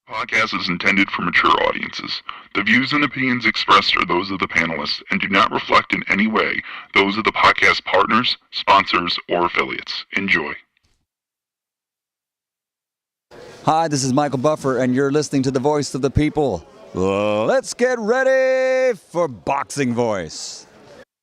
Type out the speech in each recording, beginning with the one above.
Podcast is intended for mature audiences. The views and opinions expressed are those of the panelists and do not reflect in any way those of the podcast partners, sponsors, or affiliates. Enjoy. Hi, this is Michael Buffer, and you're listening to the Voice of the People. Let's get ready for Boxing Voice.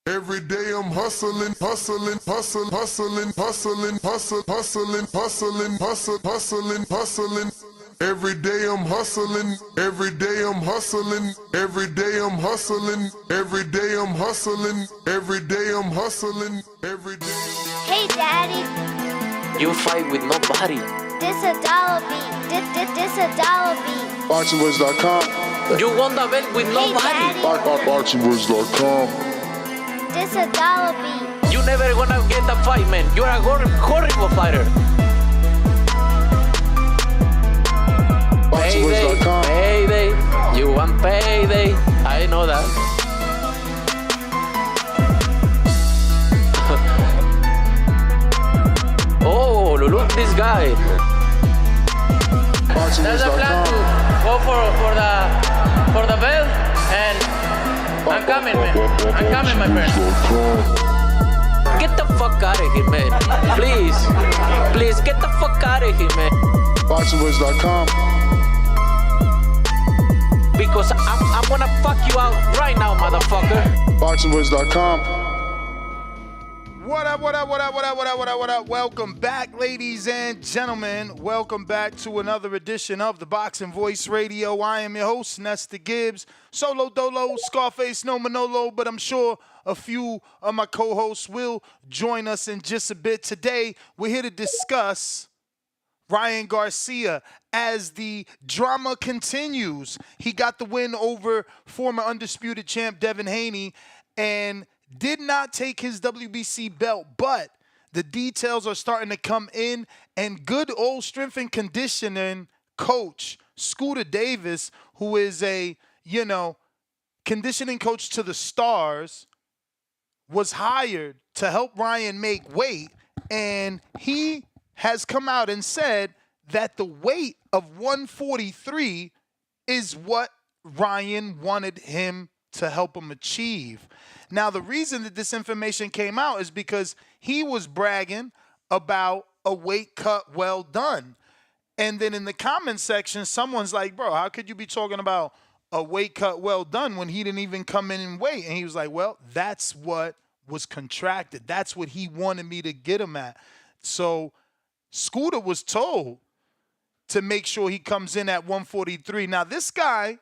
Every day I'm hustling, hustling, hustling, hustling, hustling, hustling, hustling, hustling, hustling, hustling, hustling. Every day I'm hustling, every day I'm hustling, every day I'm hustling, every day I'm hustling, every day I'm hustling, every day. Hey Daddy, You fight with nobody. this a dollar beat, this a dollar beat. BoxingWords.com. You won the belt with Hey nobody. Daddy, BoxingWords.com. this a dollar beat. You never gonna get the fight, man. You're a horrible fighter. Payday, BoxingWords.com. payday. You want payday. I know that. Oh, look at this guy. There's a plan to go for the belt, and I'm coming, man. I'm coming, my friend. Get the fuck out of here, man. Please, get the fuck out of here, man. BoxingWords.com. Because I'm gonna fuck you out right now, motherfucker. BoxingWords.com. What up, what up, what up, what up, what up, what up, what up? Welcome back, ladies and gentlemen. Welcome back to another edition of the Boxing Voice Radio. I am your host, Nesta Gibbs. Solo Dolo, Scarface, no Manolo, but I'm sure a few of my co-hosts will join us in just a bit. Today, we're here to discuss Ryan Garcia as the drama continues. He got the win over former undisputed champ Devin Haney and did not take his WBC belt, but the details are starting to come in, and good old strength and conditioning coach Scooter Davis, who is a, conditioning coach to the stars, was hired to help Ryan make weight, and he has come out and said that the weight of 143 is what Ryan wanted him to help him achieve. Now, the reason that this information came out is because he was bragging about a weight cut well done. And then in the comment section, someone's like, bro, how could you be talking about a weight cut well done when he didn't even come in and weigh? And he was like, well, that's what was contracted. That's what he wanted me to get him at. So Scooter was told to make sure he comes in at 143. Now, this guy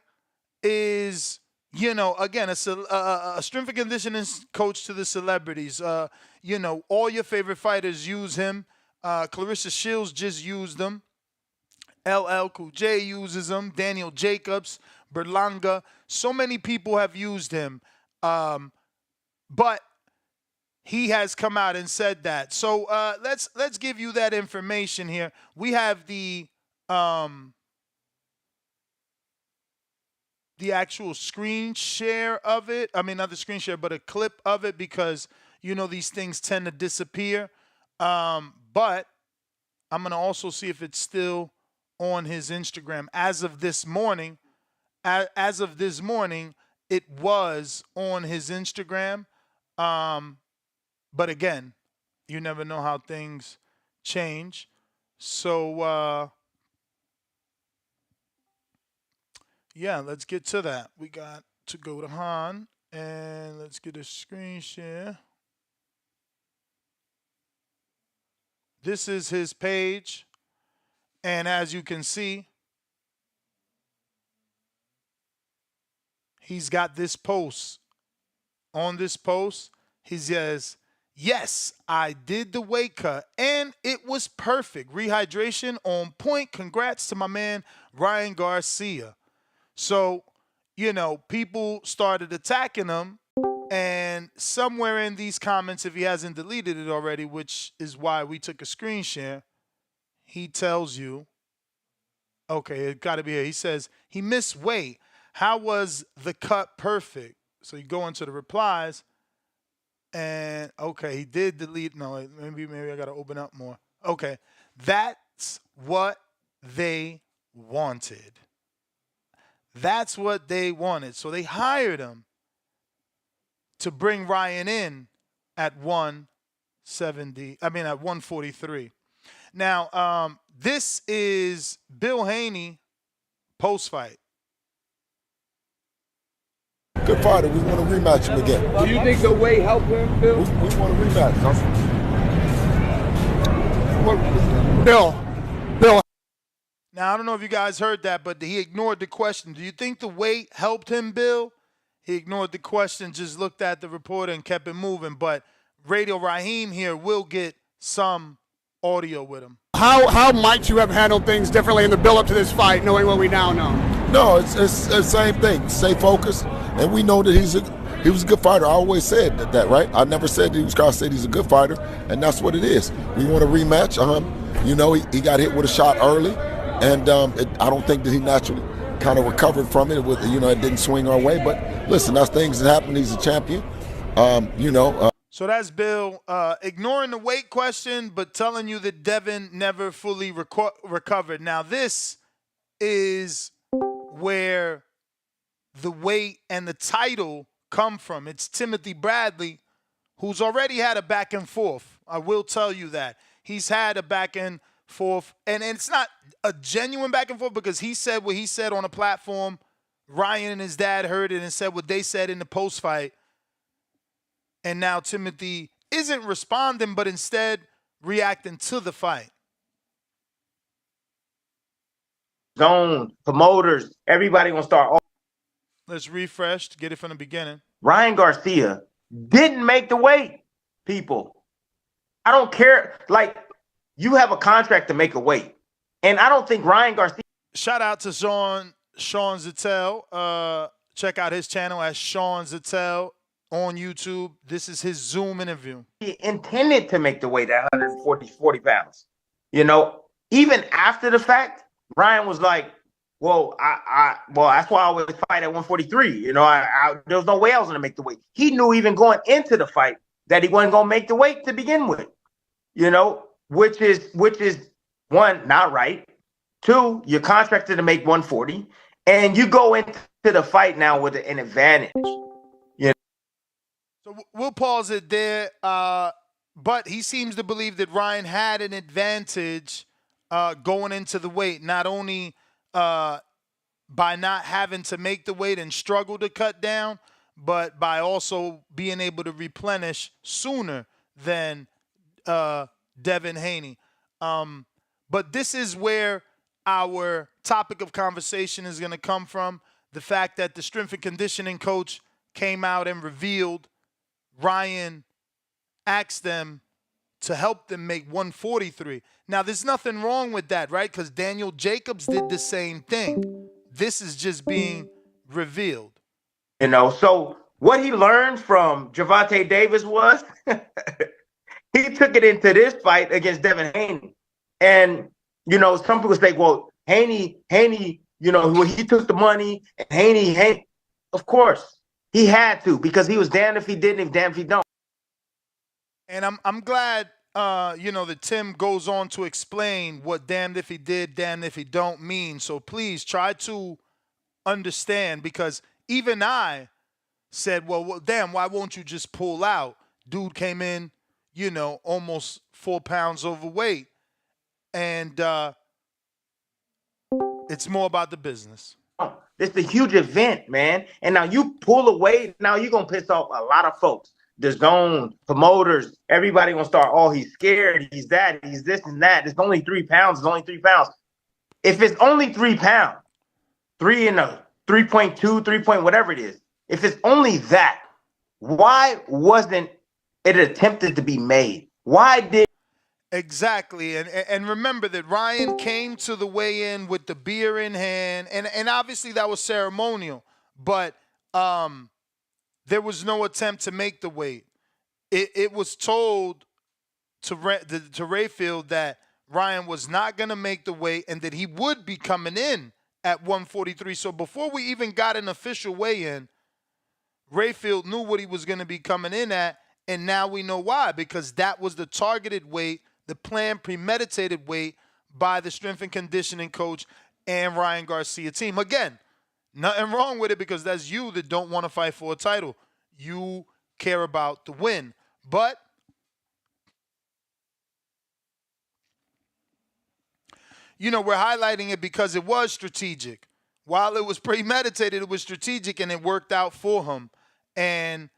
is, again, a strength and conditioning coach to the celebrities. All your favorite fighters use him. Clarissa Shields just used him. LL Cool J uses him. Daniel Jacobs, Berlanga. So many people have used him. But he has come out and said that. So let's give you that information here. We have the actual screen share of it. I mean, not the screen share, but a clip of it, because, these things tend to disappear. But I'm going to also see if it's still on his Instagram. As of this morning, it was on his Instagram. But again, you never know how things change. So, yeah, let's get to that. We got to go to Han, and let's get a screen share. This is his page, and as you can see, he's got this post. On this post, he says, yes, I did the weight cut, and it was perfect. Rehydration on point. Congrats to my man, Ryan Garcia. So, people started attacking him, and somewhere in these comments, if he hasn't deleted it already, which is why we took a screen share, he tells you, okay, it got to be here. He says, he missed weight. How was the cut perfect? So you go into the replies, and okay, he did delete. No, maybe I got to open up more. Okay, that's what they wanted. That's what they wanted. So they hired him to bring Ryan in at 143. Now, this is Bill Haney post-fight. Good fighter. We want to rematch him again. Do you think the weight helped him, Bill? We want to rematch. Bill. Now, I don't know if you guys heard that, but he ignored the question. Do you think the weight helped him, Bill? He ignored the question, just looked at the reporter and kept it moving. But Radio Raheem here will get some audio with him. How might you have handled things differently in the build-up to this fight, knowing what we now know? No, it's the same thing. Stay focused, and we know that he was a good fighter. I always said that, right? I never said that he was going to say he's a good fighter, and that's what it is. We want a rematch. You know, he got hit with a shot early, and I don't think that he naturally kind of recovered from it. It didn't swing our way. But listen, that's things that happen. He's a champion. So that's Bill ignoring the weight question, but telling you that Devin never fully recovered. Now, this is where the weight and the title come from. It's Timothy Bradley, who's already had a back and forth. I will tell you that. He's had a back and forth, and it's not a genuine back and forth because he said what he said on a platform. Ryan and his dad heard it and said what they said in the post-fight. And now Timothy isn't responding, but instead reacting to the fight. Zone, promoters, everybody gonna start off. Let's refresh to get it from the beginning. Ryan Garcia didn't make the weight, people. I don't care. Like, you have a contract to make a weight. And I don't think Ryan Garcia. Shout out to Sean Zattel. Check out his channel as Sean Zattel on YouTube. This is his Zoom interview. He intended to make the weight at 40 pounds. You know, even after the fact, Ryan was like, well, that's why I always fight at 143. You know, there was no way I was going to make the weight. He knew even going into the fight that he wasn't going to make the weight to begin with, you know, which is one, not right. Two, you're contracted to make 140 and you go into the fight now with an advantage. So we'll pause it there. But he seems to believe that Ryan had an advantage going into the weight, not only by not having to make the weight and struggle to cut down, but by also being able to replenish sooner than Devin Haney. But this is where our topic of conversation is going to come from. The fact that the strength and conditioning coach came out and revealed Ryan asked them to help them make 143. Now, there's nothing wrong with that, right? Because Daniel Jacobs did the same thing. This is just being revealed. You know, so what he learned from Gervonta Davis was he took it into this fight against Devin Haney. And, you know, some people say, well, Haney, you know, he took the money, and Haney, of course, he had to, because he was damned if he didn't, if damned if he don't. And I'm glad, that Tim goes on to explain what damned if he did, damned if he don't mean. So please try to understand, because even I said, well, damn, why won't you just pull out? Dude came in, almost 4 pounds overweight. And it's more about the business. It's a huge event, man. And now you pull away, now you're going to piss off a lot of folks. The zone, promoters, everybody going to start, oh, he's scared, he's that, he's this and that. It's only 3 pounds, it's only 3 pounds. If it's only 3 pounds, 3.2, 3 point, whatever it is, if it's only that, why wasn't it attempted to be made? Why did... Exactly. And remember that Ryan came to the weigh-in with the beer in hand, and obviously that was ceremonial, but there was no attempt to make the weight. It was told to Rayfield that Ryan was not going to make the weight and that he would be coming in at 143. So before we even got an official weigh-in, Rayfield knew what he was going to be coming in at, and now we know why, because that was the targeted weight, the planned premeditated weight by the strength and conditioning coach and Ryan Garcia team. Again, Nothing wrong with it because that's you that don't want to fight for a title. You care about the win. But we're highlighting it because it was strategic. While it was premeditated, it was strategic and it worked out for him. And,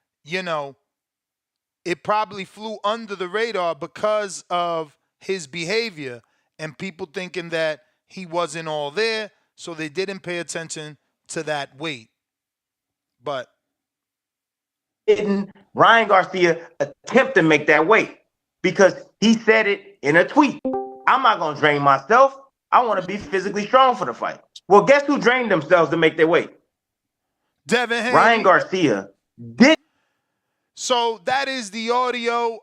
it probably flew under the radar because of his behavior and people thinking that he wasn't all there, so they didn't pay attention to that weight. But didn't Ryan Garcia attempt to make that weight? Because he said it in a tweet. I'm not going to drain myself. I want to be physically strong for the fight. Well, guess who drained themselves to make their weight? Devin Haney. Ryan Garcia did. So that is the audio.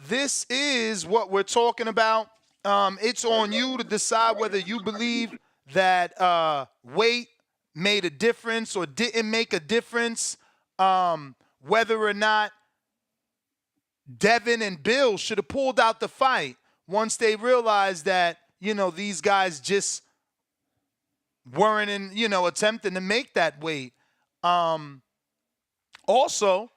This is what we're talking about. It's on you to decide whether you believe that weight made a difference or didn't make a difference. Whether or not Devin and Bill should have pulled out the fight once they realized that, these guys just weren't attempting to make that weight. Also,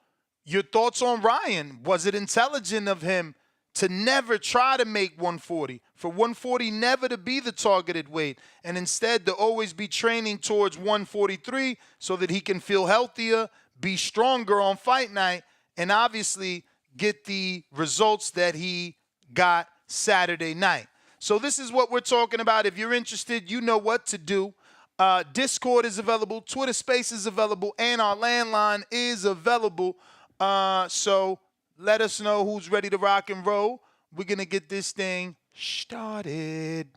your thoughts on Ryan. Was it intelligent of him to never try to make 140? For 140 never to be the targeted weight and instead to always be training towards 143 so that he can feel healthier, be stronger on fight night, and obviously get the results that he got Saturday night. So this is what we're talking about. If you're interested, you know what to do. Discord is available, Twitter Space is available, and our landline is available. So let us know who's ready to rock and roll. We're going to get this thing started.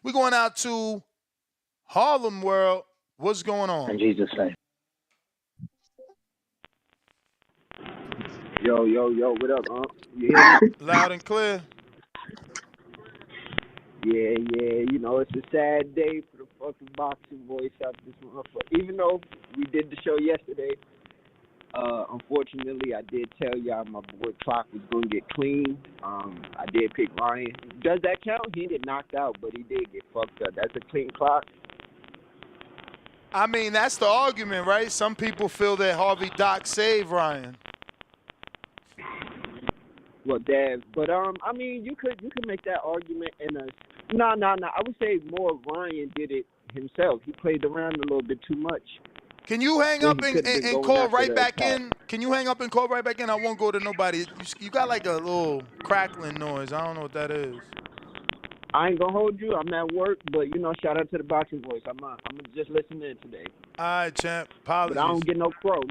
We're going out to Harlem World. What's going on? In Jesus' name. Yo, what up, you hear me? Loud and clear. Yeah, it's a sad day for the fucking boxing voice out this motherfucker. Even though we did the show yesterday, unfortunately, I did tell y'all my boy Clock was going to get clean. I did pick Ryan. Does that count? He didn't get knocked out, but he did get fucked up. That's a clean Clock. I mean, that's the argument, right? Some people feel that Harvey Dock saved Ryan. Well, Dev, but I mean, you could make that argument in a no. I would say more Ryan did it himself. He played around a little bit too much. Can you hang up and call right back in? Can you hang up and call right back in? I won't go to nobody. You got like a little crackling noise. I don't know what that is. I ain't gonna hold you. I'm at work, but shout out to the boxing voice. I'm just listening today. All right, champ. Apologies. But I don't get no crow.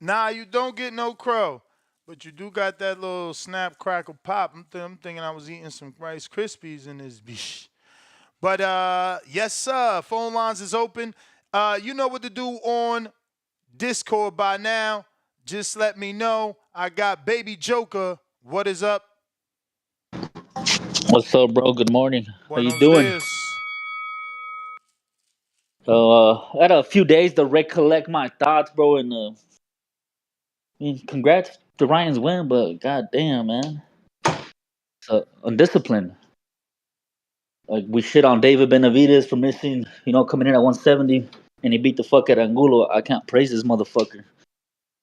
Nah, you don't get no crow. But you do got that little snap, crackle, pop. I'm thinking I was eating some Rice Krispies in this bitch. But, yes, sir. Phone lines is open. You know what to do on Discord by now. Just let me know. I got Baby Joker. What is up? What's up, bro? Good morning. Buenos How you doing? dias. I had a few days to recollect my thoughts, bro, and congrats to Ryan's win, but goddamn, man, it's undisciplined. Like we shit on David Benavidez for missing, coming in at 170, and he beat the fuck out of Angulo. I can't praise this motherfucker.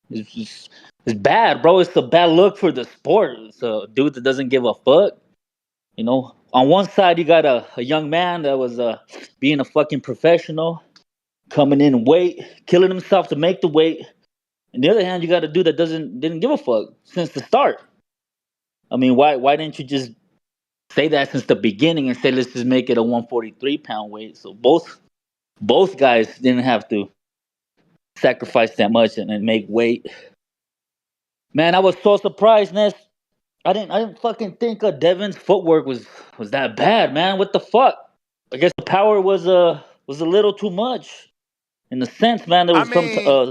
It's bad, bro. It's a bad look for the sport. It's a dude that doesn't give a fuck. On one side you got a young man that was being a fucking professional, coming in weight, killing himself to make the weight. On the other hand, you got a dude that didn't give a fuck since the start. I mean, why didn't you just say that since the beginning and say let's just make it a 143-pound weight? So both guys didn't have to sacrifice that much and make weight. Man, I was so surprised, Ness. I didn't fucking think Devin's footwork was that bad, man. What the fuck? I guess the power was a little too much. In the sense, man, there was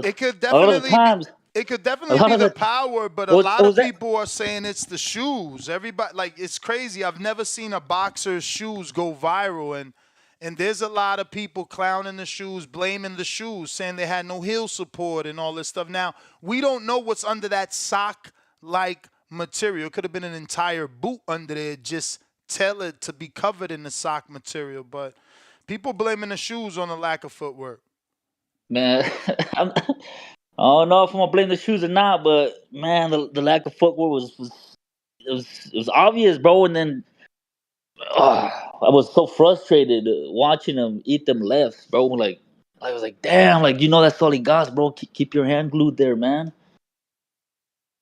it could definitely be the power, but a lot of people are saying it's the shoes. Everybody, it's crazy. I've never seen a boxer's shoes go viral, and there's a lot of people clowning the shoes, blaming the shoes, saying they had no heel support and all this stuff. Now, we don't know what's under that sock-like material. It could have been an entire boot under there, just tailored to be covered in the sock material, but people blaming the shoes on the lack of footwork. Man, I don't know if I'm gonna blame the shoes or not, but man, the lack of footwork was obvious, bro. And then I was so frustrated watching him eat them lefts, bro. Like I was like, damn, like that's all he got, bro. Keep your hand glued there, man.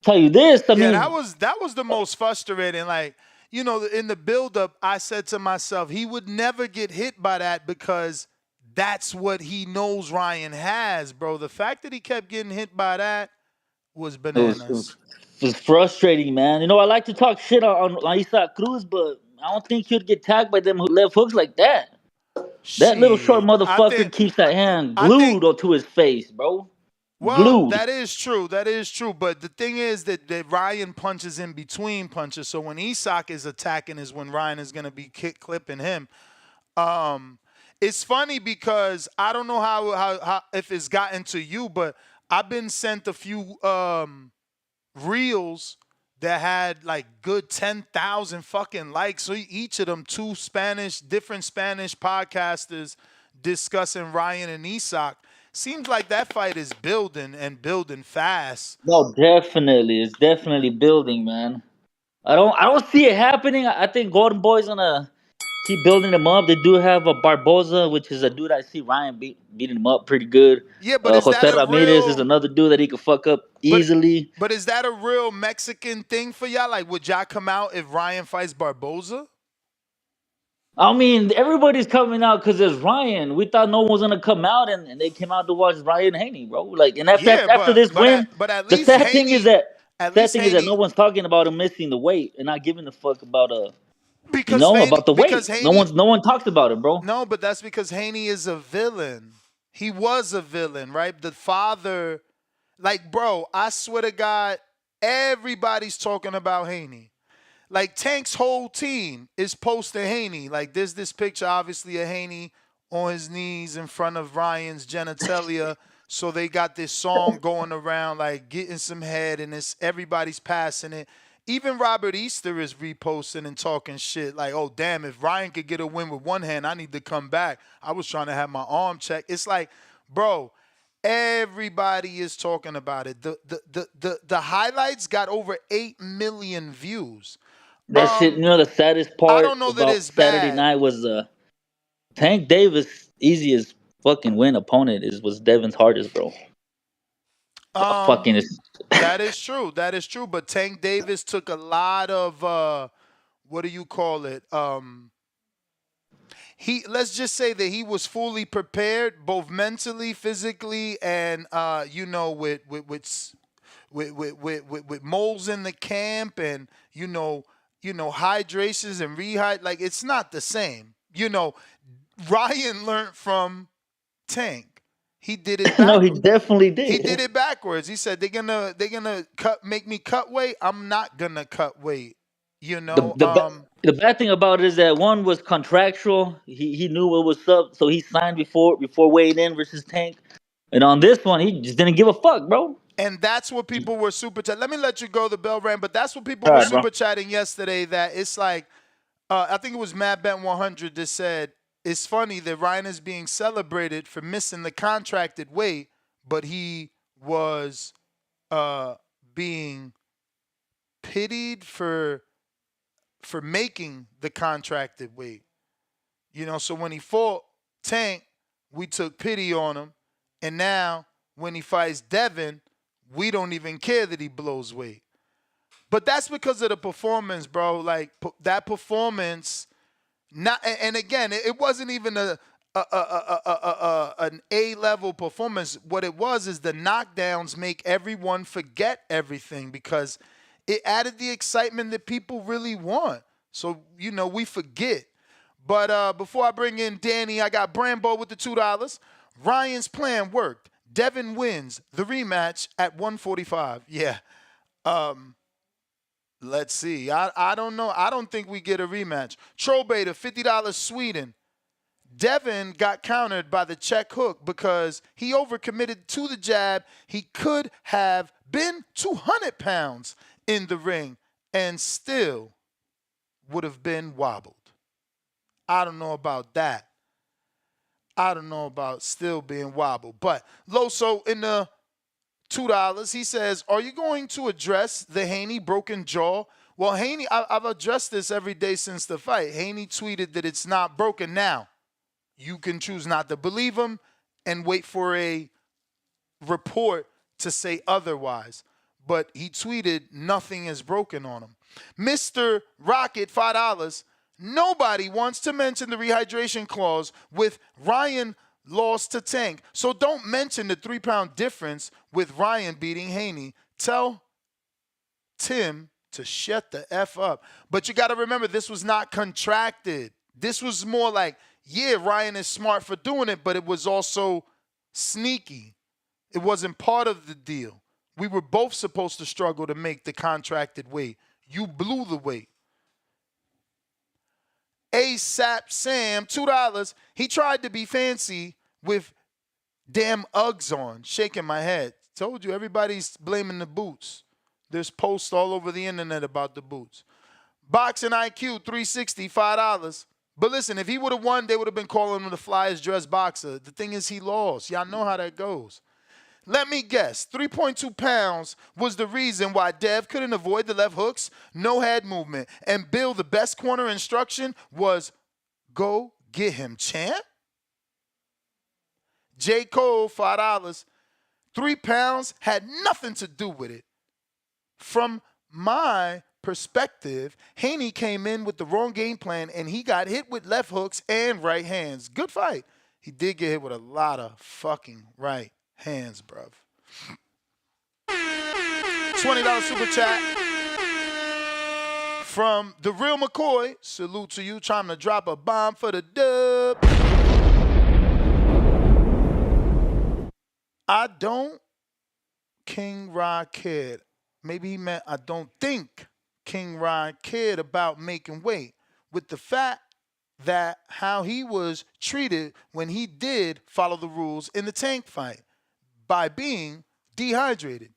Tell you this, I Yeah, mean, that was the most frustrating. Like, in the buildup, I said to myself, he would never get hit by that because that's what he knows Ryan has, bro. The fact that he kept getting hit by that was it was it was, bananas. it was frustrating, man. I like to talk shit on Isaac Cruz, but I don't think he'd get tagged by them left hooks like that. That little short Shit, motherfucker keeps that hand I think glued onto his face, bro. Well, Glued. that is true. That is true. But the thing is that Ryan punches in between punches. So when Isak is attacking is when Ryan is going to be clipping him. Um, it's funny because I don't know how if it's gotten to you, but I've been sent a few reels that had like good 10,000 fucking likes. So each of them, different Spanish podcasters discussing Ryan and Isak. Seems like that fight is building and building fast. No, definitely. It's definitely building, man. I don't see it happening. I think Golden Boy's gonna keep building them up. They do have a Barboza, which is a dude I see Ryan beating him up pretty good. Yeah, but is that Jose a Ramirez is real another dude that he could fuck up but easily. but is that a real Mexican thing for y'all? Like would y'all come out if Ryan fights Barboza? I mean, everybody's coming out because there's Ryan. We thought no one was gonna come out, and they came out to watch Ryan Haney, bro. Like, and Yeah, after this win, but at the least sad thing is Haney that no one's talking about him missing the weight and not giving a fuck about about the because weight. Haney No one talks about it, bro. No, but that's because Haney is a villain. He was a villain, right? The father, like, bro, I swear to God, everybody's talking about Haney. Like, Tank's whole team is posting Haney. Like, there's this picture, obviously, of Haney on his knees in front of Ryan's genitalia. So they got this song going around, like, getting some head, and everybody's passing it. Even Robert Easter is reposting and talking shit like, oh, damn, if Ryan could get a win with one hand, I need to come back. I was trying to have my arm checked. It's like, bro, everybody is talking about it. The highlights got over 8 million views. That shit. The saddest I part don't know that about it's Saturday bad. night was Tank Davis' easiest fucking win opponent was Devin's hardest, bro. Fucking is. That is true. That is true. But Tank Davis took a lot of what do you call it? Let's just say that he was fully prepared, both mentally, physically, and with moles in the camp, and hydrations and rehyd. Like it's not the same. Ryan learned from Tank. He did it No, he backwards. definitely He did. did it backwards. He said they're gonna make me cut weight. I'm not gonna cut weight. You The know. the ba- the bad thing about it is that one was contractual. He knew what was up, so he signed before weighing in versus Tank. And on this one, he just didn't give a fuck, bro. And that's what people were super chatting. Let me let you go. The bell rang, but that's what people All were right, bro. super chatting yesterday. That it's like, I think it was Mad Bent 100 that said it's funny that Ryan is being celebrated for missing the contracted weight, but he was being pitied for making the contracted weight. So when he fought Tank, we took pity on him. And now when he fights Devin, we don't even care that he blows weight. But that's because of the performance, bro. Like that performance, and again, it wasn't even an A-level performance. What it was is the knockdowns make everyone forget everything because it added the excitement that people really want. So, we forget. But before I bring in Danny, I got Brambo with the $2. Ryan's plan worked. Devin wins the rematch at 145. Yeah. Let's see. I don't know. I don't think we get a rematch. Troll Beta, $50 Sweden. Devin got countered by the check hook because he overcommitted to the jab. He could have been 200 pounds in the ring and still would have been wobbled. I don't know about that. I don't know about still being wobbled. But Loso in the $2, he says, are you going to address the Haney broken jaw? Well, Haney, I've addressed this every day since the fight. Haney tweeted that it's not broken now. You can choose not to believe him and wait for a report to say otherwise. But he tweeted nothing is broken on him. Mr. Rocket, $5. Nobody wants to mention the rehydration clause with Ryan lost to Tank. So don't mention the 3-pound difference with Ryan beating Haney. Tell Tim to shut the F up. But you got to remember, this was not contracted. This was more like, yeah, Ryan is smart for doing it, but it was also sneaky. It wasn't part of the deal. We were both supposed to struggle to make the contracted weight. You blew the weight. ASAP Sam, $2. He tried to be fancy with damn Uggs on. Shaking my head. Told you, everybody's blaming the boots. There's posts all over the internet about the boots. Boxing IQ, 360, $5. But listen, if he would have won, they would have been calling him the flyest dressed boxer. The thing is, he lost. Y'all know how that goes. Let me guess, 3.2 pounds was the reason why Dev couldn't avoid the left hooks, no head movement, and Bill, the best corner instruction was go get him, champ. J. Cole, $5. 3 pounds had nothing to do with it. From my perspective, Haney came in with the wrong game plan, and he got hit with left hooks and right hands. Good fight. He did get hit with a lot of fucking right hands, bruv. $20 super chat from the real McCoy. Salute to you. Trying to drop a bomb for the dub. I don't King Rod cared. Maybe he meant I don't think King Rod cared about making weight. With the fact that how he was treated when he did follow the rules in the Tank fight by being dehydrated.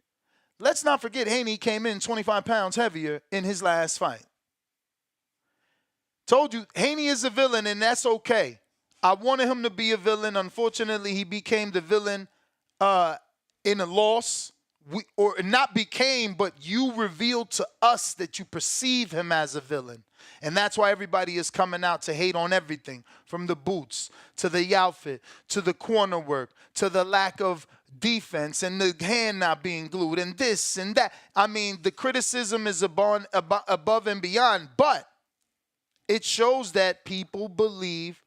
Let's not forget Haney came in 25 pounds heavier in his last fight. Told you, Haney is a villain, and that's okay. I wanted him to be a villain. Unfortunately, he became the villain in a loss. Or not became, but you revealed to us that you perceive him as a villain. And that's why everybody is coming out to hate on everything, from the boots, to the outfit, to the corner work, to the lack of defense, and the hand not being glued, and this and that. I mean, the criticism is above and beyond, but it shows that people believe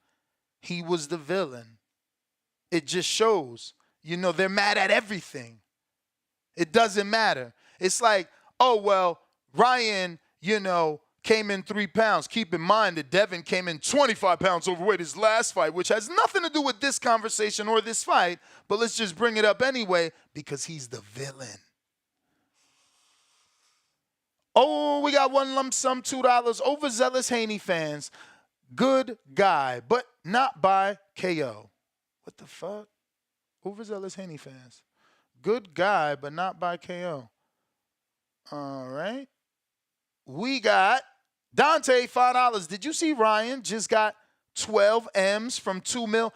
he was the villain. It just shows, they're mad at everything. It doesn't matter. It's like, oh, well, Ryan, came in 3 pounds. Keep in mind that Devin came in 25 pounds overweight his last fight, which has nothing to do with this conversation or this fight. But let's just bring it up anyway because he's the villain. Oh, we got one lump sum, $2. Overzealous Haney fans. Good guy, but not by KO. What the fuck? Overzealous Haney fans. Good guy, but not by KO. All right. We got Dante, $5. Did you see Ryan just got 12 M's from 2 mil?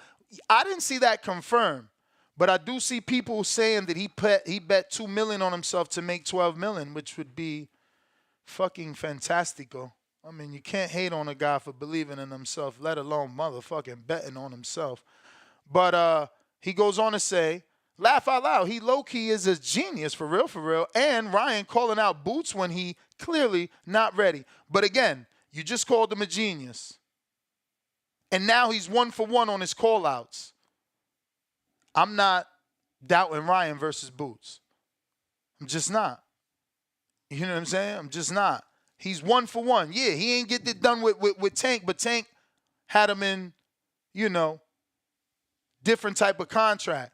I didn't see that confirmed, but I do see people saying that he bet $2 million on himself to make 12 million, which would be fucking fantastico. I mean, you can't hate on a guy for believing in himself, let alone motherfucking betting on himself. But he goes on to say, laugh out loud. He low-key is a genius, for real. And Ryan calling out Boots when he clearly not ready. But again, you just called him a genius. And now he's 1-for-1 on his call-outs. I'm not doubting Ryan versus Boots. I'm just not. You know what I'm saying? I'm just not. He's 1-for-1. Yeah, he ain't get it done with Tank, but Tank had him in, different type of contract.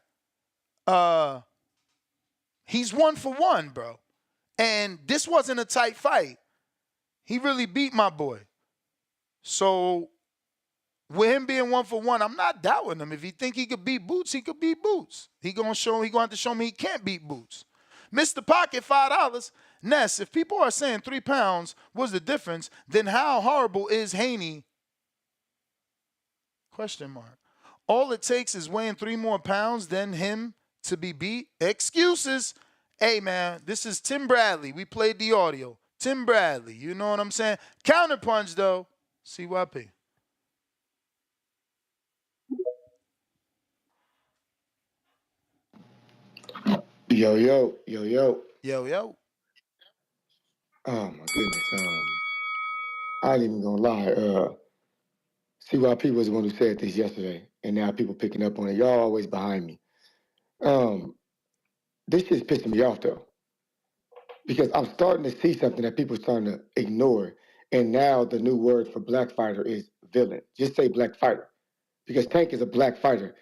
He's 1-for-1, bro. And this wasn't a tight fight. He really beat my boy. So with him being 1-for-1, I'm not doubting him. If he think he could beat Boots, he could beat Boots. He gonna have to show me he can't beat Boots. Mr. Pocket, $5. Ness, if people are saying 3 pounds was the difference, then how horrible is Haney? ? All it takes is weighing 3 more pounds than him to be beat. Excuses. Hey, man, this is Tim Bradley. We played the audio. Tim Bradley, you know what I'm saying? Counterpunch, though. CYP. Yo, yo, yo, yo. Yo, yo. Oh my goodness. I ain't even gonna lie. CYP was the one who said this yesterday, and now people picking up on it. Y'all always behind me. This shit's pissing me off though, because I'm starting to see something that people are starting to ignore. And now the new word for black fighter is villain. Just say black fighter, because Tank is a black fighter.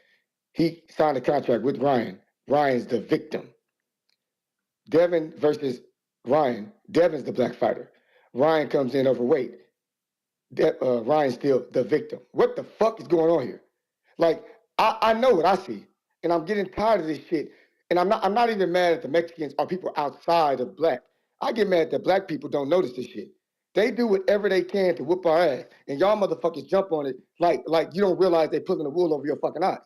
He signed a contract with Ryan. Ryan's the victim. Devin versus Ryan. Devin's the black fighter. Ryan comes in overweight. Ryan's still the victim. What the fuck is going on here? Like, I know what I see, and I'm getting tired of this shit. And I'm not even mad at the Mexicans or people outside of black. I get mad that black people don't notice this shit. They do whatever they can to whoop our ass, and y'all motherfuckers jump on it like you don't realize they pulling the wool over your fucking eyes.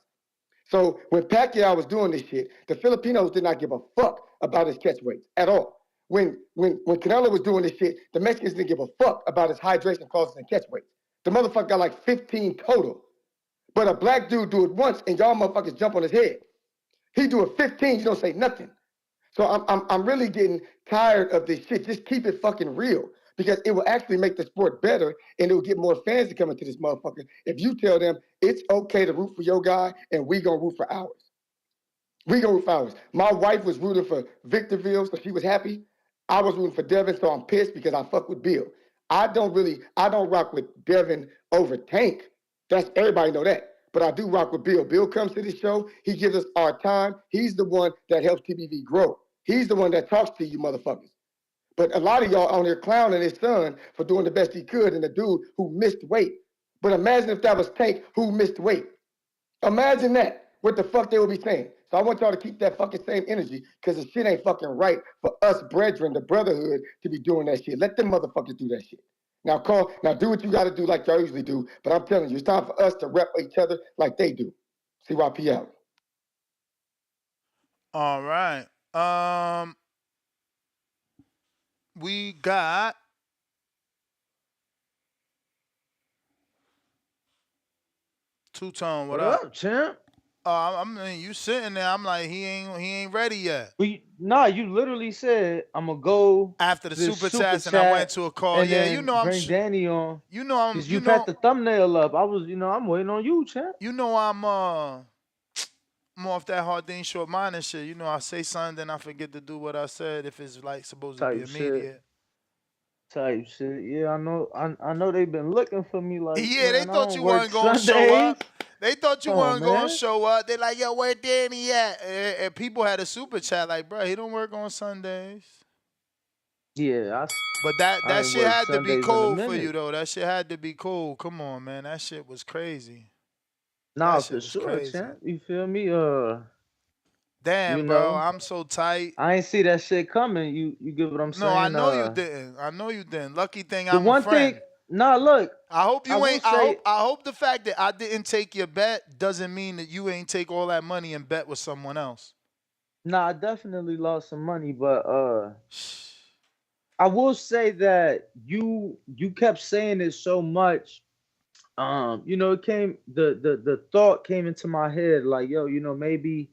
So when Pacquiao was doing this shit, the Filipinos did not give a fuck about his catch weights at all. When Canelo was doing this shit, the Mexicans didn't give a fuck about his hydration clauses and catch weights. The motherfucker got like 15 total. But a black dude do it once and y'all motherfuckers jump on his head. He do it 15, you don't say nothing. So I'm really getting tired of this shit. Just keep it fucking real, because it will actually make the sport better and it will get more fans to come into this motherfucker if you tell them it's okay to root for your guy and we gonna root for ours. We gonna root for ours. My wife was rooting for Victorville, so she was happy. I was rooting for Devin, so I'm pissed because I fuck with Bill. I don't rock with Devin over Tank. That's everybody know that. But I do rock with Bill. Bill comes to the show. He gives us our time. He's the one that helps TBV grow. He's the one that talks to you motherfuckers. But a lot of y'all on there clowning his son for doing the best he could, and the dude who missed weight. But imagine if that was Tank who missed weight. Imagine that. What the fuck they would be saying. So I want y'all to keep that fucking same energy, because the shit ain't fucking right for us brethren, the brotherhood, to be doing that shit. Let them motherfuckers do that shit. Now do what you gotta do like y'all usually do. But I'm telling you, it's time for us to rep each other like they do. CYP out. All right. We got Two-Tone. What up? champ? I mean, you sitting there. I'm like, he ain't ready yet. You literally said I'm gonna go After the this super chats, and I went to a call. and Yeah, then you know I'm. bring Danny on. You know I'm. Cause You you had know. the thumbnail up. I was, I'm waiting on you, champ. You know I'm I'm off that hard thing short mind and shit. You know I say something, then I forget to do what I said if it's like supposed to be Type shit. immediate. Type shit. Yeah, I know. I know they've been looking for me. Like, Yeah, they man, I thought don't you work weren't gonna show Sundays. up. They thought you Come on, weren't gonna man. show up. They like, yo, where Danny at? And people had a super chat like, bro, he don't work on Sundays. Yeah, But I that ain't shit worked had to be Sundays in a cool for minute. you though. That shit had to be cool. Come on, man. That shit was crazy. Nah, That for shit was sure, crazy. champ. You feel me? Damn, bro, I'm so tight. I ain't see that shit coming. You get what I'm saying? No, I know you didn't. I know you didn't. Lucky thing The I'm a one friend. thing, look. I hope you I will ain't. say, I hope the fact that I didn't take your bet doesn't mean that you ain't take all that money and bet with someone else. nah, I definitely lost some money, but I will say that you kept saying it so much. It came the thought came into my head like, yo, maybe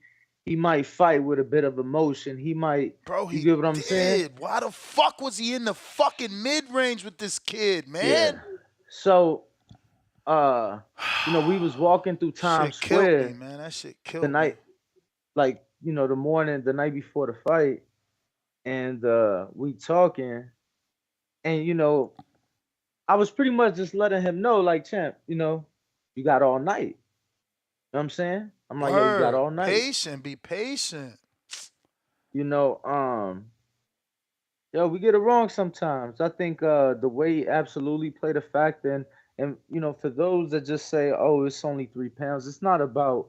he might fight with a bit of emotion. He might, Bro, you he get what I'm saying? did. Why the fuck was he in the fucking mid range with this kid, man? Yeah. So, we was walking through Times Shit killed me, Square man. That shit the killed me. night, like, the night before the fight, and we talking, and I was pretty much just letting him know, like, champ, you got all night. You know what I'm saying? I'm like, yo, you got Word. all night. Patient. Be patient. You know, yo, we get it wrong sometimes. I think the weight absolutely played a factor, and for those that just say, oh, it's only 3 pounds, it's not about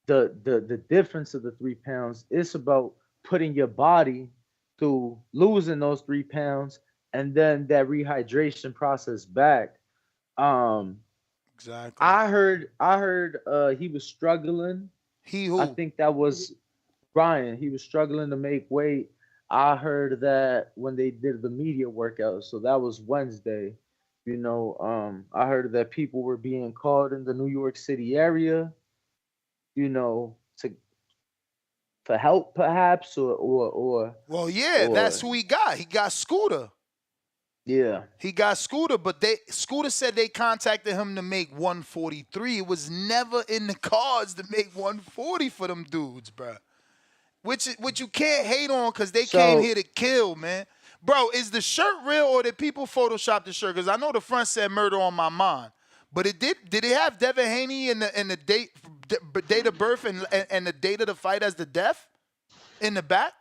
the difference of the 3 pounds. It's about putting your body through losing those 3 pounds and then that rehydration process back. Um, Exactly. I heard he was struggling. He I who? think that was Brian. He was struggling to make weight. I heard that when they did the media workout, so that was Wednesday. I heard that people were being called in the New York City area, to for help perhaps Well, yeah, that's or who he got. He got Scooter. yeah. He got Scooter, but Scooter said they contacted him to make 143. It was never in the cards to make 140 for them dudes, bro. Which you can't hate on because they came So here to kill, man. Bro, is the shirt real or did people Photoshop the shirt? Because I know the front said "Murder on My Mind," but did it have Devin Haney in the date of birth and the date of the fight as the death in the back?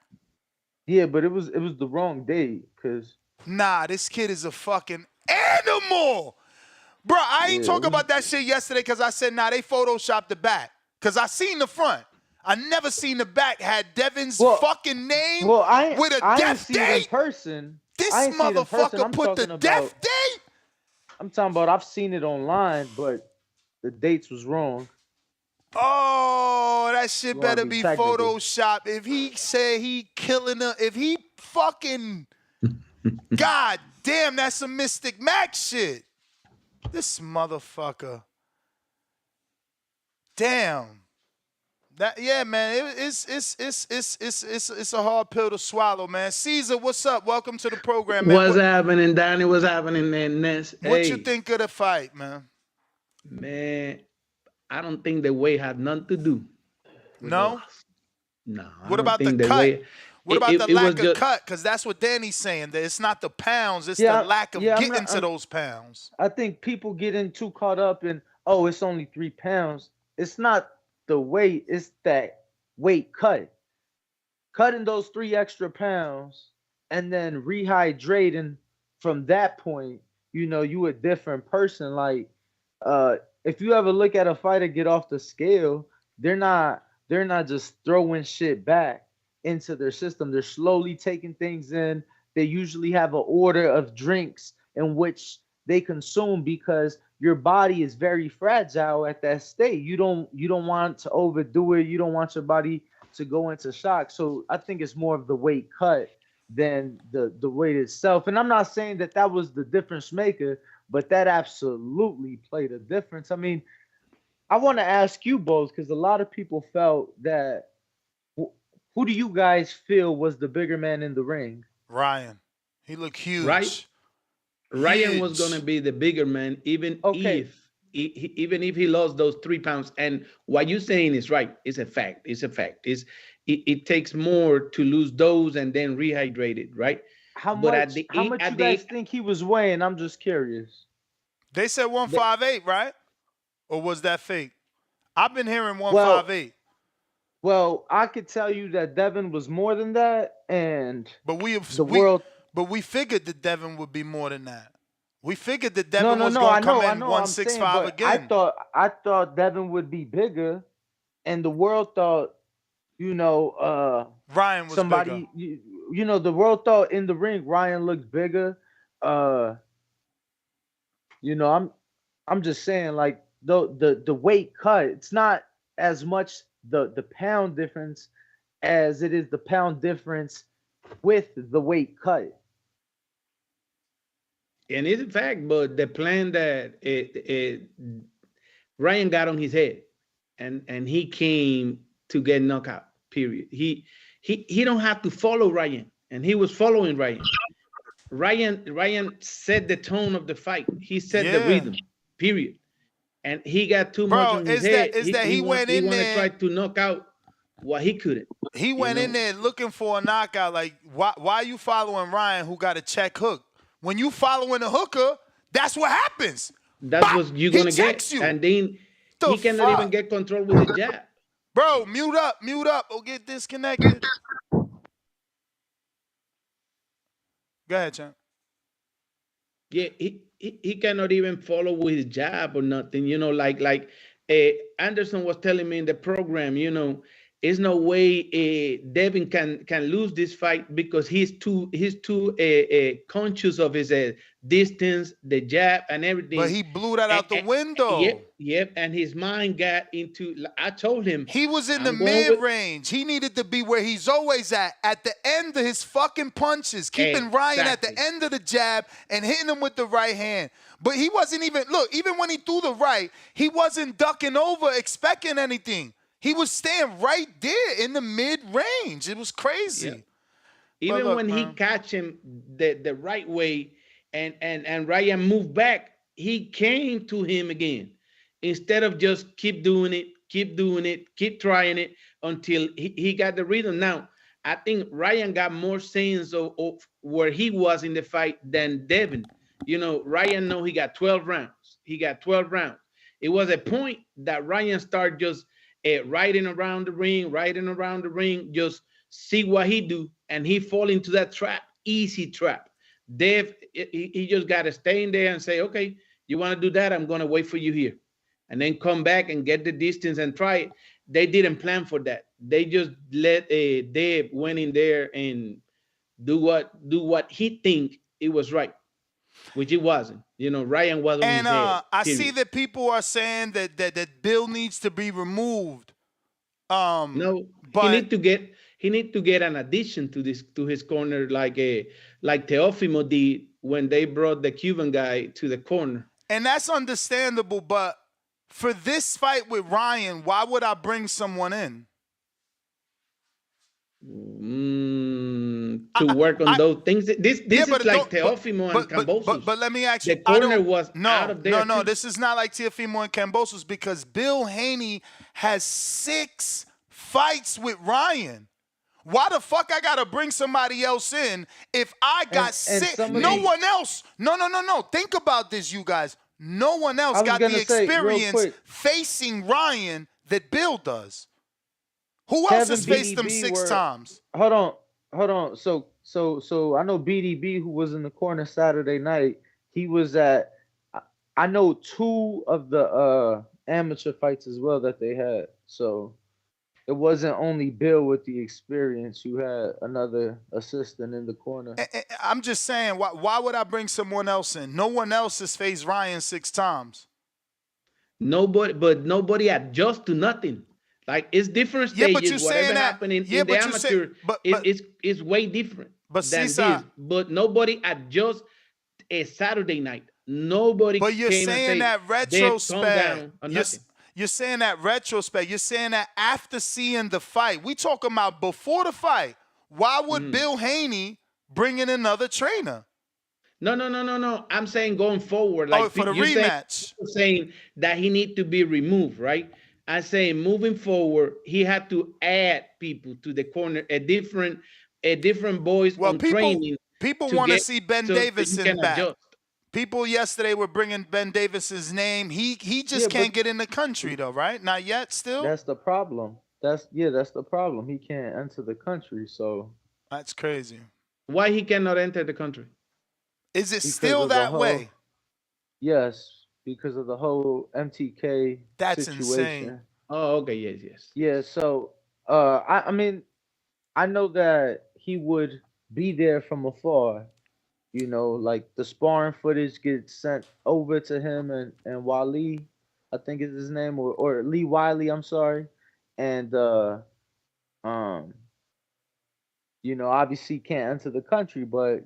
yeah, but it was the wrong date because Nah, this kid is a fucking animal. Bro, I ain't yeah, talking about that shit yesterday because I said, nah, they photoshopped the back. Because I seen the front. I never seen the back had Devin's fucking name with a I ain't death see it in date. person. This I ain't see it in person. motherfucker put the death date? I'm talking about I've seen it online, but the dates was wrong. Oh, that shit You want to better be be technical. photoshopped. If he said he killing her, if he fucking, god damn, that's some Mystic Mac shit. This motherfucker. Damn. That man, it's a hard pill to swallow, man. Caesar, what's up? Welcome to the program, man. What's happening, Danny? What's happening, man? Ness? What you Hey, think of the fight, man? man, I don't think the weight had nothing to do with the No? loss. No, I What don't about the think the cut? weight. What about the It was lack of just cut? Because that's what Danny's saying. That it's not the pounds, it's the Yeah, lack of yeah. getting to those pounds. I think people getting too caught up in, oh, it's only 3 pounds. It's not the weight. It's that weight cut. Cutting those 3 extra pounds and then rehydrating from that point, you a different person. Like, if you ever look at a fighter get off the scale, they're not just throwing shit back into their system. They're slowly taking things in. They usually have an order of drinks in which they consume because your body is very fragile at that state. You don't want to overdo it. You don't want your body to go into shock. So I think it's more of the weight cut than the weight itself. And I'm not saying that was the difference maker, but that absolutely played a difference. I mean, I want to ask you both because a lot of people felt that. Who do you guys feel was the bigger man in the ring? Ryan. He looked right. huge. Ryan was gonna be the bigger man, even if he lost those 3 pounds. And what you're saying is right. It's a fact. It's a fact. It takes more to lose those and then rehydrate it, right? How But much you guys think he was weighing? I'm just curious. They said 158, right? Or was that fake? I've been hearing Well, 158. well, I could tell you that Devin was more than that, and But we figured that Devin would be more than that. We figured that Devin was I gonna come know, in I'm saying, 165 but again. I thought Devin would be bigger, and the world thought, Ryan was somebody, bigger. The world thought in the ring Ryan looked bigger. I'm just saying, like the weight cut, it's not as much the pound difference as it is the pound difference with the weight cut. And it's a fact, but the plan that Ryan got on his head, and he came to get knockout. Period. He don't have to follow Ryan, and he was following Ryan. Ryan set the tone of the fight. He set the rhythm. Period. And he got too much on his head. He want to try to knock out what he couldn't. He went in there looking for a knockout. Like, why are you following Ryan who got a check hook? When you following a hooker, that's what happens. That's what you're going to get. You. And then he cannot even get control with the jab. Bro, mute up. Or get disconnected. Go ahead, champ. Yeah, he cannot even follow with his jab or nothing. Like Anderson was telling me in the program, There's no way Devin can lose this fight because he's too conscious of his distance, the jab, and everything. But he blew that out the window. Yep. And his mind got into. I told him he was in the mid range. He needed to be where he's always at the end of his fucking punches, keeping Ryan at the end of the jab and hitting him with the right hand. But he wasn't even even when he threw the right, he wasn't ducking over, expecting anything. He was staying right there in the mid-range. It was crazy. Yep. Even when he catch him the right way and Ryan moved back, he came to him again. Instead of just keep doing it, keep trying it until he got the rhythm. Now, I think Ryan got more sense of where he was in the fight than Devin. Ryan know he got 12 rounds. It was a point that Ryan started just riding around the ring, just see what he do, and he fall into that trap, easy trap. Dev, he just got to stay in there and say, okay, you want to do that? I'm going to wait for you here. And then come back and get the distance and try it. They didn't plan for that. They just let Dev went in there and do what he think it was right, which it wasn't. Ryan was on his head. I see that people are saying that Bill needs to be removed. No, but he need to get an addition to his corner like Teofimo did when they brought the Cuban guy to the corner. And that's understandable, but for this fight with Ryan, why would I bring someone in? To work on those things. This is like Teofimo and Cambosos. But let me ask you, the corner was out of there. No, this is not like Teofimo and Cambosos because Bill Haney has 6 fights with Ryan. Why the fuck I gotta bring somebody else in if I got 6? No one else. No. Think about this, you guys. No one else got the experience facing Ryan that Bill does. Who else has faced him 6 times? Hold on. So I know BDB, who was in the corner Saturday night. He was at. I know 2 of the amateur fights as well that they had. So it wasn't only Bill with the experience. You had another assistant in the corner. I'm just saying, why would I bring someone else in? No one else has faced Ryan 6 times. Nobody adjusts to nothing. Like, it's different stages. Whatever happening in the amateur, it's way different than this. But nobody adjusts a Saturday night. Nobody. But you're came saying and say, that retrospect. Nothing. You're saying that retrospect. You're saying that after seeing the fight. We talking about before the fight. Why would Bill Haney bring in another trainer? No. I'm saying going forward. Like, for the rematch. Saying that he need to be removed, right? I say moving forward, he had to add people to the corner, a different boys on training. People want to see Ben Davison back. Adjust. People yesterday were bringing Ben Davis's name. He just can't get in the country though, right? Not yet. Still. That's the problem. That's the problem. He can't enter the country. So that's crazy. Why he cannot enter the country? Is it still that way? Yes. Because of the whole MTK That's situation. Insane. Oh, okay, yes. Yeah, so I mean, I know that he would be there from afar. Like the sparring footage gets sent over to him and Wally, I think is his name, or Lee Wiley, I'm sorry. And obviously can't enter the country, but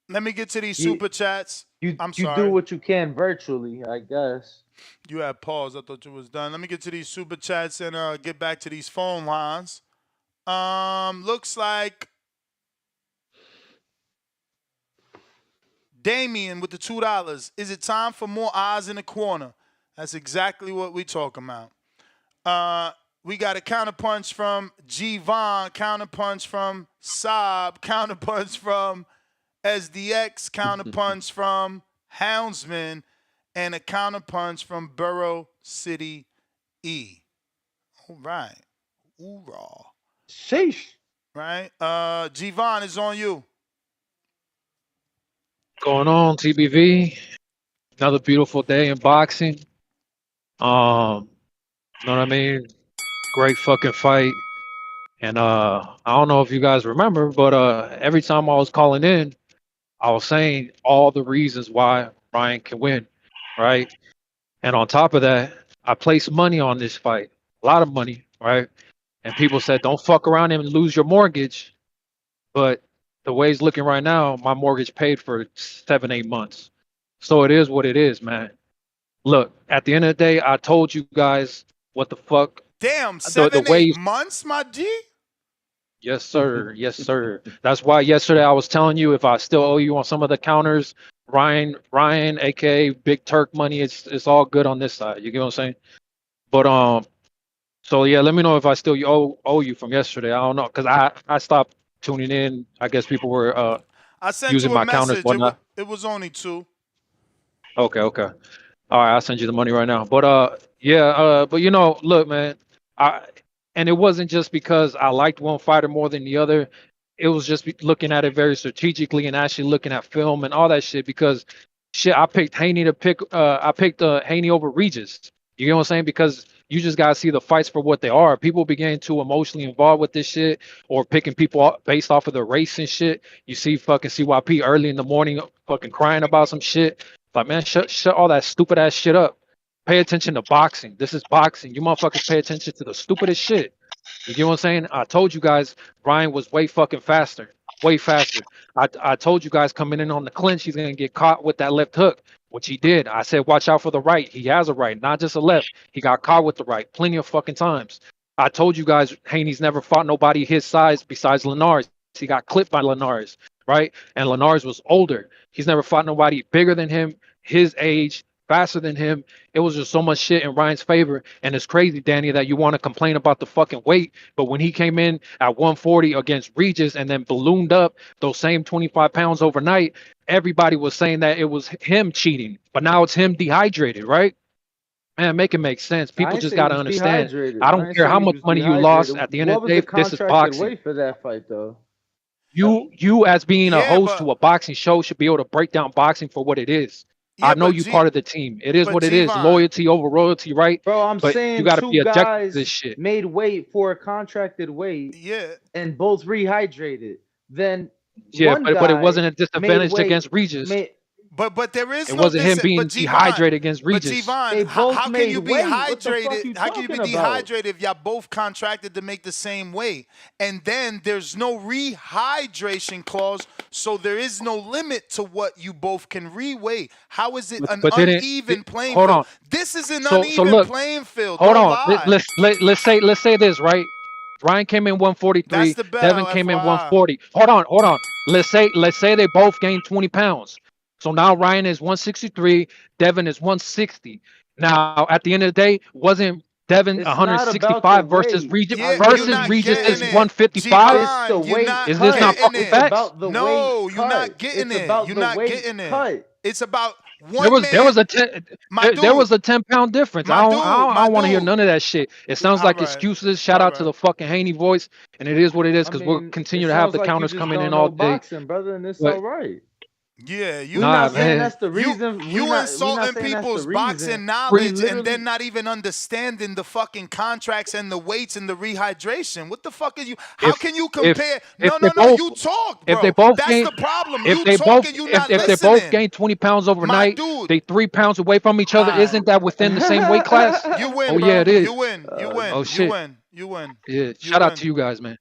let me get to these super chats. I'm sorry. You do what you can virtually, I guess. You had pause. I thought you was done. Let me get to these super chats and get back to these phone lines. Looks like Damien with the $2. Is it time for more eyes in the corner? That's exactly what we talking about. We got a counterpunch from G Von, counterpunch from Saab, counterpunch from SDX, counterpunch from Houndsman, and a counterpunch from Borough City E. All right. Hoorah. Sheesh. Right? G-Von is on you. Going on, TBV. Another beautiful day in boxing. You know what I mean? great fucking fight. And I don't know if you guys remember, but every time I was calling in, I was saying all the reasons why Ryan can win, right? And on top of that, I placed money on this fight, a lot of money, right? And people said, don't fuck around and lose your mortgage. But the way it's looking right now, my mortgage paid for 7, 8 months. So it is what it is, man. Look, at the end of the day, I told you guys what the fuck. Damn, The 7, 8 ways. months, my G? Yes, sir. Yes, sir. That's why yesterday I was telling you if I still owe you on some of the counters, Ryan, aka Big Turk money, it's all good on this side. You get what I'm saying? But so yeah, let me know if I still owe you from yesterday. I don't know because I stopped tuning in. I guess people were I sent using you a my counters, message. whatnot. It was only 2. Okay, okay. All right, I'll send you the money right now. But yeah, but look, man, I and it wasn't just because I liked one fighter more than the other. It was just looking at it very strategically and actually looking at film and all that shit. Because shit, I picked Haney over Regis. You know what I'm saying? Because you just gotta see the fights for what they are. People began too emotionally involved with this shit or picking people based off of the race and shit. You see fucking CYP early in the morning fucking crying about some shit. Like, man, shut all that stupid ass shit up. Pay attention to boxing. This is boxing. You motherfuckers pay attention to the stupidest shit. You get what I'm saying? I told you guys Ryan was way fucking faster. Way faster. I told you guys coming in on the clinch, he's gonna get caught with that left hook, which he did. I said, watch out for the right. He has a right, not just a left. He got caught with the right plenty of fucking times. I told you guys Haney's never fought nobody his size besides Linares. He got clipped by Linares, right? And Linares was older. He's never fought nobody bigger than him, his age, faster than him. It was just so much shit in Ryan's favor. And it's crazy, Danny, that you want to complain about the fucking weight. But when he came in at 140 against Regis and then ballooned up those same 25 pounds overnight, everybody was saying that it was him cheating. But now it's him dehydrated, right? Man, make it make sense. I People ain't just say he got to was understand. dehydrated. I I don't ain't care say how he much was money you lost. dehydrated. At the end of What the was the day, this is contracted boxing. weight for that fight, though? You as being a Yeah, host but to a boxing show should be able to break down boxing for what it is. I know you part of the team. It is what it is. G-Von, Loyalty over royalty, right? Bro, I'm But you saying got to be two objective to this guys shit. made weight for a contracted weight yeah. and both rehydrated. Then Yeah, one but it guy wasn't a made disadvantage weight, against Regis. made But there is It no wasn't him being but G-Von, dehydrated against Regis. G-Von, they both how can made you be weight. What the fuck hydrated? you How can you be talking about? dehydrated if y'all both contracted to make the same weight? And then there's no rehydration clause, so there is no limit to what you both can reweigh. How is it an But didn't uneven playing hold field? on. This is an So uneven look, playing field. hold Don't on. lie. Let's say this, right? Ryan came in That's 143. the bell, Devin came in FYI. 140. Hold on. Let's say they both gained 20 pounds. So now Ryan is 163. Devin is 160. Now at the end of the day, wasn't Devin It's not about the 165 versus weight. Regis Yeah, I'm you're versus literally not Regis's getting saying it. 155? it's the G-Von, you're weight not Is this not cut. getting fucking It's it. facts? about the weight No, you're not cut. getting It's it. about You're the not weight getting it. cut. It's about There one was there man, was a ten, my there dude, was a 10 pound difference. my dude, I my don't want to hear dude. none of that shit. It sounds All like right, excuses. Shout all out to right. the fucking Haney voice, and it is what it is I because we'll mean, it continue to have sounds the like you counters just coming in don't all know day. boxing, brother, and it's But all right. Yeah, We nah, not saying man, that's the reason. you We not insulting saying that's the people's reason. boxing We knowledge and then literally not even understanding the fucking contracts and the weights and the rehydration. What the fuck are you? How if can you if compare? if No, they no, no. both You talk, if they bro. both That's gain the problem. if You they talk both and you not if they both listening. gain 20 pounds My overnight, dude. they 3 pounds away from each other. Uh, Isn't that within the same weight class? you Oh win, yeah, bro. it is. You win. You Oh win. You shit. win. You win. Yeah. You Shout out win. to you guys, man.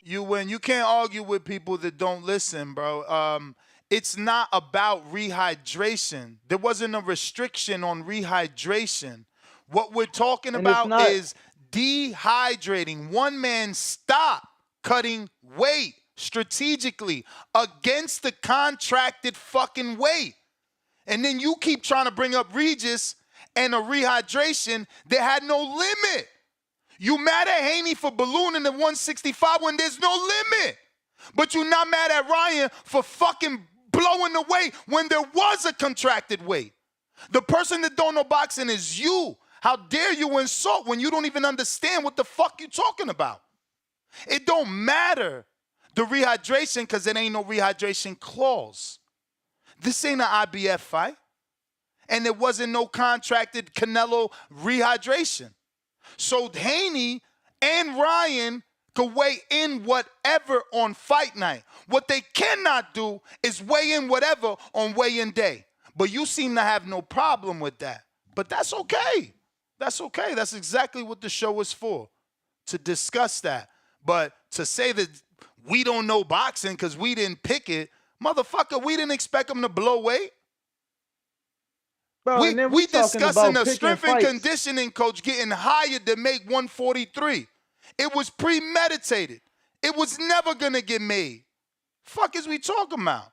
You win. You can't argue with people that don't listen, bro. It's not about rehydration. There wasn't a restriction on rehydration. What we're talking and it's about not. is dehydrating. One man stop cutting weight strategically against the contracted fucking weight. And then you keep trying to bring up Regis and a rehydration that had no limit. You mad at Haney for ballooning the 165 when there's no limit. But you're not mad at Ryan for fucking blowing the weight when there was a contracted weight. The person that don't know boxing is you. How dare you insult when you don't even understand what the fuck you talking about? It don't matter the rehydration because it ain't no rehydration clause. This ain't an IBF fight. And there wasn't no contracted Canelo rehydration. So Haney and Ryan could weigh in whatever on fight night. What they cannot do is weigh in whatever on weigh-in day. But you seem to have no problem with that. But that's okay. That's okay. That's exactly what the show is for, to discuss that. But to say that we don't know boxing because we didn't pick it, motherfucker, we didn't expect them to blow weight. Bro, and then We talking discussing about the picking strength and fights. conditioning coach getting hired to make 143. It was premeditated. It was never gonna get made. Fuck is we talking about?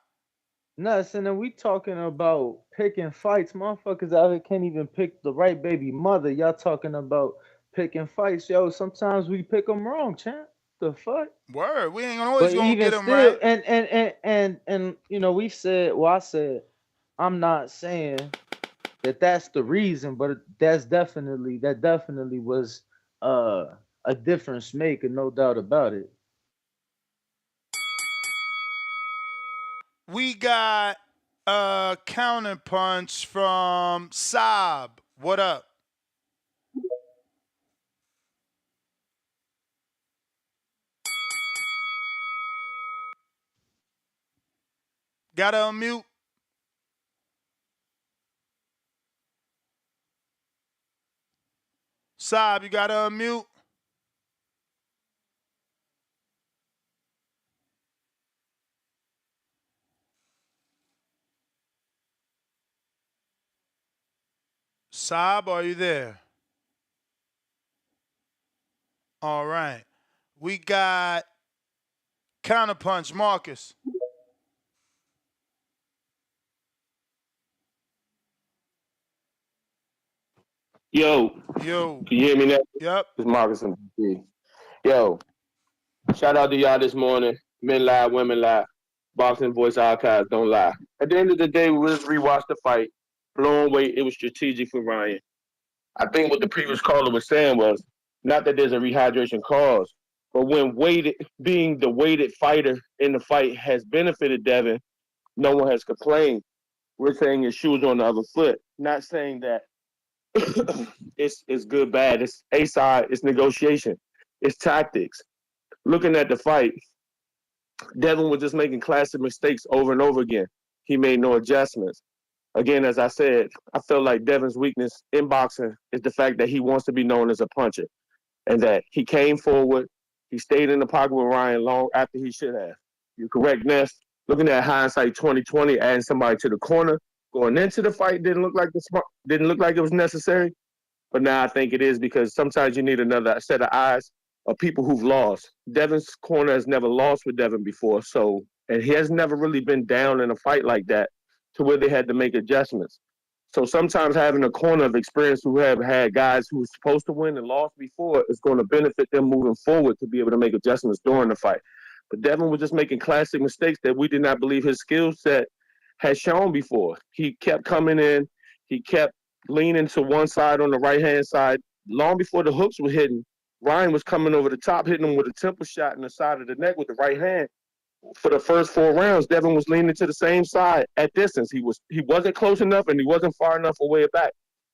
Nuts, and then we talking about picking fights. Motherfuckers out here can't even pick the right baby mother. Y'all talking about picking fights. Yo, sometimes we pick them wrong, champ. The fuck? Word, we ain't always But gonna even get them still, right. and you know, we said, well, I said, I'm not saying that that's the reason, but that definitely was a difference maker, no doubt about it. We got a counterpunch from Saab. What up? Gotta unmute. Saab, you gotta unmute. Saab, are you there? All right. We got counterpunch, Marcus. Yo, Yo. can you hear me now? Yep. It's Marcus from DC. Yo, shout out to y'all this morning. Men lie, women lie. Boxing Voice Archives don't lie. At the end of the day, we just rewatched the fight. Blown away, it was strategic for Ryan. I think what the previous caller was saying was not that there's a rehydration cause, but when weighted, being the weighted fighter in the fight has benefited Devin, no one has complained. We're saying his shoes on the other foot, not saying that it's good, bad. It's a side. It's negotiation. It's tactics. Looking at the fight, Devin was just making classic mistakes over and over again. He made no adjustments. Again, as I said, I feel like Devin's weakness in boxing is the fact that he wants to be known as a puncher, and that he came forward. He stayed in the pocket with Ryan long after he should have. You're correct, Ness. Looking at hindsight 2020, adding somebody to the corner going into the fight didn't look like it was necessary. But now I think it is because sometimes you need another set of eyes of people who've lost. Devin's corner has never lost with Devin before, and he has never really been down in a fight like that to where they had to make adjustments. So sometimes having a corner of experience who have had guys who were supposed to win and lost before is going to benefit them moving forward to be able to make adjustments during the fight. But Devin was just making classic mistakes that we did not believe his skill set had shown before. He kept coming in, he kept leaning to one side on the right-hand side. Long before the hooks were hitting, Ryan was coming over the top, hitting him with a temple shot in the side of the neck with the right hand. For the first 4 rounds, Devin was leaning to the same side at distance. He wasn't close enough and he wasn't far enough away back.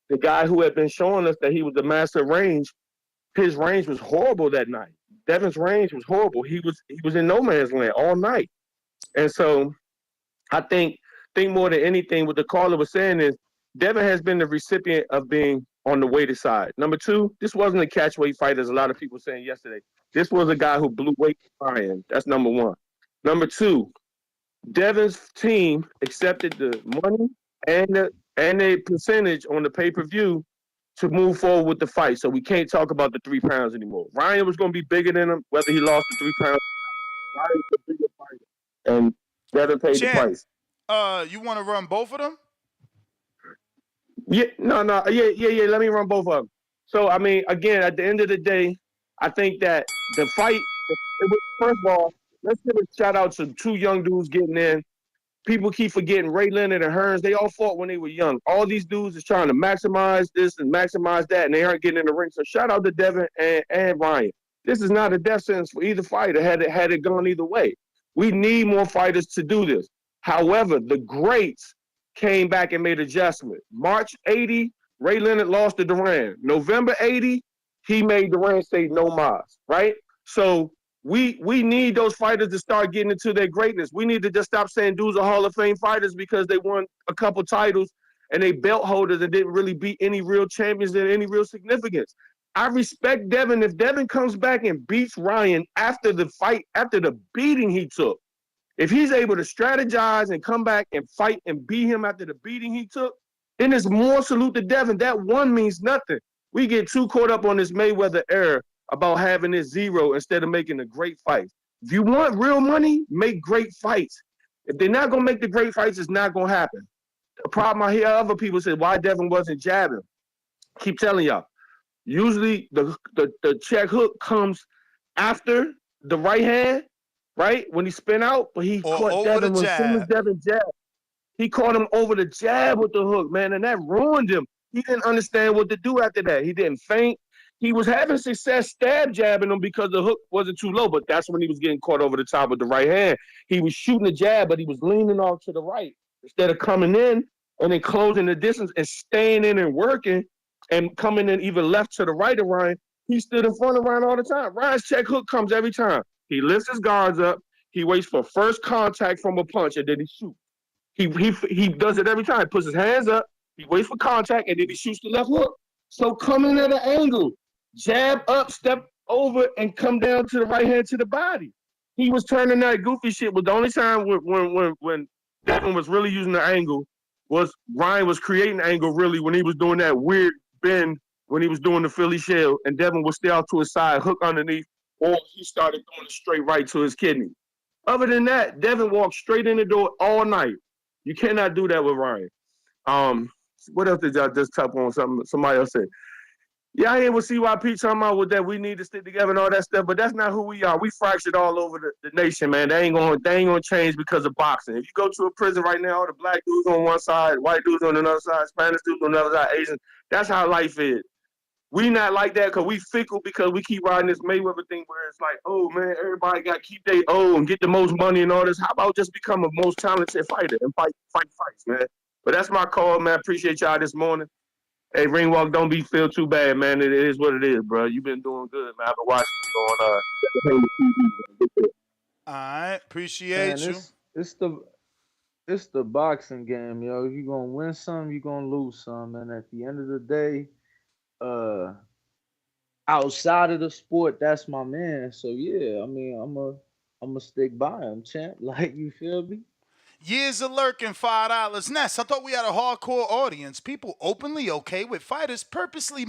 The guy who had been showing us that he was the master range, his range was horrible that night. Devin's range was horrible. He was in no man's land all night. And so I think more than anything, what the caller was saying is Devin has been the recipient of being on the weighted side. Number two, this wasn't a catch weight fight, as a lot of people were saying yesterday. This was a guy who blew weight Ryan. That's number one. Number two, Devin's team accepted the money and the percentage on the pay-per-view to move forward with the fight. So we can't talk about the 3 pounds anymore. Ryan was going to be bigger than him, whether he lost the 3 pounds. Ryan's a bigger fighter, and Devin paid the Champ, price. You want to run both of them? Yeah, no. Yeah. Let me run both of them. So, I mean, again, at the end of the day, I think that the fight, first of all, let's give a shout out to 2 young dudes getting in. People keep forgetting Ray Leonard and Hearns. They all fought when they were young. All these dudes is trying to maximize this and maximize that, and they aren't getting in the ring. So, shout out to Devin and Ryan. This is not a death sentence for either fighter, had it gone either way. We need more fighters to do this. However, the greats came back and made adjustments. March 80, Ray Leonard lost to Duran. November 80, he made Durant say no mas, right? So we need those fighters to start getting into their greatness. We need to just stop saying dudes are Hall of Fame fighters because they won a couple titles and they belt holders and didn't really beat any real champions in any real significance. I respect Devin. If Devin comes back and beats Ryan after the fight, after the beating he took, if he's able to strategize and come back and fight and beat him after the beating he took, then it's more salute to Devin. That one means nothing. We get too caught up on this Mayweather era about having this zero instead of making a great fight. If you want real money, make great fights. If they're not going to make the great fights, it's not going to happen. The problem I hear other people say, why Devin wasn't jabbing? Keep telling y'all. Usually the check hook comes after the right hand, right? When he spin out, but he caught Devin as soon as Devin jabbed. He caught him over the jab with the hook, man, and that ruined him. He didn't understand what to do after that. He didn't feint. He was having success stab jabbing him because the hook wasn't too low, but that's when he was getting caught over the top with the right hand. He was shooting the jab, but he was leaning off to the right instead of coming in and then closing the distance and staying in and working and coming in either left to the right of Ryan. He stood in front of Ryan all the time. Ryan's check hook comes every time. He lifts his guards up. He waits for first contact from a punch, and then he shoots. He does it every time. He puts his hands up, he waits for contact, and then he shoots the left hook. So coming at an angle, jab up, step over, and come down to the right hand to the body. He was turning that goofy shit. But the only time when Devin was really using the angle was Ryan was creating angle really when he was doing that weird bend when he was doing the Philly shell, and Devin would stay out to his side, hook underneath, or he started throwing it straight right to his kidney. Other than that, Devin walked straight in the door all night. You cannot do that with Ryan. What else did y'all just touch on? Somebody else said. Yeah, I ain't with CYP talking about with that we need to stick together and all that stuff, but that's not who we are. We fractured all over the nation, man. They ain't gonna change because of boxing. If you go to a prison right now, all the black dudes on one side, white dudes on another side, Spanish dudes on the other side, Asian. That's how life is. We not like that because we fickle because we keep riding this Mayweather thing where it's like, oh man, everybody got to keep their and get the most money and all this. How about just become a most talented fighter and fight fights, man? But that's my call, man. Appreciate y'all this morning. Hey, Ringwalk, don't feel too bad, man. It is what it is, bro. You've been doing good, man. I've been watching you on All right, Man, appreciate you. it's the boxing game, yo. You're gonna win some, you're gonna lose some, and at the end of the day, outside of the sport, that's my man. So yeah, I mean, I'm a stick by him, champ. Like, you feel me? Years of lurking, $5. Ness, I thought we had a hardcore audience. People openly okay with fighters purposely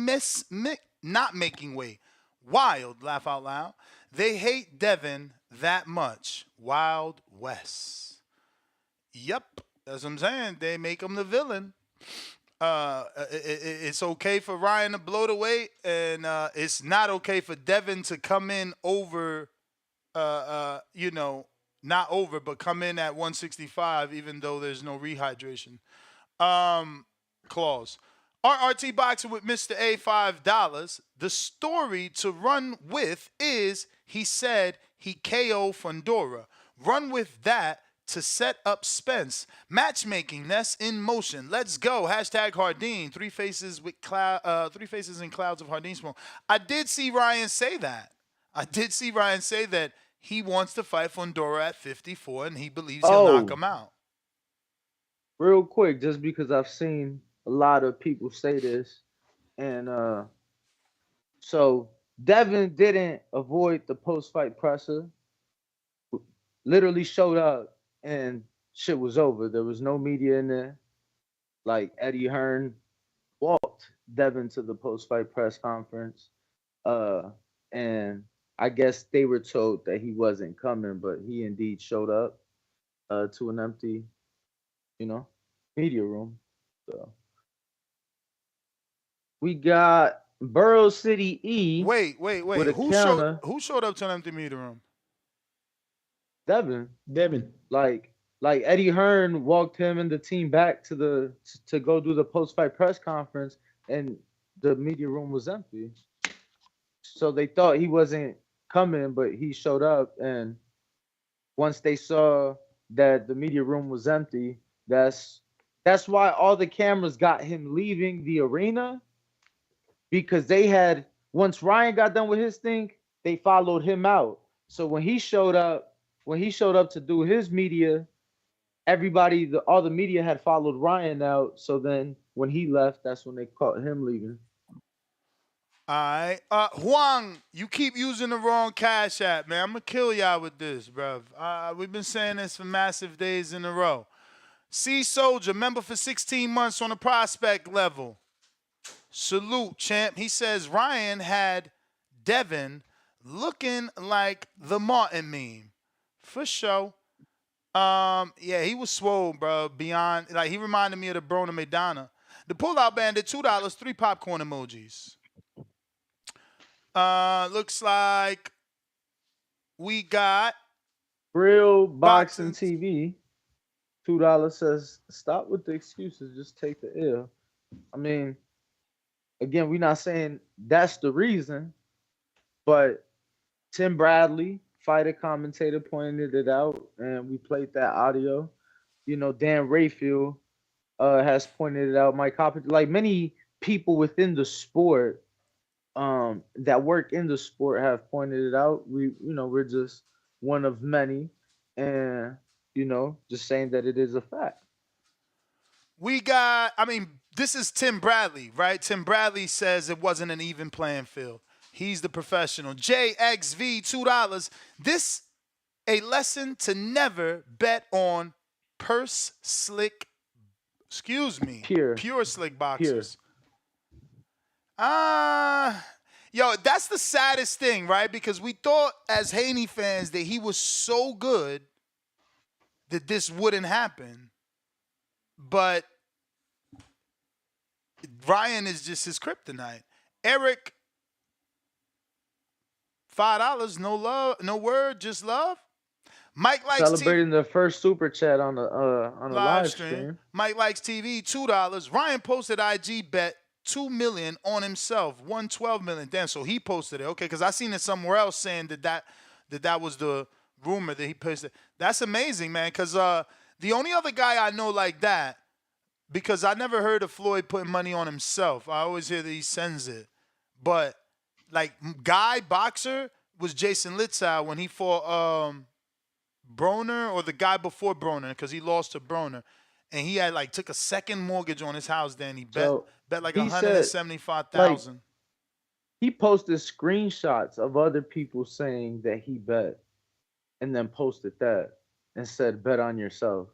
not making weight. Wild, laugh out loud. They hate Devin that much. Wild West. Yep, that's what I'm saying. They make him the villain. It's okay for Ryan to blow the weight, and it's not okay for Devin to come in over, not over, but come in at 165, even though there's no rehydration clause. RRT Boxing with Mr. A, $5. The story to run with is he said he KO Fundora. Run with that to set up Spence. Matchmaking, that's in motion. Let's go. Hashtag Hardin. Three faces in clouds of Hardin smoke. I did see Ryan say that. He wants to fight Fundora at 54 and he believes he'll knock him out. Real quick, just because I've seen a lot of people say this, and so Devin didn't avoid the post-fight presser. Literally showed up and shit was over. There was no media in there. Like, Eddie Hearn walked Devin to the post-fight press conference, and I guess they were told that he wasn't coming, but he indeed showed up to an empty, media room. So we got Borough City E. Wait. Who showed up to an empty media room? Devin. Like Eddie Hearn walked him and the team back to go do the post-fight press conference, and the media room was empty. So they thought he wasn't coming, but he showed up, and once they saw that the media room was empty, that's why all the cameras got him leaving the arena, because they had Once Ryan got done with his thing, they followed him out. So when he showed up to do his media, everybody, all the media had followed Ryan out. So then when he left, that's when they caught him leaving. All right. Huang, you keep using the wrong Cash App, man. I'm going to kill y'all with this, bruv. We've been saying this for massive days in a row. C Soldier, member for 16 months on the prospect level. Salute, champ. He says Ryan had Devin looking like the Martin meme. For sure. Yeah, he was swole, bro. Beyond, like, he reminded me of the Brona Madonna. The Pullout Bandit, $2, 3 popcorn emojis. Looks like we got Real Boxing TV, $2 says, stop with the excuses, just take the L. I mean, again, we're not saying that's the reason, but Tim Bradley, fighter commentator, pointed it out, and we played that audio. You know, Dan Rayfield has pointed it out. Mike Hopper, like many people within the sport that work in the sport have pointed it out. We're just one of many, and just saying that it is a fact. This is Tim Bradley, right? Tim Bradley says it wasn't an even playing field. He's the professional. JXV, $2. This a lesson to never bet on pure slick boxers. Yo, that's the saddest thing, right? Because we thought as Haney fans that he was so good that this wouldn't happen. But Ryan is just his kryptonite. Eric, $5, no love, no word, just love. Mike likes celebrating the first super chat on the live stream. Mike likes TV, $2. Ryan posted IG bet $2 million on himself, won $12 million. Damn, so he posted it. Okay, because I seen it somewhere else saying that was the rumor that he posted. That's amazing, man. Because the only other guy I know like that, because I never heard of Floyd putting money on himself. I always hear that he sends it. But, like, guy boxer was Jason Litzau when he fought Broner, or the guy before Broner, because he lost to Broner. And he had, like, took a second mortgage on his house then. He bet like $175,000. He posted screenshots of other people saying that he bet and then posted that and said, bet on yourself.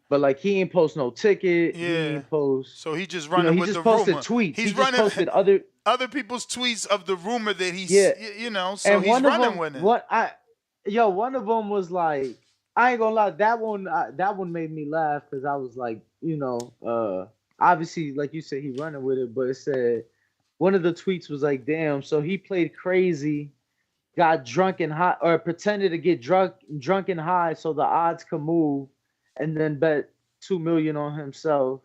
But like he ain't post no ticket. Yeah. He ain't post. So he just running with the rumor. He just posted tweets. He's running posted other people's tweets of the rumor that he's so and he's running with it. One of them was like, I ain't gonna lie, that one made me laugh because I was like, obviously like you said he running with it, but it said one of the tweets was like, damn, so he played crazy, got drunk and high, or pretended to get drunk and high so the odds could move, and then bet $2 million on himself.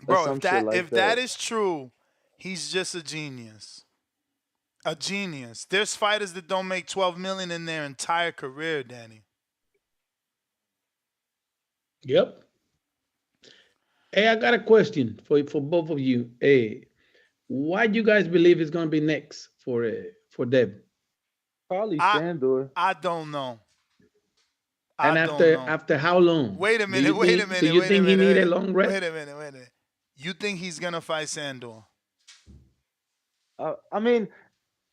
Bro, if that is true, he's just a genius. A genius. There's fighters that don't make $12 million in their entire career, Danny. Yep. Hey, I got a question for both of you. Hey, why do you guys believe it's gonna be next for Deb? Probably Sandor. I don't know. And after how long? Wait a minute. Do you think he need a long rest? Wait a minute. You think he's gonna fight Sandor? I mean,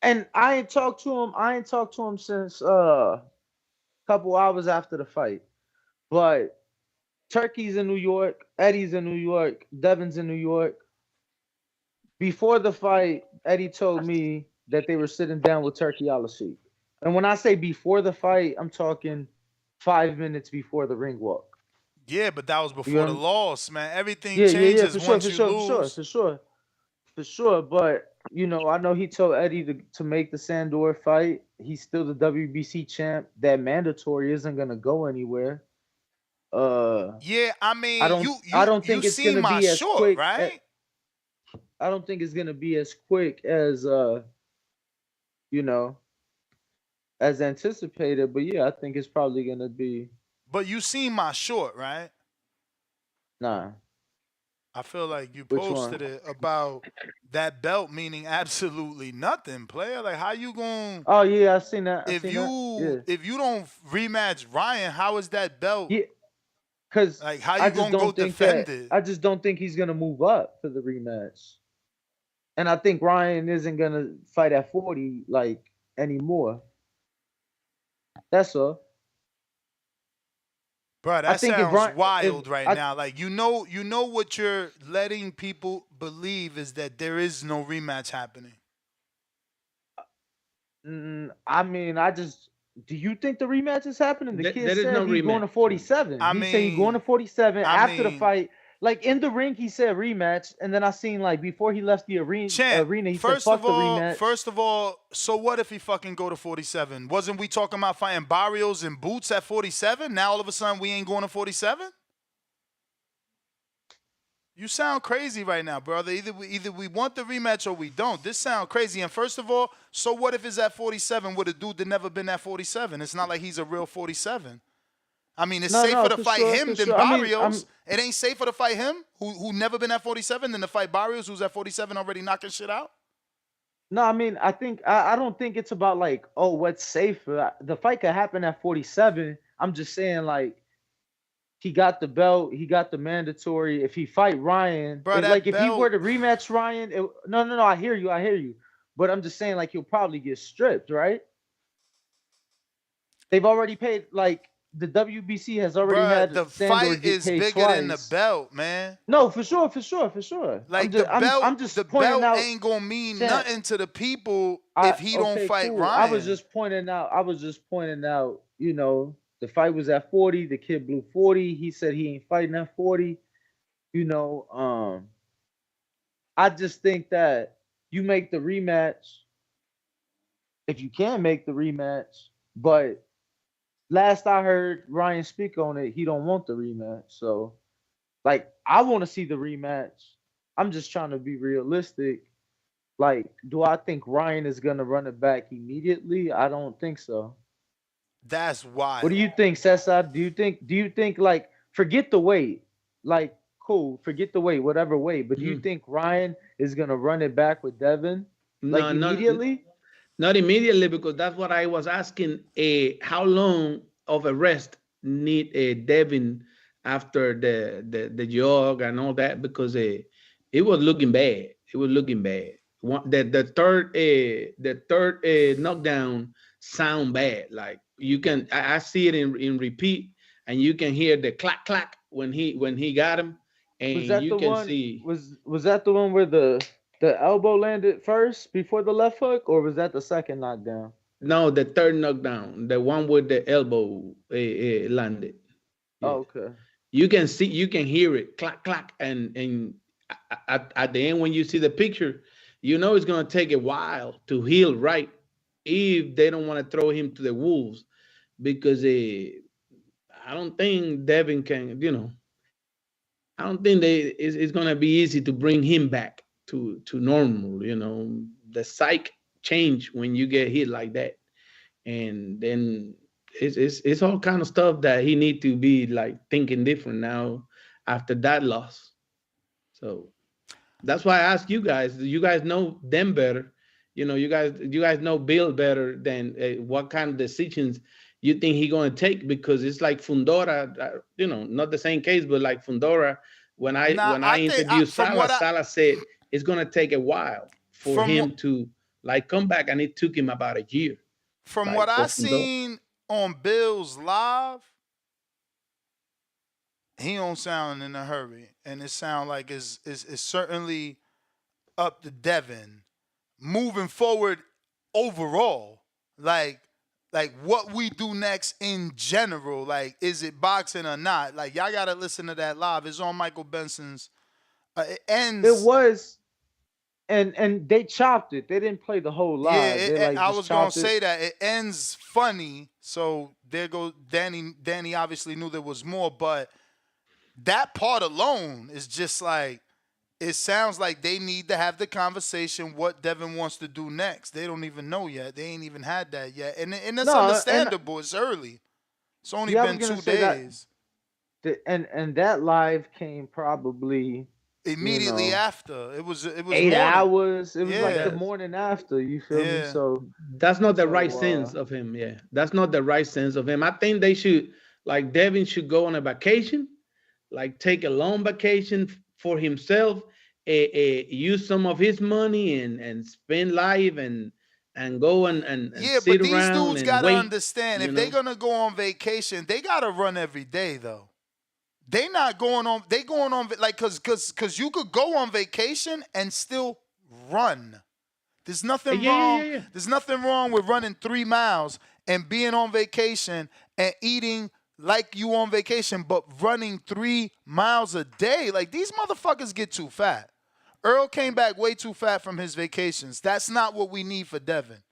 and I ain't talked to him since a couple hours after the fight. But Turkey's in New York, Eddie's in New York, Devin's in New York. Before the fight, Eddie told me that they were sitting down with Turkey Al-Sheikh. And when I say before the fight, I'm talking 5 minutes before the ring walk. Yeah, but that was before the loss, man. Everything changes once you lose. For sure. But I know he told Eddie to make the Sandor fight. He's still the WBC champ. That mandatory isn't gonna go anywhere. Yeah, I mean, I don't think it's gonna be as quick, right? I don't think it's gonna be as quick as as anticipated. But yeah, I think it's probably gonna be. But you seen my short, right? Nah. I feel like you Which one? posted it about that belt meaning absolutely nothing, player. Like how you going Oh yeah, I seen that. I if seen that. Yeah. if you don't rematch Ryan, how is that belt Yeah, because like how I you just gonna go don't think defend that it? I just don't think he's gonna move up for the rematch. And I think Ryan isn't gonna fight at 40 like anymore. That's all. Bro, I that think if sounds Ryan if wild right I now. Like you know what you're letting people believe is that there is no rematch happening. I mean, I just do you think the rematch is happening? The kid There is said no he going rematch. to 47. I He said he going to mean, 47 I after the mean, fight. Like in the ring, he said rematch, and then I seen like before he left the champ. arena, he said fuck the rematch. First of all, so what if he fucking go to 47? Wasn't we talking about fighting Barrios and Boots at 47? Now all of a sudden we ain't going to 47? You sound crazy right now, brother. Either we want the rematch or we don't. This sound crazy. And first of all, so what if it's at 47 with a dude that never been at 47? It's not like he's a real 47. I mean, it's No, safer no, to for fight sure, him for than sure. I mean, I'm Barrios. It ain't safer to fight him, who never been at 47, than to fight Barrios, who's at 47 already knocking shit out. no, I mean, I don't think it's about like oh what's safer. The fight could happen at 47. I'm just saying like he got the belt, he got the mandatory. If he fight Ryan, Bro, like that if he were belt, to rematch Ryan, no, I hear you, I hear you. But I'm just saying like he'll probably get stripped, right? They've already paid like the WBC has already bro, had the Sandor fight get is paid bigger than the twice. belt, man. No, for sure, for sure, for sure. Like the I'm just pointing belt out, ain't gonna mean champ. nothing to the people I if he don't okay, fight cool. Ryan. I was just pointing out, the fight was at 40, the kid blew 40. He said he ain't fighting at 40. You know, I just think that you make the rematch if you can make the rematch, but last I heard Ryan speak on it, he don't want the rematch. So, like, I want to see the rematch. I'm just trying to be realistic. Like, do I think Ryan is gonna run it back immediately? I don't think so. That's What do wild. you think, Cesar? Do you think like forget the weight? Like, cool, forget the weight, whatever weight. But do you Mhm. think Ryan is gonna run it back with Devin? Like No, immediately? not immediately because that's what I was asking. How long of a rest need Devin after the jog and all that? Because it was looking bad. It was looking bad. The third knockdown sound bad. Like you can I see it in repeat, and you can hear the clack clack when he got him, Was and that you the can one see. was that the one where the elbow landed first before the left hook, or was that the second knockdown? No, the third knockdown, the one with the elbow landed. Yeah, Oh, okay. you can see, you can hear it, clack clack, and at the end when you see the picture, you know it's gonna take a while to heal right. If they don't want to throw him to the wolves, because I don't think Devin can, I don't think it's gonna be easy to bring him back to normal. The psych change when you get hit like that, and then it's all kind of stuff that he need to be like thinking different now after that loss. So that's why I ask you guys. You guys know them better. You guys know Bill better than what kind of decisions you think he going to take, because it's like Fundora. Not the same case, but like Fundora. When I Nah, when I I think interviewed from Salah, what I Salah said it's going to take a while for from him to like come back, and it took him about a year, from what like for I Fundora. seen on Bill's live, he don't sound in a hurry, and it sound like it's certainly up to Devin moving forward overall. Like like what we do next in general. Like is it boxing or not? Like y'all gotta listen to that live. It's on Michael Benson's. It It ends. was, and they chopped it. They didn't play the whole Yeah, live. They like I just was gonna chopped it. say that it ends funny. So there goes Danny. Danny obviously knew there was more, but that part alone is just like it sounds like they need to have the conversation what Devin wants to do next. They don't even know yet. They ain't even had that yet, and it's No, and understandable. It's early. It's only yeah, I was been gonna two say that, days. and that live came probably. immediately after. It was 8 morning. hours. It was Yeah. like the morning after. You feel me? Yeah. So that's not the right sense of him. Yeah, that's not the right sense of him. I think they should, like Devin should go on a vacation, like take a long vacation for himself, use some of his money and spend life and go and Yeah, sit but these around dudes and gotta wait. understand You if they're know, gonna go on vacation, they gotta run every day though. They not going on. They going on like cause you could go on vacation and still run. There's nothing wrong. yeah. There's nothing wrong with running 3 miles and being on vacation and eating like you on vacation, but running 3 miles a day. Like these motherfuckers get too fat. Earl came back way too fat from his vacations. That's not what we need for Devin.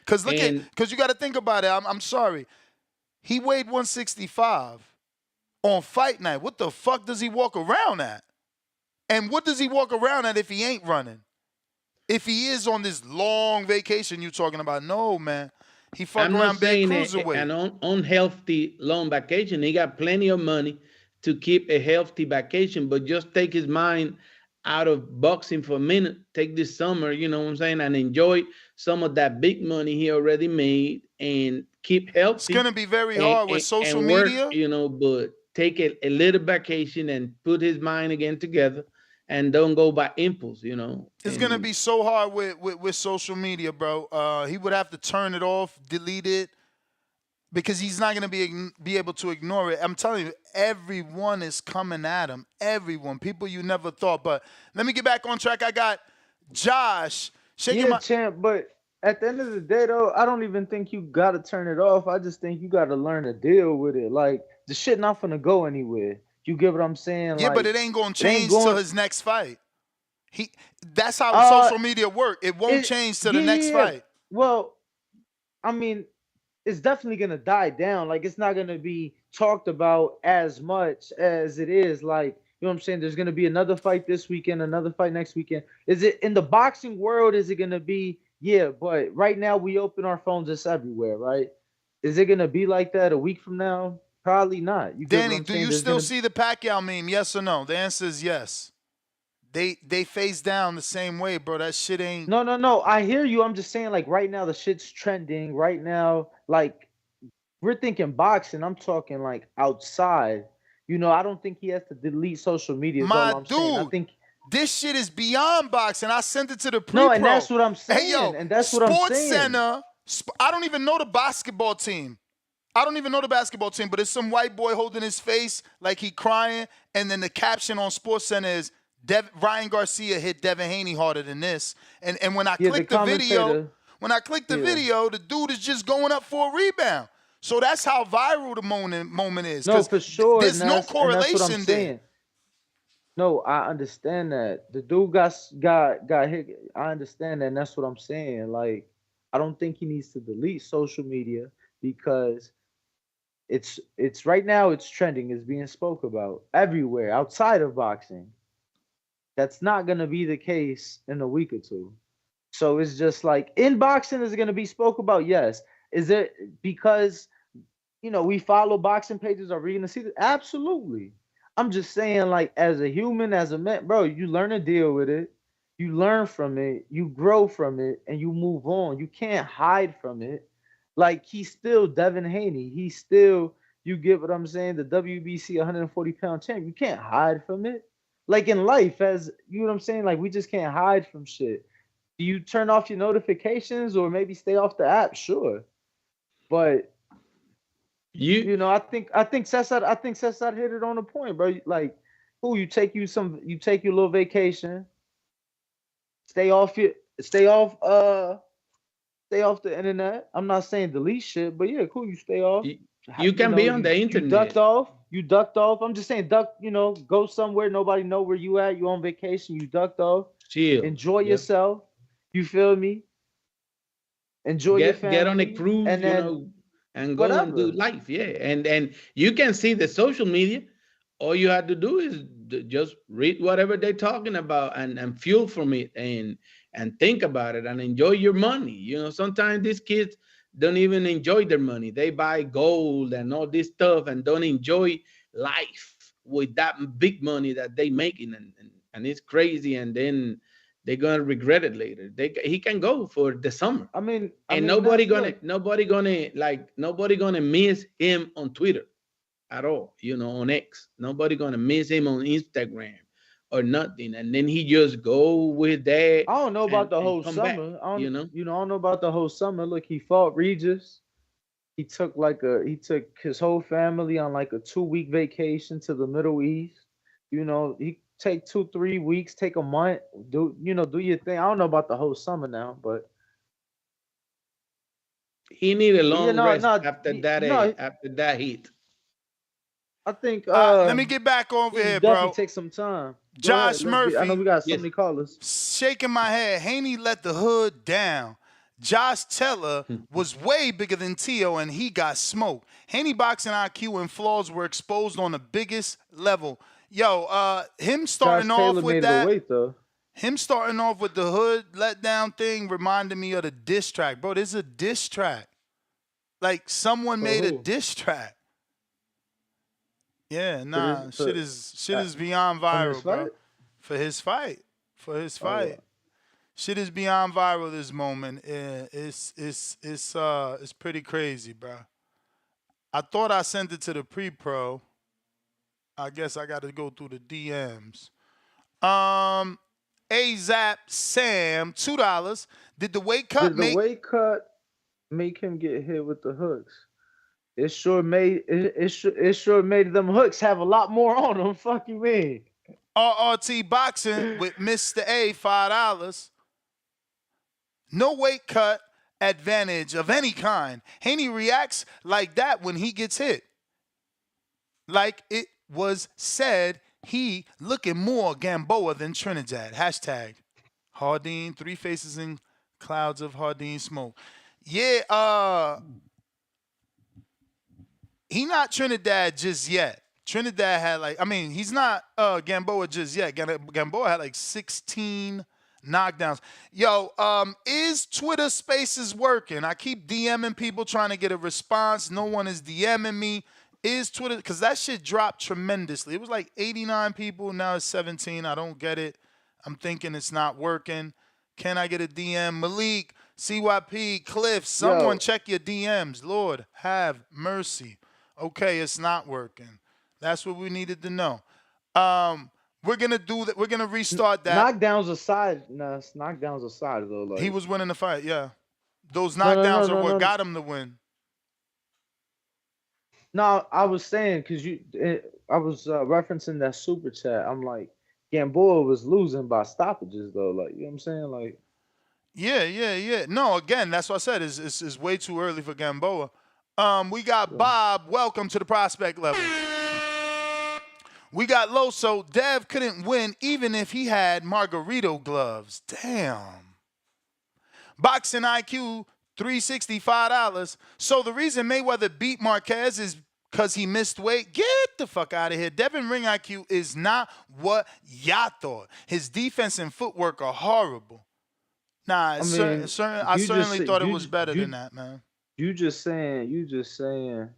Cause cause you got to think about it. I'm sorry. He weighed 165 on fight night. What the fuck does he walk around at? And what does he walk around at if he ain't running? If he is on this long vacation you talking about, no, man. He fuck I'm not around being saying cruiserweight. an unhealthy long vacation. He got plenty of money to keep a healthy vacation, but just take his mind out of boxing for a minute. Take this summer, you know what I'm saying, and enjoy some of that big money he already made and keep healthy. It's gonna be very hard with social and work, media. you know, but take a little vacation and put his mind again together and don't go by impulse, you know. It's gonna be so hard with social media, bro. He would have to turn it off, delete it, because he's not gonna be able to ignore it. I'm telling you, everyone is coming at him. Everyone, people you never thought. But let me get back on track. I got Josh shaking my. champ. But at the end of the day, though, I don't even think you gotta turn it off. I just think you gotta learn to deal with it. Like the shit not gonna go anywhere. You get what I'm saying? Yeah, like, but it ain't gonna it change till his next fight. That's how social media work. It won't change to the next fight. Well, I mean, it's definitely gonna die down. Like it's not gonna be talked about as much as it is. Like, you know what I'm saying? There's gonna be another fight this weekend, another fight next weekend. Is it in the boxing world? Is it gonna be? Yeah, but right now we open our phones, it's everywhere, right? Is it gonna be like that a week from now? Probably not. You get what Danny, I'm do saying? you There's still gonna see the Pacquiao meme? Yes or no? The answer is yes. They face down the same way, bro. That shit ain't. No. I hear you. I'm just saying, like right now the shit's trending. Right now, like we're thinking boxing. I'm talking like outside. You know, I don't think he has to delete social media. Is My all I'm saying. I dude, think this shit is beyond boxing. I sent it to the pre-pro. no, and that's what I'm saying. Hey, yo, and that's what I'm Sports saying. Center. I don't even know the basketball team. I don't even know the basketball team, but it's some white boy holding his face like he crying, and then the caption on Sports Center is Ryan Garcia hit Devin Haney harder than this. And when I click the video, the dude is just going up for a rebound. So that's how viral the moment is. No, for sure. There's no And that's what I'm correlation there. saying. No, I understand that. The dude got hit. I understand that, and that's what I'm saying. Like, I don't think he needs to delete social media because it's right now it's trending, it's being spoke about everywhere outside of boxing. That's not gonna be the case in a week or two. So it's just like in boxing is gonna be spoke about, yes. Is it because we follow boxing pages? Are we gonna see that? Absolutely. I'm just saying, like, as a human, as a man, bro, you learn to deal with it, you learn from it, you grow from it, and you move on. You can't hide from it. Like, he's still Devin Haney. He's still, you get what I'm saying, the WBC 140-pound champ. You can't hide from it. Like in life, as you know what I'm saying, like we just can't hide from shit. Do you turn off your notifications or maybe stay off the app? Sure, but I think Cesar hit it on the point, bro. Like, who you take your little vacation, stay off the internet. I'm not saying delete shit, but yeah, cool. You stay off. You can be on the internet. You ducked off. I'm just saying go somewhere. Nobody know where you at. You on vacation. You ducked off. Chill. Enjoy yourself. You feel me? Enjoy your family. Get on a cruise, and go and do life. Yeah. And you can see the social media. All you have to do is just read whatever they're talking about and fuel from it and think about it and enjoy your money. Sometimes these kids don't even enjoy their money. They buy gold and all this stuff and don't enjoy life with that big money that they making. And and it's crazy, and then they're gonna regret it later. He can go for the summer. I mean, And nobody gonna miss him on Twitter at all, on X. Nobody gonna miss him on Instagram or nothing. And then he just go with that I don't know about the and whole come back, summer. I you don't, know. I don't know about the whole summer. Look, he fought Regis. He took his whole family on like a 2 week vacation to the Middle East. He take 2 3 weeks, take a month, do your thing. I don't know about the whole summer now, He need a but yeah, long no, rest no, after that heat. I think Let me get back over he here, definitely bro. take some time. Go ahead. Josh I know Murphy, we got so many callers. shaking my head. Haney let the hood down. Josh Teller was way bigger than Tio, and he got smoked. Haney boxing IQ and flaws were exposed on the biggest level. Yo, him Josh starting Taylor off with made it a that, weight though. him starting off with the hood letdown thing reminded me of the diss track. Bro, this is a diss track. Like someone For made a who? diss track. Yeah, nah, shit Uh, is beyond on this viral, bro. fight. For his fight, Oh, shit is beyond viral. This moment, it's pretty crazy, bro. I thought I sent it to the pre-pro. I guess I got to go through the DMs. AZAP Sam, $2. Did the weight cut did the make weight cut make him get hit with the hooks? It sure made them hooks have a lot more on them. Fuck you mean? RRT Boxing with Mr. A, $5? No weight cut advantage of any kind. Haney reacts like that when he gets hit. Like it was said, he looking more Gamboa than Trinidad. Hashtag Hardin, three faces in clouds of Hardin smoke. Yeah, he not Trinidad just yet. Trinidad had he's not Gamboa just yet. Gamboa had like 16 knockdowns. Yo, is Twitter Spaces working? I keep DMing people trying to get a response. No one is DMing me. Is Twitter, because that shit dropped tremendously. It was like 89 people, now it's 17. I don't get it. I'm thinking it's not working. Can I get a DM? Malik, CYP, Cliff, someone Yo, check your DMs. Lord, have mercy. Okay, it's not working. That's what we needed to know. We're gonna do that. We're gonna restart that. knockdowns aside. No, knockdowns aside though. He Like was winning the fight. Yeah, those no, no, no, knockdowns are no, what no. got him to win. No, I was saying because I was referencing that super chat. I'm like, Gamboa was losing by stoppages though. Like you know what I'm saying? Like Yeah. No, again, that's what I said. It's way too early for Gamboa. We got Bob. Welcome to the prospect level. We got Loso. Dev couldn't win even if he had Margarito gloves. Damn. Boxing IQ, $365. So the reason Mayweather beat Marquez is because he missed weight. Get the fuck out of here. Devin Ring IQ is not what y'all thought. His defense and footwork are horrible. Nah, I mean, I you just certainly say thought it was better than that, man. you just saying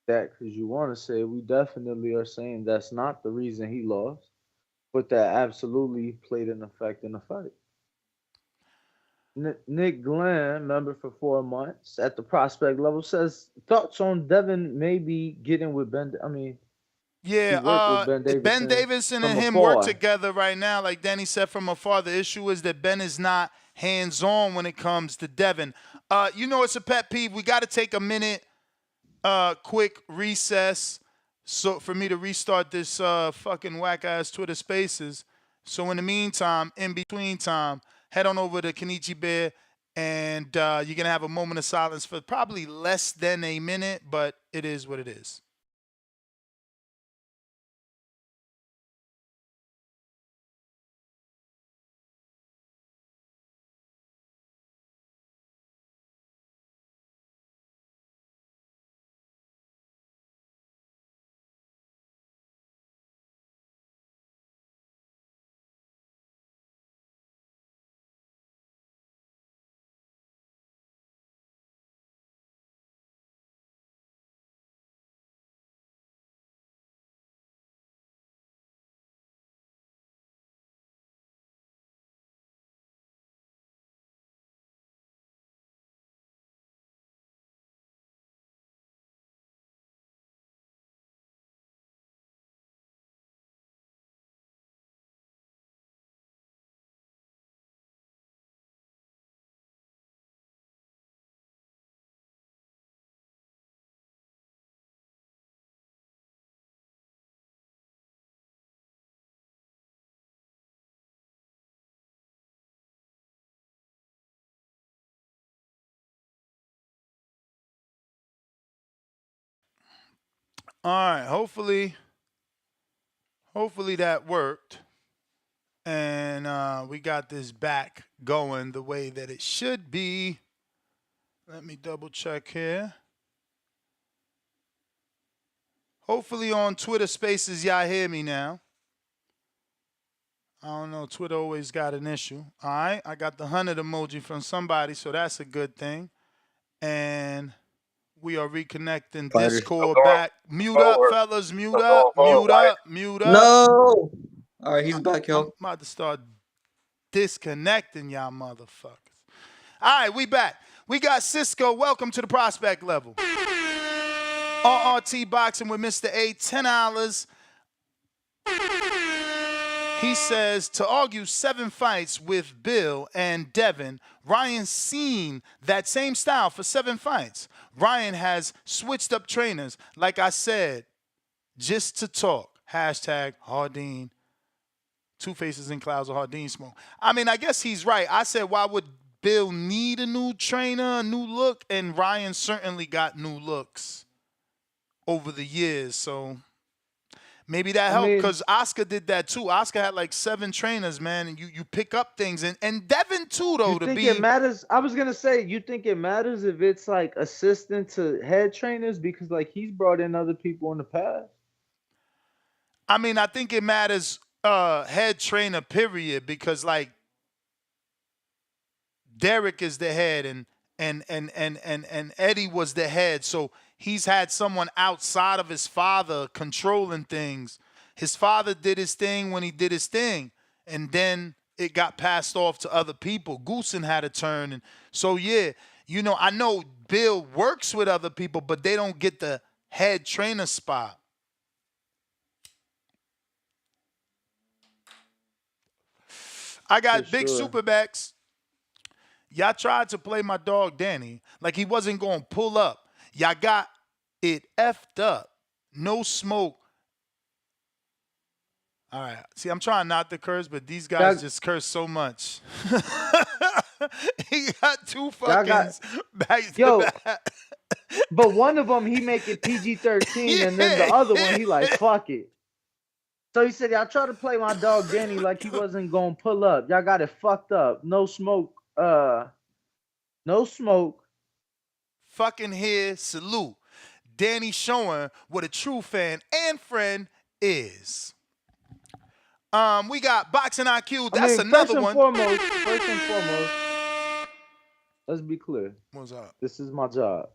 that because you want to say we definitely are saying that's not the reason he lost, but that absolutely played an effect in the fight. Nick Glenn, member for 4 months at the prospect level, says thoughts on Devin maybe getting with Ben. I mean, he Yeah, worked with Ben Ben Davison Davison from and him work afar. together right now. Like Danny said from afar, the issue is that Ben is not hands-on when it comes to Devin. It's a pet peeve. We got to take a minute, quick recess, so for me to restart this fucking whack-ass Twitter Spaces. So in the meantime, in between time, head on over to Kenichi Bear, and you're gonna have a moment of silence for probably less than a minute, but it is what it is. All right. Hopefully that worked. And we got this back going the way that it should be. Let me double check here. Hopefully on Twitter Spaces, y'all hear me now. I don't know. Twitter always got an issue. All right. I got the 100 emoji from somebody, so that's a good thing. And we are reconnecting Fighters. Discord back. Mute up, fellas. Mute up. Mute up. No. All right, he's back, I'm yo. about to start disconnecting y'all motherfuckers. All right, we back. We got Cisco. Welcome to the prospect level. RRT boxing with Mr. A, $10. He says to argue 7 fights with Bill and Devin, Ryan's seen that same style for 7 fights. Ryan has switched up trainers, like I said, just to talk. Hashtag Hardin. Two faces in clouds of Hardin smoke. I mean, I guess he's right. I said, why would Bill need a new trainer, a new look? And Ryan certainly got new looks over the years, so maybe that helped because Oscar did that too. Oscar had like 7 trainers, man, and you pick up things. And Devin too, though, You think it matters? I was gonna say, you think it matters if it's like assistant to head trainers because like he's brought in other people in the past. I mean, I think it matters head trainer, period, because like Derek is the head and Eddie was the head. So he's had someone outside of his father controlling things. His father did his thing when he did his thing, and then it got passed off to other people. Goosen had a turn. And so, yeah, you know, I know Bill works with other people, but they don't get the head trainer spot. I got big superbacks. Y'all tried to play my dog Danny like he wasn't going to pull up. Y'all got it effed up. No smoke. All right. See, I'm trying not to curse, but these guys just curse so much. He got 2 fuckings back to back. But one of them, he make it PG-13, and then the other one, he like, fuck it. So he said, y'all try to play my dog Danny like he wasn't going to pull up. Y'all got it fucked up. No smoke. No smoke. Fucking here, salute. Danny showing what a true fan and friend is. We got Boxing IQ. That's another one. First and foremost, let's be clear. What's up? This is my job.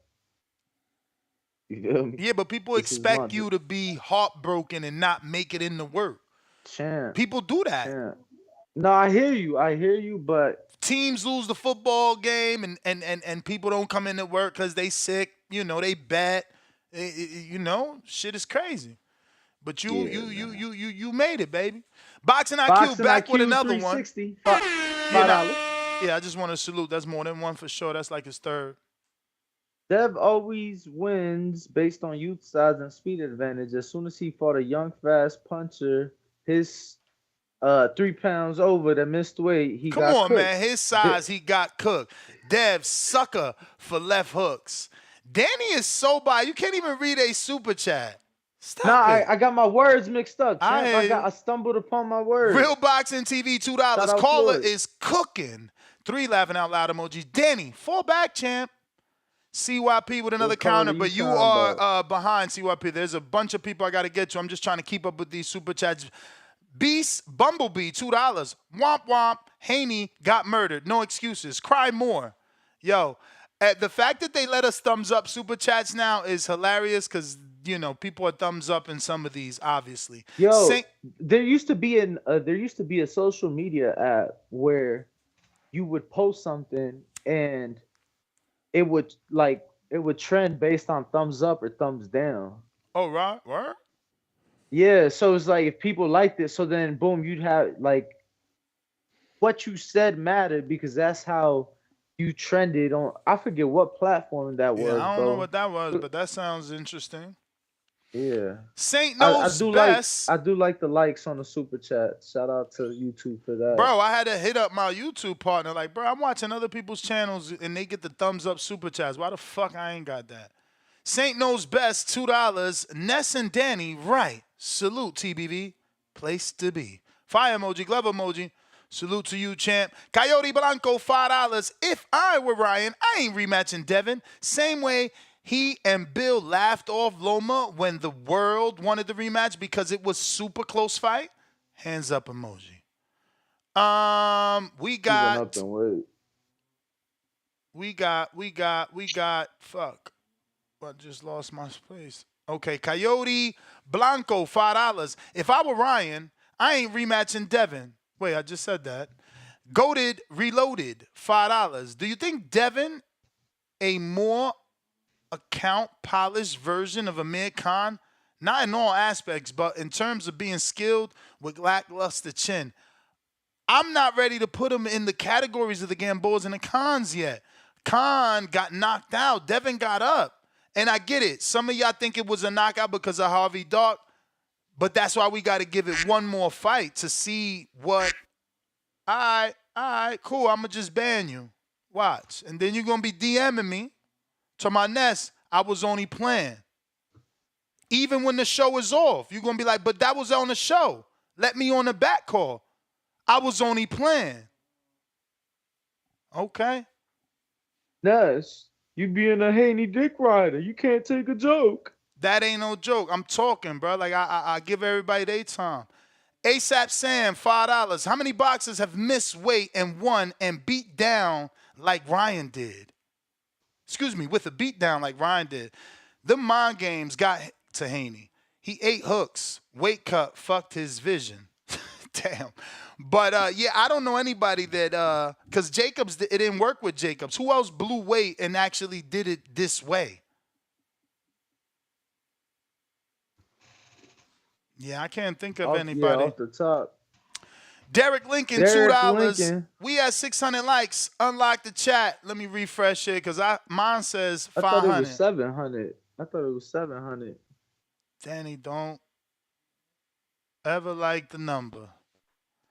You feel me? Yeah, but people expect you to be heartbroken and not make it into work. Champ. People do that. Champ. No, I hear you, but teams lose the football game and people don't come into work because they sick. You know, they bet. You know, shit is crazy. But you made it, baby. Boxing IQ back with another one. $5. Yeah, I just want to salute. That's more than one for sure. That's like his third. Dev always wins based on youth size and speed advantage. As soon as he fought a young, fast puncher, his 3 pounds over that missed weight, he got cooked. Come on, man. His size, he got cooked. Dev, sucker for left hooks. Danny is so by. You can't even read a super chat. Stop it. I got my words mixed up, champ. I stumbled upon my words. Real Boxing TV, $2. Caller is cooking. 3 laughing out loud emojis. Danny, fall back, champ. CYP with another counter, but you are behind CYP. There's a bunch of people I got to get to. I'm just trying to keep up with these super chats. Beast Bumblebee, $2. Womp womp. Haney got murdered. No excuses. Cry more. Yo, the fact that they let us thumbs up super chats now is hilarious because, you know, people are thumbs up in some of these, obviously. Yo, there used to be a social media app where you would post something and it would trend based on thumbs up or thumbs down. Oh, right. Yeah, so it's like if people liked it, so then boom, you'd have like what you said mattered because that's how you trended on. I forget what platform that was. I don't know what that was, but that sounds interesting. Yeah. Saint knows best. I do like the likes on the super chat. Shout out to YouTube for that. Bro, I had to hit up my YouTube partner. Like, bro, I'm watching other people's channels and they get the thumbs up super chats. Why the fuck I ain't got that? Saint Knows Best, $2. Ness and Danny, right. Salute, TBV. Place to be. Fire emoji, glove emoji. Salute to you, champ. Coyote Blanco, $5. If I were Ryan, I ain't rematching Devin. Same way he and Bill laughed off Loma when the world wanted the rematch because it was super close fight. Hands up emoji. We He went got up in weight. fuck. I just lost my place. Okay, Coyote Blanco, $5. If I were Ryan, I ain't rematching Devin. Wait, I just said that. Goated Reloaded, $5. Do you think Devin a more account polished version of Amir Khan? Not in all aspects, but in terms of being skilled with lackluster chin. I'm not ready to put him in the categories of the Gambos and the Khans yet. Khan got knocked out. Devin got up. And I get it. Some of y'all think it was a knockout because of Harvey Dart, but that's why we got to give it one more fight to see what. All right, cool. I'm going to just ban you. Watch. And then you're going to be DMing me to my nest. I was only playing. Even when the show is off, you're going to be like, but that was on the show. Let me on the back call. I was only playing. Okay. Ness, you being a Haney dick rider. You can't take a joke. That ain't no joke. I'm talking, bro. Like, I give everybody their time. ASAP Sam, $5. How many boxers have missed weight and won and beat down like Ryan did? Excuse me, with a beat down like Ryan did. The mind games got to Haney. He ate hooks. Weight cut fucked his vision. Damn. But, yeah, I don't know anybody that, because Jacobs, it didn't work with Jacobs. Who else blew weight and actually did it this way? Yeah, I can't think of anybody. Yeah, off the top. Derek Lincoln, $2. We had 600 likes. Unlock the chat. Let me refresh it because mine says 500. I thought it was 700. I thought it was 700. Danny, don't ever like the number.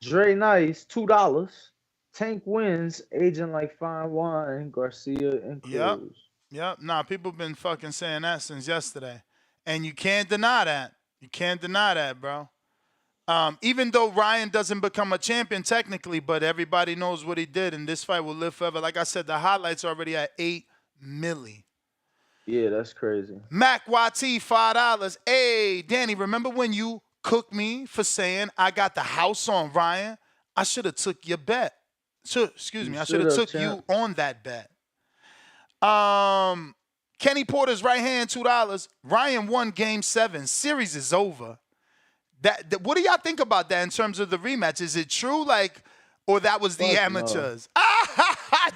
Dre Nice, $2. Tank wins, aging like fine wine, Garcia and Cruz. Yep. Nah, people been fucking saying that since yesterday. And you can't deny that. You can't deny that, bro. Even though Ryan doesn't become a champion technically, but everybody knows what he did, and this fight will live forever. Like I said, the highlights are already at 8 milli. Yeah, that's crazy. Mac YT, $5. Hey, Danny, remember when you cooked me for saying I got the house on Ryan? I should have took your bet. Excuse me, I should have took you on that bet. Kenny Porter's right hand, $2. Ryan won game 7. Series is over. That what do y'all think about that in terms of the rematch? Is it true, or that was the amateurs? No.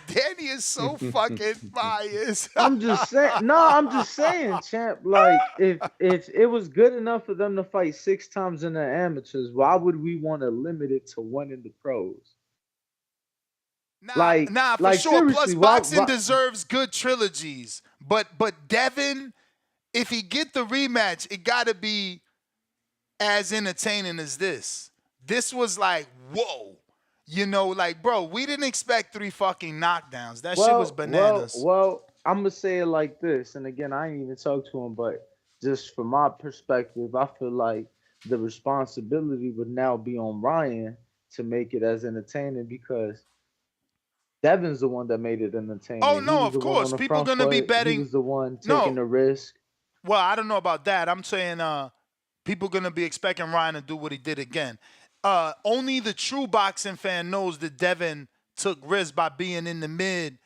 Danny is so fucking biased. I'm just saying, champ. Like, if it was good enough for them to fight 6 times in the amateurs, why would we want to limit it to 1 in the pros? Nah, for sure. Plus, boxing deserves good trilogies. But Devin, if he get the rematch, it got to be as entertaining as this. This was like, whoa. Bro, we didn't expect 3 fucking knockdowns. That shit was bananas. Well, I'm going to say it like this. And again, I ain't even talked to him, but just from my perspective, I feel like the responsibility would now be on Ryan to make it as entertaining because Devin's the one that made it entertaining. Oh, no, of course. People going to be betting. He was the one taking the risk. Well, I don't know about that. I'm saying people going to be expecting Ryan to do what he did again. Only the true boxing fan knows that Devin took risks by being in the mid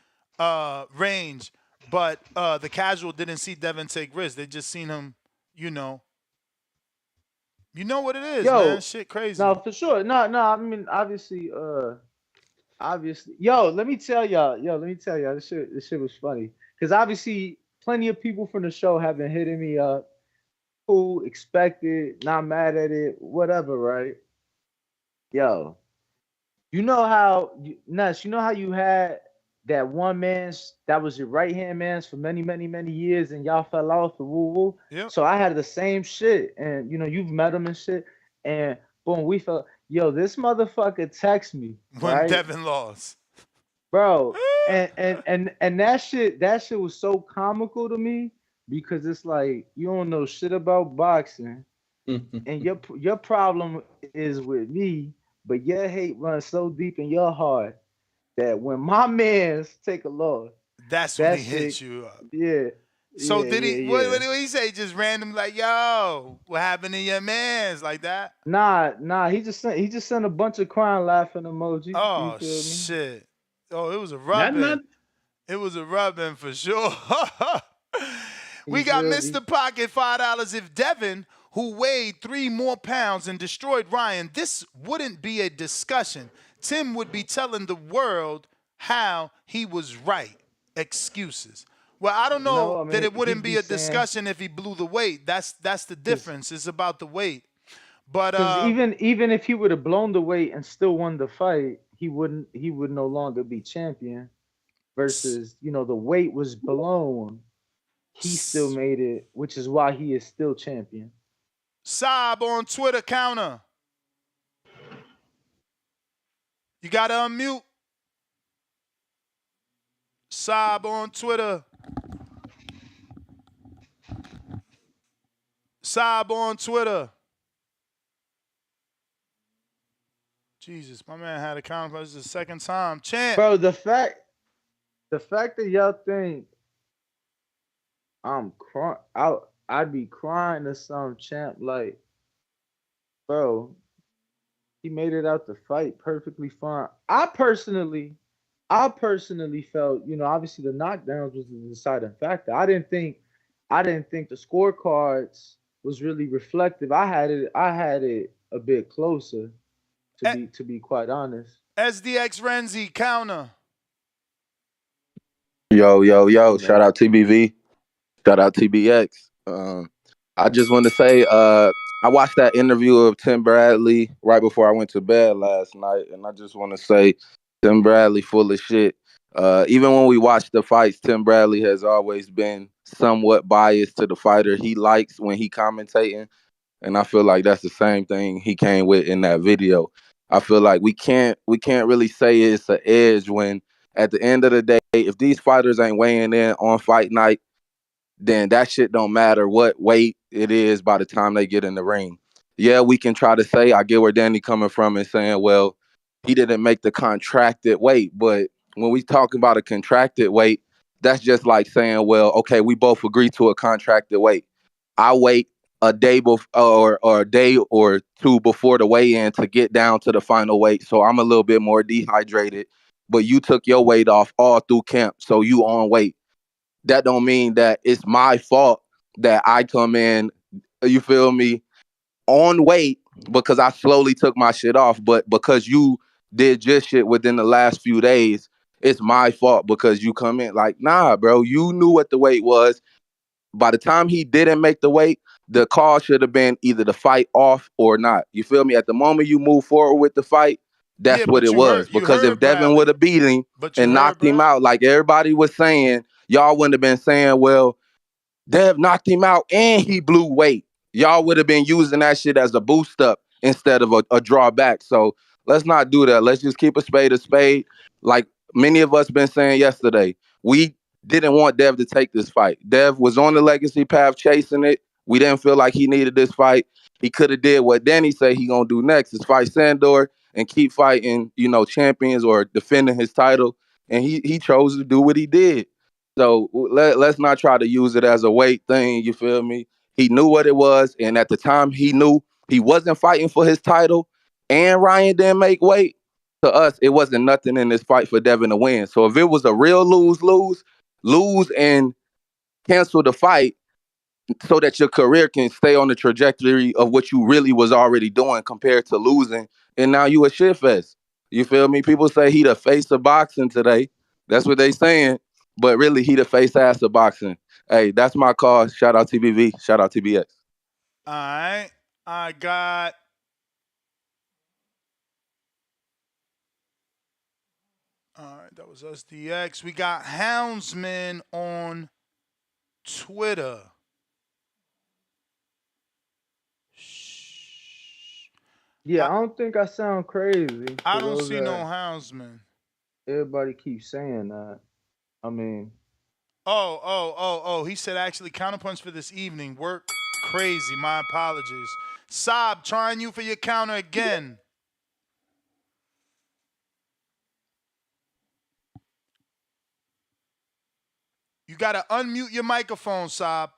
range, but the casual didn't see Devin take risks. They just seen him, You know what it is, man. Shit crazy. No, for sure. No. I mean, obviously. Yo, let me tell y'all. This shit was funny because obviously plenty of people from the show have been hitting me up. Who expected, not mad at it, whatever, right? Yo, you know how you had that one man's that was your right hand man's for many, many, many years, and y'all fell off the woo woo. Yep. So I had the same shit, and you've met him and shit, and boom, we felt. Yo, this motherfucker text me when Devin lost, bro, and that shit was so comical to me because it's like you don't know shit about boxing, and your problem is with me, but your hate runs so deep in your heart that when my mans take a loss, That's when that he shit, hits you up. yeah, So yeah, did yeah, he? What yeah. did he say? Just random, like, yo, what happened to your man's, like that? Nah. He just sent a bunch of crying laughing emojis. You Oh feel me? shit. Oh, it was a That rubbing. not It was a rubbing for sure. We You got feel me? Mr. Pocket $5. If Devin, who weighed 3 more pounds and destroyed Ryan, this wouldn't be a discussion. Tim would be telling the world how he was right. Excuses. Well, I don't know No, I that mean it wouldn't he'd be be a saying discussion if he blew the weight. That's the because difference. It's about the weight. But because even if he would have blown the weight and still won the fight, he would no longer be champion. Versus the weight was blown, he still made it, which is why he is still champion. Saab on Twitter counter. You gotta unmute. Saab on Twitter. Saab on Twitter. Jesus, my man had a counter. This is the second time. Champ. Bro, the fact that y'all think I'm crying, I'd be crying to some champ like, bro, he made it out the fight perfectly fine. I personally felt, obviously the knockdowns was the deciding factor. I didn't think the scorecards was really reflective. I had it a bit closer to be quite honest. SDX Renzi counter. Yo. Hey Shout man. out TBV. Shout out TBX. I just want to say, I watched that interview of Tim Bradley right before I went to bed last night, and I just want to say, Tim Bradley full of shit. Even when we watch the fights, Tim Bradley has always been somewhat biased to the fighter he likes when he commentating, and I feel like that's the same thing he came with in that video. I feel like we can't really say it's an edge when at the end of the day, if these fighters ain't weighing in on fight night, then that shit don't matter what weight it is by the time they get in the ring. Yeah, we can try to say, I get where Danny coming from and saying, well, he didn't make the contracted weight. But when we talk about a contracted weight, that's just like saying, well, okay, we both agree to a contracted weight. I wait a day or a day or two before the weigh-in to get down to the final weight. So I'm a little bit more dehydrated. But you took your weight off all through camp, so you on weight. That don't mean that it's my fault that I come in, you feel me, on weight because I slowly took my shit off. But because you did just shit within the last few days, it's my fault because you come in like, nah, bro, you knew what the weight was. By the time he didn't make the weight, the call should have been either the fight off or not. You feel me? At the moment you move forward with the fight, Yeah, that's what but it you was. heard you Because if heard Devin would Bradley. have beat him But you and heard knocked him Bradley. out, like everybody was saying, y'all wouldn't have been saying, well, Dev knocked him out and he blew weight. Y'all would have been using that shit as a boost up instead of a drawback. So let's not do that. Let's just keep a spade a spade. Like many of us been saying yesterday, we didn't want Dev to take this fight. Dev was on the legacy path chasing it. We didn't feel like he needed this fight. He could have did what Danny said he gonna do next is fight Sandor and keep fighting, champions or defending his title. And he chose to do what he did. So let's not try to use it as a weight thing. You feel me? He knew what it was, and at the time, he knew he wasn't fighting for his title. And Ryan didn't make weight. To us, it wasn't nothing in this fight for Devin to win. So if it was a real lose and cancel the fight so that your career can stay on the trajectory of what you really was already doing compared to losing, and now you a shit fest. You feel me? People say he the face of boxing today. That's what they saying. But really, he the face ass of boxing. Hey, that's my call. Shout out TBV. Shout out TBX. All right. I got all right, that was SDX. We got Houndsman on Twitter. Yeah, I don't think I sound crazy I for don't those see no that Houndsman. everybody keeps saying that. I mean, Oh. He said actually counterpunch for this evening. Work crazy. My apologies. Saab, trying you for your counter again. You gotta unmute your microphone, Saab.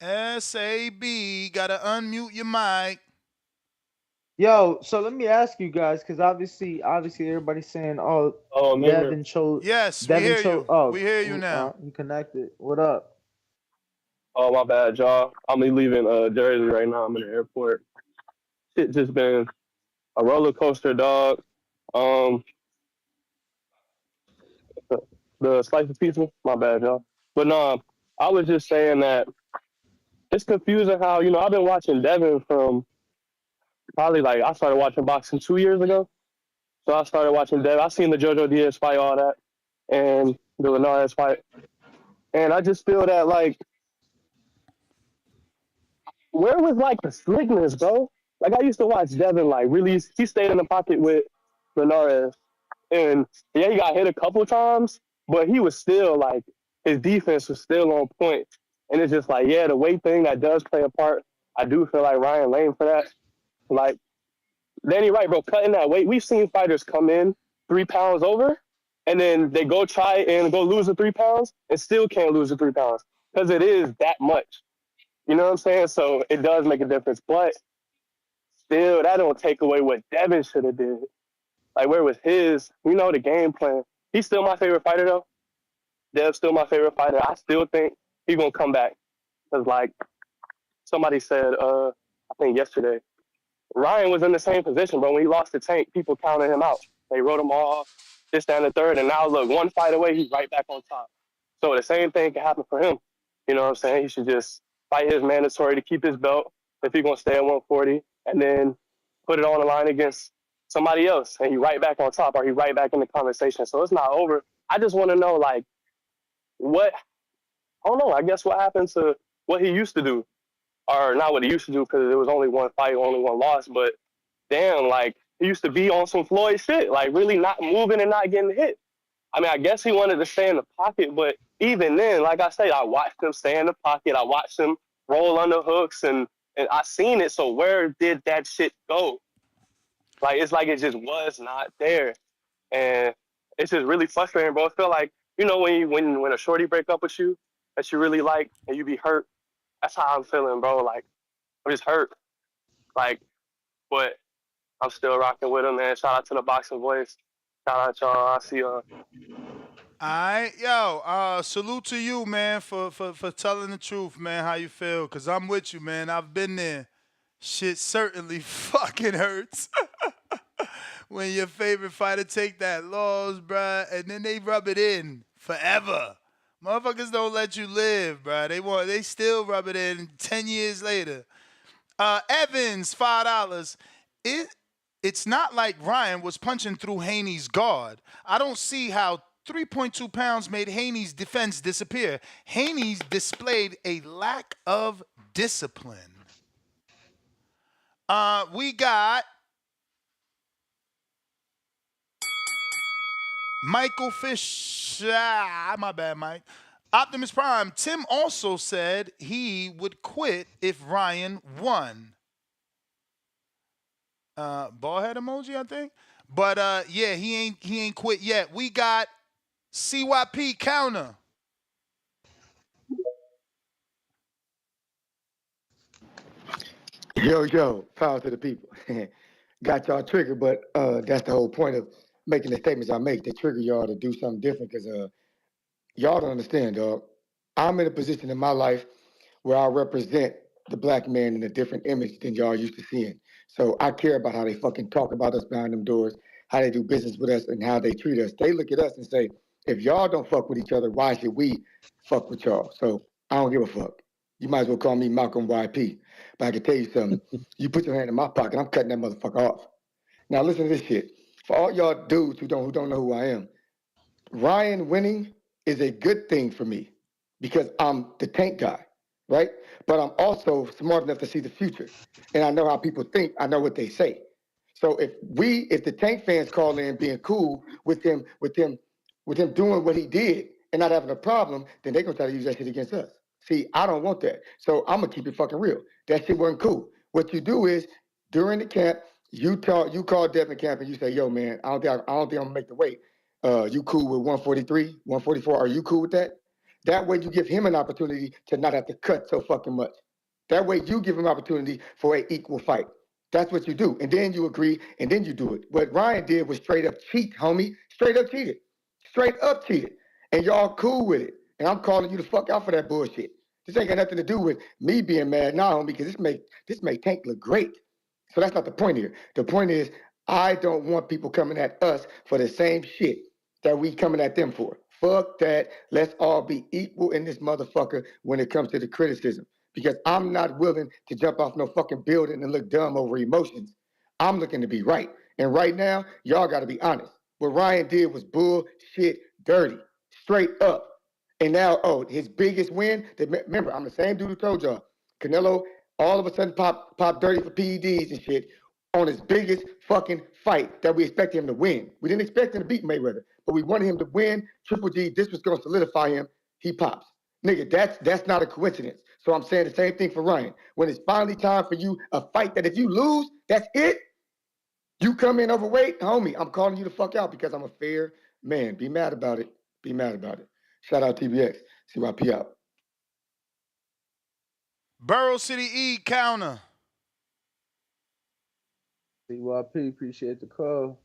SAB, gotta unmute your mic. Yo, so let me ask you guys, because obviously everybody's saying, oh, Oh, remember? Yes, we Devin hear chose. you. Oh, We hear you now. he connected. What up? Oh, my bad, y'all. I'm leaving Jersey right now. I'm in the airport. Shit just been a roller coaster, dog. Um, the slice of pizza, my bad, y'all. But no, I was just saying that it's confusing how I've been watching Devin from probably like I started watching boxing 2 years ago. So I started watching Devin. I seen the JoJo Diaz fight, all that, and the Linares fight, and I just feel that like where was like the slickness, bro? Like I used to watch Devin like really. He stayed in the pocket with Linares, and yeah, he got hit a couple times, but he was still like his defense was still on point. And it's just like, yeah, the weight thing that does play a part. I do feel like Ryan lame for that. Like Danny Wright, bro, cutting that weight. We've seen fighters come in 3 pounds over, and then they go try and go lose the 3 pounds, and still can't lose the 3 pounds because it is that much. You know what I'm saying? So it does make a difference, but still, that don't take away what Devin should have did. Like where was his, the game plan. He's still my favorite fighter though. Dev's still my favorite fighter. I still think he's gonna come back. Cause like somebody said, I think yesterday, Ryan was in the same position, bro. When he lost the Tank, people counted him out. They wrote him off, this, that, and the third, and now look, one fight away, he's right back on top. So the same thing can happen for him. You know what I'm saying? He should just fight his mandatory to keep his belt if he's gonna stay at 140, and then put it on the line against somebody else, and he right back on top, or he right back in the conversation. So it's not over. I just want to know, like, what I don't know. I guess what happened to what he used to do, or not what he used to do, because it was only one fight, only one loss. But damn, like he used to be on some Floyd shit, like really not moving and not getting hit. I mean, I guess he wanted to stay in the pocket, but even then, like I say, I watched him stay in the pocket. I watched him roll under hooks, and I seen it. So where did that shit go? Like it's like it just was not there, and it's just really frustrating, bro. I feel like when a shorty break up with you that you really like and you be hurt. That's how I'm feeling, bro. Like I'm just hurt. Like, but I'm still rocking with him, man. Shout out to the Boxing Voice. Shout out y'all. I see y'all. Alright, yo, salute to you, man, for telling the truth, man, how you feel. Cause I'm with you, man. I've been there. Shit certainly fucking hurts. When your favorite fighter take that loss, bruh, and then they rub it in forever. Motherfuckers don't let you live, bruh. They still rub it in 10 years later. Evans, $5. It it's not like Ryan was punching through Haney's guard. I don't see how 3.2 pounds made Haney's defense disappear. Haney's displayed a lack of discipline. We got Michael Fish. My bad, Mike. Optimus Prime. Tim also said he would quit if Ryan won. Ball head emoji, I think. But yeah, he ain't quit yet. We got CYP counter. Yo, power to the people. Got y'all triggered, but that's the whole point of making the statements I make. They trigger y'all to do something different because y'all don't understand, dog. I'm in a position in my life where I represent the black man in a different image than y'all used to seeing. So I care about how they fucking talk about us behind them doors, how they do business with us, and how they treat us. They look at us and say, if y'all don't fuck with each other, why should we fuck with y'all? So I don't give a fuck. You might as well call me Malcolm YP. But I can tell you something. You put your hand in my pocket, I'm cutting that motherfucker off. Now listen to this shit. For all y'all dudes who don't know who I am, Ryan winning is a good thing for me because I'm the tank guy, right? But I'm also smart enough to see the future. And I know how people think, I know what they say. So if the Tank fans call in being cool with him doing what he did and not having a problem, then they're gonna try to use that shit against us. See, I don't want that. So I'm gonna keep it fucking real. That shit wasn't cool. What you do is during the camp, you call Devin Camp and you say, yo, man, I don't think I'm gonna make the weight. You cool with 143, 144? Are you cool with that? That way you give him an opportunity to not have to cut so fucking much. That way you give him opportunity for an equal fight. That's what you do. And then you agree and then you do it. What Ryan did was straight up cheat, homie. Straight up cheated. Straight up cheated. And y'all cool with it. And I'm calling you the fuck out for that bullshit. This ain't got nothing to do with me being mad now, homie, because this make Tank look great. So that's not the point here. The point is, I don't want people coming at us for the same shit that we coming at them for. Fuck that. Let's all be equal in this motherfucker when it comes to the criticism. Because I'm not willing to jump off no fucking building and look dumb over emotions. I'm looking to be right. And right now, y'all got to be honest. What Ryan did was bullshit dirty. Straight up. And now, his biggest win, remember, I'm the same dude who told y'all. Canelo all of a sudden pop dirty for PEDs and shit on his biggest fucking fight that we expected him to win. We didn't expect him to beat Mayweather, but we wanted him to win. Triple G, this was going to solidify him. He pops. Nigga, that's not a coincidence. So I'm saying the same thing for Ryan. When it's finally time for you, a fight that if you lose, that's it. You come in overweight, homie, I'm calling you the fuck out because I'm a fair man. Be mad about it. Be mad about it. Shout out TBX. CYP out. Borough City E counter. CYP, appreciate the call.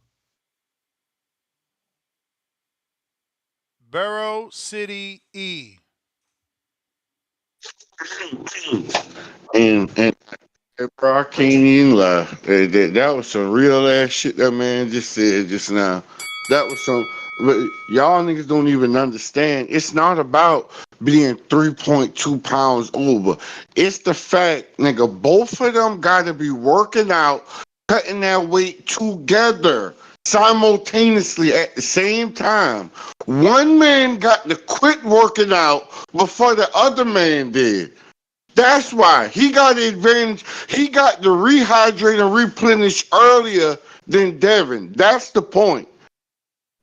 Borough City E. And bro, I can't even lie. That was some real ass shit that man just said just now. That was some. But y'all niggas don't even understand. It's not about being 3.2 pounds over. It's the fact, nigga, both of them got to be working out, cutting that weight together simultaneously at the same time. One man got to quit working out before the other man did. That's why he got the advantage. He got to rehydrate and replenish earlier than Devin. That's the point.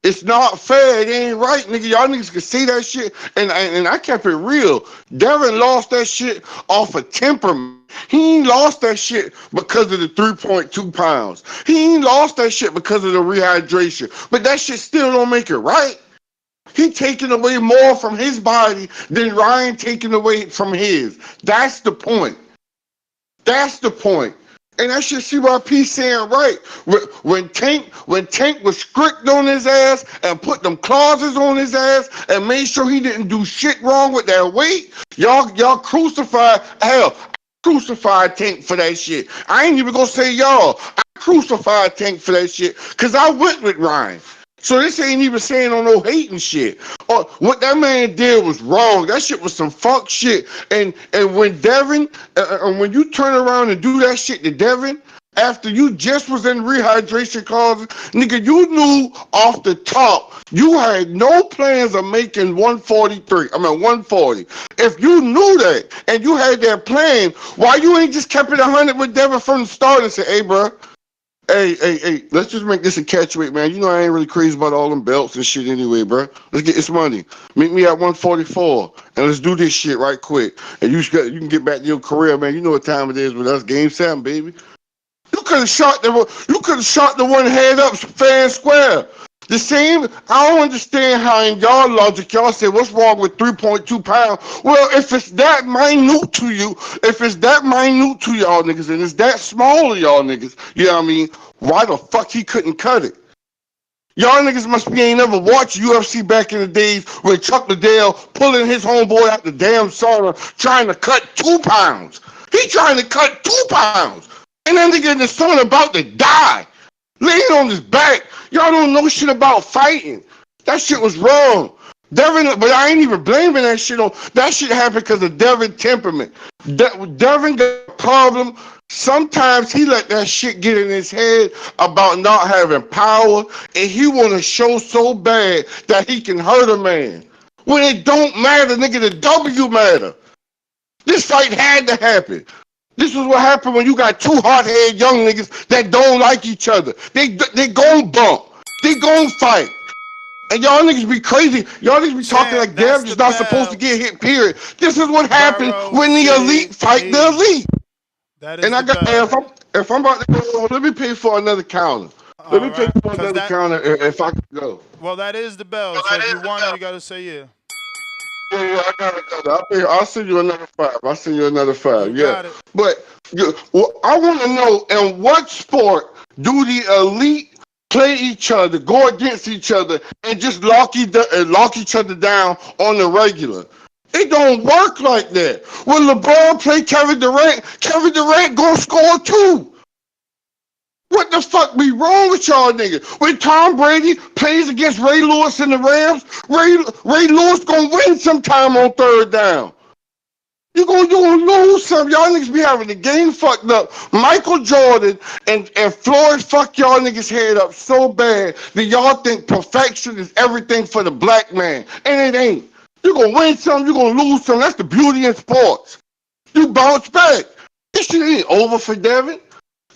It's not fair. It ain't right, nigga. Y'all niggas can see that shit. And I kept it real. Devin lost that shit off of temperament. He ain't lost that shit because of the 3.2 pounds. He ain't lost that shit because of the rehydration. But that shit still don't make it right. He taking away more from his body than Ryan taking away from his. That's the point. That's the point. And that shit CYP saying right. When Tank was strict on his ass and put them clauses on his ass and made sure he didn't do shit wrong with that weight, y'all crucified crucified Tank for that shit. I ain't even gonna say y'all. I crucified Tank for that shit because I went with Ryan. So this ain't even saying on no hating shit. Or what that man did was wrong. That shit was some fuck shit. And when Devin, when you turn around and do that shit to Devin, after you just was in rehydration causes, nigga, you knew off the top you had no plans of making 140. If you knew that and you had that plan, why you ain't just kept it 100 with Devin from the start and say, hey, bro. Hey, let's just make this a catch weight, man. You know I ain't really crazy about all them belts and shit anyway, bro. Let's get this money. Meet me at 144, and let's do this shit right quick. And you can get back to your career, man. You know what time it is with us. Game 7, baby. You could have shot the one head up fair and square. The same, I don't understand how in y'all logic, y'all say, what's wrong with 3.2 pounds? Well, if it's that minute to you, if it's that minute to y'all niggas, and it's that small to y'all niggas, you know what I mean? Why the fuck he couldn't cut it? Y'all niggas must be ain't never watched UFC back in the days when Chuck Liddell pulling his homeboy out the damn sauna trying to cut 2 pounds. He trying to cut 2 pounds. And that nigga in the sauna about to die. Laying on his back. Y'all don't know shit about fighting. That shit was wrong. Devin, but I ain't even blaming that shit on. That shit happened because of Devin temperament. Devin got a problem. Sometimes he let that shit get in his head about not having power, and he want to show so bad that he can hurt a man. When it don't matter, nigga, the W matter. This fight had to happen. This is what happened when you got two hard-headed young niggas that don't like each other. They gon' bump. They gon' fight. And y'all niggas be crazy. Y'all niggas be talking Champ, like that's they're the just not supposed to bell. get hit, period. This is what happened Burrow, when the elite Sid, fight the E. elite. That And is the bell. if I'm about to go over, let me pay for another counter. Let All me pay right, for cause another that. counter if I can go. Well, that is the bell. So if you want it, you gotta say yeah. Yeah, I got it. I'll send you another five. I'll send you another You five. Yeah. got it. But well, I want to know in what sport do the elite play each other, go against each other, and just lock each other down on the regular? It don't work like that. When LeBron play Kevin Durant gonna score too. What the fuck be wrong with y'all niggas? When Tom Brady plays against Ray Lewis and the Rams, Ray Lewis gonna win sometime on third down. You gonna lose some. Y'all niggas be having the game fucked up. Michael Jordan and Floyd fuck y'all niggas head up so bad that y'all think perfection is everything for the black man. And it ain't. You gonna win some, you gonna lose some. That's the beauty in sports. You bounce back. This shit ain't over for Devin.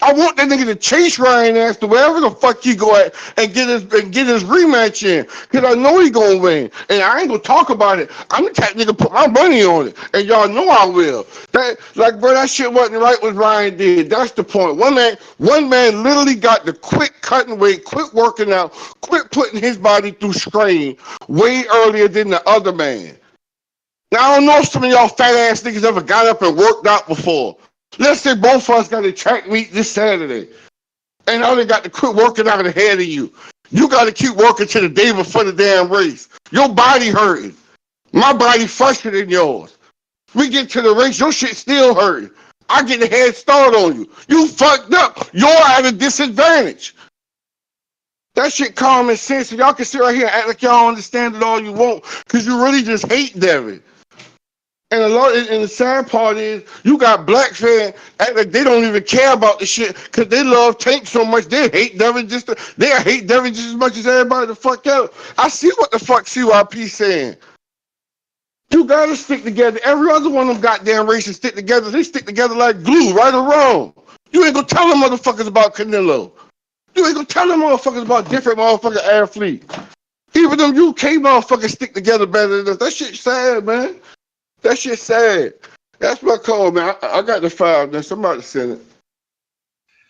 I want that nigga to chase Ryan ass to wherever the fuck he go at and get his rematch in. Cause I know he gonna win. And I ain't gonna talk about it. I'm the type nigga put my money on it. And y'all know I will. That shit wasn't right what Ryan did. That's the point. One man literally got the quit cutting weight, quit working out, quit putting his body through strain way earlier than the other man. Now I don't know if some of y'all fat ass niggas ever got up and worked out before. Let's say both of us got a track meet this Saturday, and I only got to quit working out ahead of you. You got to keep working to the day before the damn race. Your body hurting. My body fresher than yours. We get to the race, your shit still hurting. I get a head start on you. You fucked up. You're at a disadvantage. That shit common sense, and y'all can sit right here and act like y'all understand it all you want, because you really just hate Devin. And the sad part is, you got black fans act like they don't even care about the shit because they love Tank so much. They hate Devin just as much as everybody the fuck else. I see what the fuck CYP saying. You gotta stick together. Every other one of them goddamn races stick together. They stick together like glue, right or wrong. You ain't gonna tell them motherfuckers about Canelo. You ain't gonna tell them motherfuckers about different motherfucking athletes. Even them UK motherfuckers stick together better than us. That shit sad, man. That shit sad. That's my call, man. I got the file. Now somebody send it.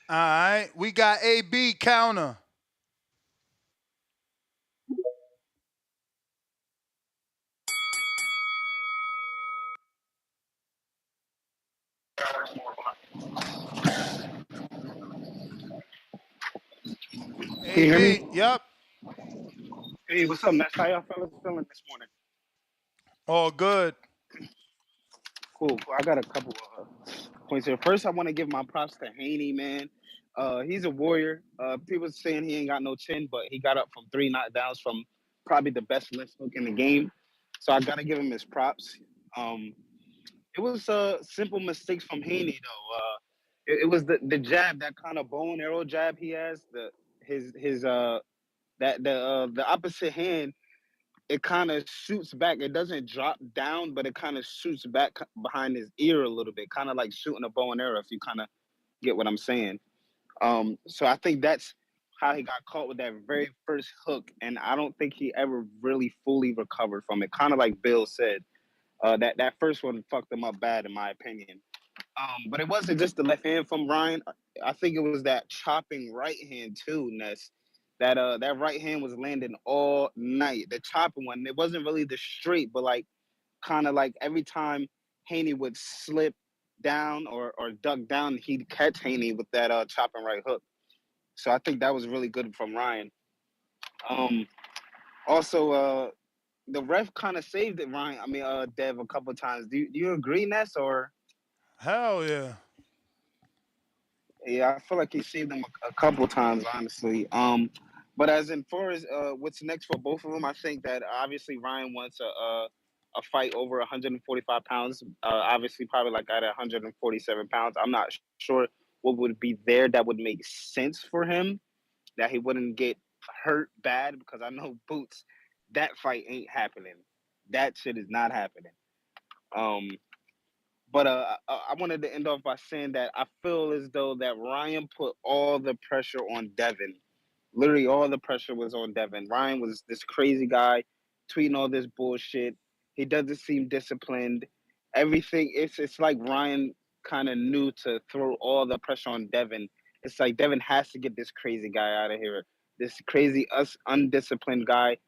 All right, we got AB counter. Can you hear me? AB, yep, Hey, what's up, Ness? How y'all fellas feeling this morning? all good. Cool. I got a couple of points here. First, I want to give my props to Haney, man. He's a warrior. People saying he ain't got no chin, but he got up from 3 knockdowns from probably the best left hook in the game. So I gotta give him his props. It was simple mistakes from Haney though. It was the jab, that kind of bow and arrow jab he has. His the opposite hand, it kind of shoots back. It doesn't drop down, but it kind of shoots back behind his ear a little bit, kind of like shooting a bow and arrow, if you kind of get what I'm saying. So I think that's how he got caught with that very first hook, and I don't think he ever really fully recovered from it. Kind of like Bill said, that first one fucked him up bad, in my opinion. But it wasn't just the left hand from Ryan. I think it was that chopping right hand too, Ness. That right hand was landing all night. The chopping one, it wasn't really the straight, but like kind of like every time Haney would slip down or duck down, he'd catch Haney with that chopping right hook. So I think that was really good from Ryan. Um, Also, the ref kind of saved it, Ryan. I mean, Dev, a couple of times. Do you agree, Ness, or? Hell yeah. Yeah, I feel like he saved them a couple times, honestly. But as in far as what's next for both of them, I think that obviously Ryan wants a fight over 145 pounds. Obviously, probably like at 147 pounds. I'm not sure what would be there that would make sense for him, that he wouldn't get hurt bad, because I know Boots, that fight ain't happening. That shit is not happening. Um, But I wanted to end off by saying that I feel as though that Ryan put all the pressure on Devin. Literally, all the pressure was on Devin. Ryan was this crazy guy, tweeting all this bullshit. He doesn't seem disciplined. Everything. It's like Ryan kind of knew to throw all the pressure on Devin. It's like Devin has to get this crazy guy out of here. This crazy, undisciplined guy.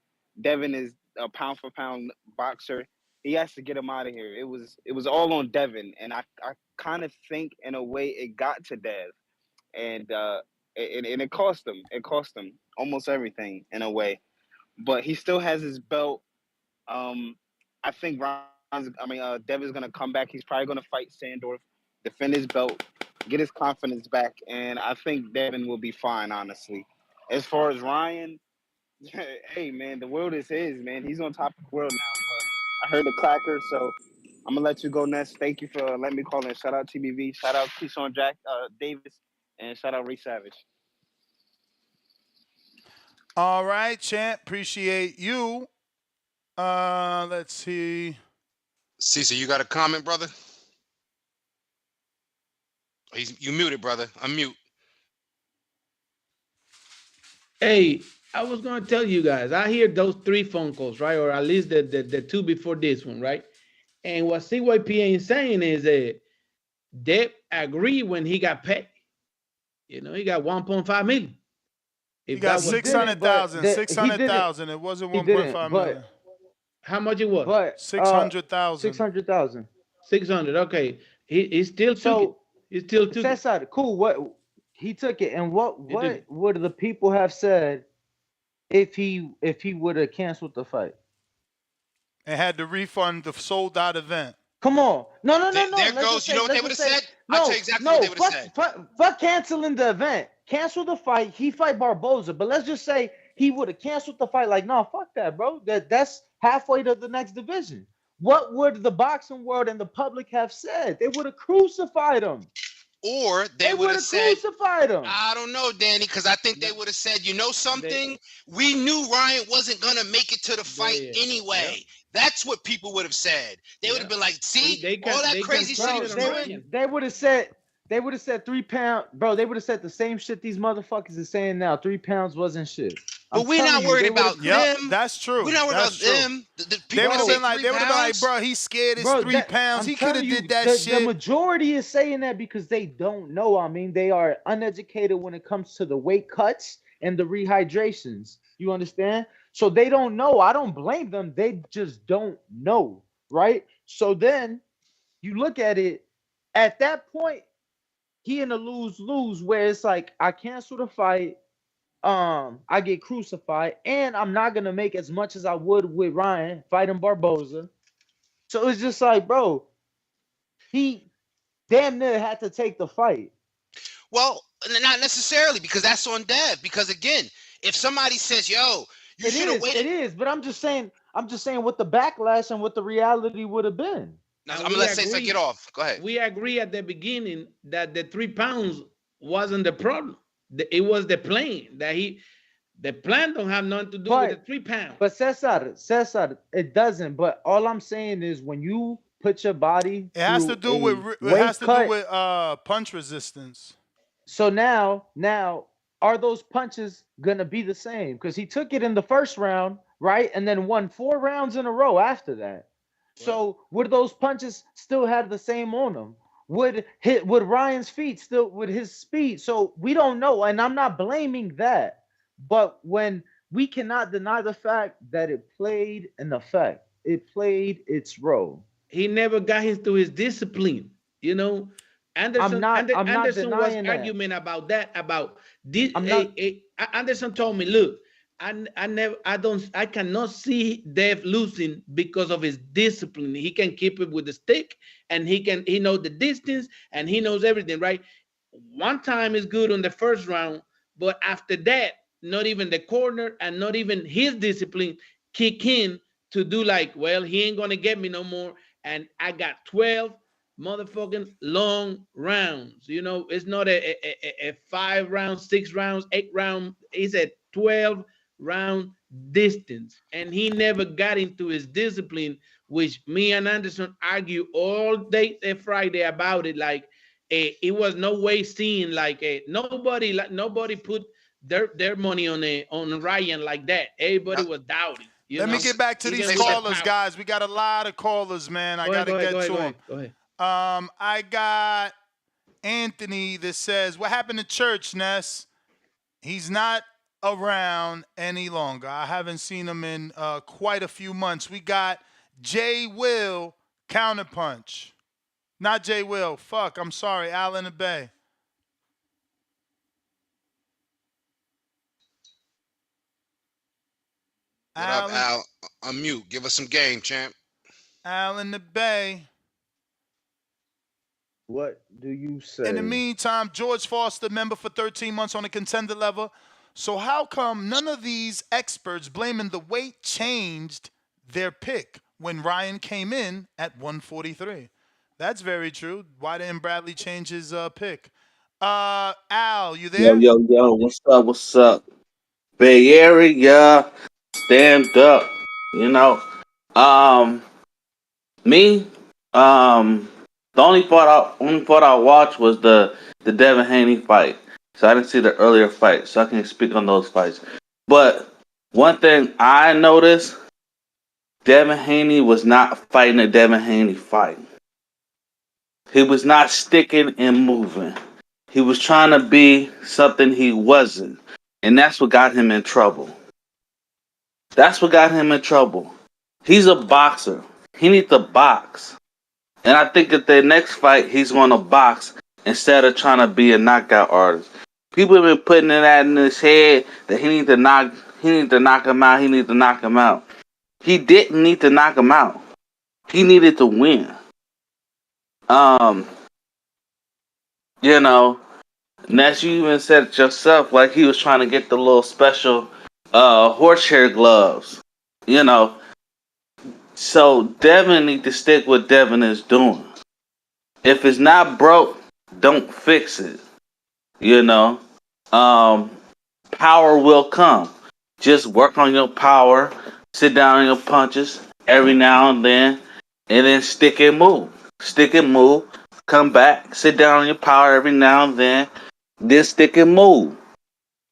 Devin is a pound for pound boxer. He has to get him out of here. It was all on Devin, and I kind of think in a way it got to Dev, and it cost him. It cost him almost everything in a way, but he still has his belt. I think Dev is gonna come back. He's probably gonna fight Sandorf, defend his belt, get his confidence back, and I think Devin will be fine. Honestly, as far as Ryan, hey man, the world is his, man. He's on top of the world now. But I heard the clacker, so I'm gonna let you go next. Thank you for letting me call in. Shout out TBV, shout out Keyshawn Jack Davis, and shout out Ray Savage. All right, champ. Appreciate you. Let's see. Cesar, you got a comment, brother? You muted, brother. Unmute. Hey, I was gonna tell you guys. I hear those 3 phone calls, right, or at least the 2 before this one, right? And what CYP ain't saying is that Depp agreed when he got paid. You know, he got 1.5 million. He If got that was 600,000. 600,000. It wasn't He 1.5 didn't, million. How much it was? but 600,000. 600,000. 600. Okay, he still took it. He still took it. Cesar, cool. What he took it, and what would the people have said if he would have canceled the fight? And had to refund the sold out event. Come on, no. There Let's goes. just You know what they would have said? I'll tell you exactly what they would have said. Fuck canceling the event. Cancel the fight. He fight Barboza, but let's just say he would have canceled the fight. Like, no, fuck that, bro. That's halfway to the next division. What would the boxing world and the public have said? They would have crucified him. Or they would have said, crucified him. I don't know, Danny, because I think they would have said, you know something? We knew Ryan wasn't going to make it to the fight anyway. Yep. That's what people would have said. They would have been like, see, all that crazy shit he was doing. They would have said 3 pounds. Bro, they would have said the same shit these motherfuckers is saying now. 3 pounds wasn't shit. But we're not worried about them. That's true. We're not worried about them. They would have been like, bro, he's scared. It's 3 pounds. He could have did that shit. The majority is saying that because they don't know. I mean, they are uneducated when it comes to the weight cuts and the rehydrations. You understand? So they don't know. I don't blame them. They just don't know, right? So then you look at it. At that point, he in a lose-lose where it's like, I cancel the fight. I get crucified, and I'm not gonna make as much as I would with Ryan fighting Barboza. So it's just like, bro, he damn near had to take the fight. Well, not necessarily, because that's on Dev. Because again, if somebody says, "Yo, you should have waited," it is. But I'm just saying what the backlash and what the reality would have been. Now, I'm gonna let Cesar get off. Go ahead. We agree at the beginning that the 3 pounds wasn't the problem. It was the plan that the plan don't have nothing to do with the 3 pounds. But Cesar, it doesn't. But all I'm saying is when you put your body, it has to do with punch resistance. So now are those punches gonna be the same? Because he took it in the first round, right, and then won 4 rounds in a row after that. So would those punches still have the same on them? Would Ryan's feet still with his speed? So we don't know, and I'm not blaming that. But when we cannot deny the fact that it played an effect, it played its role. He never got into his discipline, you know. Anderson was arguing about that. About this. Anderson told me, look, I cannot see Dev losing because of his discipline. He can keep it with the stick, and he knows the distance, and he knows everything, right? One time is good on the first round, but after that, not even the corner and not even his discipline kick in to do like, well, he ain't gonna get me no more. And I got 12 motherfucking long rounds. You know, it's not a 5 rounds, 6 rounds, 8 round. It's a 12 round distance, and he never got into his discipline which me and Anderson argue all day Friday about it. Like it was no way seen. Like nobody put their money on Ryan like that. Everybody was doubting. You Let me know, get back to these even with the callers, power. guys. We got a lot of callers, man. I Go got ahead, to go ahead, get go to ahead, go them. ahead, go ahead. I got Anthony that says, what happened to Church, Ness? He's not around any longer. I haven't seen him in quite a few months. We got Jay Will, Counterpunch. Not Jay Will. Fuck, I'm sorry. Al in the Bay. What up, Al? Unmute. Give us some game, champ. Al in the Bay. What do you In the say? meantime, George Foster, member for 13 months on the contender level. So how come none of these experts blaming the weight changed their pick when Ryan came in at 143? That's very true. Why didn't Bradley change his pick? Al, you Yo, there? yo, yo, what's up? What's up? Bay Area, stand up. You know, um, me, the only part I watched was the Devin Haney fight. So I didn't see the earlier fight, so I can't speak on those fights. But one thing I noticed, Devin Haney was not fighting a Devin Haney fight. He was not sticking and moving. He was trying to be something he wasn't. And that's what got him in trouble. That's what got him in trouble. He's a boxer. He needs to box. And I think at the next fight, he's going to box instead of trying to be a knockout artist. People have been putting that in his head that he needs to knock him out, he needs to knock him out. He didn't need to knock him out. He needed to win. Um, you know, Ness, you even said it yourself, like he was trying to get the little special horsehair gloves. You know, so Devin need to stick what Devin is doing. If it's not broke, don't fix it. You know, um, power will come. Just work on your power. Sit down on your punches every now and then stick and move. Stick and move. Come back. Sit down on your power every now and then stick and move.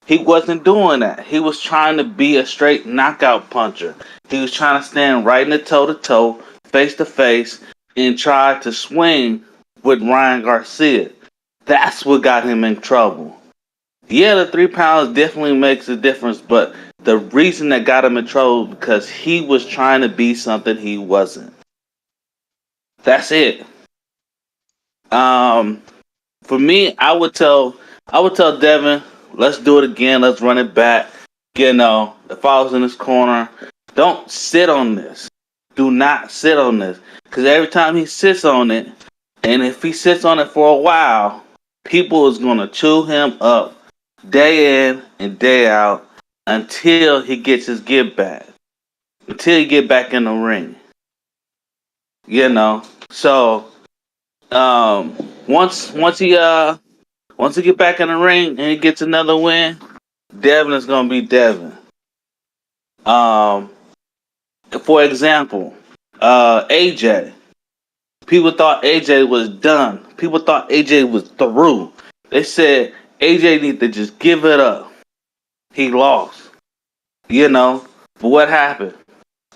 He wasn't doing that. He was trying to be a straight knockout puncher. He was trying to stand right in the toe to toe, face to face, and try to swing with Ryan Garcia. That's what got him in trouble. Yeah, the 3 pounds definitely makes a difference, but the reason that got him in trouble because he was trying to be something he wasn't. That's it. Um, for me, I would tell Devin, let's do it again. Let's run it back. You know, if I was in this corner, don't sit on this. Do not sit on this. Because every time he sits on it, and if he sits on it for a while, people is going to chew him up day in and day out until he gets his get back. Until he get back in the ring. You know. So, um, once he get back in the ring and he gets another win, Devin is gonna be Devin. Um, for example, AJ. People thought AJ was done. People thought AJ was through. They said AJ need to just give it up. He lost. You know. But what happened?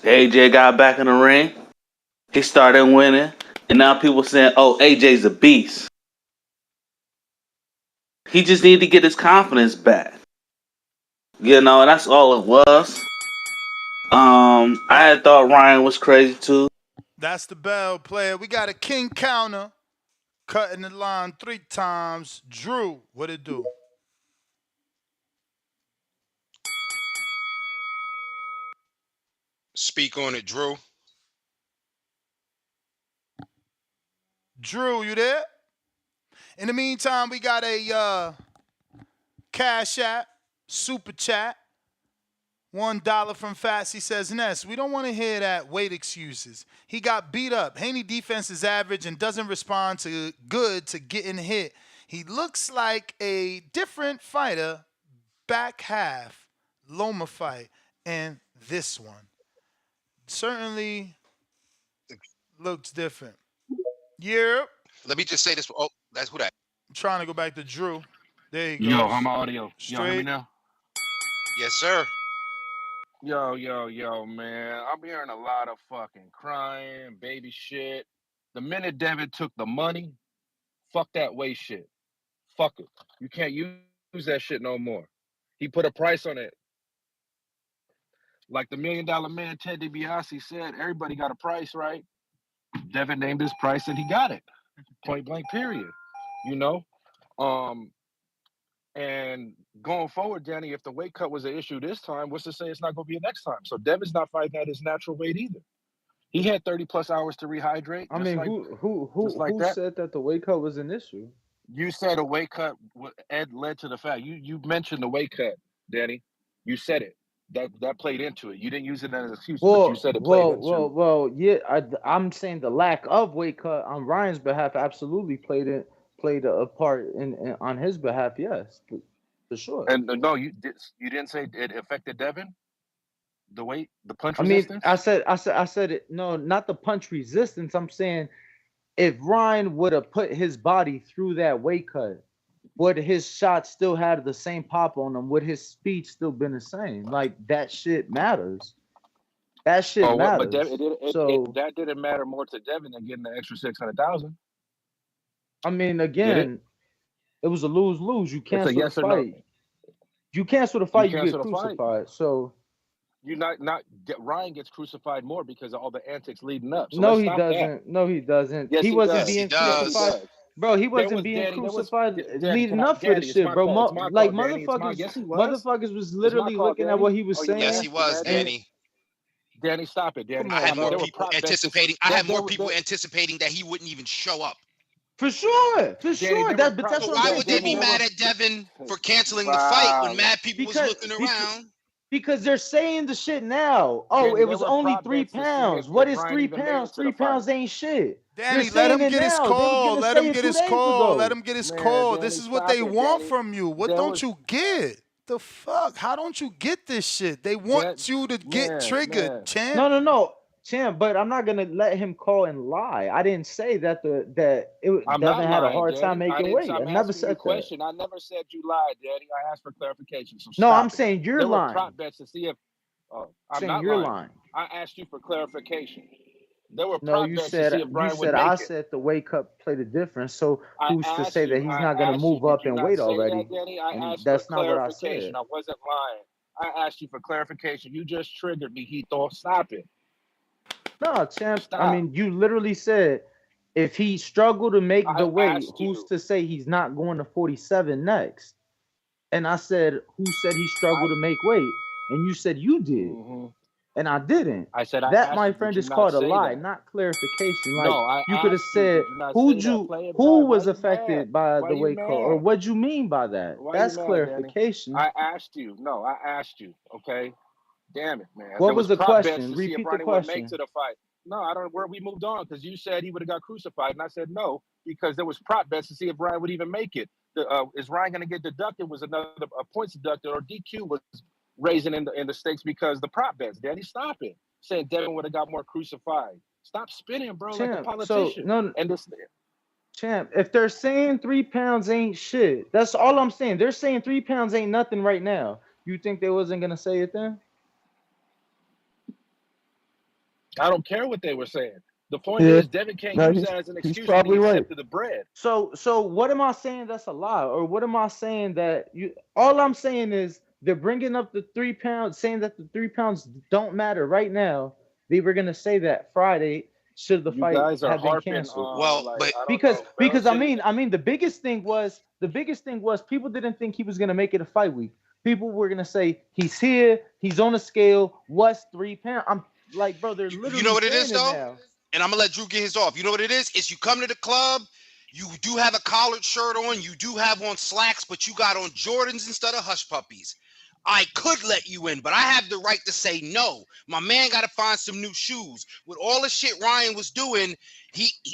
AJ got back in the ring. He started winning. And now people saying, oh, AJ's a beast. He just needed to get his confidence back. You know, and that's all it was. I had thought Ryan was crazy too. That's the bell player. We got a king counter cutting the line 3 times. Drew, what it do? Speak on it, Drew. Drew, you there? In the meantime, we got a Cash App, Super Chat. $1 from Fast. He says, Ness, we don't want to hear that weight excuses. He got beat up. Haney defense is average and doesn't respond to good to getting hit. He looks like a different fighter back half, Loma fight, and this one. Certainly looks different. Yeah. Let me just say this. Oh, that's who that. I'm trying to go back to Drew. There he Yo, how goes. my audio? Y'all hear me Straight. now? Yes, sir. Yo, man. I'm hearing a lot of fucking crying, baby shit. The minute Devin took the money, fuck that waste shit. Fuck it. You can't use that shit no more. He put a price on it. Like the $1 Million Man Ted DiBiase said, everybody got a price, right? Devin named his price and he got it. Point blank, period. You know? And going forward, Danny, if the weight cut was an issue this time, what's to say it's not going to be a next time? So Devin's not fighting at his natural weight either. He had 30 plus hours to rehydrate. I Just mean, like who that. said that the weight cut was an issue? You said a weight cut led to the fact. You mentioned the weight cut, Danny. You said it. That played into it. You didn't use it as an excuse, but you said it played into. Yeah. I'm saying the lack of weight cut on Ryan's behalf absolutely played a part in on his behalf. Yes, for sure. And no, you didn't say it affected Devin. The weight, the punch I mean, resistance. I said it. No, not the punch resistance. I'm saying if Ryan would have put his body through that weight cut, would his shot still had the same pop on him? Would his speed still been the same? Like that shit matters. That shit But matters. that didn't matter more to Devin than getting the extra 600,000. I mean, Did it? again, it was a lose-lose. You It's a cancel the yes or no. fight. You cancel the You fight, you cancel get the fight. crucified. So You not Ryan gets crucified more because of all the antics leading up. So no, let's he stop that. doesn't. No, he doesn't. Yes, He he wasn't does. Yes, he being Yes, he does. crucified. does. Bro, he There wasn't was being Danny. There was crucified Danny. leading up for the Danny, it's shit, my bro. call. It's my Like call, Danny. It's my. motherfuckers, Yes, he was. motherfuckers was It's my literally call, looking at Danny. what he was Oh, you saying. Yes, mad? he You was, mad, And Danny. Danny, stop it, Danny. come I on, had Stop it. more There were bro. people prop bets. anticipating. I had more people anticipating that he wouldn't even show up. For sure, for Danny, sure. there were But that's So what I'm why saying. would they Danny, be there People mad were. at Devin for canceling the fight when Wow. mad people was because looking because around? because they're saying the shit now. Oh, Danny, it there was were only prop three bets to see pounds. What if is Ryan three even made pounds? it to the 3 pounds fight. ain't shit. They're Danny, let saying him it get his now. They were call. gonna Let say him it get two his days call. Let ago. him get his Man, call. This Danny, is what stop they it, want Danny. from you. What There don't was you get? The fuck? How don't you get this shit? They want you to get triggered, man. champ. No, champ. But I'm not gonna let him call and lie. I didn't say that I'm Devin not had a lying, hard time Danny. I making didn't. weight. I I'm never asking you a said that. question. I never said you lied, Danny. I asked for clarification. So No, I'm stop it. saying you're There were lying. prop bets to see if. Oh, I'm I'm saying not you're lying. lying. I asked you for clarification. There were No, prop bets to see if you Brian would said make I it. said the weight cut played a difference. So I who's to asked say that you. he's I not gonna asked you. move Did up you in not weight say that, already? Danny? I And asked for that's not what I clarification. said. I wasn't lying. I asked you for clarification. You just triggered me, Heath. Stop it. No, champ. I Stop. mean, you literally said if he struggled to make the I weight, asked who's you. to say he's not going to 47 next? And I said, who said he struggled to make weight? And you said you did, and I didn't. I said I That, asked my you. Did friend, you is not called a say lie, that? not clarification. No, Like I you could have asked you. said, Did you not say that? Play it who back. Why was you mad? affected by Why the you weight cut, or mad? what you mean by that? Why you That's mad, Danny? clarification. I asked you. No, I asked you. Okay. Damn it, man. There What was was the prop bets question? to see if Repeat the Ronnie would make question. to the fight. No, I don't. Where we moved on because you said he would have got crucified, and I said no because there was prop bets to see if Ryan would even make it. Is Ryan going to get deducted? Was another points deducted, or DQ was raising in the stakes because the prop bets. Danny, stop it. Saying Devin would have got more crucified. Stop spinning, bro, like a Champ. So politician. no, And this, champ. If they're saying 3 pounds ain't shit, that's all I'm saying. They're saying 3 pounds ain't nothing right now. You think they wasn't gonna say it then? I don't care what they were saying. The point Yeah. is, Devin can't No, use that as an he's excuse when he probably right. accepted the bread. So what am I saying that's a lie, or what am I saying that you? All I'm saying is they're bringing up the 3 pounds, saying that the 3 pounds don't matter right now. They were gonna say that Friday should the You fight guys are have been harping canceled. on like I don't Because know, bro. because I mean the biggest thing was people didn't think he was gonna make it a fight week. People were gonna say he's here, he's on the scale. What's 3 pounds? I'm like, bro, they're literally You know what it saying is it though? now. And I'm gonna let Drew get his off. You know what it is? Is you come to the club, you do have a collared shirt on, you do have on slacks, but you got on Jordans instead of hush puppies. I could let you in, but I have the right to say no. My man got to find some new shoes. With all the shit Ryan was doing,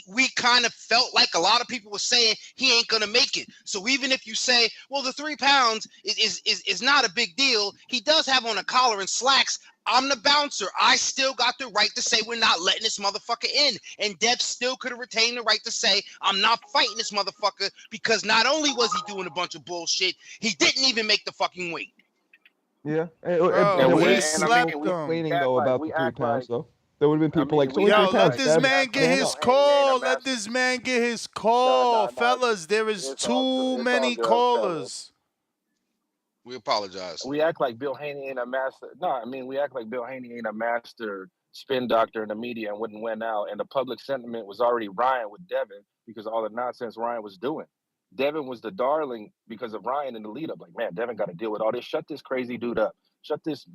we kind of felt like a lot of people were saying he ain't gonna make it. So even if you say, well, the 3 pounds is not a big deal, he does have on a collar and slacks. I'm the bouncer. I still got the right to say we're not letting this motherfucker in. And Dev still could have retained the right to say I'm not fighting this motherfucker because not only was he doing a bunch of bullshit, he didn't even make the fucking weight. Yeah. Bro, There would he have been people slept him. complaining though about the 3 pounds though. There would have been people like, it's only Yo, 3 let pounds, this Dev. man get Man his up. call. Let this man get his call. Fellas, there is too many callers. We apologize. We act like Bill Haney ain't a master. No, I mean, we act like Bill Haney ain't a master spin doctor in the media and wouldn't win out. And the public sentiment was already Ryan with Devin because of all the nonsense Ryan was doing. Devin was the darling because of Ryan in the lead up. Like, man, Devin got to deal with all this. Shut this crazy dude up. Shut this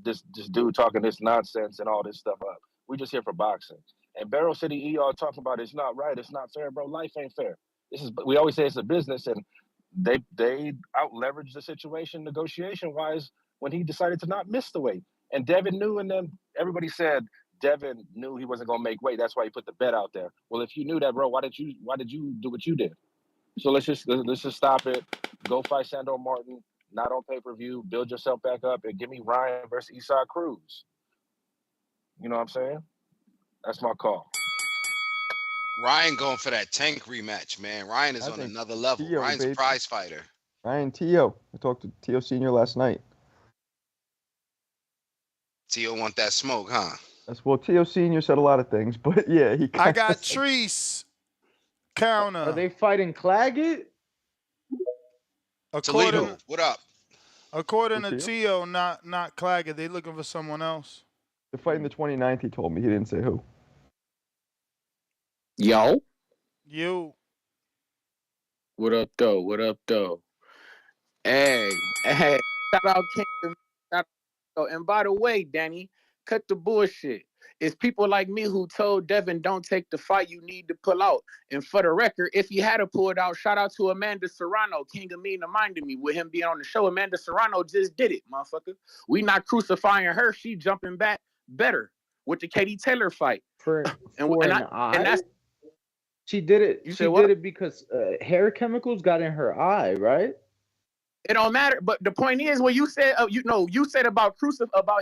dude talking this nonsense and all this stuff up. We just here for boxing. And Barrel City ER talking about it's not right, it's not fair, bro. Life ain't fair. This is, we always say it's a business, and they out leveraged the situation negotiation wise when he decided to not miss the weight. And Devin knew, and then everybody said Devin knew he wasn't gonna make weight. That's why he put the bet out there. Well, if you knew that, bro, why did you do what you did? So let's just stop it. Go fight Sandor Martin, not on pay-per-view. Build yourself back up and give me Ryan versus Esau Cruz. You know what I'm saying? That's my call. Ryan going for that Tank rematch, man. Ryan is I on think another level. Tio, Ryan's a baby. prize fighter. Ryan Tio. I talked to Tio Senior last night. Tio want that smoke, huh? Well, Tio Senior said a lot of things, but yeah, he. I got Treese counter. Are they fighting Claggett? Toledo, what up? According to Tio? Tio, not Claggett. They looking for someone else. The fight in the 29th, he told me. He didn't say who. Yo. You. What up, though? What up, though? Hey, shout out King. And by the way, Danny, cut the bullshit. It's people like me who told Devin, don't take the fight, you need to pull out. And for the record, if he had to pull it out, shout out to Amanda Serrano, King of Me and Minding Me, with him being on the show. Amanda Serrano just did it, motherfucker. We not crucifying her. She jumping back better with the Katie Taylor fight. For an eye? She did it. You She said what? did it because hair chemicals got in her eye, right? It don't matter. But the point is, what you said, you said about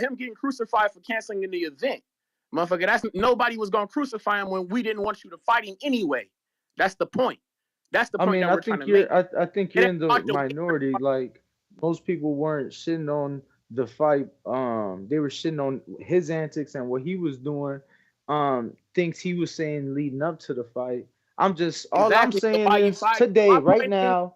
him getting crucified for canceling the event, motherfucker. That's nobody was gonna crucify him when we didn't want you to fight him anyway. That's the point. That's the point that we're trying to make. I think you're in the minority. Like most people weren't shitting on the fight. They were shitting on his antics and what he was doing. Things he was saying leading up to the fight. All I'm saying is today, right now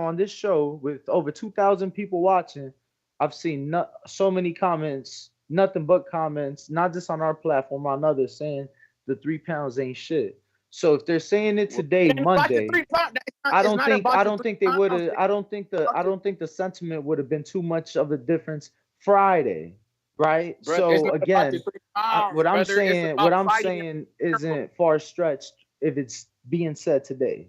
on this show with over 2,000 people watching, I've seen so many comments, nothing but comments, not just on our platform, on others saying the 3 pounds ain't shit. So if they're saying it today, Monday, I don't think they would have. I don't think the sentiment would have been too much of a difference Friday, right? So again, what I'm saying isn't far stretched if it's being said today.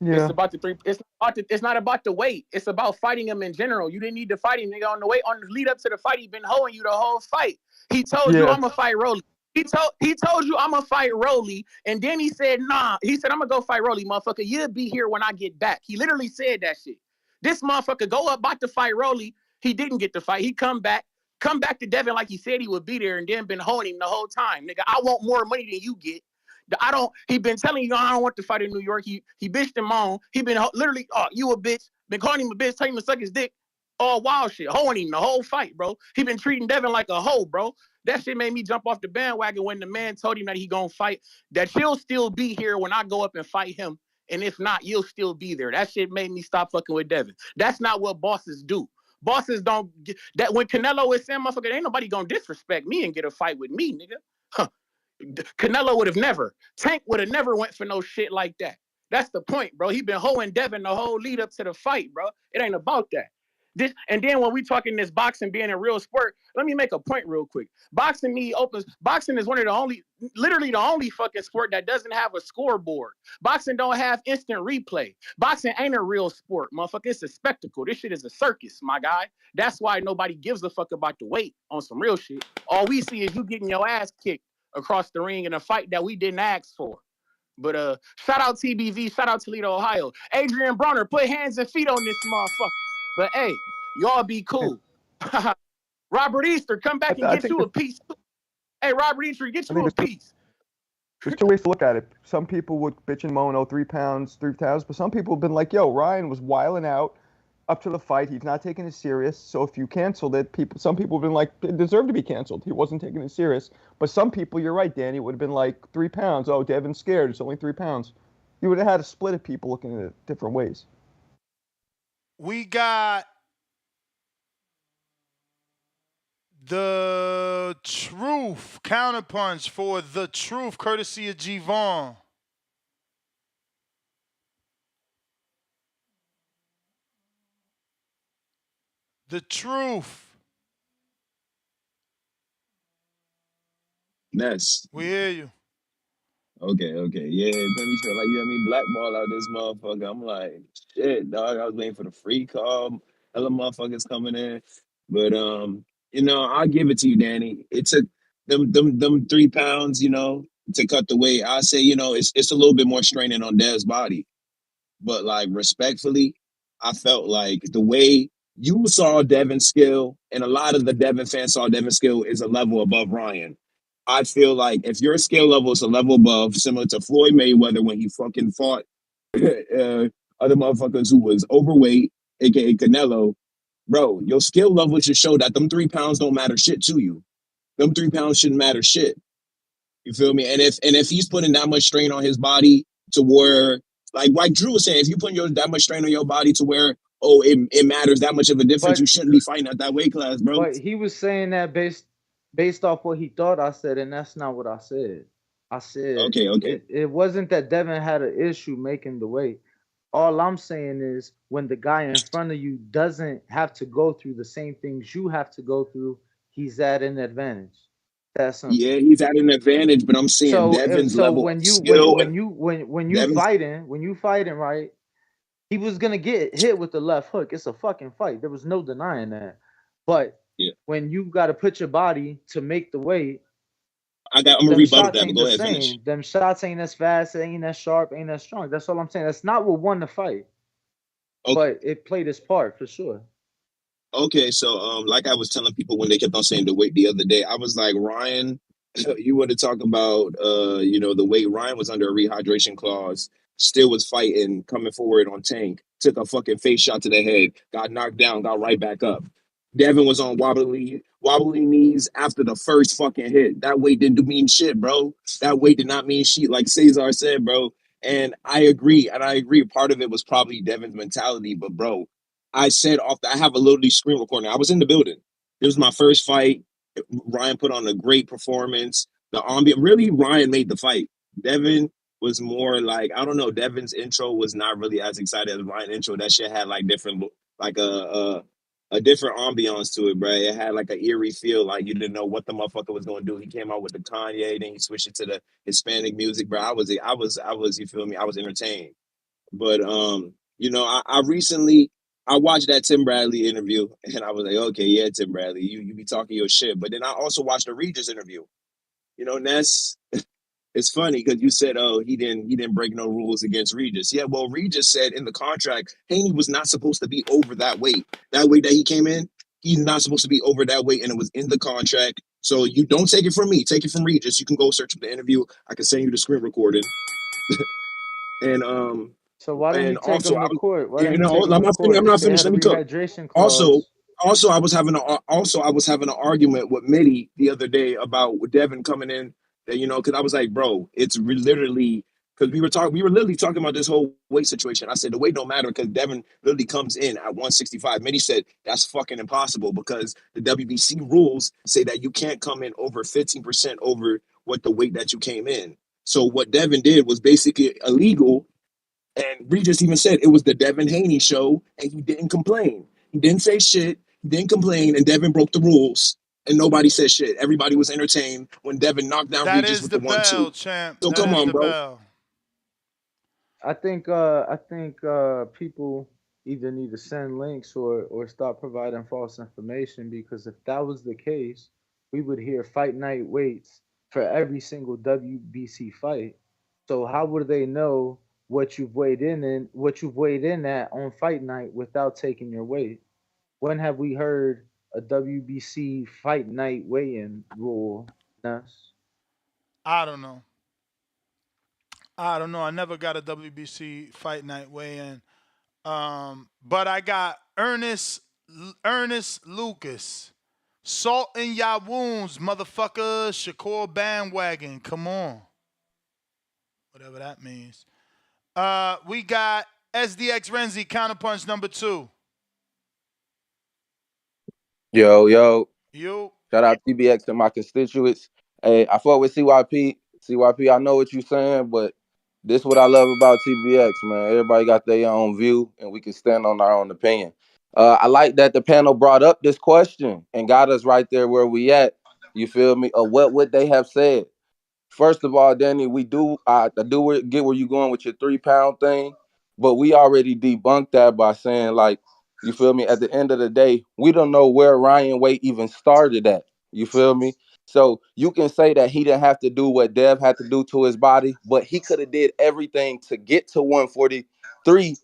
Yeah. It's about the three. It's not about the weight. It's about fighting him in general. You didn't need to fight him, nigga. On the way, on the lead up to the fight, he been hoeing you the whole fight. He told you I'm gonna fight Rolly. He told you I'm gonna fight Rolly, and then he said nah. He said I'm gonna go fight Rolly, motherfucker. You'll be here when I get back. He literally said that shit. This motherfucker go up about to fight Rolly. He didn't get the fight. He come back to Devin like he said he would be there, and then been hoeing him the whole time, nigga. I want more money than you get. He been telling you I don't want to fight in New York. He bitched him on. He been literally, you a bitch. Been calling him a bitch, telling him to suck his dick. All wild shit, hoeing him the whole fight, bro. He been treating Devin like a hoe, bro. That shit made me jump off the bandwagon when the man told him that he gonna fight, that he'll still be here when I go up and fight him. And if not, you'll still be there. That shit made me stop fucking with Devin. That's not what bosses do. Bosses don't get that. When Canelo is saying, motherfucker, ain't nobody gonna disrespect me and get a fight with me, nigga. Huh. Canelo would have never. Tank would have never went for no shit like that. That's the point, bro. He been hoeing Devin the whole lead up to the fight, bro. It ain't about that. And then when we talking this boxing being a real sport, let me make a point real quick. Boxing is one of literally the only fucking sport that doesn't have a scoreboard. Boxing don't have instant replay. Boxing ain't a real sport, motherfucker. It's a spectacle. This shit is a circus, my guy. That's why nobody gives a fuck about the weight on some real shit. All we see is you getting your ass kicked across the ring in a fight that we didn't ask for. But shout out TBV, shout out Toledo, Ohio. Adrian Bronner, put hands and feet on this motherfucker. But hey, y'all be cool. Robert Easter, come back and get you a piece. Hey, Robert Easter, get you a piece. There's two ways to look at it. Some people would bitch and moan, 3 pounds, 3 pounds, but some people have been like, yo, Ryan was wiling out up to the fight. He's not taking it serious. So if you canceled it, some people have been like, it deserved to be canceled. He wasn't taking it serious. But some people, you're right, Danny, would have been like 3 pounds. Oh, Devin's scared. It's only 3 pounds. You would have had a split of people looking at it different ways. We got the Truth counterpunch for the Truth, courtesy of G-Vaughn. The Truth. Ness. We hear you. Okay. Yeah, it made me feel like you had me blackball out this motherfucker. I'm like, shit, dog. I was waiting for the free call. Hella motherfuckers coming in. But I'll give it to you, Danny. It took them 3 pounds, to cut the weight. I say, it's a little bit more straining on Dev's body. But like respectfully, I felt like the way you saw Devin's skill, and a lot of the Devin fans saw Devin's skill, is a level above Ryan. I feel like if your skill level is a level above, similar to Floyd Mayweather when he fucking fought other motherfuckers who was overweight, aka Canelo, bro, your skill level should show that them 3 pounds don't matter shit to you. Them 3 pounds shouldn't matter shit. You feel me? And if he's putting that much strain on his body to where, like Drew was saying, if you put that much strain on your body to where, it matters that much of a difference, you shouldn't be fighting at that weight class, bro. But he was saying that based off what he thought I said, and that's not what I said. I said Okay. it wasn't that Devin had an issue making the weight. All I'm saying is when the guy in front of you doesn't have to go through the same things you have to go through, he's at an advantage. That's simple. Yeah, he's at an advantage, but I'm seeing Devin's level of skill. When you fighting, right? He was gonna get hit with the left hook. It's a fucking fight. There was no denying that. But when you got to put your body to make the weight, I'm gonna rebuttal that. But go ahead, finish. Them shots ain't as fast, ain't as sharp, ain't as strong. That's all I'm saying. That's not what won the fight. Okay. But it played its part for sure. Okay, so like I was telling people when they kept on saying the weight the other day, I was like, Ryan, you want to talk about the weight. Ryan was under a rehydration clause, still was fighting, coming forward on Tank, took a fucking face shot to the head, got knocked down, got right back up. Devin was on wobbly knees after the first fucking hit. That weight didn't mean shit, bro. That weight did not mean shit, like Cesar said, bro. And I agree. Part of it was probably Devin's mentality, but bro, I said I have a literally screen recording. I was in the building. It was my first fight. Ryan put on a great performance. The ambient, really, Ryan made the fight. Devin was more like, I don't know. Devin's intro was not really as excited as Ryan's intro. That shit had like different, like a different ambiance to it, bro. It had like an eerie feel, like you didn't know what the motherfucker was gonna do. He came out with the Kanye, then he switched it to the Hispanic music, bro. I was, you feel me? I was entertained. But I recently I watched that Tim Bradley interview, and I was like, okay, yeah, Tim Bradley, you be talking your shit. But then I also watched the Regis interview. Ness, it's funny because you said, oh, he didn't break no rules against Regis. Yeah, well, Regis said in the contract, Haney was not supposed to be over that weight. That weight that he came in, he's not supposed to be over that weight, and it was in the contract. So you don't take it from me, take it from Regis. You can go search up the interview. I can send you the screen recording. And so why didn't you take him to court? Why didn't you know, I'm not finished. Let me cook. Also, I was having an argument with Mitty the other day about Devin coming in. Because I was like, bro, it's literally because we were literally talking about this whole weight situation. I said the weight don't matter because Devin literally comes in at 165. Mitty said that's fucking impossible because the WBC rules say that you can't come in over 15% over what the weight that you came in. So what Devin did was basically illegal. And Regis even said it was the Devin Haney show, and he didn't complain. He didn't say shit. He didn't complain, and Devin broke the rules, and nobody said shit. Everybody was entertained when Devin knocked down That Regis is with the the 1-2. bell, champ. So That come is on, the bro. bell. I think people either need to send links or stop providing false information, because if that was the case, we would hear fight night weights for every single WBC fight. So how would they know what you've weighed in at on fight night without taking your weight? When have we heard a WBC fight night weigh-in rule? Ness? I don't know. I never got a WBC fight night weigh-in. But I got Ernest Lucas. Salt in y'all wounds, motherfucker. Shakur bandwagon. Come on. Whatever that means. We got SDX Renzi, counterpunch number 2. Yo. You. Shout out TBX and my constituents. Hey, I fought with CYP. CYP, I know what you're saying, but this is what I love about TBX, man. Everybody got their own view, and we can stand on our own opinion. I like that the panel brought up this question and got us right there where we at. You feel me? Or what would they have said? First of all, Danny, I do get where you're going with your 3 pound thing, but we already debunked that by saying, like, you feel me? At the end of the day, we don't know where Ryan weight even started at. You feel me? So you can say that he didn't have to do what Dev had to do to his body, but he could have did everything to get to 143.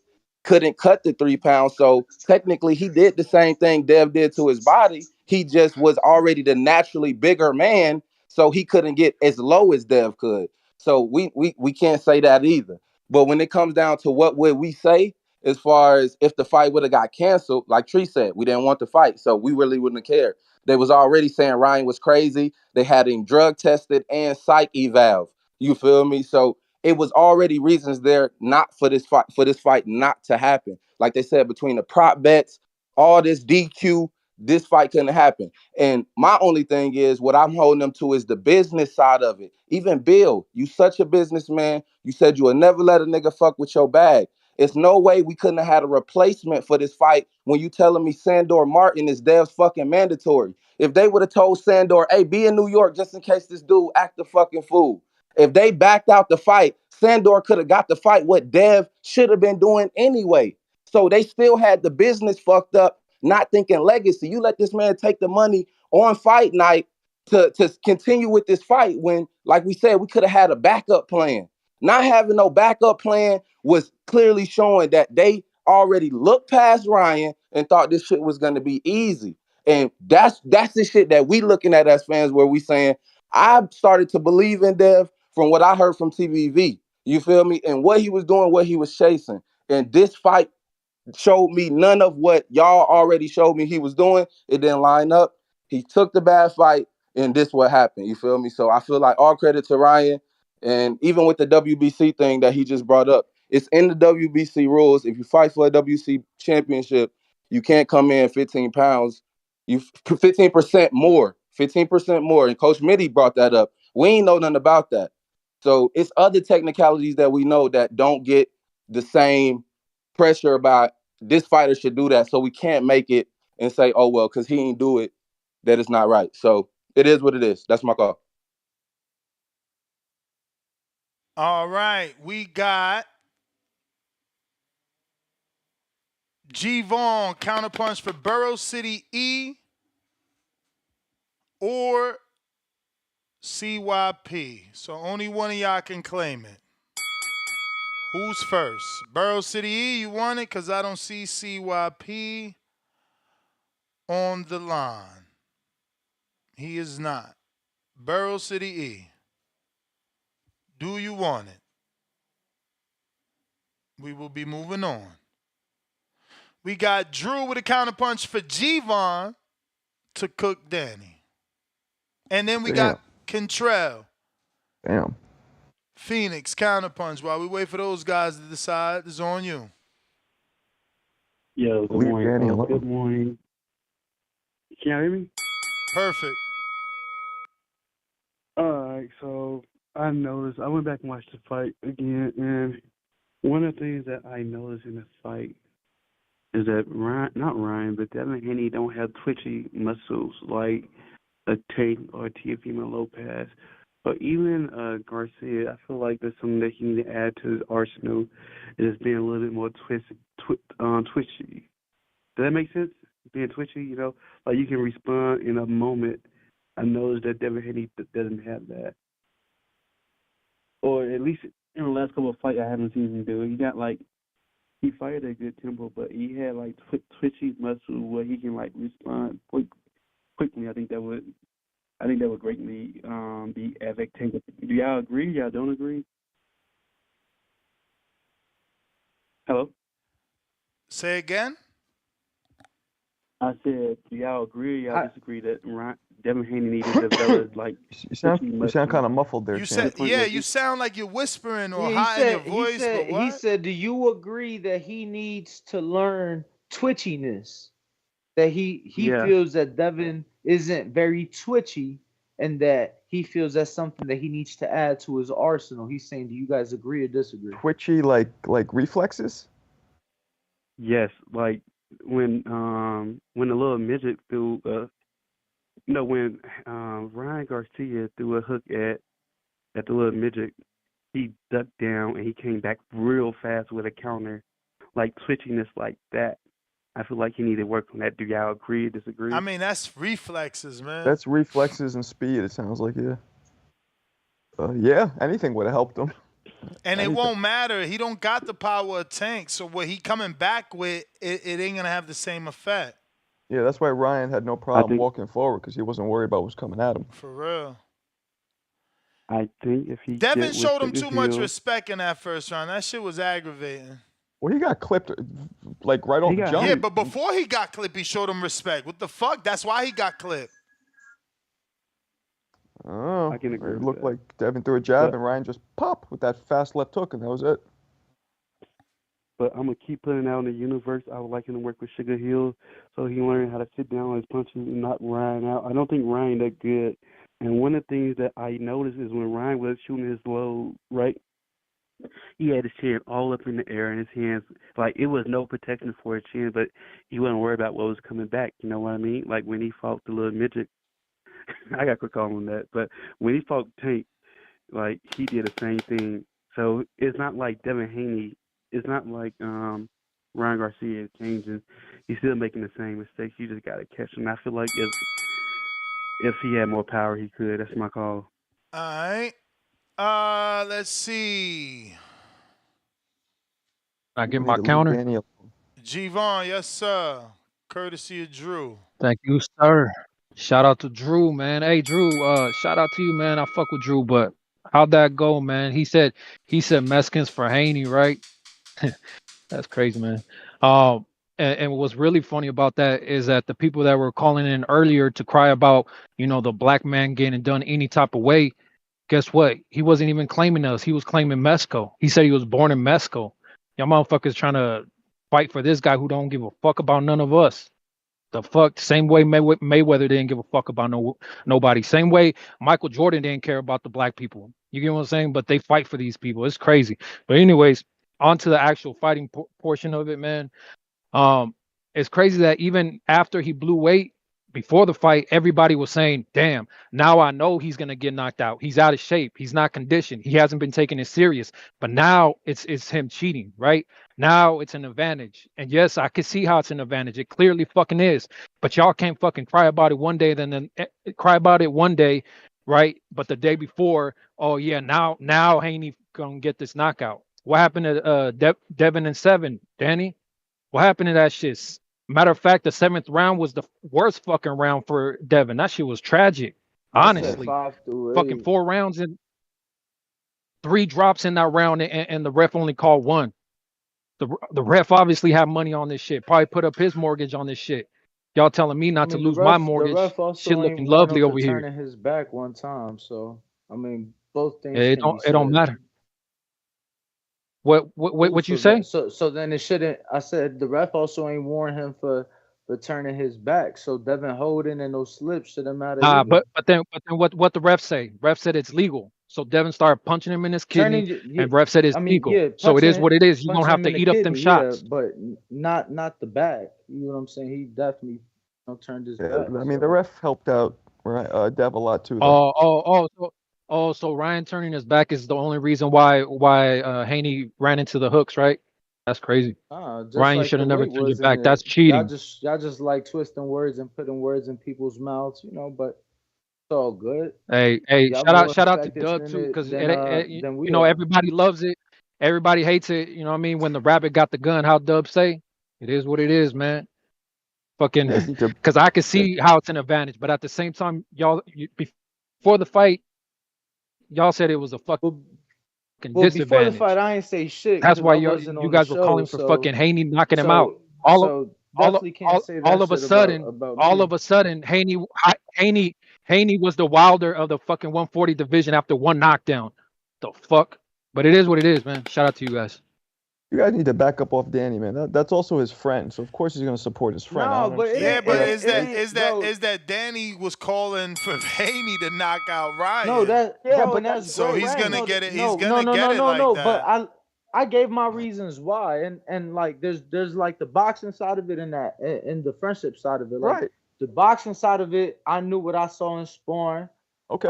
Couldn't cut the 3 pounds. So technically, he did the same thing Dev did to his body. He just was already the naturally bigger man, so he couldn't get as low as Dev could. So we can't say that either. But when it comes down to what would we say, as far as if the fight would have got canceled, like Tree said, we didn't want the fight, so we really wouldn't have cared. They was already saying Ryan was crazy. They had him drug tested and psych eval. You feel me? So it was already reasons there not for this fight not to happen. Like they said, between the prop bets, all this DQ, this fight couldn't happen. And my only thing is what I'm holding them to is the business side of it. Even Bill, you such a businessman. You said you would never let a nigga fuck with your bag. It's no way we couldn't have had a replacement for this fight when you telling me Sandor Martin is Dev's fucking mandatory. If they would have told Sandor, hey, be in New York just in case this dude act the fucking fool. If they backed out the fight, Sandor could have got the fight what Dev should have been doing anyway. So they still had the business fucked up, not thinking legacy. You let this man take the money on fight night to continue with this fight when, like we said, we could have had a backup plan. Not having no backup plan was clearly showing that they already looked past Ryan and thought this shit was gonna be easy. And that's the shit that we looking at as fans, where we saying, I started to believe in Dev from what I heard from TVV. You feel me? And what he was doing, what he was chasing. And this fight showed me none of what y'all already showed me he was doing. It didn't line up. He took the bad fight, and this what happened. You feel me? So I feel like all credit to Ryan. And even with the WBC thing that he just brought up, it's in the WBC rules. If you fight for a WC championship, you can't come in 15 pounds. You 15% more. 15% more. And Coach Mitty brought that up. We ain't know nothing about that. So it's other technicalities that we know that don't get the same pressure about this fighter should do that. So we can't make it and say, oh, well, because he didn't do it, that it's not right. So it is what it is. That's my call. All right. We got G Vaughn, counterpunch for Borough City E or CYP. So only one of y'all can claim it. Who's first? Borough City E, you want it? Because I don't see CYP on the line. He is not. Borough City E, do you want it? We will be moving on. We got Drew with a counterpunch for G-Von to cook Danny. And then we got Kentrell. Damn. Phoenix, counterpunch. While we wait for those guys to decide, it's on you. Yo, good Leave morning. Danny alone. Good morning. Can you hear me? Perfect. Alright, so I noticed, I went back and watched the fight again, and one of the things that I noticed in the fight is that not Ryan, but Devin Haney don't have twitchy muscles like a Tank or Teofimo Lopez. But even Garcia, I feel like there's something that he need to add to his arsenal is being a little bit more twitchy. Does that make sense? Being twitchy, like you can respond in a moment. I noticed that Devin Haney doesn't have that, or at least in the last couple of fights I haven't seen him do. He fired at a good tempo, but he had like twitchy muscle where he can like respond quickly. I think that would greatly be advantageous. Do y'all agree? Y'all don't agree? Hello? Say again? I said, do y'all agree or y'all disagree that Devin Haney needed to develop You sound kind of muffled there, You Champ. said, you sound like you're whispering or Yeah, high in your voice, but what? he said, do you agree that he needs to learn twitchiness? That he feels that Devin isn't very twitchy, and that he feels that's something that he needs to add to his arsenal. He's saying, do you guys agree or disagree? Twitchy, like reflexes? Yes, like when the little midget threw when Ryan Garcia threw a hook at the little midget, he ducked down and he came back real fast with a counter, like twitchiness like that. I feel like he needed to work on that. Do y'all agree or disagree? I mean, that's reflexes, man. That's reflexes and speed, it sounds like, yeah. Yeah, anything would have helped him. And it won't matter. He don't got the power of Tank, so what he coming back with, it ain't going to have the same effect. Yeah, that's why Ryan had no problem walking forward, because he wasn't worried about what's coming at him. For real. I think if he Devin showed him too much respect in that first round. That shit was aggravating. Well, he got clipped like right off jump. Yeah, but before he got clipped, he showed him respect. What the fuck? That's why he got clipped. Oh, I can agree. It looked like Devin threw a jab and Ryan just popped with that fast left hook, and that was it. But I'm gonna keep putting out in the universe. I would like him to work with Sugar Hill so he can learn how to sit down on his punches and not Ryan out. I don't think Ryan that good. And one of the things that I noticed is when Ryan was shooting his low, right, he had his chin all up in the air and his hands, like it was no protection for his chin, but he wasn't worried about what was coming back. You know what I mean? Like when he fought the little midget, I got quick call on that. But when he fought Tank, like he did the same thing. So it's not like Devin Haney. It's not like Ryan Garcia is changing. He's still making the same mistakes. You just gotta catch him. I feel like if he had more power, he could. That's my call. All right. Let's see. I get my counter. G-Von, yes, sir. Courtesy of Drew. Thank you, sir. Shout out to Drew, man. Hey, Drew, shout out to you, man. I fuck with Drew, but how'd that go, man? He said Mexicans for Haney, right? That's crazy, man. And what's really funny about that is that the people that were calling in earlier to cry about, the black man getting done any type of way, guess what? He wasn't even claiming us. He was claiming Mexico. He said he was born in Mexico. Y'all motherfuckers trying to fight for this guy who don't give a fuck about none of us. The fuck, same way Mayweather didn't give a fuck about nobody. Same way Michael Jordan didn't care about the black people. You get what I'm saying? But they fight for these people. It's crazy. But anyways, on to the actual fighting portion of it, man. It's crazy that even after he blew weight before the fight, everybody was saying, damn, now I know he's gonna get knocked out. He's out of shape. He's not conditioned. He hasn't been taking it serious. But now it's him cheating, right? Now it's an advantage. And yes, I can see how it's an advantage. It clearly fucking is. But y'all can't fucking cry about it one day, then cry about it one day, right? But the day before, oh yeah, now Haney gonna get this knockout. What happened to Devin and Seven, Danny? What happened to that shit? Matter of fact, the 7th round was the worst fucking round for Devin. That shit was tragic. Honestly. 5 through 8. Fucking 4 rounds and 3 drops in that round, and the ref only called 1. The ref obviously had money on this shit. Probably put up his mortgage on this shit. Y'all telling me not to lose my mortgage. The ref also shit ain't looking warned lovely him over for here. turning his back one time. So I mean, both things It can be said. don't matter. What you say? So then it shouldn't. I said the ref also ain't warned him for for turning his back. So Devin Holden and those slips shouldn't matter Nah, either. but then what the ref say? Ref said it's legal. So Devin started punching him in his kidney, Yeah, and ref said it's I mean, legal. yeah, So it is what it is. You're gonna punching have him to in the eat up them kidney, yeah, shots. but not the back. You know what I'm saying? He definitely turned his Yeah, back. I mean, the So ref helped out Dev a lot too, though. So Ryan turning his back is the only reason why Haney ran into the hooks, right? That's crazy. just Ryan like should the have never weight turned it wasn't back. it? That's cheating. Y'all just like twisting words and putting words in people's mouths, but it's all good. Hey, Y'all shout out more shout out to affected Dub than too, it because than we are. everybody loves it, everybody hates it. You know what I mean? When the rabbit got the gun, how Dub say, it is what it is, man. Fucking, Yeah, need to. because I can see how it's an advantage, but at the same time, before the fight, y'all said it was a fucking Well, before the disadvantage. fight, I ain't say shit That's because why I you wasn't you on the guys were show. calling for fucking Haney knocking him out. All of So all of definitely can't say that all of a shit sudden, about all me. of a sudden, Haney Haney was the Wilder of the fucking 140 division after one knockdown. The fuck? But it is what it is, man. Shout out to you guys. You guys need to back up off Danny, man. That's also his friend, so of course he's gonna support his friend. I No, don't but understand Yeah, why but that's is it that like. is ain't, that bro. is that Danny was calling for Haney to knock out No, Ryan. that Yeah, bro, but and that's that's his So great. he's friend. gonna No, get it. He's no, no, gonna no, no, get it no, like no. But that. I gave my reasons why, and like there's like the boxing side of it and and the friendship side of it. Like Right. the boxing side of it, I knew what I saw in sparring. Okay.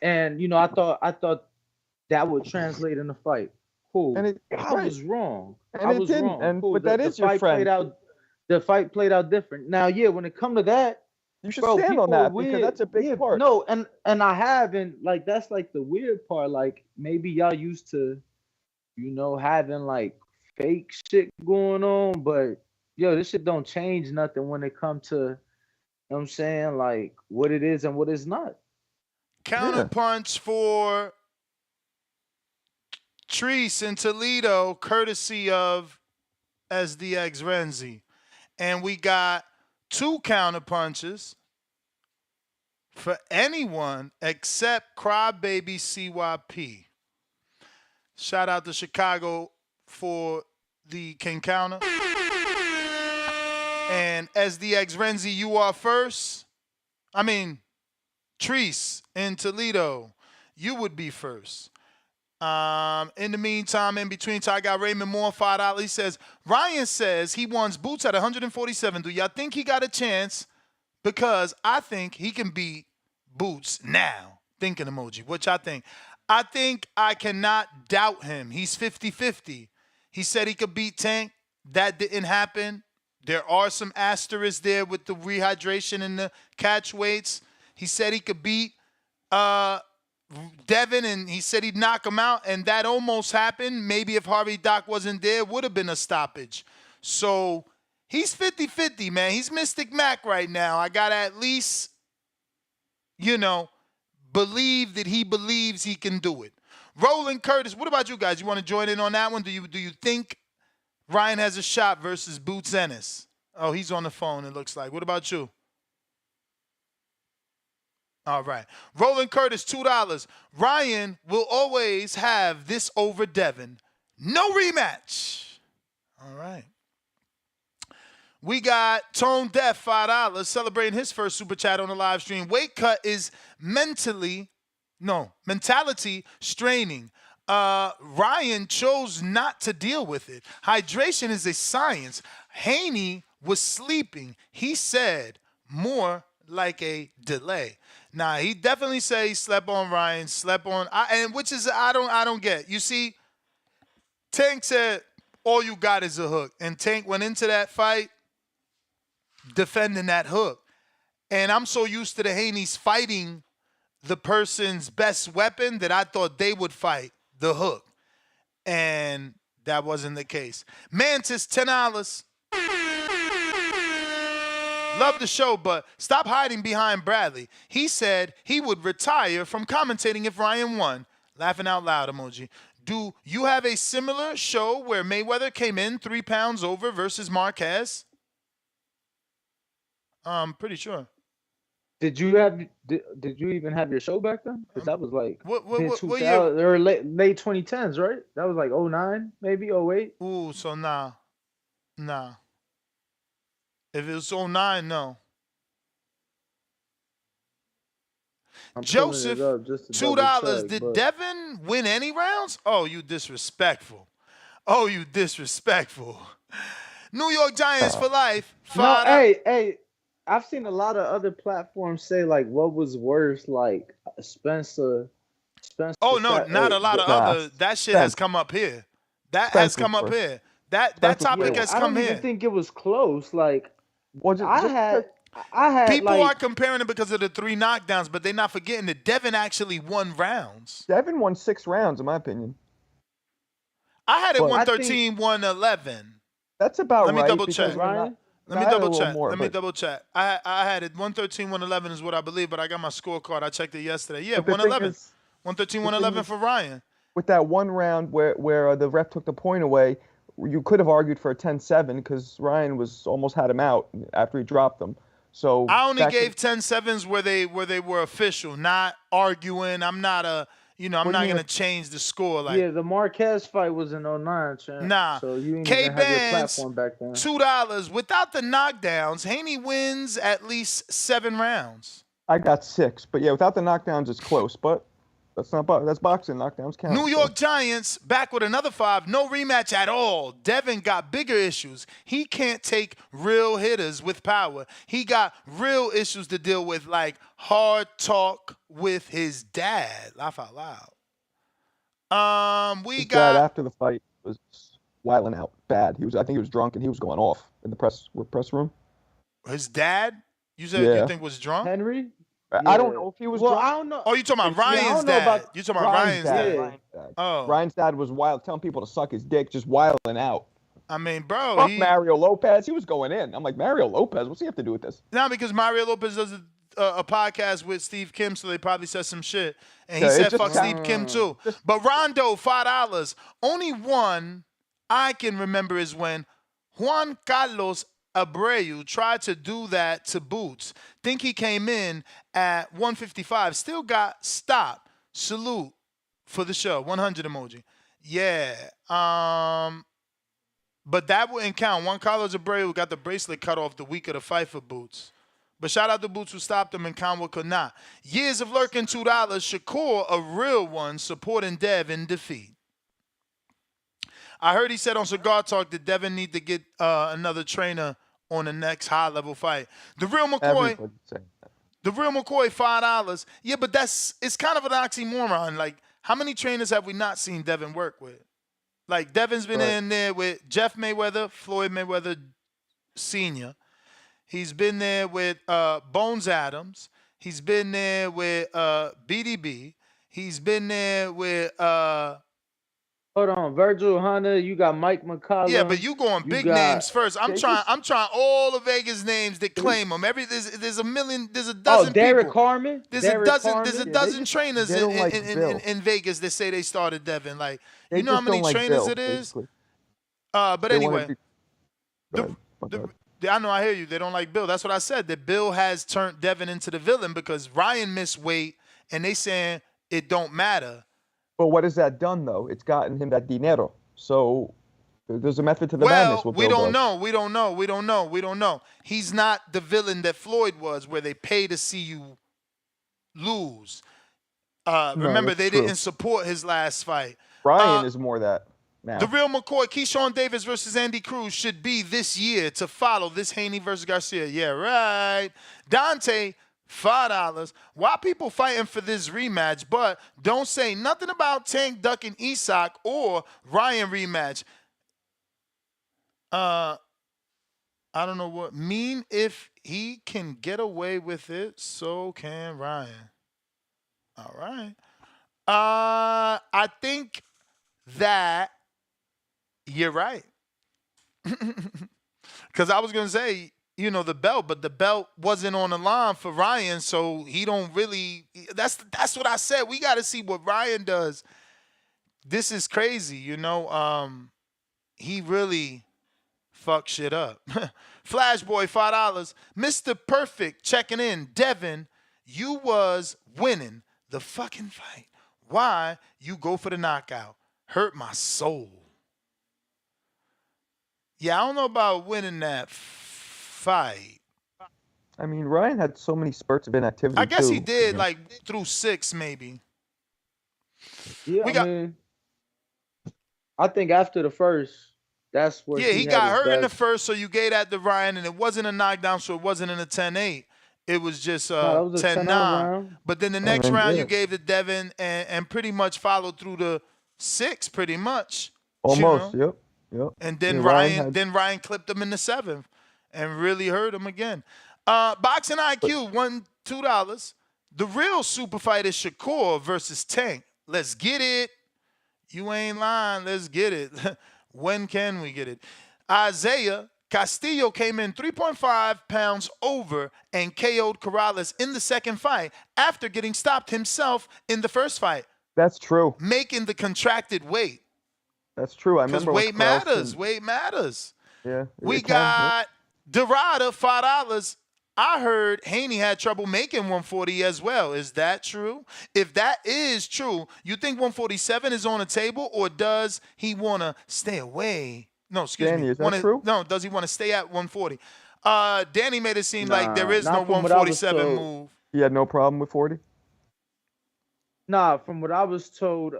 And I thought that would translate in the fight. And Cool. it I right. was wrong. And it didn't. And Cool. but that The is your fight played friend. out. The fight played out different. Now, yeah, when it come to that, You should bro, stand on people are that because weird. that's a big Yeah, part. no, and I have, and like that's like the weird part. Like maybe y'all used to, having like fake shit going on, but yo, this shit don't change nothing when it come to, what I'm saying, like what it is and what it's not. Yeah. Counterpunch for Treese in Toledo, courtesy of SDX Renzi. And we got two counterpunches for anyone except Crybaby CYP. Shout out to Chicago for the King Counter. And SDX Renzi, you are first. I mean, Treese in Toledo, you would be first. In the meantime, in between, I got Raymond Moore, $5. He says, Ryan says he wants Boots at 147. Do y'all think he got a chance? Because I think he can beat Boots now. Thinking emoji. What y'all think? I think I cannot doubt him. He's 50-50. He said he could beat Tank. That didn't happen. There are some asterisks there with the rehydration and the catch weights. He said he could beat Devin, and he said he'd knock him out, and that almost happened. Maybe if Harvey Doc wasn't there, would have been a stoppage. So he's 50-50, man. He's Mystic Mac right now. I got to at least, believe that he believes he can do it. Roland Curtis, what about you guys? You want to join in on that one? Do you think Ryan has a shot versus Boots Ennis? Oh, he's on the phone, it looks like. What about you? All right. Roland Curtis, $2. Ryan will always have this over Devin. No rematch. All right. We got Tone Deaf, $5, celebrating his first super chat on the live stream. Weight cut is mentality straining. Ryan chose not to deal with it. Hydration is a science. Haney was sleeping. He said more like a delay. Nah, he definitely said he slept on Ryan, which is I don't get. You see, Tank said all you got is a hook, and Tank went into that fight defending that hook. And I'm so used to the Haney's fighting the person's best weapon that I thought they would fight the hook. And that wasn't the case. Mantis, $10. Love the show, but stop hiding behind Bradley. He said he would retire from commentating if Ryan won. Laughing out loud emoji. Do you have a similar show where Mayweather came in 3 pounds over versus Marquez? I'm pretty sure. Did you even have your show back then? Because that was like mid What year? 2000 or late 2010s, right? That was like 09, maybe 08. Ooh, so nah. If it was 09, no. I'm pulling it Joseph, up just to double $2. check, Did but Devin win any rounds? Oh, you disrespectful. Oh, you disrespectful. New York Giants for life. no, $5. hey, I've seen a lot of other platforms say like what was worse, like Spencer Oh no, sat. not Hey, a lot of Nah, other. That shit has Spence. come up here. That has Spence was come up worse. here. That Spence was topic yeah, crazy. has I come don't even here. think it was close. Like Well, I just because had, I had People are like comparing it because of the 3 knockdowns, but they're not forgetting that Devin actually won rounds. Devin won 6 rounds, in my opinion. I had it But I think 113, 111. that's about Let me right double because check. of the not. Ryan. Let No, me I had a double little check. more, Let me but double check. I had it 113, 111 is what I believe, but I got my scorecard. I checked it yesterday. Yeah, the thing 111. is, 113, the thing 111 is, for Ryan. with that one round where the ref took the point away, you could have argued for a 10-7 because Ryan was almost had him out after he dropped them. So I only that could. gave 10-7s where they were official, not arguing. I'm not I'm What do you not mean? gonna change the score. Like, Yeah, the Marquez fight was in '09, champ. nah. So you didn't K even have your Bands, platform back then. $2. Without the knockdowns, Haney wins at least 7 rounds. I got 6, but yeah, without the knockdowns, it's close. But that's boxing. Knockdowns count. New So York Giants back with another 5. No rematch at all. Devin got bigger issues. He can't take real hitters with power. He got real issues to deal with, like hard talk with his dad. Laugh out loud. We his dad got after the fight was wiling out bad. I think he was drunk and he was going off in the press room. his dad. You said you Yeah, think was drunk? Henry? I don't Yeah. know if he was Well, drunk. I don't know. Oh, you talking about It's Yeah, I Ryan's don't know dad? about You talking about Ryan's Ryan's dad. dad? yeah. Ryan's dad. Oh, Ryan's dad was wild, telling people to suck his dick, just wiling out. I mean, bro, Fuck Mario Lopez. He was going in. I'm like, Mario Lopez, what's he have to do with this? now because Mario Lopez does a podcast with Steve Kim, so they probably said some shit, and he Yeah, it said just fuck Steve Kim too. just But Rondo, $5. Only one I can remember is when Juan Carlos Abreu tried to do that to Boots. Think he came in at 155, still got stopped. Salute for the show, 100 emoji. Yeah. But that wouldn't count. Juan Carlos Abreu got the bracelet cut off the week of the fight for Boots. But shout out to Boots who stopped him and Conway could not. Years of lurking, $2. Shakur, a real one, supporting Dev in defeat. I heard he said on Cigar Talk that Devin need to get another trainer on the next high-level fight. The real McCoy, everybody saying that. $5. Yeah, but it's kind of an oxymoron. Like, how many trainers have we not seen Devin work with? Like, Devin's been Right. in there with Jeff Mayweather, Floyd Mayweather Sr. He's been there with Bones Adams. He's been there with BDB. He's been there with Hold on, Virgil Hunter. You got Mike yeah, but McCollum. you going You big got names first. I'm They trying. just I'm trying all the Vegas names that claim them. There's a million. There's a oh dozen Derek people. Harmon. There's a Derek dozen. There's a Harmon. yeah, dozen trainers they don't like Bill. in Vegas that say they started Devin. Like, They you know how just many don't like trainers Bill, it is. basically. But They want to anyway, be. Go the ahead. Go ahead. I know I hear you. They don't like Bill. That's what I said. That Bill has turned Devin into the villain because Ryan missed weight, and they saying it don't matter. But what has that done though? It's gotten him that dinero. So there's a method to the madness. Well, What we Bill don't does. know. We don't know. We don't know. We don't know. He's not the villain that Floyd was, where they pay to see you lose. No, Remember, that's they true. didn't support his last fight. Ryan is more that The now. real McCoy, Keyshawn Davis versus Andy Cruz should be this year to follow this Haney versus Garcia. Yeah, right. Dante, $5. Why people fighting for this rematch, but don't say nothing about Tank Duck and Isak or Ryan rematch. I don't know what mean if he can get away with it, so can Ryan. All right. I think that you're right. Because I was gonna say, the belt, but the belt wasn't on the line for Ryan, so he don't really. That's what I said. We got to see what Ryan does. This is crazy, He really fucked shit up. Flashboy, $5. Mr. Perfect checking in. Devin, you was winning the fucking fight. Why you go for the knockout? Hurt my soul. Yeah, I don't know about winning that fight. I mean, Ryan had so many spurts of inactivity I guess he too. did like through 6 maybe. Yeah, We I got mean, I think after the first, that's where Yeah, he he had got his hurt in the best. first, so you gave that to Ryan, and it wasn't a knockdown, so it wasn't in a 10-8. It was just No, that was a 10-9 10-9. round. But then the And next then round you yeah, gave to Devin and pretty much followed through the 6 pretty much. You almost. know. Yep. Yep. And Yeah, then Ryan Ryan had. then Ryan clipped him in the 7th and really hurt him again. Boxing But IQ won $2. The real super fight is Shakur versus Tank. Let's get it. You ain't lying. Let's get it. When can we get it? Isaiah Castillo came in 3.5 pounds over and KO'd Corrales in the second fight after getting stopped himself in the first fight, that's true. making the contracted weight. That's true. I Because remember when weight matters. Carlson. Weight matters. Yeah, We it can. Yep. got Dorada, $5. I heard Haney had trouble making 140 as well. Is that true? If that is true, you think 147 is on the table, or does he want to stay away? No, excuse me. Danny, is that true? No, does he want to stay at 140? Danny made it seem like there Nah, is no not from what I was 147 told. move. He had no problem with 40. Nah, from what I was told,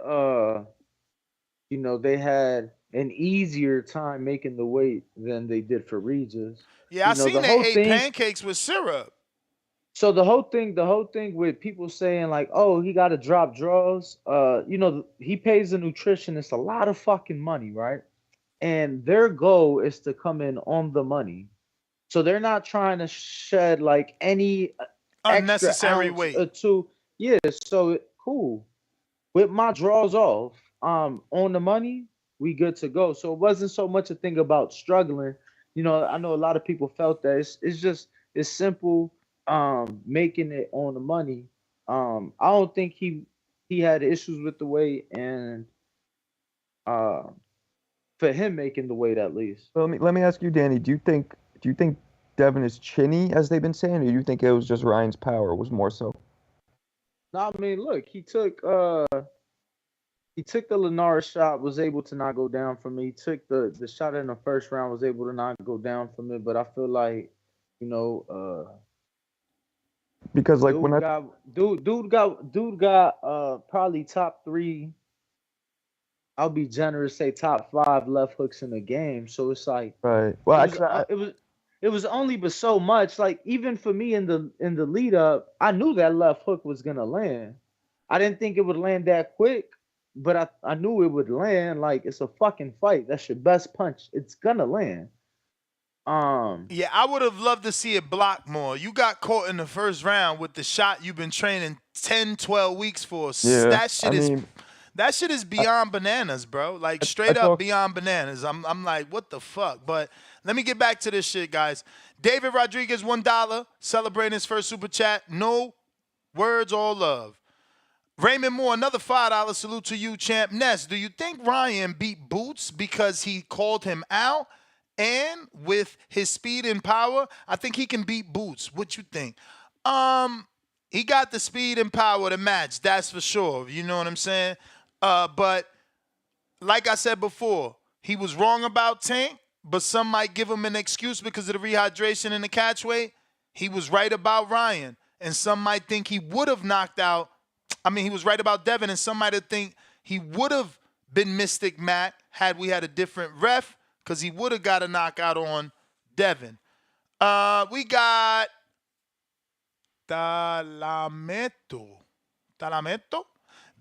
they had an easier time making the weight than they did for Regis. Yeah, I The seen they whole ate thing. pancakes with syrup. So the whole thing with people saying like, oh, he got to drop draws. He pays a nutritionist a lot of fucking money, right? And their goal is to come in on the money. So they're not trying to shed like any extra Unnecessary ounce or weight. two. Yeah, so cool. With my draws off, on the money, we good to go. So it wasn't so much a thing about struggling. I know a lot of people felt that it's simple, making it on the money. I don't think he had issues with the weight, and uh for him making the weight at least. Well, let me ask you, Danny. Do you think Devin is chinny, as they've been saying, or do you think it was just Ryan's power was more so? No, I mean, look, he took the Linares shot, was able to not go down from me. He took the shot in the first round, was able to not go down from it. But I feel like, you know, Because like when dude I got dude got probably top three. I'll be generous, say top five left hooks in the game. So it's like right, well, it was actually, it was only but so much. Like even for me in the lead up, I knew that left hook was gonna land. I didn't think it would land that quick, but I knew it would land. Like it's a fucking fight. That's your best punch. It's gonna land. Um, Yeah, I would have loved to see it block more. You got caught in the first round with the shot you've been training 10, 12 weeks for. yeah, I mean, That shit is I, beyond bananas, bro. Like I straight up talk. beyond bananas. I'm like, what the fuck? But let me get back to this shit, guys. David Rodriguez, $1, celebrating his first super chat. No words, all love. Raymond Moore, another $5 salute to you, champ. Ness, do you think Ryan beat Boots because he called him out? And with his speed and power, I think he can beat Boots. What you think? He got the speed and power to match, that's for sure. You know what I'm saying? But like I said before, he was wrong about Tank, but some might give him an excuse because of the rehydration and the catch weight. He was right about Ryan, and some might think he would have knocked out. I mean, he was right about Devin, and some might think he would have been Mystic Mac had we had a different ref, because he would have got a knockout on Devin. We got Talamento.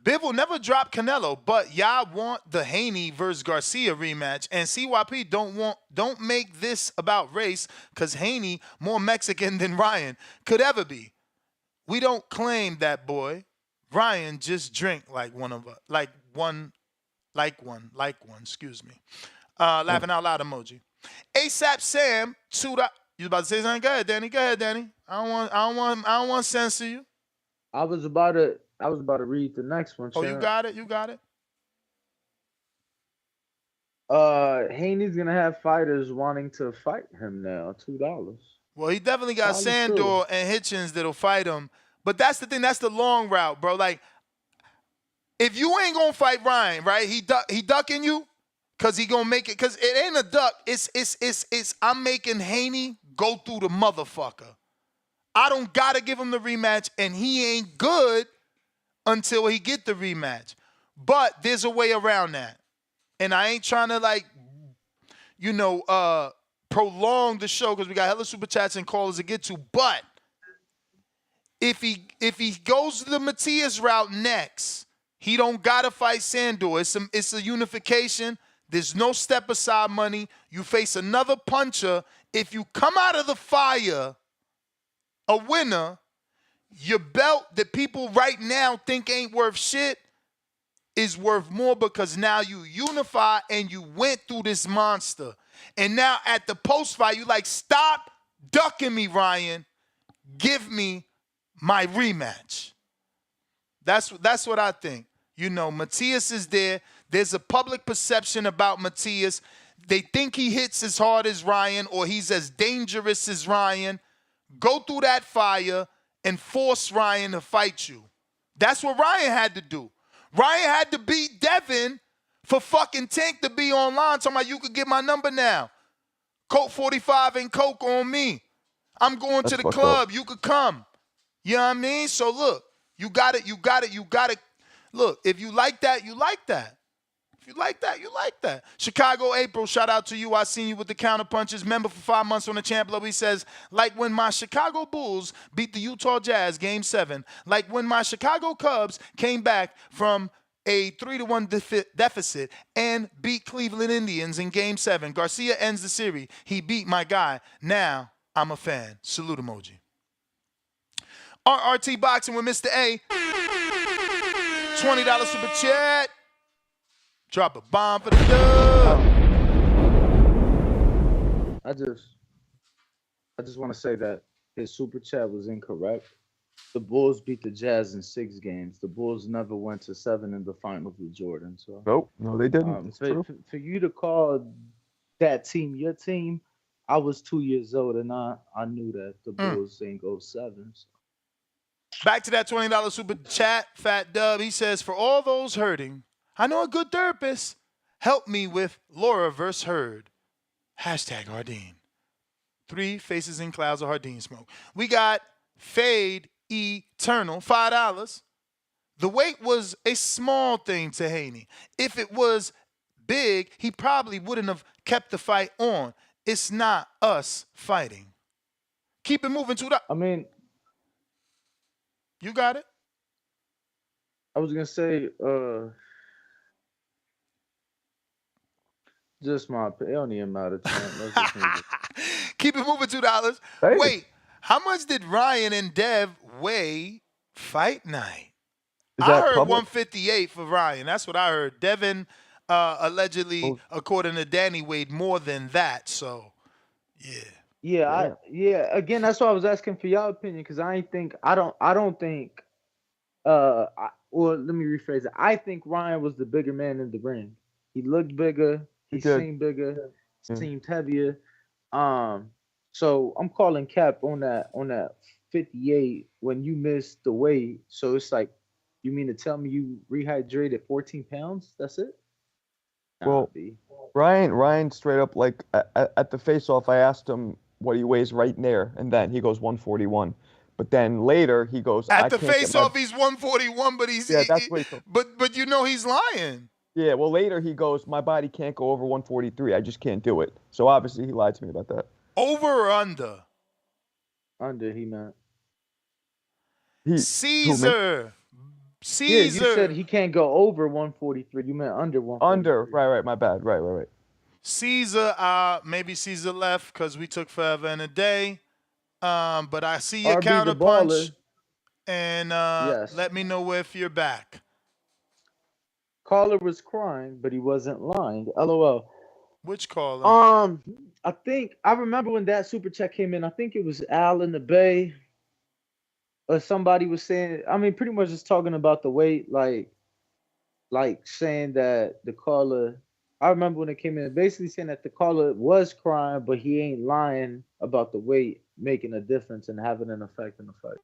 Biv will never drop Canelo, but y'all want the Haney versus Garcia rematch. And CYP don't make this about race, because Haney more Mexican than Ryan could ever be. We don't claim that, boy. Ryan just drink like one of us, like one, excuse me. Laughing out loud emoji. ASAP Sam, $2. You about to say something? Go ahead, Danny. Go ahead, Danny. I don't want to censor you. I was about to read the next one, Oh, you champ. got it. You got it. Haney's gonna have fighters wanting to fight him now. $2. Well, he definitely got Probably true. Sandor and Hitchens that'll fight him. But that's the thing. That's the long route, bro. Like, if you ain't gonna fight Ryan, right? He ducking you, cause he gonna make it. Cause it ain't a duck. It's I'm making Haney go through the motherfucker. I don't gotta give him the rematch, and he ain't good until he get the rematch. But there's a way around that. And I ain't trying to prolong the show because we got hella super chats and callers to get to. But if he goes the Matias route next, he don't gotta fight Sandor. It's a unification. There's no step aside money. You face another puncher. If you come out of the fire a winner, your belt that people right now think ain't worth shit is worth more because now you unify and you went through this monster. And now at the post fight, you like, stop ducking me, Ryan. Give me my rematch. That's what I think. Matias is there. There's a public perception about Matias. They think he hits as hard as Ryan or he's as dangerous as Ryan. Go through that fire and force Ryan to fight you. That's what Ryan had to do. Ryan had to beat Devin for fucking Tank to be online talking about you could get my number now. Coke 45 and Coke on me. I'm going to the club. You could come. You know what I mean? So look, you got it. Look, if you like that, you like that. If you like that, you like that. Chicago April, shout out to you. I seen you with the counter punches. Member for 5 months on the champ level. He says, like when my Chicago Bulls beat the Utah Jazz game 7, like when my Chicago Cubs came back from a 3-1 deficit and beat Cleveland Indians in game 7. Garcia ends the series. He beat my guy. Now I'm a fan. Salute emoji. RRT Boxing with Mr. A. $20 super chat. Drop a bomb for the dub. I just want to say that his super chat was incorrect. The Bulls beat the Jazz in 6 games. The Bulls never went to 7 in the finals with Jordan. So no, they didn't. For you to call that team your team, I was 2 years old and I knew that the Bulls ain't go 7. So. Back to that $20 super chat, Fat Dub. He says, for all those hurting, I know a good therapist. Help me with Laura versus Heard. Hashtag Hardin. 3 faces in clouds of Hardin smoke. We got Fade Eternal, $5. The weight was a small thing to Haney. If it was big, he probably wouldn't have kept the fight on. It's not us fighting. Keep it moving to the... I mean... You got it? I was going to say... Just my opinion. It don't even matter, champ. Keep it moving, $2. Hey. Wait, how much did Ryan and Dev weigh fight night? I heard public? 158 for Ryan. That's what I heard. Devin allegedly, according to Danny, weighed more than that. So, yeah. Yeah. Again, that's why I was asking for your opinion because I don't think. Well, let me rephrase it. I think Ryan was the bigger man in the ring. He looked bigger. He seemed bigger. Seemed heavier. So I'm calling cap on that 58 when you missed the weight. So it's like, you mean to tell me you rehydrated 14 pounds? That's it? Well, Ryan straight up, like at the face-off, I asked him what he weighs right there, and then he goes 141. But then later he goes, at the face-off, he's 141, but he's that's what he told. But you know he's lying. Yeah, well later he goes, my body can't go over 143. I just can't do it. So obviously he lied to me about that. Over or under? Under, he meant. Caesar. Yeah, you said he can't go over 143. You meant under 143. Under, right, my bad. Right. Caesar, maybe Caesar left because we took forever and a day. But I see your RB counter punch. And yes. Let me know if you're back. Caller was crying, but he wasn't lying. LOL. Which caller? I think I remember when that super chat came in. I think it was Al in the Bay. Or somebody was saying, I mean, pretty much just talking about the weight, like saying that the caller, I remember when it came in, basically saying that the caller was crying, but he ain't lying about the weight making a difference and having an effect in the fight.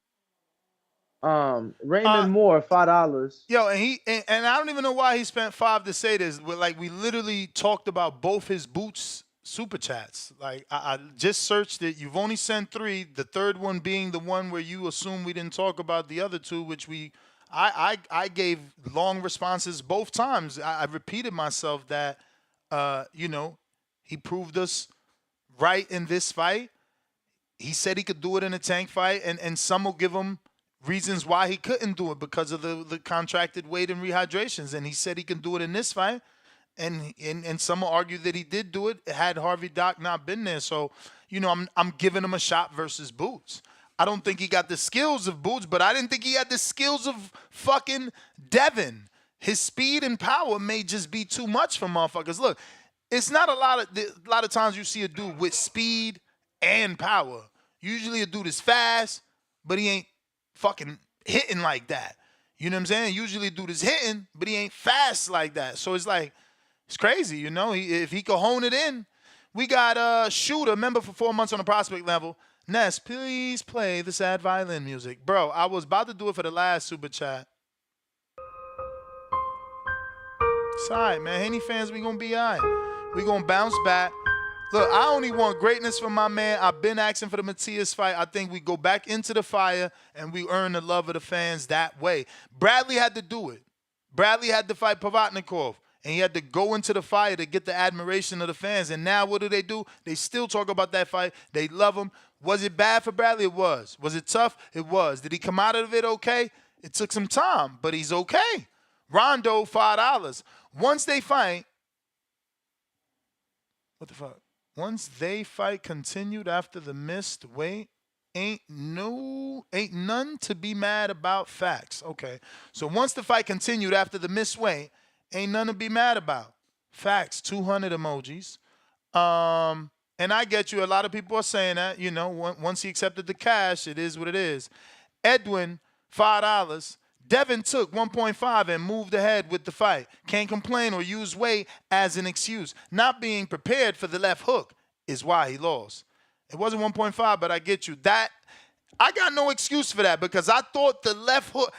Raymond Moore, $5. Yo, and I don't even know why he spent $5 to say this, but like we literally talked about both his boots super chats. Like I just searched it. You've only sent 3. The third one being the one where you assume we didn't talk about the other 2, which I gave long responses both times. I repeated myself that he proved us right in this fight. He said he could do it in a Tank fight, and some will give him reasons why he couldn't do it because of the contracted weight and rehydrations. And he said he can do it in this fight. And some will argue that he did do it had Harvey Dock not been there. So, I'm giving him a shot versus Boots. I don't think he got the skills of Boots, but I didn't think he had the skills of fucking Devin. His speed and power may just be too much for motherfuckers. Look, it's not a lot of times you see a dude with speed and power. Usually a dude is fast, but he ain't fucking hitting like that. You know what I'm saying? Usually a dude is hitting, but he ain't fast like that. So it's like, it's crazy, if he could hone it in. We got Shooter, member for 4 months on the prospect level. Ness, please play the sad violin music. Bro, I was about to do it for the last super chat. It's all right, man. Haney fans, we going to be all right. We going to bounce back. Look, I only want greatness from my man. I've been asking for the Matias fight. I think we go back into the fire and we earn the love of the fans that way. Bradley had to do it. Bradley had to fight Pavatnikov, and he had to go into the fire to get the admiration of the fans. And now what do? They still talk about that fight. They love him. Was it bad for Bradley? It was. Was it tough? It was. Did he come out of it okay? It took some time, but he's okay. Rondo, $5. Once they fight, what the fuck? Once they fight continued after the missed weight, ain't none to be mad about. Facts. Okay. So once the fight continued after the missed weight, ain't none to be mad about. Facts. 200 emojis. And I get you. A lot of people are saying that, once he accepted the cash, it is what it is. Edwin, $5. Devin took 1.5 and moved ahead with the fight. Can't complain or use weight as an excuse. Not being prepared for the left hook is why he lost. It wasn't 1.5, but I get you. That I got no excuse for that because I thought the left hook,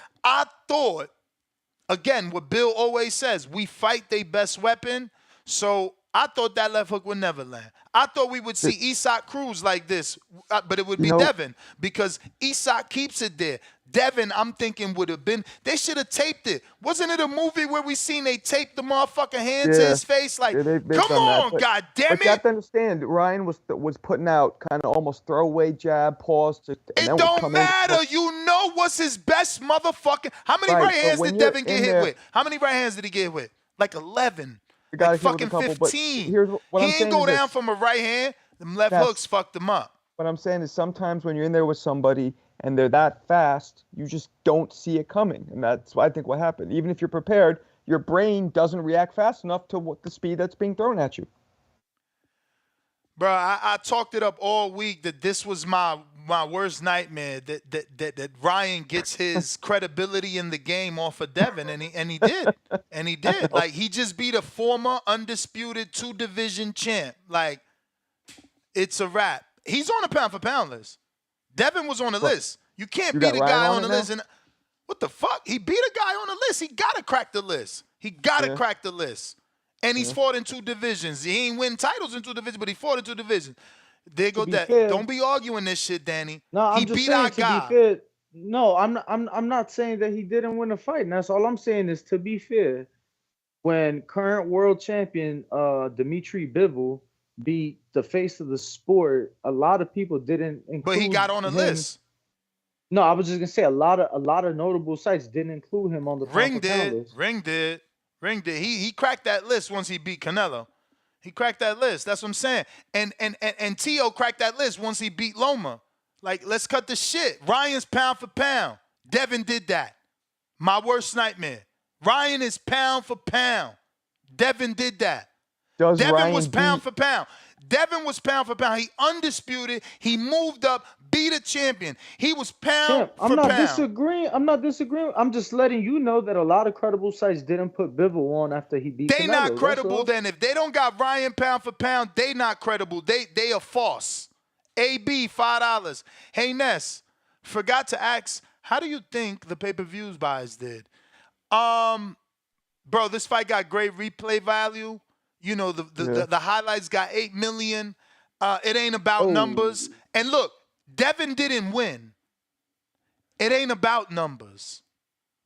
again, what Bill always says, we fight their best weapon. So I thought that left hook would never land. I thought we would see Isak Cruz like this, but it would be Devin because Isak keeps it there. Devin, I'm thinking, would have been, they should have taped it. Wasn't it a movie where we seen they taped the motherfucking hand to his face? Like, they've come on, God damn it. But you have to understand, Ryan was putting out kind of almost throwaway jab, pause. And it then don't matter. What's his best motherfucking, how many right hands did Devin get hit with? How many right hands did he get hit with? Like 11. Like fucking 15. He ain't go down from a right hand. Them left hooks fucked him up. What I'm saying is sometimes when you're in there with somebody and they're that fast, you just don't see it coming. And that's, I think, what happened. Even if you're prepared, your brain doesn't react fast enough to the speed that's being thrown at you. Bro, I talked it up all week that this was my worst nightmare, that Ryan gets his credibility in the game off of Devin, and he did. And he did. Like, he just beat a former undisputed 2-division champ. Like, it's a wrap. He's on a pound-for-pound list. Devin was on the list. You can't beat a guy on the list. And what the fuck? He beat a guy on the list. He got to crack the list. Crack the list. And he's fought in 2 divisions. He ain't win titles in 2 divisions, but he fought in 2 divisions. There go that. Don't be arguing this shit, Danny. No, I'm just saying, to be fair. No, I'm not saying that he didn't win a fight. And that's all I'm saying is, to be fair, when current world champion Dmitry Bivol beat the face of the sport, a lot of people didn't include. But he got on a list. No, I was just gonna say a lot of notable sites didn't include him on the Ring did. He cracked that list once he beat Canelo. He cracked that list. That's what I'm saying. And Tio cracked that list once he beat Loma. Like, let's cut the shit. Ryan's pound for pound. Devin did that. My worst nightmare. Ryan is pound for pound. Devin did that. Devin was pound for pound. Devin was pound for pound. He undisputed. He moved up, beat a champion. He was pound for pound. I'm not disagreeing. I'm just letting you know that a lot of credible sites didn't put Bivol on after he beat Canelo. They not credible then. If they don't got Ryan pound for pound, they not credible. They are false. AB, $5. Hey, Ness, forgot to ask, how do you think the pay-per-views buys did? Bro, this fight got great replay value. You know, Yeah. the highlights got 8 million. It ain't about Oh, numbers. And look, Devin didn't win. It ain't about numbers.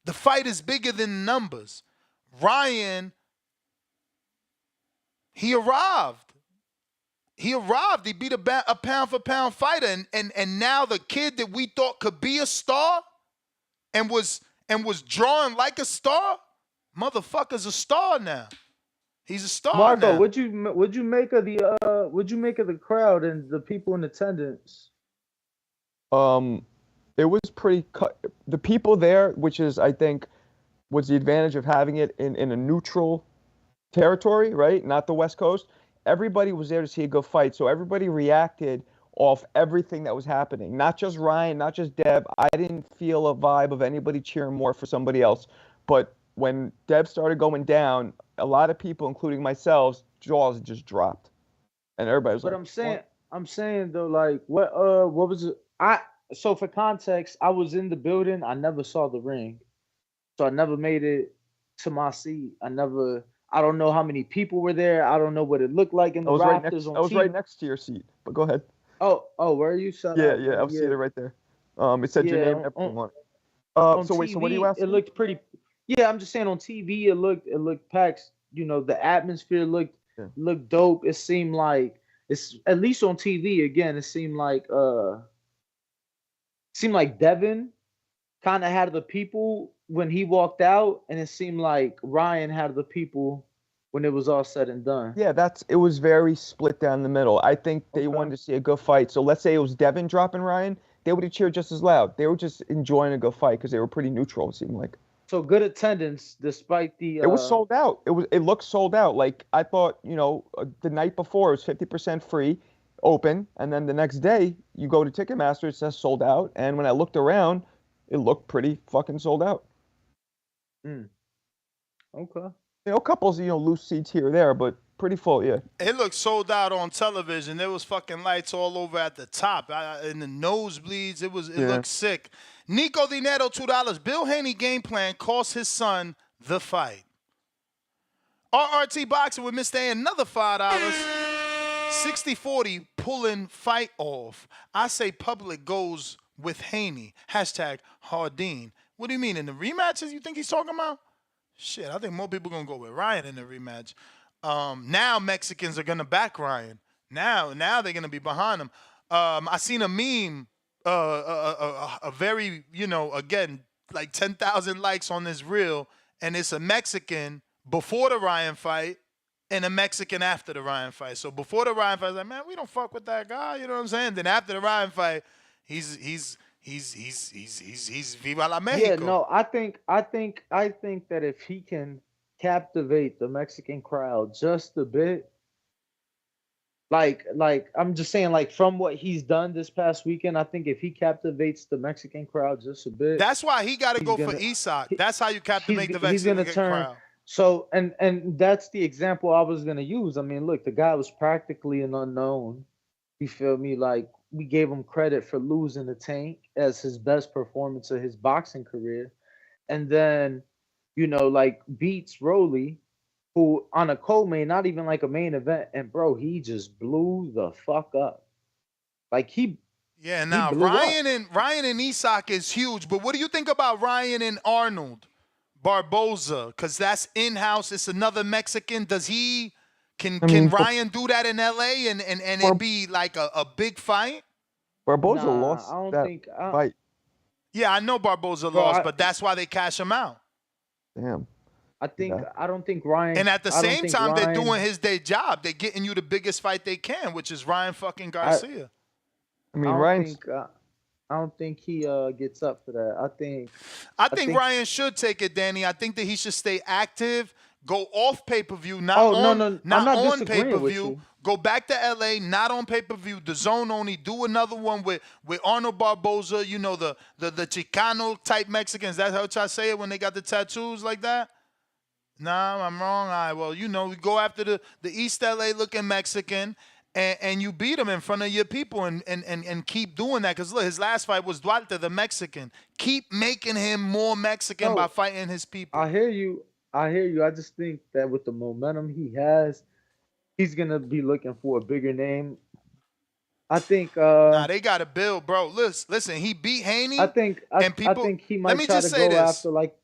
The fight is bigger than numbers. Ryan, he arrived. He arrived. He beat a pound for pound fighter, and now the kid that we thought could be a star and was drawing like a star, motherfucker's a star now. He's a star Marco, now. what'd you make of the crowd and the people in attendance? It was pretty cut. The people there, which is I think was the advantage of having it in a neutral territory, right? Not the West Coast. Everybody was there to see a good fight, so everybody reacted off everything that was happening. Not just Ryan, not just Deb. I didn't feel a vibe of anybody cheering more for somebody else. But when Deb started going down, a lot of people, including myself, jaws just dropped, and everybody was But like, I'm saying, "What?" I'm saying though, like what was it? So for context, I was in the building. I never saw the ring, so I never made it to my seat. I don't know how many people were there. I don't know what it looked like in I the was right rafters next. on I was right TV. next to your seat. But go ahead. Oh, where are you? Shout Yeah, out, yeah, I man. was Yeah, seated right there. It said your yeah. name and everything on it. On So wait, so what are you TV, it asking? looked pretty. Yeah, I'm just saying on TV, it looked packed. You know, the atmosphere Yeah. looked dope. It seemed like it's at least on TV again. It seemed like Devin kind of had the people when he walked out, and it seemed like Ryan had the people when it was all said and done. Yeah, it was very split down the middle. I think they Okay. wanted to see a good fight. So let's say it was Devin dropping Ryan, they would have cheered just as loud. They were just enjoying a good fight because they were pretty neutral, it seemed like. So good attendance despite the It was sold out. It looked sold out. Like I thought, the night before it was 50% free, open, and then the next day you go to Ticketmaster, it says sold out, and when I looked around, it looked pretty fucking sold out. mm, okay. Couples, loose seats here or there, but pretty full, yeah. It looked sold out on television. There was fucking lights all over at the top, in the nosebleeds. It Yeah. looked sick. Nico Dinero, $2. Bill Haney game plan cost his son the fight. RRT Boxing with Mr. A, another $5. 60-40 pulling fight off. I say public goes with Haney. Hashtag Hardin. What do you mean, in the rematches you think he's talking about? Shit, I think more people going to go with Ryan in the rematch. Now Mexicans are going to back Ryan. Now they're going to be behind him. I seen a meme, a very, again, like 10,000 likes on this reel, and it's a Mexican before the Ryan fight and a Mexican after the Ryan fight. So before the Ryan fight, I was like, man, we don't fuck with that guy. You know what I'm saying? Then after the Ryan fight, he's Viva la Yeah, Mexico. no, I think that if he can captivate the Mexican crowd just a bit, like I'm just saying, like from what he's done this past weekend, I think if he captivates the Mexican crowd just a bit, That's why he got to he's go for gonna Isak. he, That's how you captivate the he's gonna Mexican turn. crowd. So and that's the example I was gonna use. I mean, look, the guy was practically an unknown. You feel me? Like we gave him credit for losing the Tank as his best performance of his boxing career, and then like beats Rolly, who on a co-main, not even like a main event, and bro, he just blew the fuck up. Like Yeah, he now blew up. Ryan and Isak is huge, but what do you think about Ryan and Arnold Barboza? Because that's in house. It's another Mexican. Does he I can mean, Ryan do that in LA and it Bar- be like a big fight? Barboza Nah, I lost don't that think. fight. Yeah, I know Barboza Bro, lost, but that's why they cash him out. Damn. Yeah. I don't think Ryan. And at the I don't same think time, they're doing Ryan. his day job. They're getting you the biggest fight they can, which is Ryan fucking I Garcia. I I mean, don't Ryan's. think. I don't think he gets up for that. I I think think. Ryan should take it, Danny. I think that he should stay active, go off pay-per-view, not Oh no, on no, I'm not not on disagreeing with pay-per-view. you. Go back to LA, not on pay-per-view, the zone only. Do another one with Arnold Barboza, the Chicano type Mexicans. That's how I say it when they got the tattoos like that. Nah, I'm wrong. All right, well, we go after the East LA looking Mexican, and you beat him in front of your people, and keep doing that. Because look, his last fight was Duarte, the Mexican. Keep making him more Mexican by No, fighting his I people. hear you. I hear you. I just think that with the momentum he has, he's gonna be looking for a bigger name. I think Nah, they got to build, bro. Listen, he beat I Haney, think and I people. think he Let might me try just to say go this, after like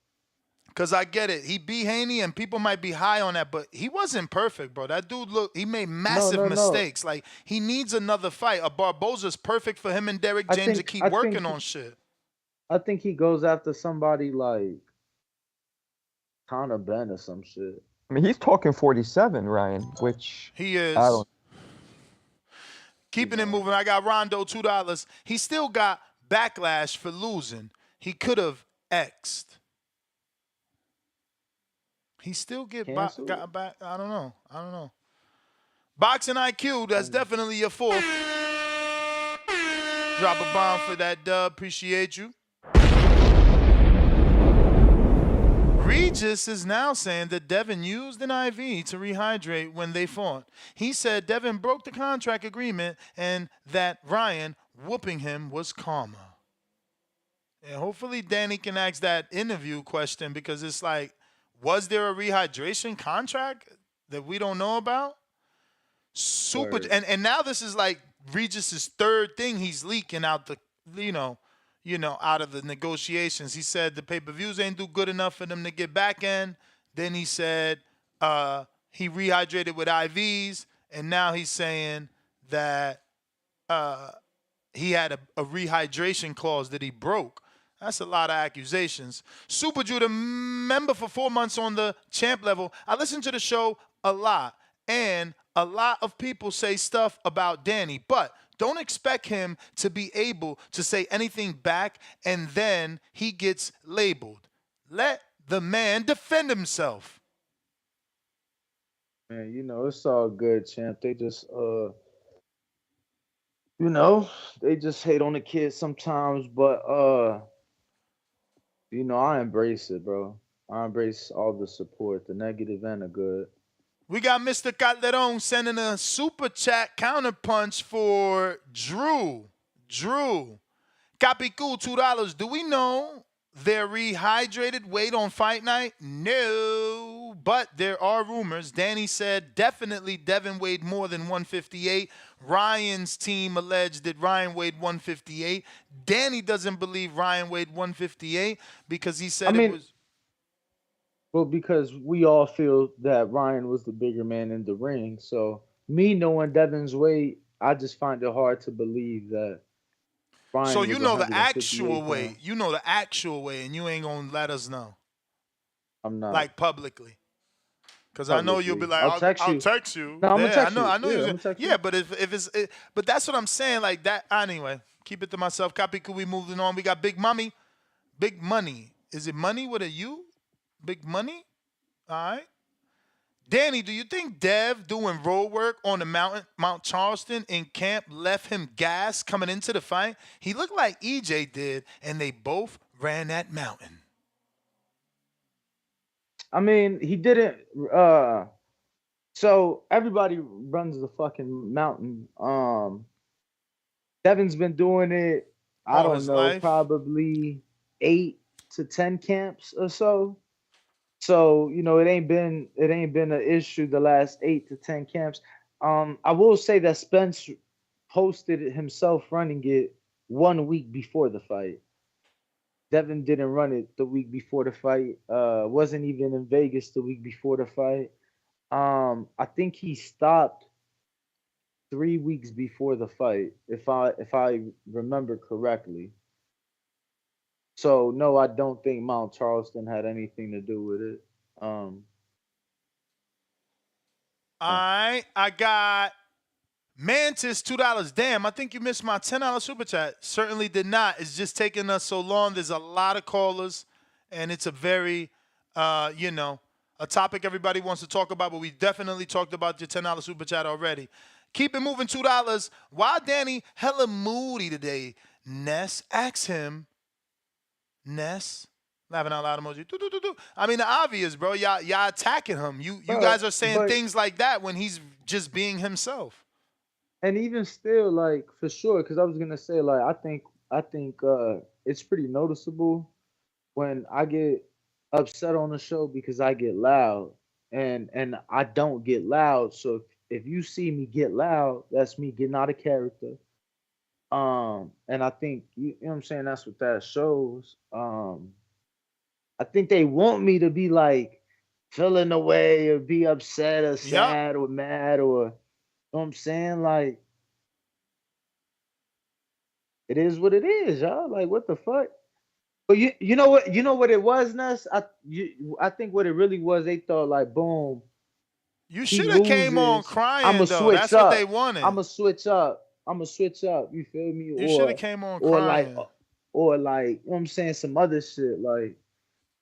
because I get it. He beat Haney, and people might be high on that, but he wasn't perfect, bro. That dude he made no massive no no. mistakes. Like, he needs another fight. A Barboza's perfect for him and Derek James to keep working on shit. I think he goes after somebody like Conor Ben or some shit. I mean, he's talking 47, Ryan, which He I is. don't. You Keeping it know. moving. I got Rondo $2. He still got backlash for losing. He could have X'd. He still Cancel? got back. I don't know. Boxing IQ, that's definitely your fourth. Drop a bomb for that dub. Appreciate you. Regis is now saying that Devin used an IV to rehydrate when they fought. He said Devin broke the contract agreement and that Ryan whooping him was karma. And hopefully Danny can ask that interview question, because it's like, was there a rehydration contract that we don't know about? Super, Word. and now this is like Regis's third thing he's leaking out the, out of the negotiations. He said the pay-per-views ain't do good enough for them to get back in. Then he said he rehydrated with IVs, and now he's saying that he had a rehydration clause that he broke. That's a lot of accusations. Super Judah, member for 4 months on the champ level. I listen to the show a lot, and a lot of people say stuff about Danny, but don't expect him to be able to say anything back and then he gets labeled. Let the man defend himself. Man, it's all good, champ. They just you know, they just hate on the kids sometimes, but I embrace it, bro. I embrace all the support, the negative and the good. We got Mr. Calderon sending a super chat counterpunch for Drew. Drew. Capicu, $2. Do we know they're rehydrated weight on fight night? No. But there are rumors. Danny said definitely Devin weighed more than 158. Ryan's team alleged that Ryan weighed 158. Danny doesn't believe Ryan weighed 158 because he I said it mean, was. well, because we all feel that Ryan was the bigger man in the ring. So me knowing Devin's weight, I just find it hard to believe that So Ryan you was know the actual 158 weight. pounds. You know the actual weight, and you ain't gonna let us know, I'm not like, publicly. Because I know you'll be publicly. like, I'll text I'll you. text you. No, I'm gonna Yeah, text you. I know Yeah, I'm you. gonna text Yeah, you. but if but that's what I'm saying. Like that. Anyway, keep it to myself. Copy. Could we moving on? We got Big Mommy, Big Money. Is it money with a U? Big Money. All right. Danny, do you think Dev doing road work on the mountain, Mount Charleston in camp, left him gas coming into the fight? He looked like EJ did, and they both ran that mountain. I mean, he didn't. So everybody runs the fucking mountain. Devin's been doing it. I All don't his know, life. probably 8 to 10 camps or so. So it ain't been an issue the last 8 to 10 camps. I will say that Spence posted it himself running it 1 week before the fight. Devin didn't run it the week before the fight. Wasn't even in Vegas the week before the fight. I think he stopped 3 weeks before the fight, if I remember correctly. So no, I don't think Mount Charleston had anything to do with it. All No. right. I got Mantis, $2. Damn, I think you missed my $10 super chat. Certainly did not. It's just taking us so long. There's a lot of callers, and it's a very, a topic everybody wants to talk about, but we definitely talked about your $10 super chat already. Keep it moving, $2. Why Danny hella moody today? Ness, ask him. Ness. Laughing out loud emoji. Do, do, do, do. I mean, the obvious, bro. Y'all attacking him. You guys But are saying but things like that when he's just being himself. and even still, like for sure, because I was gonna say, like I think it's pretty noticeable when I get upset on the show because I get loud, and I don't get loud. So if you see me get loud, that's me getting out of character. And I think you know what I'm saying. That's what that shows. I think they want me to be like feeling away or be upset or Yup. sad or mad or you know what I'm saying. Like it is what it is, y'all. Like what the fuck. But you know what it was, Ness. I think what it really was. They thought like, boom, You he should have came on loses. I'ma crying though. switch That's what they up. wanted. I'ma switch up. I'ma switch up. You feel me? You should have came on Or like crying. or like you know what I'm saying, some other shit. Like,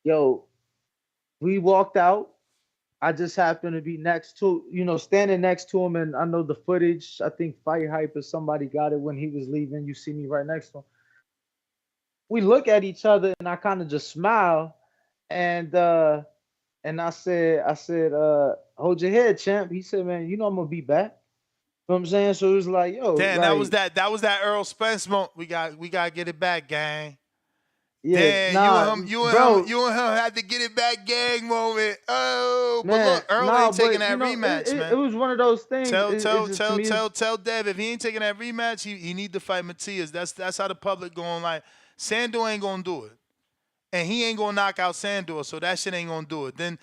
yo, we walked out. I just happened to be next to, standing next to him, and I know the footage. I think Fight Hype or somebody got it when he was leaving. You see me right next to him. We look at each other, and I kind of just smile, and I said, hold your head, champ. He said, man, I'm gonna be back. You know what I'm saying? So it was like, yo, Damn, like, that was that Earl Spence moment. We got to get it back, gang. yeah, Damn, nah, bro, you and him had to get it back, gang moment. Oh, but man, look, Earl nah, ain't taking but that rematch, it man. was one of those things. Tell It's tell just to tell me, it's tell Dev if he ain't taking that rematch, he need to fight Matias. That's how the public going like. Sandor ain't gonna do it, and he ain't gonna knock out Sandor, so that shit ain't gonna do it. Then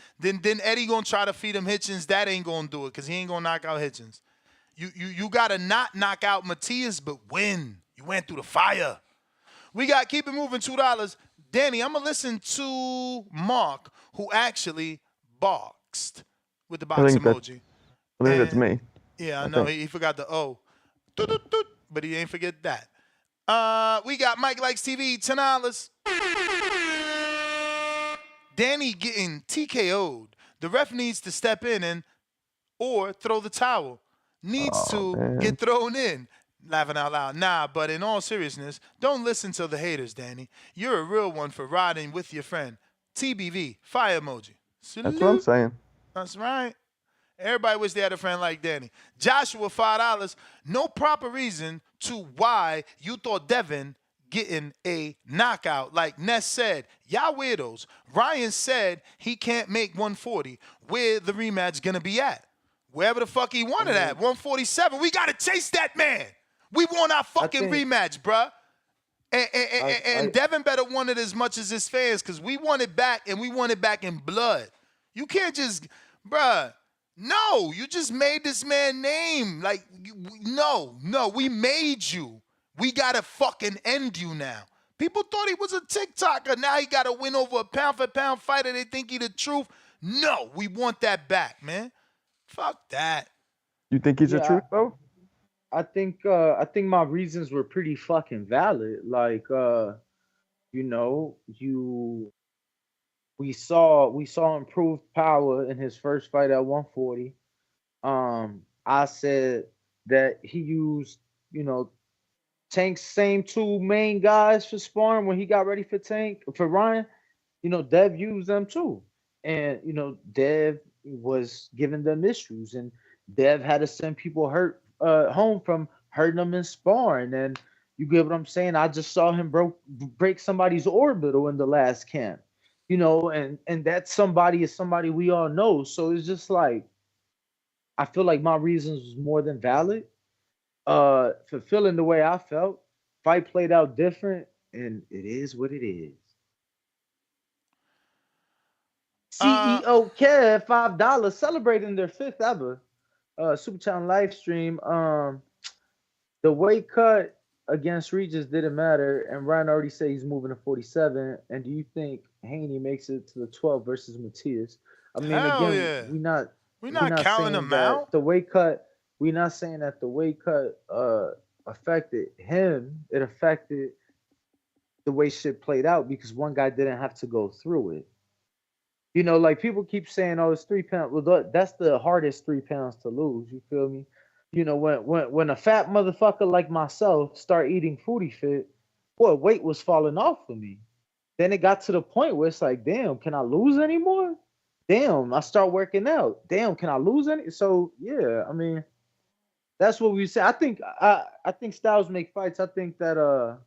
Eddie gonna try to feed him Hitchens. That ain't gonna do it because he ain't gonna knock out Hitchens. You gotta not knock out Matias, but win. You went through the fire. We got keep it moving $2. Danny, I'm gonna listen to Mark, who actually boxed with the I box think that emoji. I think that's And me. yeah, I I know think. he forgot the O. Doot, doot, doot, but he ain't forget that. We got Mike Likes TV, $10. Danny getting TKO'd. The ref needs to step in and or throw the towel. Needs Oh to man, get thrown in. Laughing out loud. Nah, but in all seriousness, don't listen to the haters, Danny. You're a real one for riding with your friend. TBV, fire emoji. that's what I'm Salute. saying. That's right. Everybody wish they had a friend like Danny. Joshua, $5. No proper reason to why you thought Devin getting a knockout. Like Ness said, y'all weirdos. Ryan said he can't make 140. Where the rematch gonna be at? Wherever the fuck he I wanted at. mean, 147. We gotta chase that man. We want our I fucking think rematch, bruh. And, and, I and, I and Devin better want it as much as his fans, because we want it back, and we want it back in blood. You can't just, bruh. No, you just made this man name. Like, no, we made you. We gotta fucking end you now. People thought he was a TikToker. Now he gotta win over a pound for pound fighter. They think he the truth. No, we want that back, man. Fuck that. You think he's the yeah, truth though? I think my reasons were pretty fucking valid. Like you know, you we saw improved power in his first fight at 140. I said that he used, you know, Tank's same two main guys for sparring when he got ready for Tank for Ryan. Dev used them too. And, Dev was giving them issues, and Dev had to send people home from hurting them in sparring. And you get what I'm saying? I just saw him break somebody's orbital in the last camp. And that somebody is somebody we all know. So it's just like I feel like my reasons was more than valid. Fulfilling the way I felt. Fight played out different, and it is what it is. Uh, CEO Kev, $5 celebrating their fifth ever Super Challenge live stream. The weight cut against Regis didn't matter, and Ryan already said he's moving to 47. And do you think Haney makes it to the 12 versus Matias? I mean, hell again, yeah. we not We're we not not counting saying them that out. the weight cut. We not saying that the weight cut affected him. It affected the way shit played out because one guy didn't have to go through it. Like people keep saying, "Oh, it's 3 pounds." Well, that's the hardest 3 pounds to lose. You feel me? When a fat motherfucker like myself start eating foodie fit, boy, weight was falling off of me. Then it got to the point where it's like, damn, can I lose anymore? Damn, I start working out. Damn, can I lose any? So yeah, I mean, that's what we say. I think styles make fights. I think that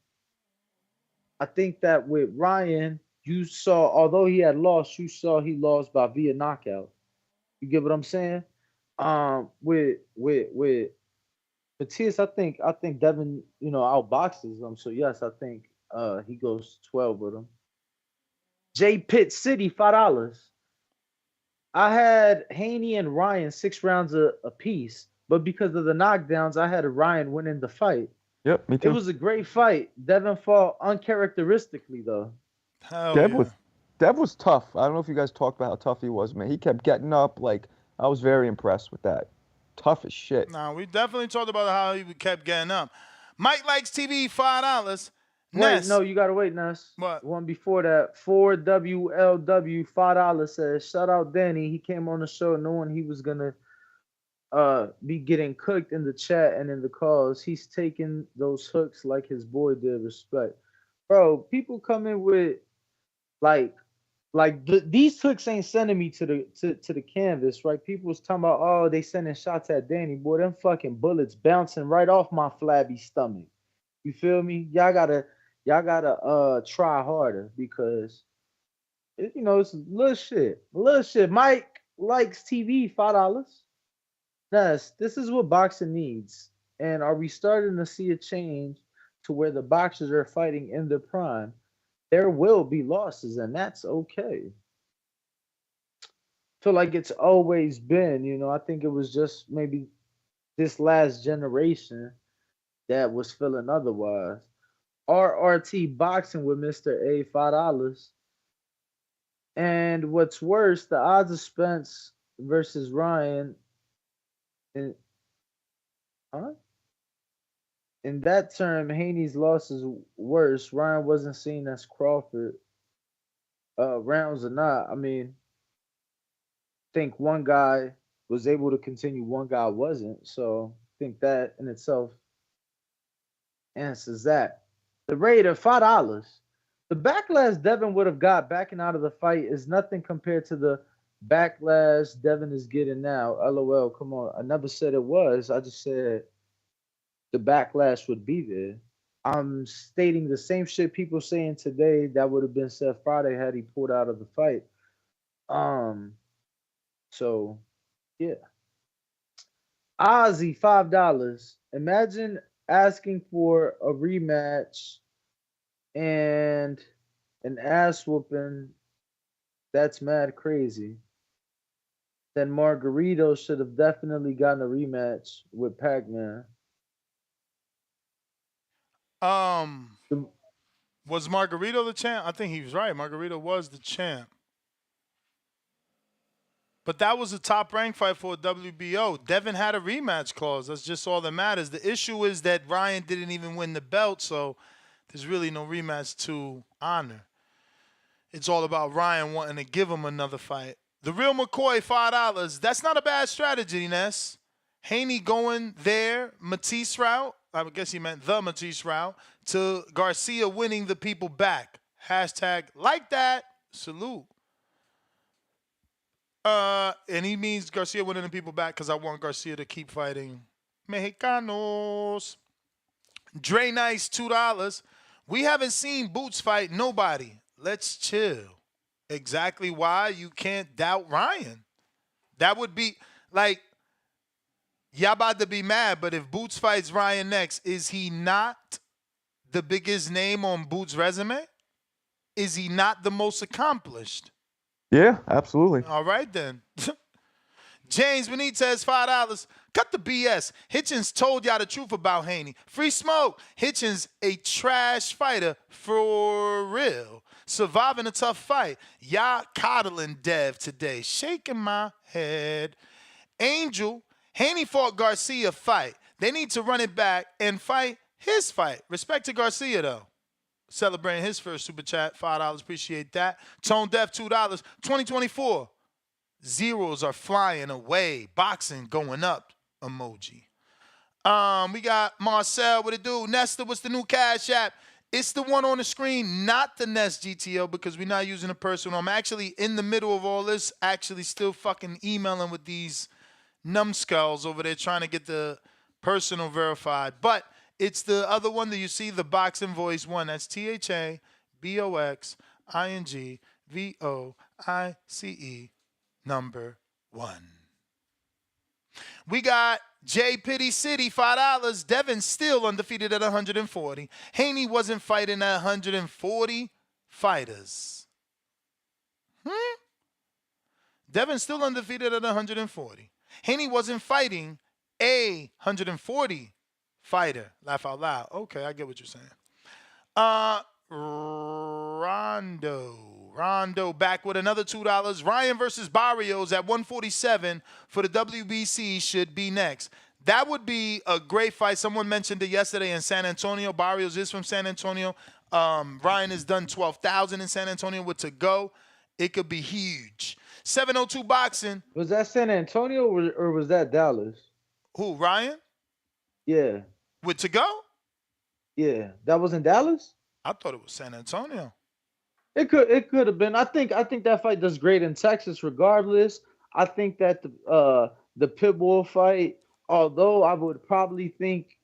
with Ryan, you saw, although he had lost, you saw he lost by via knockout. You get what I'm saying? With Matias, I think Devin, outboxes him. So yes, I think he goes 12 with him. J Pitt City, $5. I had Haney and Ryan 6 rounds a piece, but because of the knockdowns, I had Ryan winning the fight. Yep, me It too. was a great fight. Devin fought uncharacteristically though. Hell Dev yeah. was Dev was tough. I don't know if you guys talked about how tough he was, man. He kept getting up. Like I was very impressed with that. Tough as shit. Now we definitely talked about how he kept getting up. Mike likes TV, $5. Wait, Ness. no, you gotta wait, Ness. What? One before that, 4WLW, $5 says, shout out Danny. He came on the show knowing he was gonna be getting cooked in the chat and in the calls. He's taking those hooks like his boy did. Respect. Bro, people come in with like these hooks ain't sending me to the canvas, right? People was talking about, oh, they sending shots at Danny. Boy, them fucking bullets bouncing right off my flabby stomach. You feel me? Y'all gotta try harder because it's little shit. Little shit. Mike likes TV, $5. Yes, this is what boxing needs. And are we starting to see a change to where the boxers are fighting in their prime? There will be losses, and that's okay. Feel like it's always been, I think it was just maybe this last generation that was feeling otherwise. RRT boxing with Mr. A, $5. And what's worse, the odds of Spence versus Ryan in, huh? In that term, Haney's loss is worse. Ryan wasn't seen as Crawford. Rounds or not, I mean, think one guy was able to continue, one guy wasn't. So I think that in itself answers that. The Raider, $5. The backlash Devin would have got backing out of the fight is nothing compared to the backlash Devin is getting now. LOL, come on. I never said it was. I just said the backlash would be there. I'm stating the same shit people saying today that would have been said Friday had he pulled out of the fight. Um, so yeah. Ozzy, $5. Imagine asking for a rematch and an ass whooping. That's mad crazy. Then Margarito should have definitely gotten a rematch with Pac-Man. Um, The- was Margarito the champ? I think he was right. Margarito was the champ. But that was a top rank fight for a WBO. Devin had a rematch clause. That's just all that matters. The issue is that Ryan didn't even win the belt, so there's really no rematch to honor. It's all about Ryan wanting to give him another fight. The real McCoy, $5. That's not a bad strategy, Ness. Haney going there, Matisse route. I guess he meant the Matisse route. To Garcia winning the people back. Hashtag like that. Salute. And he means Garcia winning the people back because I want Garcia to keep fighting Mexicanos. Dre Nice, $2. We haven't seen Boots fight nobody. Let's chill. Exactly why you can't doubt Ryan. That would be like, y'all about to be mad, but if Boots fights Ryan next, is he not the biggest name on Boots' resume? Is he not the most accomplished? Yeah, absolutely. All right then. James Benitez, $5. Cut the BS. Hitchens told y'all the truth about Haney. Free smoke. Hitchens, a trash fighter for real. Surviving a tough fight. Y'all coddling Dev today. Shaking my head. Angel, Haney fought Garcia fight. They need to run it back and fight his fight. Respect to Garcia, though. Celebrating his first super chat. $5. Appreciate that. Tone Dev, $2. 2024. Zeros are flying away. Boxing going up. Emoji. We got Marcel. What it do? Nesta, what's the new Cash App? It's the one on the screen, not the Nest GTO, because we're not using a personal. I'm actually in the middle of all this, actually still fucking emailing with these numbskulls over there trying to get the personal verified. But it's the other one that you see, the Boxing Voice one. That's THABOXINGVOICE number 1. We got J Pity City, $5. Devin still undefeated at 140. Haney wasn't fighting at 140 fighters. Devin still undefeated at 140. Haney wasn't fighting a 140 fighter. Laugh out loud. Okay, I get what you're saying. Rondo back with another $2. Ryan versus Barrios at 147 for the WBC should be next. That would be a great fight. Someone mentioned it yesterday in San Antonio. Barrios is from San Antonio. Ryan has done 12,000 in San Antonio with to go. It could be huge. 702 boxing. Was that San Antonio or was that Dallas? Who, Ryan? Yeah. With to go? Yeah. That was in Dallas? I thought it was San Antonio. It could have been. I think that fight does great in Texas regardless. I think that the Pitbull fight, although I would probably think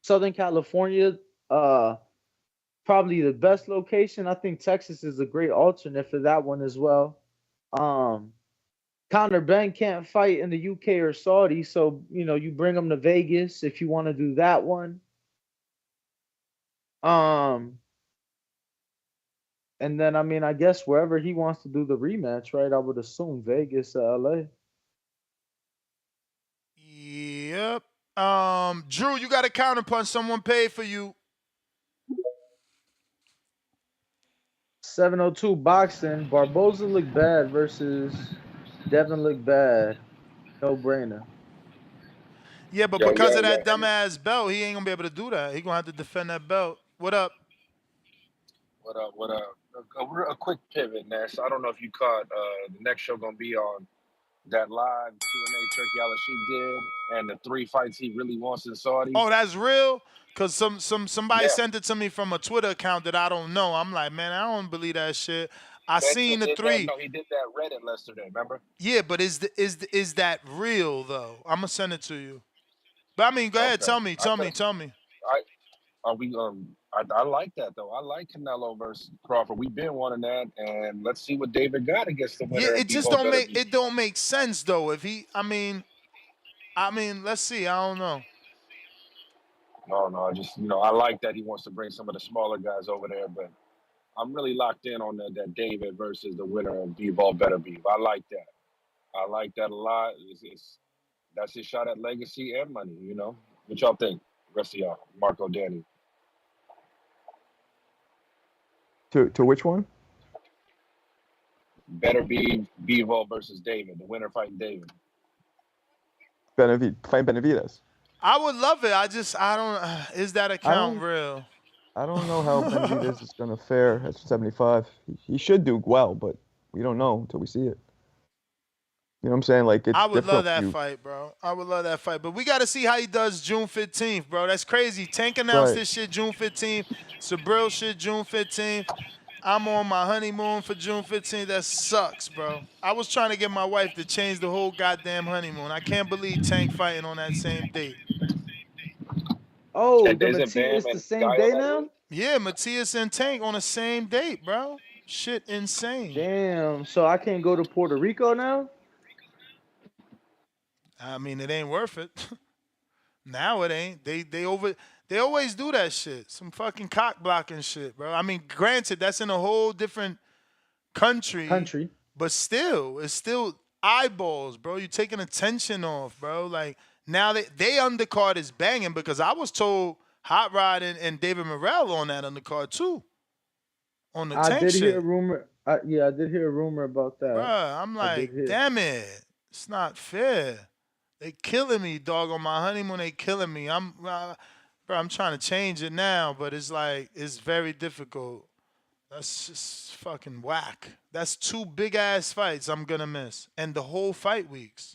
Southern California probably the best location. I think Texas is a great alternate for that one as well. Conor Ben can't fight in the UK or Saudi, so you bring him to Vegas if you want to do that one. And then I guess wherever he wants to do the rematch, right? I would assume Vegas, LA. Yep. Drew, you got a counterpunch. Someone paid for you. 702 boxing. Barboza looked bad versus Devin looked bad. No brainer. Yeah, but because of that dumbass belt, he ain't gonna be able to do that. He gonna have to defend that belt. What up? What up? What up? A quick pivot, Ness. I don't know if you caught the next show gonna be on that live Q&A Turkey Al-Sheikh did, and the 3 fights he really wants in Saudi. Oh, that's real? Cause somebody Yeah. sent it to me from a Twitter account that I don't know. I'm like, man, I don't believe that shit. I Mentor seen the did 3. That, no, he did that Reddit yesterday. Remember? Yeah, but is that real though? I'm gonna send it to you. But I mean, go ahead, tell me. Are we? I like that though. I like Canelo versus Crawford. We've been wanting that, and let's see what David got against the winner. Yeah, it just don't make sense though. If he, I mean, let's see. I don't know. No, I just I like that he wants to bring some of the smaller guys over there, but I'm really locked in on that David versus the winner of Bivol Better Beef. I like that. I like that a lot. That's his shot at legacy and money. What y'all think? Rest of y'all, Marco, Danny. To which one? Better be Bivol versus David. The winner fighting David. Benavides. I would love it. I don't. Is that account real? I don't know how Benavides is going to fare at 75. He should do well, but we don't know until we see it. You know what I'm saying? Like, it's I would love that different. fight, bro. I would love that fight. But we got to see how he does June 15th, bro. That's crazy. Tank announced this shit June 15th. Sabril shit June 15th. I'm on my honeymoon for June 15th. That sucks, bro. I was trying to get my wife to change the whole goddamn honeymoon. I can't believe Tank fighting on that same date. Oh, the Matthias the same day now? Yeah, Matthias and Tank on the same date, bro. Shit insane. Damn, so I can't go to Puerto Rico now? I mean, it ain't worth it. Now it ain't. They always do that shit. Some fucking cock blocking shit, bro. I mean, granted, that's in a whole different country. But still, it's still eyeballs, bro. You're taking attention off, bro. Like, now they undercard is banging because I was told Hot Rod and David Morrell on that undercard too. On the Tank shit. Hear a rumor. I did hear a rumor about that. Bruh, I'm like, damn it. It's not fair. They killing me, dog. On my honeymoon, they killing me. I'm trying to change it now, but it's like, it's very difficult. That's just fucking whack. That's 2 big-ass fights I'm going to miss. And the whole fight weeks.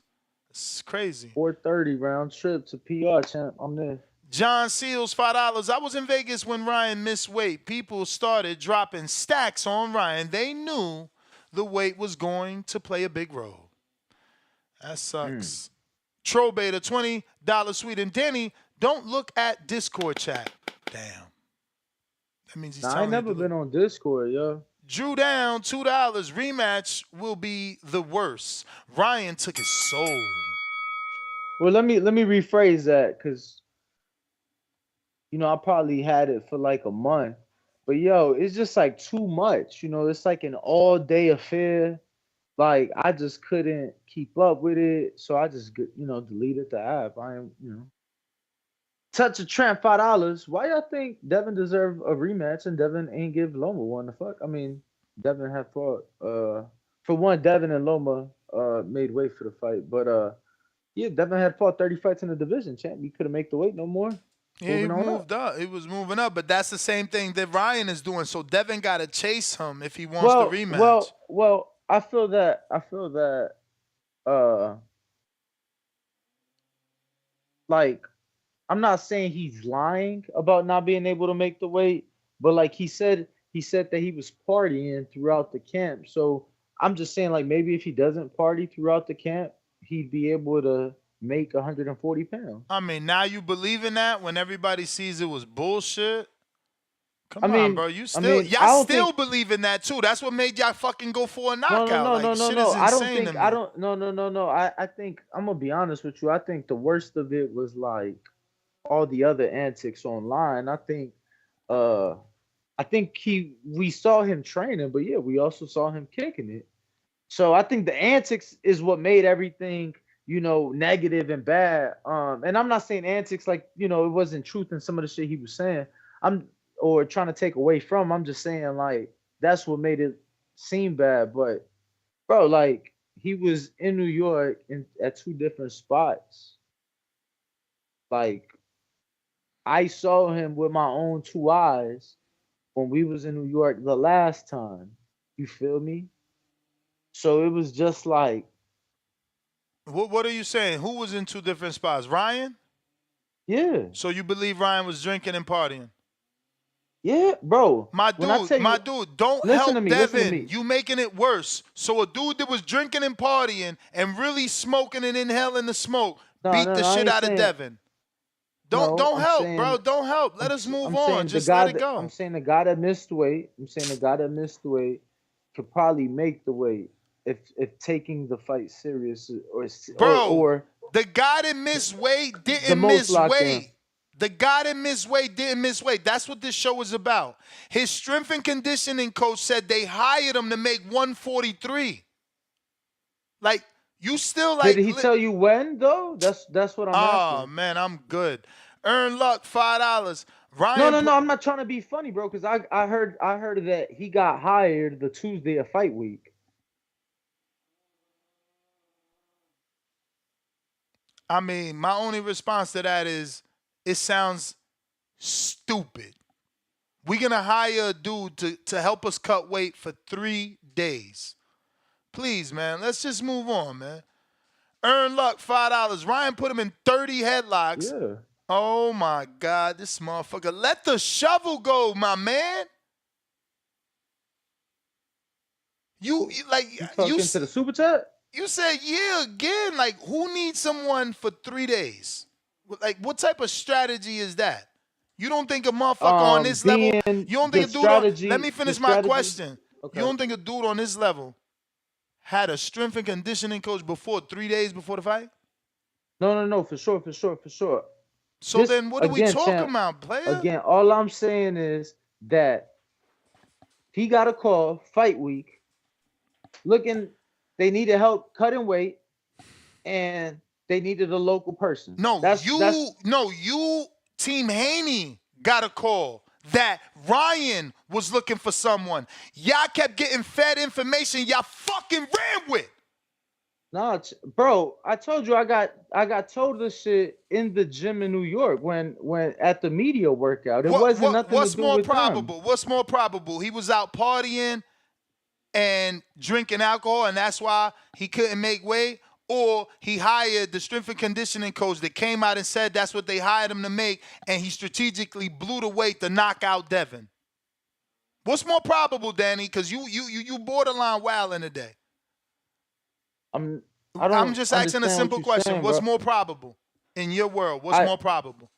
It's crazy. 4:30 round trip to PR, champ. I'm there. John Seals, $5. I was in Vegas when Ryan missed weight. People started dropping stacks on Ryan. They knew the weight was going to play a big role. That sucks. Trobeta, $20 Sweden. Danny, don't look at Discord chat. Damn. That means he's telling I never been on Discord, yo. Drew down, $2. Rematch will be the worst. Ryan took his soul. Well, let me rephrase that because I probably had it for like a month, but yo, it's just like too much. It's like an all day affair. Like I just couldn't keep up with it, so I just deleted the app. I am touch a tramp $5. Why y'all think Devin deserve a rematch and Devin ain't give Loma one? The fuck? I mean, Devin had fought. For one, Devin and Loma made weight for the fight, but yeah, Devin had fought 30 fights in the division, champ. You couldn't make the weight no more. Yeah, he Moving on up. moved up. He was moving up, but that's the same thing that Ryan is doing. So Devin got to chase him if he wants the Well, rematch. well, well. I feel that. Uh, like I'm not saying he's lying about not being able to make the weight, but like he said that he was partying throughout the camp. So I'm just saying like maybe if he doesn't party throughout the camp, he'd be able to make 140 pounds. I mean, now you believe in that when everybody sees it was bullshit? I Come on, mean, bro. I mean, Y'all I don't still think believe in that too. That's what made y'all fucking go for a no, no, knockout. no, Like no, no, shit no. is I don't insane to think I me. don't no, no, no, no. I think I'm gonna be honest with you. I think the worst of it was like all the other antics online. Uh I think we saw him training, but yeah, we also saw him kicking it. So I think the antics is what made everything, negative and bad. And I'm not saying antics like, it wasn't truth in some of the shit he was saying. I'm or trying to take away from. I'm just saying like that's what made it seem bad. But bro, like he was in New York at two different spots. Like I saw him with my own two eyes when we was in New York the last time. You feel me? So it was just like, What are you saying? Who was in two different spots? Ryan? yeah, So you believe Ryan was drinking and partying? yeah, bro. When I tell My you, dude, don't listen to help me, listen to Devin. me. You making it worse. So a dude that was drinking and partying and really smoking and inhaling the smoke No, beat no, the no. I shit ain't out of saying Devin. no. Don't help, bro. Don't help. Let us move I'm on. saying the Just let guy it that go. that missed weight. I'm saying the guy that missed weight could probably make the weight if taking the fight serious or Bro, the guy that missed weight the didn't most miss locked in. weight. The guy that missed weight didn't miss weight. That's what this show is about. His strength and conditioning coach said they hired him to make 143. Like, you still Did like, he tell you when though? That's what I'm oh asking. man, I'm good. Earn luck, $5. No, Ryan, no, no. I'm not trying to be funny, bro. Because I heard that he got hired the Tuesday of fight week. I mean, my only response to that is it sounds stupid. We're gonna hire a dude to help us cut weight for 3 days. Please, man, let's just move on, man. Earn luck, $5. Ryan put him in 30 headlocks. Yeah. Oh my God, this motherfucker. Let the shovel go, my man. You talking to the super chat? You said yeah again. Like, who needs someone for 3 days? Like, what type of strategy is that? You don't think a motherfucker on this level, Being you don't think the a dude on, let strategy, me the finish my strategy. question. You Okay. don't think a dude on this level had a strength and conditioning coach before 3 days before the fight? No, no, no, for sure, for sure, for sure. So This then what are we again, talking champ. about, player? Again, all I'm saying is that he got a call fight week, looking. They needed help cutting weight, and they needed a local person. No, That's you, Team Haney got a call that Ryan was looking for someone. Y'all kept getting fed information y'all fucking ran with. nah, bro. I told you I got told this shit in the gym in New York when at the media workout. It wasn't nothing to What's do more with them. probable? What's more probable? He was out partying and drinking alcohol, and that's why he couldn't make weight, or he hired the strength and conditioning coach that came out and said that's what they hired him to make, and he strategically blew the weight to knock out Devin. What's more probable, Danny? Because you borderline wilding today. I I'm don't just asking a understand what simple you're question. saying, What's bro. more probable in your world? What's I more probable?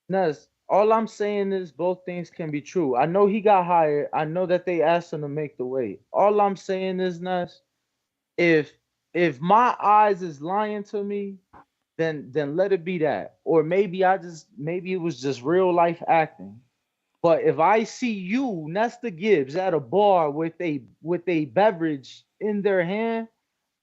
Ness, all I'm saying is both things can be true. I know he got hired. I know that they asked him to make the weight. All I'm saying is, Ness, if if my eyes is lying to me, then let it be that. Or maybe it was just real life acting. But if I see you, Nesta Gibbs, at a bar with a beverage in their hand,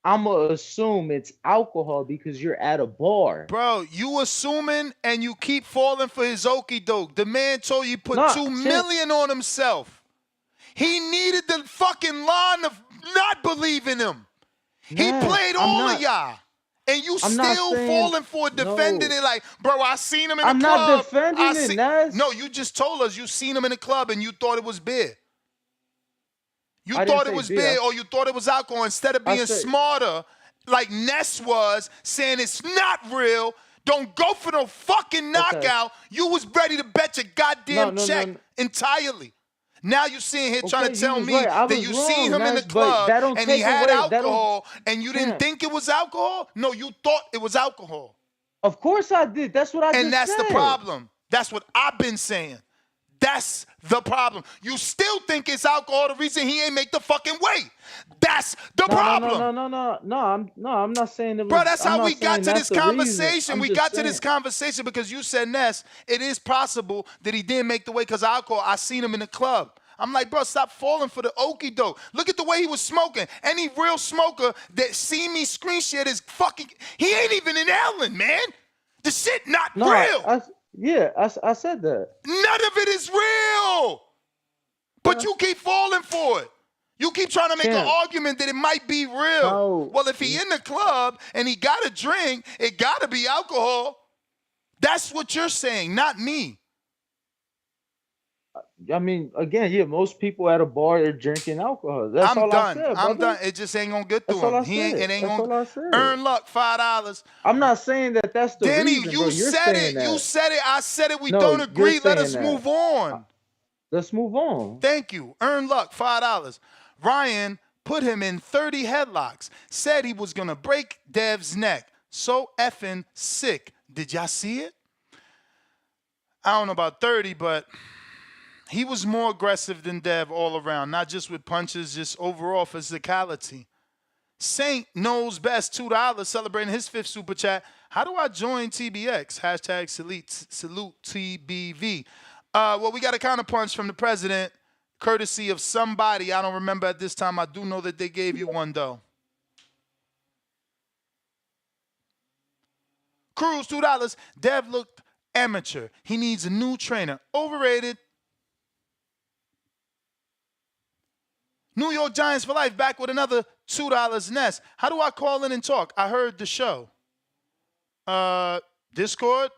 I'ma assume it's alcohol because you're at a bar. Bro, you assuming and you keep falling for his okey doke. The man told you put Nah, $2 champ, million on himself. He needed the fucking line of not believe in him. He Ness, played all of y'all. And you I'm not still saying falling for it, defending no. it like, bro, I seen him in the I'm not club. defending it, No, Ness. you just told us you seen him in the club and you thought it was beer. You I didn't thought it say was beer. beer or you thought it was alcohol instead of I being said smarter like Ness was, saying it's not real. Don't go for no fucking okay. knockout. You was ready to bet your No, goddamn no, no, check no. entirely. Now you sitting here trying Okay, to you tell was me right. I that was you seen wrong, him in the Ness, but club that don't and he take had away. That don't, alcohol and you didn't champ. think it was alcohol? No, you thought it was alcohol. Of course I did. That's what I And just that's the said. problem. That's what I've been saying. That's the problem. You still think it's alcohol, the reason he ain't make the fucking weight. That's the No, no, no, no, problem. no, no, no. I'm not saying it Bro, was. that's I'm how not we got saying to that's this the reason. conversation. I'm We just got to this saying. conversation because you said, Ness, it is possible that he didn't make the weight because of alcohol. I seen him in the club. I'm like, bro, stop falling for the okie doke. Look at the way he was smoking. Any real smoker that see me screen share is fucking, he ain't even in Ellen, man. The shit not No, real. I said that. None of it is real. But Okay. you keep falling for it. You keep trying to make an Champ, argument that it might be real. no. Well, if he in the club and he got a drink, it got to be alcohol. That's what you're saying, not me. I mean, again, yeah, most people at a bar are drinking alcohol. That's I'm all I done. said, I'm brother. done. It just ain't gonna get That's through all him. I He ain't. said. It ain't That's gonna all I said. earn luck $5. I'm not saying that that's the Danny, reason, bro. you You're said saying it. You that. said it. I said it. We No, don't you're agree. Let saying us that. move on. Let's move on. Thank you. Earn luck $5. Ryan put him in 30 headlocks. Said he was gonna break Dev's neck. So effing sick. Did y'all see it? I don't know about 30, but he was more aggressive than Dev all around, not just with punches, just overall physicality. Saint knows best, $2, celebrating his 5th super chat. How do I join TBX? Hashtag salute TBV. Well, we got a counterpunch from the president, courtesy of somebody. I don't remember at this time. I do know that they gave you one, though. Cruz, $2. Dev looked amateur. He needs a new trainer. Overrated. New York Giants for life back with another $2 Nest. How do I call in and talk? I heard the show. Discord,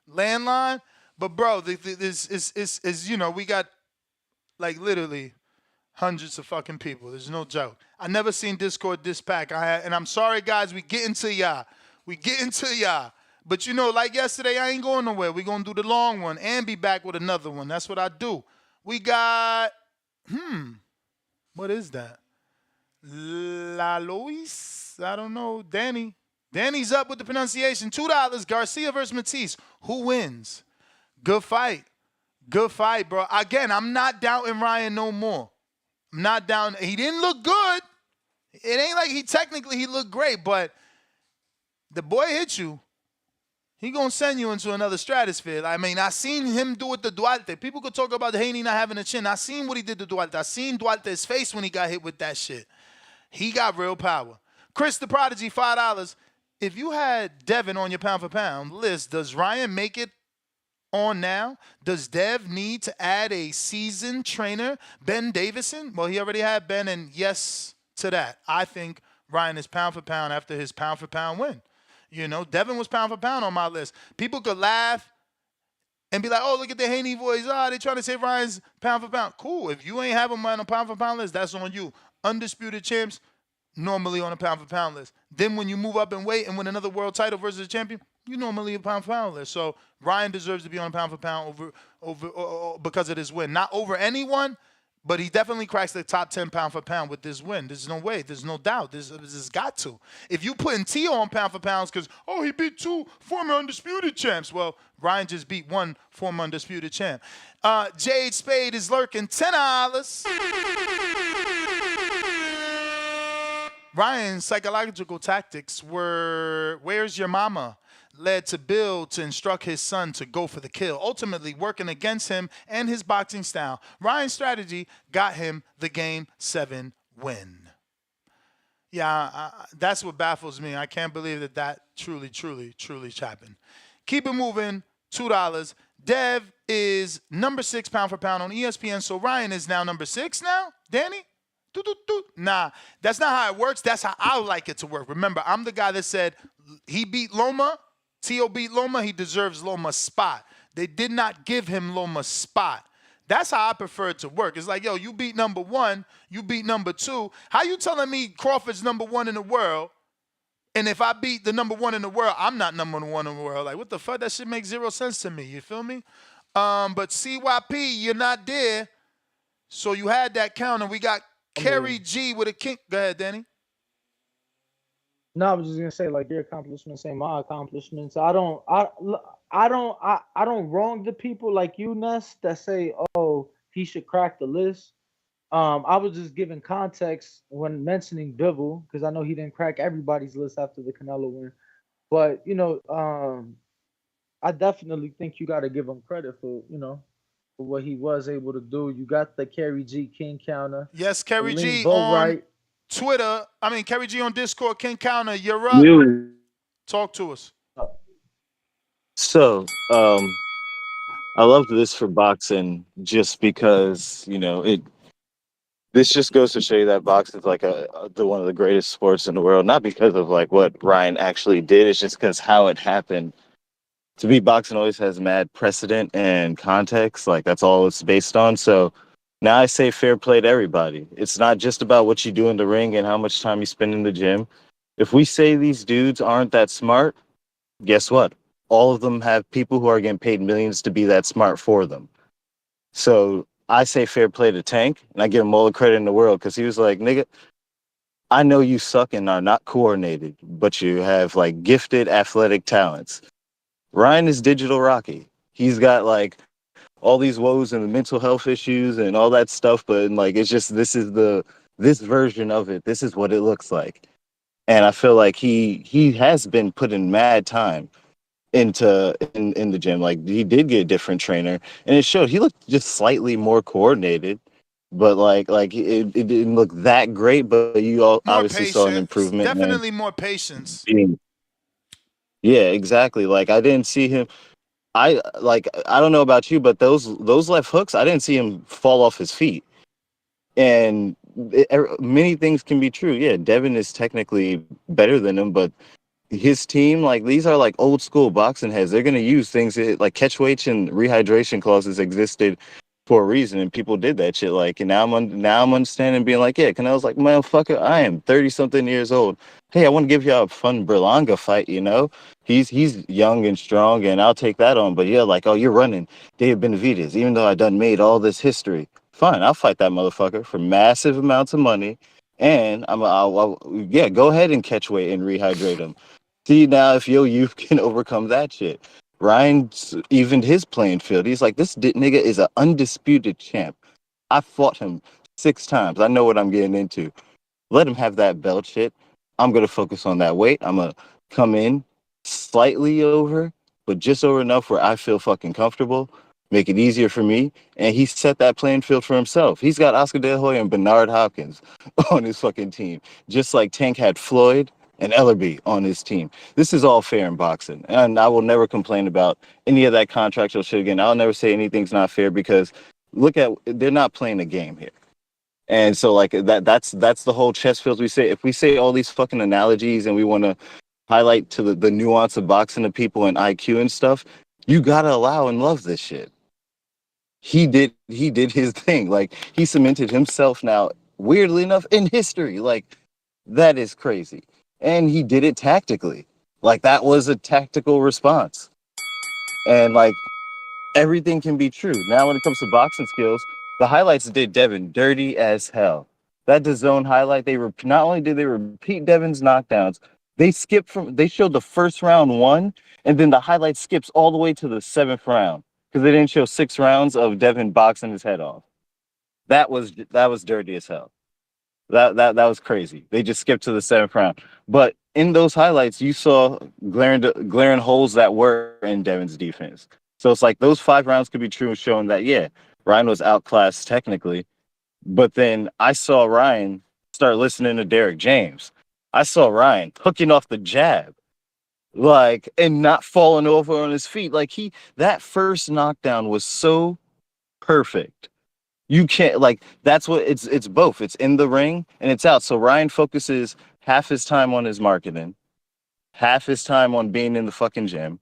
landline. But bro, this is we got like literally hundreds of fucking people. There's no joke. I never seen Discord this pack. And I'm sorry guys, we get into y'all. But like yesterday, I ain't going nowhere. We gonna do the long one and be back with another one. That's what I do. We got what is that? La Lois? I don't know. Danny's up with the pronunciation. $2. Garcia versus Matisse. Who wins? Good fight. Good fight, bro. Again, I'm not doubting Ryan no more. I'm not down. He didn't look good. It ain't like he looked great, but the boy hit you. He gonna send you into another stratosphere. I mean, I seen him do it to Duarte. People could talk about Haney not having a chin. I seen what he did to Duarte. I seen Duarte's face when he got hit with that shit. He got real power. Chris the Prodigy, $5. If you had Devin on your pound for pound list, does Ryan make it on now? Does Dev need to add a seasoned trainer, Ben Davison? Well, he already had Ben, and yes to that. I think Ryan is pound for pound after his pound for pound win. Devin was pound for pound on my list. People could laugh and be like, oh, look at the Haney voice. They trying to say Ryan's pound for pound. Cool. If you ain't have him on a pound for pound list, that's on you. Undisputed champs, normally on a pound for pound list. Then when you move up in weight and win another world title versus a champion, you normally a pound for pound list. So Ryan deserves to be on a pound for pound over because of this win. Not over anyone, but he definitely cracks the top 10 pound for pound with this win. There's no way. There's no doubt. This has got to. If you putting T on pound for pounds because, he beat 2 former undisputed champs. Well, Ryan just beat 1 former undisputed champ. Jade Spade is lurking, $10. Ryan's psychological tactics were "Where's your mama?" led to Bill to instruct his son to go for the kill, ultimately working against him and his boxing style. Ryan's strategy got him the Game 7 win. Yeah, that's what baffles me. I can't believe that truly happened. Keep it moving. $2. Dev is number 6 pound for pound on ESPN. So Ryan is now number 6 now? Danny? Nah, that's not how it works. That's how I like it to work. Remember, I'm the guy that said he beat Loma. T.O. beat Loma. He deserves Loma's spot. They did not give him Loma's spot. That's how I prefer it to work. It's like, yo, you beat number 1, you beat number 2. How you telling me Crawford's number 1 in the world, and if I beat the number 1 in the world, I'm not number 1 in the world? Like, what the fuck? That shit makes zero sense to me. You feel me? But CYP, you're not there. So you had that count, and we got Kerry G with a king. Go ahead, Danny. No, I was just gonna say like your accomplishments ain't my accomplishments. I don't wrong the people like you, Ness, that say, oh, he should crack the list. I was just giving context when mentioning Bivol because I know he didn't crack everybody's list after the Canelo win. But I definitely think you got to give him credit for for what he was able to do. You got the Kerry G King counter. Yes, Kerry Lean G on Boatwright. Twitter. I mean, Kerry G on Discord. King Counter, you're up. You. Talk to us. So, I love this for boxing just because it. This just goes to show you that boxing is like the one of the greatest sports in the world. Not because of like what Ryan actually did. It's just because how it happened. To me, boxing always has mad precedent and context. Like that's all it's based on. So now I say fair play to everybody. It's not just about what you do in the ring and how much time you spend in the gym. If we say these dudes aren't that smart, guess what? All of them have people who are getting paid millions to be that smart for them. So I say fair play to Tank, and I give him all the credit in the world because he was like, nigga, I know you suck and are not coordinated, but you have like gifted athletic talents. Ryan is digital Rocky. He's got like all these woes and the mental health issues and all that stuff, but like it's just this version of it. This is what it looks like. And I feel like he has been putting mad time in the gym. Like he did get a different trainer, and it showed. He looked just slightly more coordinated, but like it didn't look that great. But you all More obviously saw an patience. improvement. And Definitely more patience. yeah, exactly. Like I didn't see him. I don't know about you, but those left hooks, I didn't see him fall off his feet. And many things can be true. Yeah, Devin is technically better than him, but his team, like these are like old school boxing heads. They're gonna use things like catch weights and rehydration clauses existed for a reason, and people did that shit. Like, and now I'm understanding, being like, yeah, Canelo's like, motherfucker, I am 30 something years old. Hey, I want to give y'all a fun Berlanga fight. He's young and strong, and I'll take that on. But yeah, like, oh, you're running David Benavidez, even though I done made all this history. Fine, I'll fight that motherfucker for massive amounts of money, and yeah, go ahead and catch weight and rehydrate him. See now if your youth can overcome that shit. Ryan evened his playing field. He's like, this nigga is an undisputed champ. I fought him 6 times. I know what I'm getting into. Let him have that belt shit. I'm gonna focus on that weight. I'm gonna come in slightly over, but just over enough where I feel fucking comfortable. Make it easier for me. And he set that playing field for himself. He's got Oscar De La Hoya and Bernard Hopkins on his fucking team. Just like Tank had Floyd and Ellerby on his team. This is all fair in boxing. And I will never complain about any of that contractual shit again. I'll never say anything's not fair because they're not playing a game here. And so like that's the whole chess fields we say. If we say all these fucking analogies and we want to highlight to the nuance of boxing to people and IQ and stuff, you gotta allow and love this shit. He did his thing. Like he cemented himself now, weirdly enough, in history. Like that is crazy. And he did it tactically. Like that was a tactical response. And like everything can be true. Now, when it comes to boxing skills, the highlights did Devin dirty as hell. That DAZN highlight, not only did they repeat Devin's knockdowns, they showed the first round one, and then the highlight skips all the way to the 7th round because they didn't show 6 rounds of Devin boxing his head off. That was dirty as hell. That was crazy. They just skipped to the 7th round. But in those highlights, you saw glaring holes that were in Devin's defense. So it's like those 5 rounds could be true, showing that yeah, Ryan was outclassed technically. But then I saw Ryan start listening to Derek James. I saw Ryan hooking off the jab, like, and not falling over on his feet. Like that first knockdown was so perfect. You can't, like, that's what it's both. It's in the ring and it's out. So Ryan focuses half his time on his marketing, half his time on being in the fucking gym.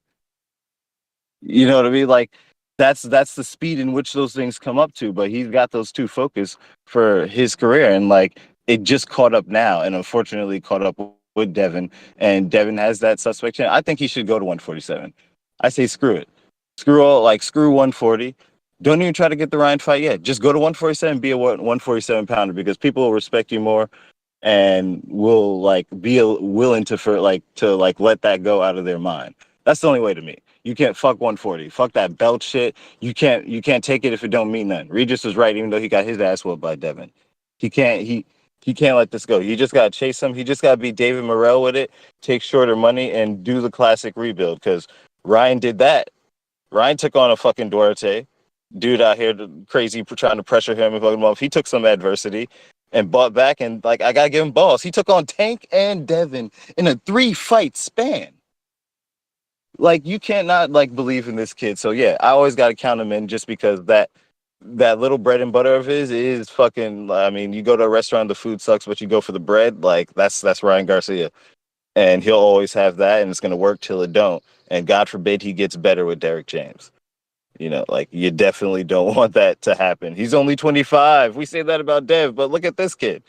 You know what I mean? Like that's the speed in which those things come up to. But he's got those two focus for his career, and like it just caught up now, and unfortunately caught up with Devin. And Devin has that suspect chin. I think he should go to 147. I say screw it, screw 140. Don't even try to get the Ryan fight yet. Just go to 147, be a 147 pounder because people will respect you more and will like be willing to let that go out of their mind. That's the only way to me. You can't fuck 140. Fuck that belt shit. You can't take it if it don't mean nothing. Regis was right, even though he got his ass whooped by Devin. He can't let this go. You just gotta chase him. He just gotta be David Morrell with it, take shorter money, and do the classic rebuild. Because Ryan did that. Ryan took on a fucking Duarte, dude out here crazy trying to pressure him and fuck him off. He took some adversity and bought back, and like I gotta give him balls. He took on Tank and Devin in a 3-fight span. Like you can't not like believe in this kid. So yeah, I always gotta count him in just because that little bread and butter of his is fucking. I mean, you go to a restaurant, the food sucks, but you go for the bread. Like that's Ryan Garcia, and he'll always have that, and it's gonna work till it don't. And God forbid he gets better with Derek James. You know, like you definitely don't want that to happen. He's only 25. We say that about Dev, but look at this kid.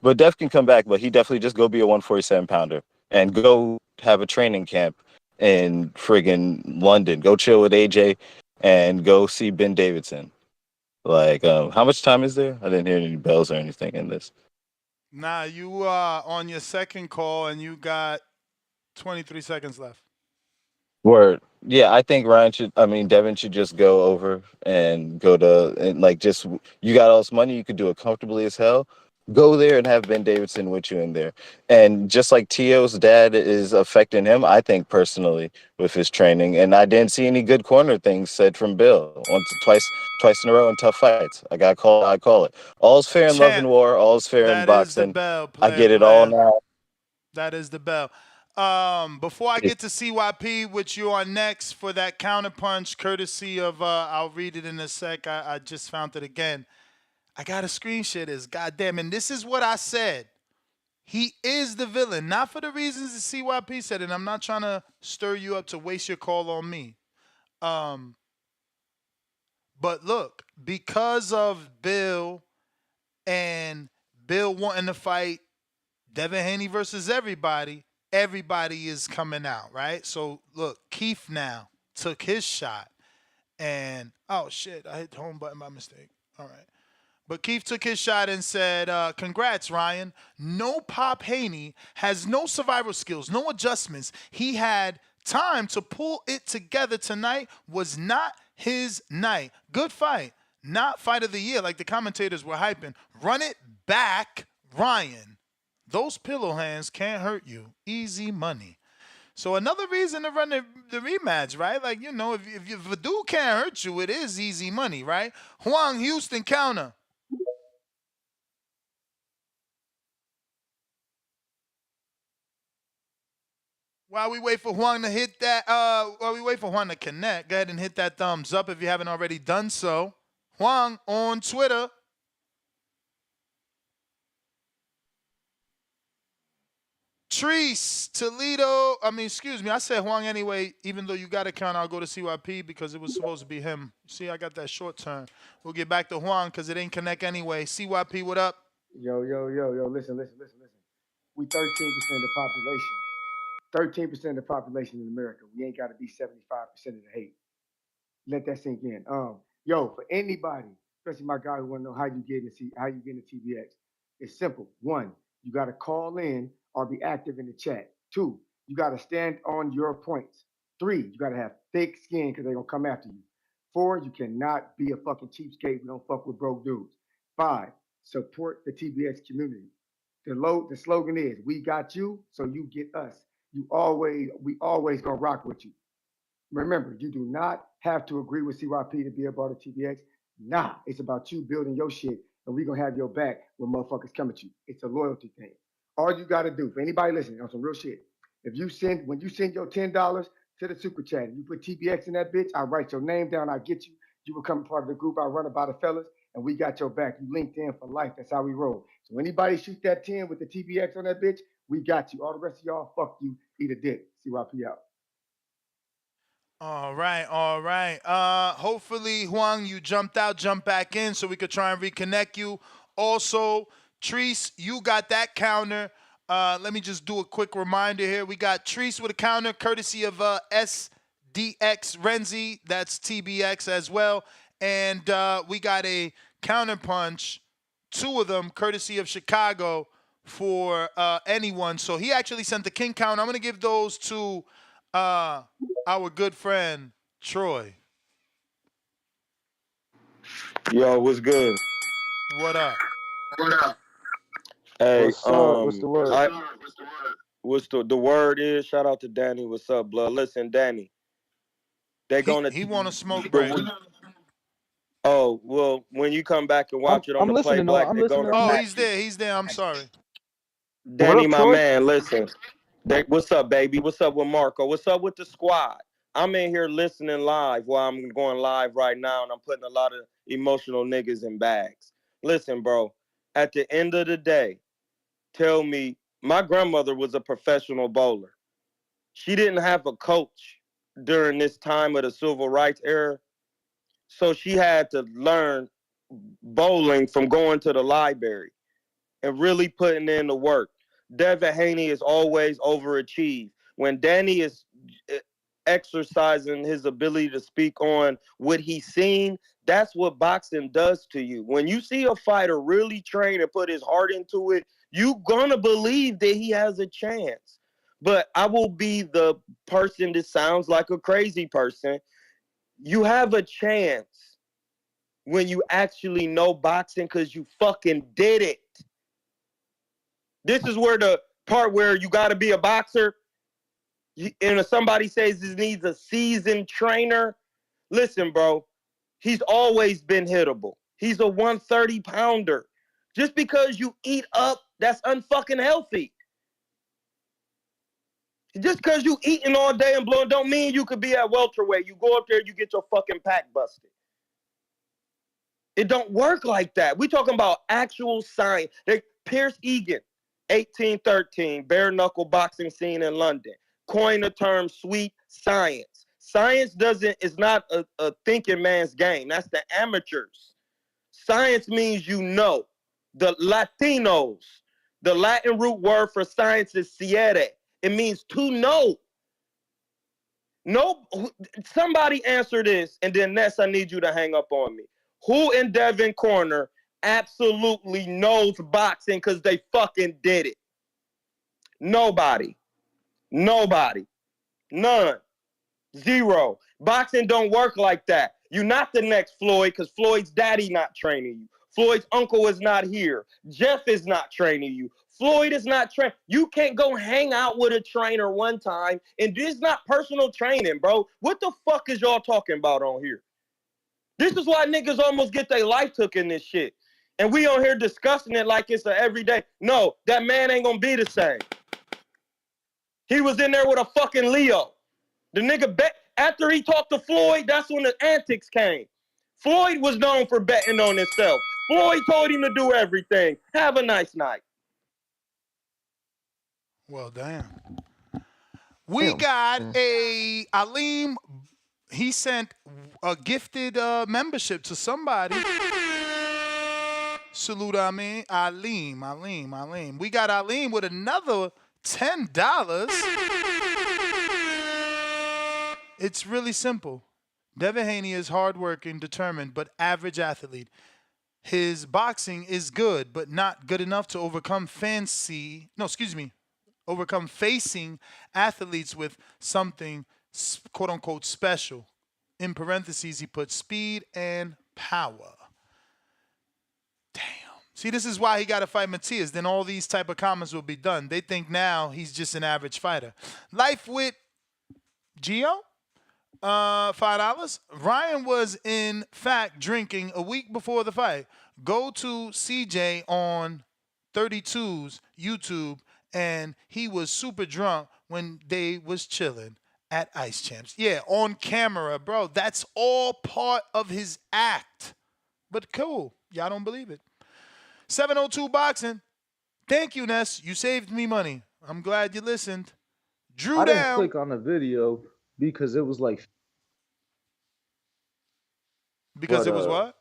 But Dev can come back, but he definitely just go be a 147 pounder and go have a training camp in friggin' London. Go chill with AJ and go see Ben Davidson. Like, how much time is there? I didn't hear any bells or anything in this. Nah, you are on your second call and you got 23 seconds left. Word. Yeah, I think Devin should just go over and go to, and like, just, you got all this money, you could do it comfortably as hell. Go there and have Ben Davidson with you in there. And just like Tio's dad is affecting him, I think personally with his training. And I didn't see any good corner things said from Bill twice in a row in tough fights. I call it. All's fair in love and Champ, war, all's fair in that is the boxing. bell, I player, get it all player. now. That is the bell. Before I get to CYP, which you are next for that counterpunch, courtesy of, I'll read it in a sec. I just found it again. I got to screen share this. Goddamn. And this is what I said. He is the villain, not for the reasons that CYP said, and I'm not trying to stir you up to waste your call on me. But look, because of Bill and Bill wanting to fight Devin Haney versus everybody is coming out, right? So look, Keith now took his shot, and oh shit, I hit the home button by mistake. All right. But Keith took his shot and said, congrats, Ryan. No Pop Haney has no survival skills, no adjustments. He had time to pull it together tonight, was not his night. Good fight. Not fight of the year like the commentators were hyping. Run it back, Ryan. Those pillow hands can't hurt you. Easy money. So another reason to run the rematch, right? Like, you know, if a dude can't hurt you, it is easy money, right? Huang Houston counter. While we wait for Juan to hit that, while we wait for Juan to connect, go ahead and hit that thumbs up if you haven't already done so. Juan on Twitter. Treese, Toledo. Excuse me. I said Juan anyway, even though you got to count, I'll go to CYP because it was supposed to be him. See, I got that short turn. We'll get back to Juan because it ain't connect anyway. CYP, what up? Yo, listen. We 13% of the population. 13% of the population in America. We ain't got to be 75% of the hate. Let that sink in. For anybody, especially my guy who want to know how you get into TBX, it's simple. One, you got to call in or be active in the chat. Two, you got to stand on your points. Three, you got to have thick skin because they're gonna come after you. Four, you cannot be a fucking cheapskate. We don't fuck with broke dudes. Five, support the TBX community. The slogan is "We got you, so you get us." We always gonna rock with you. Remember, you do not have to agree with CYP to be a part of TBX. Nah, it's about you building your shit, and we gonna have your back when motherfuckers come at you. It's a loyalty thing. All you gotta do for anybody listening on some real shit, if you send when you send your $10 to the super chat, and you put TBX in that bitch, I write your name down, I get you. You become a part of the group I run about the fellas, and we got your back. You linked in for life. That's how we roll. So anybody shoot that 10 with the TBX on that bitch, we got you. All the rest of y'all, fuck you, eat a dick. CYP out. All right, all right. Hopefully, Huang, you jumped out, jump back in so we could try and reconnect you. Also, Treese, you got that counter. Let me just do a quick reminder here. We got Treese with a counter, courtesy of SDX Renzi. That's TBX as well. And we got a counter punch, two of them, courtesy of Chicago for anyone. So he actually sent the king count. I'm going to give those to our good friend Troy. Yo, what's good? What up? Hey, What's up? What's the word? what's the word is? Shout out to Danny. What's up, blood? Listen, Danny, they're gonna He want a smoke break. the oh well, when you come back and watch it on I'm the Play listening. No, Black, I'm they're listening. gonna I'm Oh, listening. pack he's you. there. He's there. I'm sorry. What Danny, up, my Troy? man, listen. What's up, baby? What's up with Marco? What's up with the squad? I'm in here listening live while I'm going live right now, and I'm putting a lot of emotional niggas in bags. Listen, bro. At the end of the day, tell me, my grandmother was a professional bowler. She didn't have a coach during this time of the civil rights era. So she had to learn bowling from going to the library and really putting in the work. Devin Haney is always overachieved. When Danny is exercising his ability to speak on what he's seen, that's what boxing does to you. When you see a fighter really train and put his heart into it, you gonna believe that he has a chance. But I will be the person that sounds like a crazy person. You have a chance when you actually know boxing because you fucking did it. This is where the part where you got to be a boxer. And if somebody says he needs a seasoned trainer, listen, bro, he's always been hittable. He's a 130 pounder. Just because you eat up, that's unfucking healthy. Just because you eating all day and blowing don't mean you could be at welterweight. You go up there, you get your fucking pack busted. It don't work like that. We talking about actual science. Pierce Egan, 1813, bare knuckle boxing scene in London, coined the term sweet science. Science is not a thinking man's game. That's the amateurs. Science means you know. The Latinos, the Latin root word for science is siere. It means to know. No, somebody answer this, and then next I need you to hang up on me. Who in Devin Corner absolutely knows boxing because they fucking did it? Nobody. Nobody. None. Zero. Boxing don't work like that. You're not the next Floyd because Floyd's daddy not training you. Floyd's uncle is not here. Jeff is not training you. Floyd is not trained. You can't go hang out with a trainer one time, and this is not personal training, bro. What the fuck is y'all talking about on here? This is why niggas almost get their life took in this shit. And we on here discussing it like it's a everyday. No, that man ain't gonna be the same. He was in there with a fucking Leo. The nigga bet after he talked to Floyd, that's when the antics came. Floyd was known for betting on himself. Floyd told him to do everything. Have a nice night. Well, damn. We Damn. got Yeah. a Aleem. He sent a gifted membership to somebody. Salute, Aleem. We got Aleem with another $10. It's really simple. Devin Haney is hardworking, determined, but average athlete. His boxing is good, but not good enough to overcome facing athletes with something quote unquote special. In parentheses, he put speed and power. Damn. See, this is why he got to fight Matias. Then all these type of comments will be done. They think now he's just an average fighter. Life with Gio, $5. Ryan was in fact drinking a week before the fight. Go to CJ on 32's YouTube, and he was super drunk when they was chilling at Ice Champs. Yeah, on camera, bro. That's all part of his act. But cool. Y'all don't believe it. 702 Boxing. Thank you, Ness. You saved me money. I'm glad you listened. Drew I didn't down. click on the video because it was like, Because it was but what?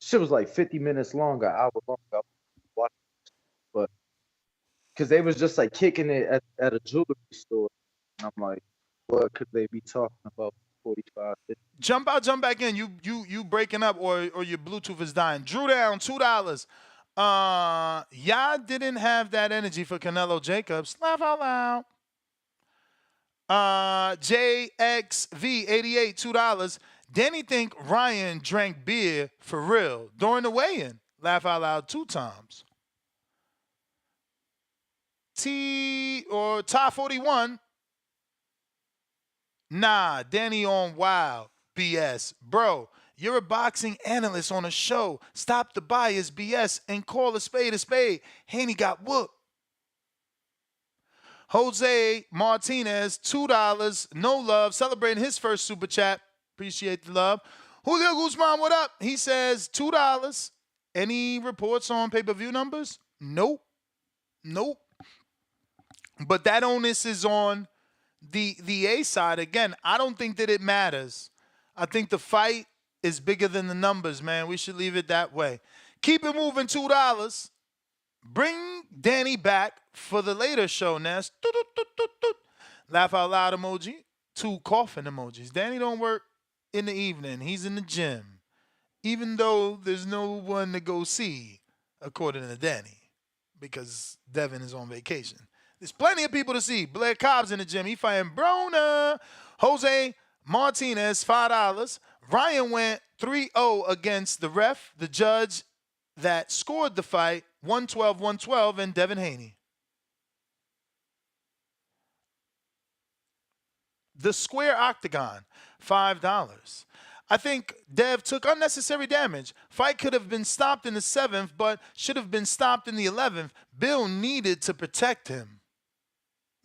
shit was like 50 minutes long, an hour long. I watched, but because they was just like kicking it at a jewelry store, and I'm like, what could they be talking about? 45. 50? Jump out, jump back in. You breaking up or your Bluetooth is dying. Drew down, $2. Y'all didn't have that energy for Canelo Jacobs. Laugh out loud. JXV88, $2. Danny think Ryan drank beer for real during the weigh-in. Laugh out loud 2 times. Ty 41. Nah, Danny on wild. BS. Bro, you're a boxing analyst on a show. Stop the bias BS and call a spade a spade. Haney got whooped. Jose Martinez, $2. No love. Celebrating his first super chat. Appreciate the love. Julio Guzman, what up? He says $2. Any reports on pay-per-view numbers? Nope. But that onus is on the A side. Again, I don't think that it matters. I think the fight is bigger than the numbers, man. We should leave it that way. Keep it moving, $2. Bring Danny back for the later show, Ness. Laugh out loud emoji. 2 coughing emojis. Danny don't work in the evening. He's in the gym. Even though there's no one to go see, according to Danny, because Devin is on vacation. There's plenty of people to see. Blair Cobb's in the gym. He fighting Broner. Jose Martinez, $5. Ryan went 3-0 against the ref, the judge that scored the fight, 112-112, and Devin Haney. The Square Octagon, $5. I think Dev took unnecessary damage. Fight could have been stopped in the 7th, but should have been stopped in the 11th. Bill needed to protect him.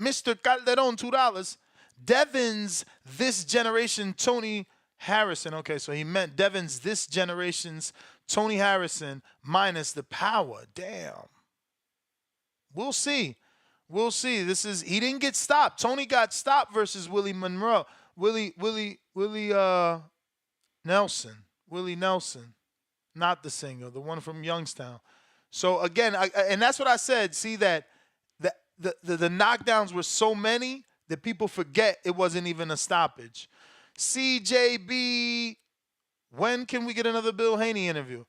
Mr. Calderon, $2. Devin's this generation Tony Harrison. Okay, so he meant Devin's this generation's Tony Harrison minus the power. Damn. We'll see. He didn't get stopped. Tony got stopped versus Willie Monroe. Willie Nelson. Willie Nelson. Not the singer, the one from Youngstown. So again, and that's what I said. See that the knockdowns were so many that people forget it wasn't even a stoppage. CJB, when can we get another Bill Haney interview?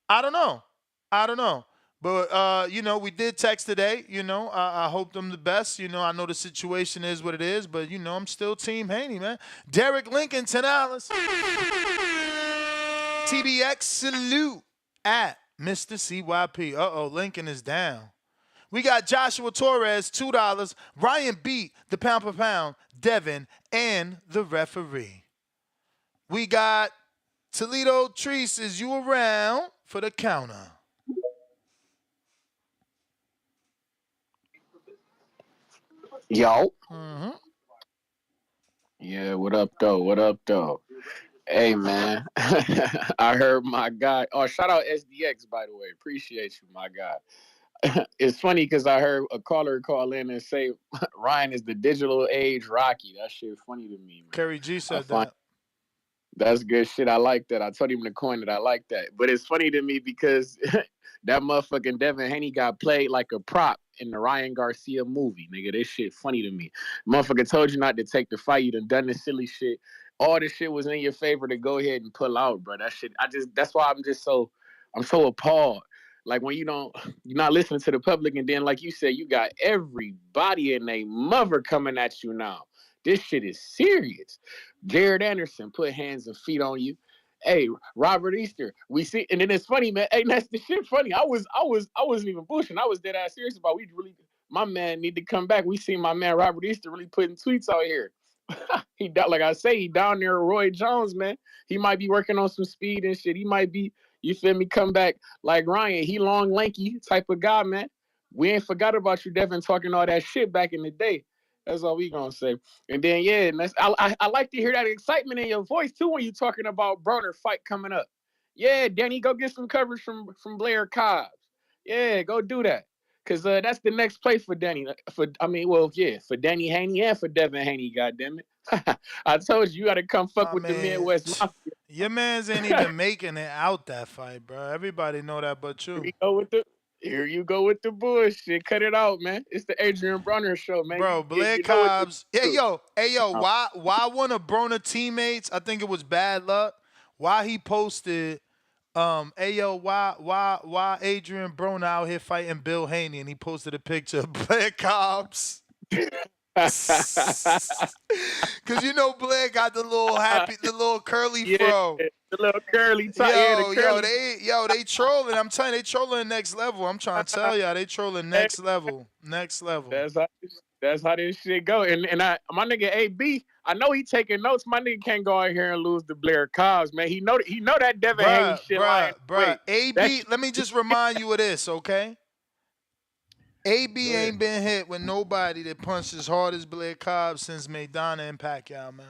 I don't know. But, we did text today. I hope them the best. I know the situation is what it is, but, I'm still Team Haney, man. Derek Lincoln, $10. TBX salute at Mr. CYP. Lincoln is down. We got Joshua Torres, $2. Ryan beat the pound for pound, Devin, and the referee. We got Toledo Treese, is you around for the counter? Yo. Mm-hmm. Yeah, what up, though? Hey, man. I heard my guy. Oh, shout out SDX, by the way. Appreciate you, my guy. It's funny because I heard a caller call in and say Ryan is the digital age Rocky. That shit funny to me, man. Kerry G said that. That's good shit. I like that. I told him to coin it. I like that. But it's funny to me because that motherfucking Devin Haney got played like a prop in the Ryan Garcia movie, nigga. This shit funny to me. Motherfucker told you not to take the fight. You done this silly shit. All this shit was in your favor to go ahead and pull out, bro. That shit. That's why I'm so appalled. Like when you're not listening to the public, and then like you said, you got everybody and their mother coming at you now. This shit is serious. Jared Anderson put hands and feet on you. Hey, Robert Easter. We see, and then it's funny, man. Hey, that's the shit funny. I wasn't even bushing. I was dead ass serious about. We really, my man need to come back. We see my man Robert Easter really putting tweets out here. He like I say, he down there, Roy Jones, man. He might be working on some speed and shit. He might be, you feel me, come back like Ryan. He long, lanky type of guy, man. We ain't forgot about you, Devin, talking all that shit back in the day. That's all we gonna say. And then yeah, and I like to hear that excitement in your voice too when you're talking about Broner fight coming up. Yeah, Danny, go get some coverage from Blair Cobbs. Yeah, go do that. Cause that's the next play for Danny. For Danny Haney and for Devin Haney. Goddamn it! I told you got to come fuck with the Midwest Mafia. Your man's ain't even making it out that fight, bro. Everybody know that, but you. Here you go with the bullshit. Cut it out, man. It's the Adrian Broner show, man. Bro, Blair know what to Cobbs. do. Hey yo, why one of Broner teammates, I think it was Bad Luck, why he posted hey yo, why Adrian Broner out here fighting Bill Haney, and he posted a picture of Blair Cobbs. Cause you know Blair got the little curly fro. The little curly top. They trolling. I'm telling you, they trolling next level. I'm trying to tell y'all, they trolling next level. Next level. That's how this shit go. And my nigga AB, I know he taking notes. My nigga can't go out here and lose to Blair Cobbs, man. He know that Devin Haney shit lying. Bruh. AB, let me just remind you of this, okay? AB ain't been hit with nobody that punched as hard as Blair Cobbs since Maidana and Pacquiao, man.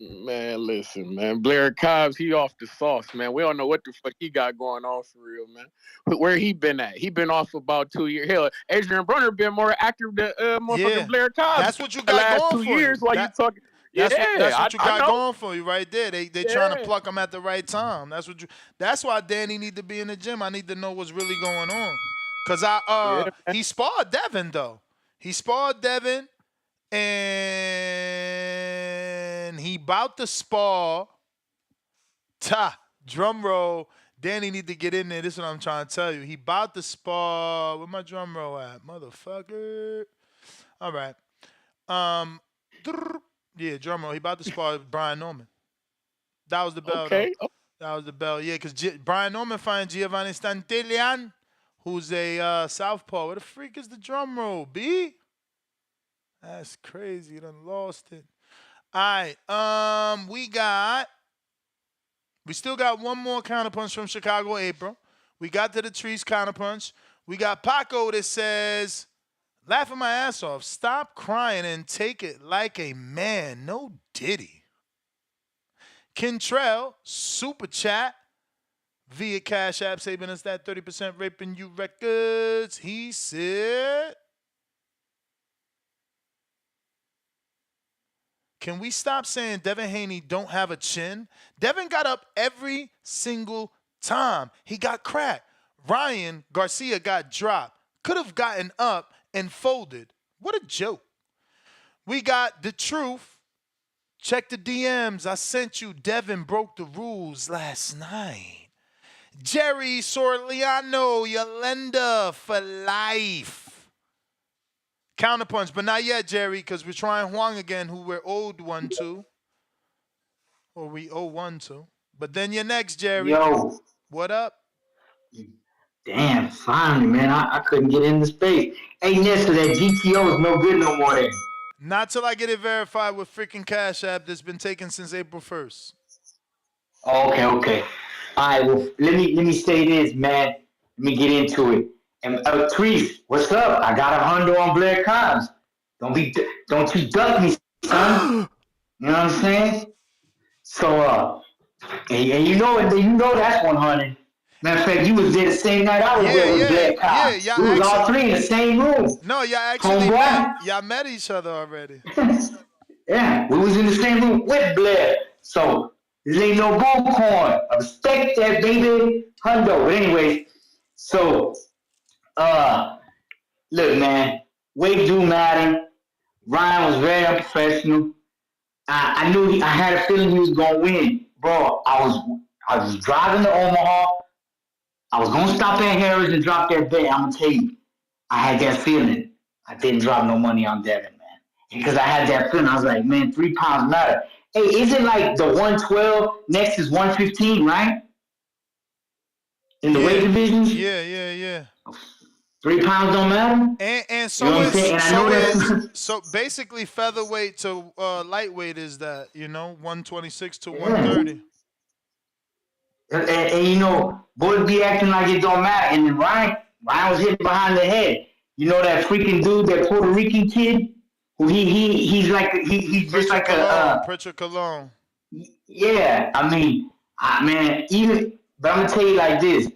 Man, listen, man. Blair Cobbs, he off the sauce, man. We don't know what the fuck he got going on for real, man. But where he been at? He been off about 2 years. Hell, Adrian Broner been more active than motherfucking Blair Cobbs. That's what you got last going 2 for years you. While you talking. That's what you got I going for you right there. They trying to pluck him at the right time. That's why Danny need to be in the gym. I need to know what's really going on. Cause he sparred Devin though. He sparred Devin, and he about to spar. Drum roll. Danny need to get in there. This is what I'm trying to tell you. He about to spar. Where my drum roll at, motherfucker? All right. Yeah, drum roll. He about to spar Brian Norman. That was the bell, okay. Though. That was the bell. Yeah, because Brian Norman fighting Giovanni Stantelian, who's a southpaw. Where the freak is the drum roll, B? That's crazy. You done lost it. All right. We still got one more counterpunch from Chicago April. We got to the trees counterpunch. We got Paco that says, laughing my ass off. Stop crying and take it like a man. No Diddy. Kentrell, super chat via Cash App, saving us that 30% raping you records. He said, can we stop saying Devin Haney don't have a chin? Devin got up every single time. He got cracked. Ryan Garcia got dropped. Could have gotten up and folded. What a joke. We got The Truth. Check the DMs. I sent you. Devin broke the rules last night. Jerry Soriano, Yolanda for life. Counterpunch, but not yet, Jerry, because we're trying Huang again, who we're owed one to. Or we owe one to. But then you're next, Jerry. Yo. What up? Damn, finally, man. I couldn't get into space. Hey, Nessa, that GTO is no good no more then. Not till I get it verified with freaking Cash App that's been taken since April 1st. Okay. All right, well, let me say this, man. Let me get into it. And Trees, what's up? I got a hundo on Blair Cobbs. Don't you duck me, son. You know what I'm saying? So, and you know that's 100. Matter of fact, you was there the same night I was there with Blair Cobbs. Yeah, we was all three in the same room. No, y'all actually met each other already. Yeah, we was in the same room with Blair. So this ain't no bullcorn. I respect that baby hundo. But anyways, so look, man, weight do matter. Ryan was very unprofessional. I knew I had a feeling he was gonna win, bro. I was driving to Omaha. I was gonna stop at Harris and drop that bet. I'm gonna tell you, I had that feeling. I didn't drop no money on Devin, man, because I had that feeling. I was like, man, 3 pounds matter. Hey, is it like the 112 next is 115, right? In the weight Yeah, divisions, yeah. 3 pounds don't matter. And You know so what I'm saying? is And I know that's so basically featherweight to lightweight is that 126 to yeah. 130. And you know, boys be acting like it don't matter. And then Ryan was hit behind the head. You know that freaking dude, that Puerto Rican kid, who he's just like a Pritchard Cologne. yeah. I mean, man, even but I'm gonna tell you like this.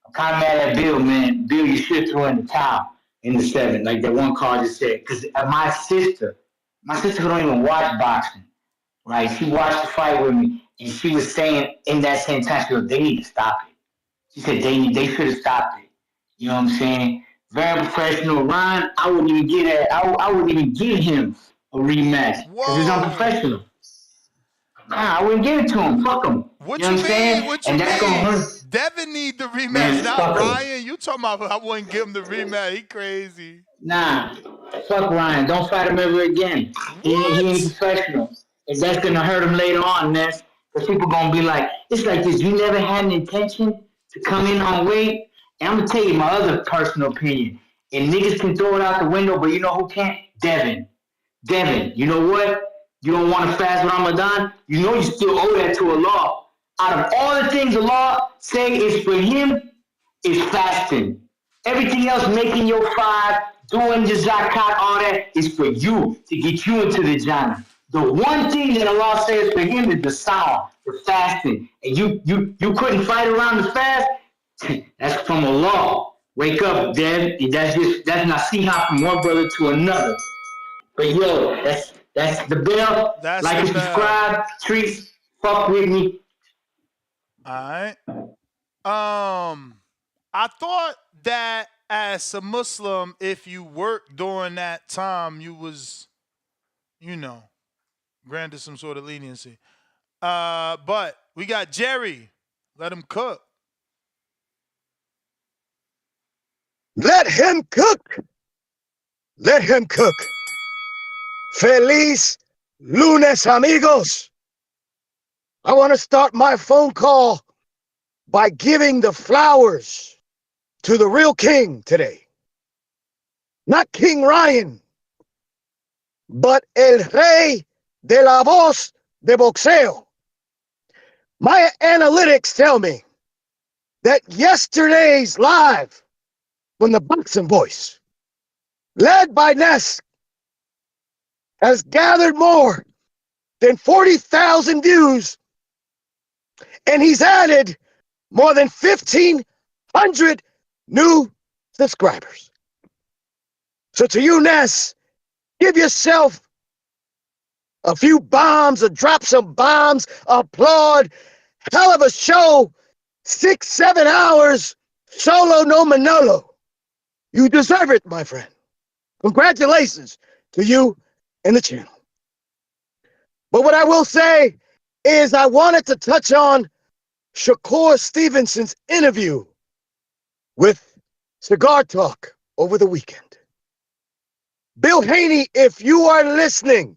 I'm kind of mad at Bill, man. Bill, you should throw in the towel in the seven, like that one card just said. Because my sister who don't even watch boxing, right? She watched the fight with me, and she was saying in that same time, she goes, "They need to stop it." She said they should have stopped it. You know what I'm saying? Very professional. Ryan, I wouldn't even get it. I wouldn't even give him a rematch because it's Whoa. unprofessional. Nah, I wouldn't give it to him. Fuck him. What You know what you I'm mean? saying? What you And that's gonna mean? hurt. Devin need the rematch, Man, not fuck him. Ryan. You talking about I wouldn't give him the rematch. He crazy. Nah, fuck Ryan. Don't fight him ever again. He ain't What? professional. And that's gonna hurt him later on, Ness. Because people gonna be like, it's like this. You never had an intention to come in on weight. And I'm gonna tell you my other personal opinion. And niggas can throw it out the window, but you know who can't? Devin. Devin, you know what? You don't want to fast Ramadan? You know you still owe that to Allah. Out of all the things Allah say is for him, is fasting. Everything else, making your five, doing your zakat, all that is for you to get you into the Jannah. The one thing that Allah says for him is the sound, the fasting. And you couldn't fight around the fast? That's from Allah. Wake up, Dev. That's nasiha from one brother to another. But yo, that's the bell. That's Like the and bell. subscribe. Treats. Fuck with me. All right. I thought that as a Muslim, if you worked during that time, you was, granted some sort of leniency. But we got Jerry. Let him cook. Let him cook. Let him cook. Feliz lunes, amigos. I want to start my phone call by giving the flowers to the real king today. Not King Ryan, but el rey de la voz de boxeo. My analytics tell me that yesterday's live from the Boxing Voice, led by Ness, has gathered more than 40,000 views, and he's added more than 1,500 new subscribers. So to you, Ness, give yourself a few bombs or drop some bombs, applaud. Hell of a show, 6-7 hours, solo no Manolo. You deserve it, my friend. Congratulations to you and the channel. But what I will say is I wanted to touch on Shakur Stevenson's interview with Cigar Talk over the weekend. Bill Haney, if you are listening,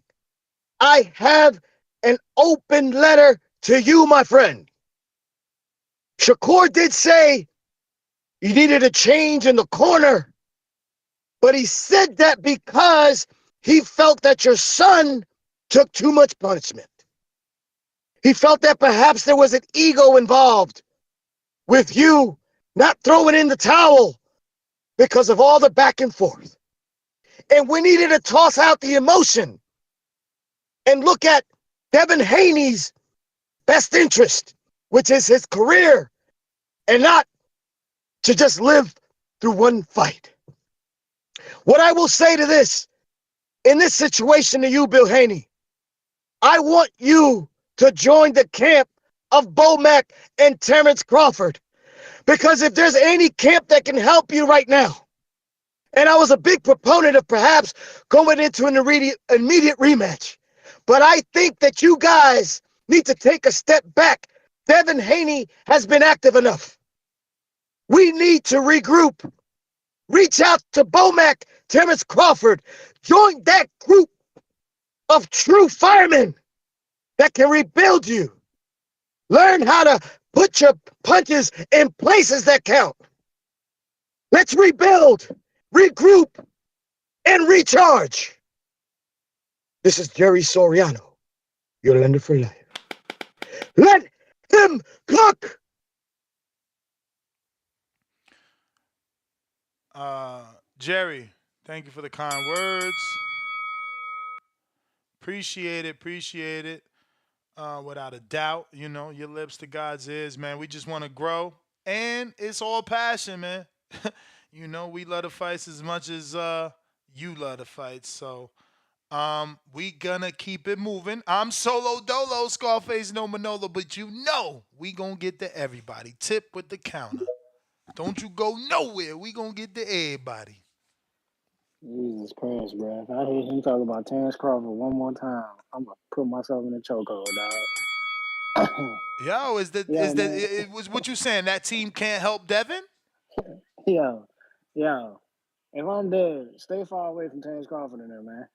I have an open letter to you, my friend. Shakur did say you needed a change in the corner, but he said that because he felt that your son took too much punishment. He felt that perhaps there was an ego involved with you not throwing in the towel because of all the back and forth. And we needed to toss out the emotion and look at Devin Haney's best interest, which is his career, and not to just live through one fight. What I will say to this, in this situation to you, Bill Haney, I want you to join the camp of Bomac and Terrence Crawford. Because if there's any camp that can help you right now, and I was a big proponent of perhaps going into an immediate rematch, but I think that you guys need to take a step back. Devin Haney has been active enough. We need to regroup. Reach out to Bomac, Terrence Crawford. Join that group of true firemen that can rebuild you. Learn how to put your punches in places that count. Let's rebuild, regroup, and recharge. This is Jerry Soriano, your lender for life. Let him cook. Jerry, thank you for the kind words. Appreciate it. Appreciate it. Without a doubt, your lips to God's ears, man. We just want to grow, and it's all passion, man. We love the fights as much as you love the fights. So, we gonna keep it moving. I'm solo dolo, Scarface no Manolo, but we gonna get to everybody. Tip with the counter. Don't you go nowhere. We gonna get to everybody. Jesus Christ, bro. If I hear him talk about Terrence Crawford one more time, I'm gonna put myself in a chokehold, dog. Yo, Yo, man. it was what you saying? That team can't help Devin? Yo, yo. If I'm dead, stay far away from Terrence Crawford in there, man.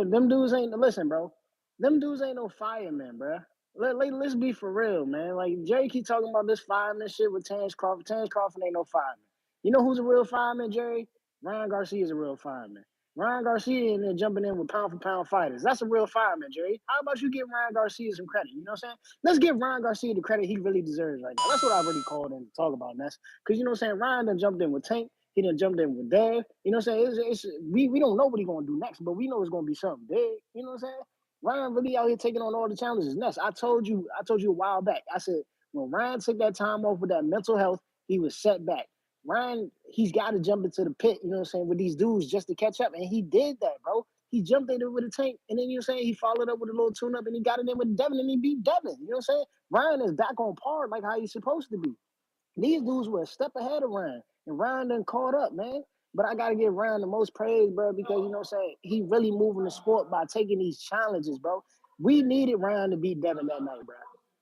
Them dudes ain't listen, bro. Them dudes ain't no firemen, bro. Let's be for real, man. Like Jerry keep talking about this fireman shit with Terrence Crawford. Terrence Crawford ain't no fireman. You know who's a real fireman, Jerry? Ryan Garcia is a real fireman. Ryan Garcia in there jumping in with pound for pound fighters. That's a real fireman, Jerry. How about you give Ryan Garcia some credit? You know what I'm saying? Let's give Ryan Garcia the credit he really deserves right now. That's what I really called in to talk about, Ness. Because you know what I'm saying? Ryan done jumped in with Tank. He done jumped in with Dev. You know what I'm saying? We don't know what he's gonna do next, but we know it's gonna be something big. You know what I'm saying? Ryan really out here taking on all the challenges. Next, I told you a while back. I said when Ryan took that time off with that mental health, he was set back. Ryan, he's got to jump into the pit, you know what I'm saying, with these dudes just to catch up. And he did that, bro. He jumped in it with a Tank, and then you know what I'm saying, he followed up with a little tune-up, and he got it in with Devin, and he beat Devin. You know what I'm saying? Ryan is back on par like how he's supposed to be. These dudes were a step ahead of Ryan, and Ryan done caught up, man. But I gotta give Ryan the most praise, bro, because you know what I'm saying, he really moving the sport by taking these challenges, bro. We needed Ryan to beat Devin that night, bro.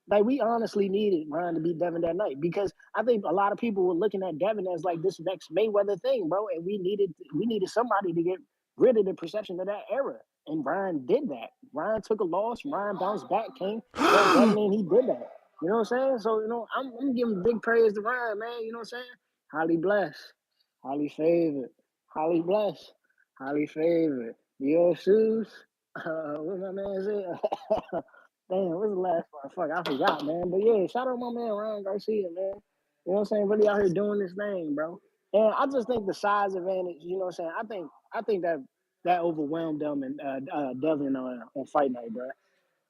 Like we honestly needed Ryan to beat Devin that night because I think a lot of people were looking at Devin as like this next Mayweather thing, bro. And we needed somebody to get rid of the perception of that era. And Ryan did that. Ryan took a loss. Ryan bounced back, came, fought Devin, and he did that. You know what I'm saying? So, I'm giving big praise to Ryan, man. You know what I'm saying? Highly blessed, highly favored, highly blessed, highly favored. Your shoes. What my man said? Damn, what's the last one? Fuck, I forgot, man. But yeah, shout out my man Ryan Garcia, man. You know what I'm saying? Really out here doing this thing, bro. And I just think the size advantage, you know what I'm saying? I think that overwhelmed them and Devin on fight night, bro.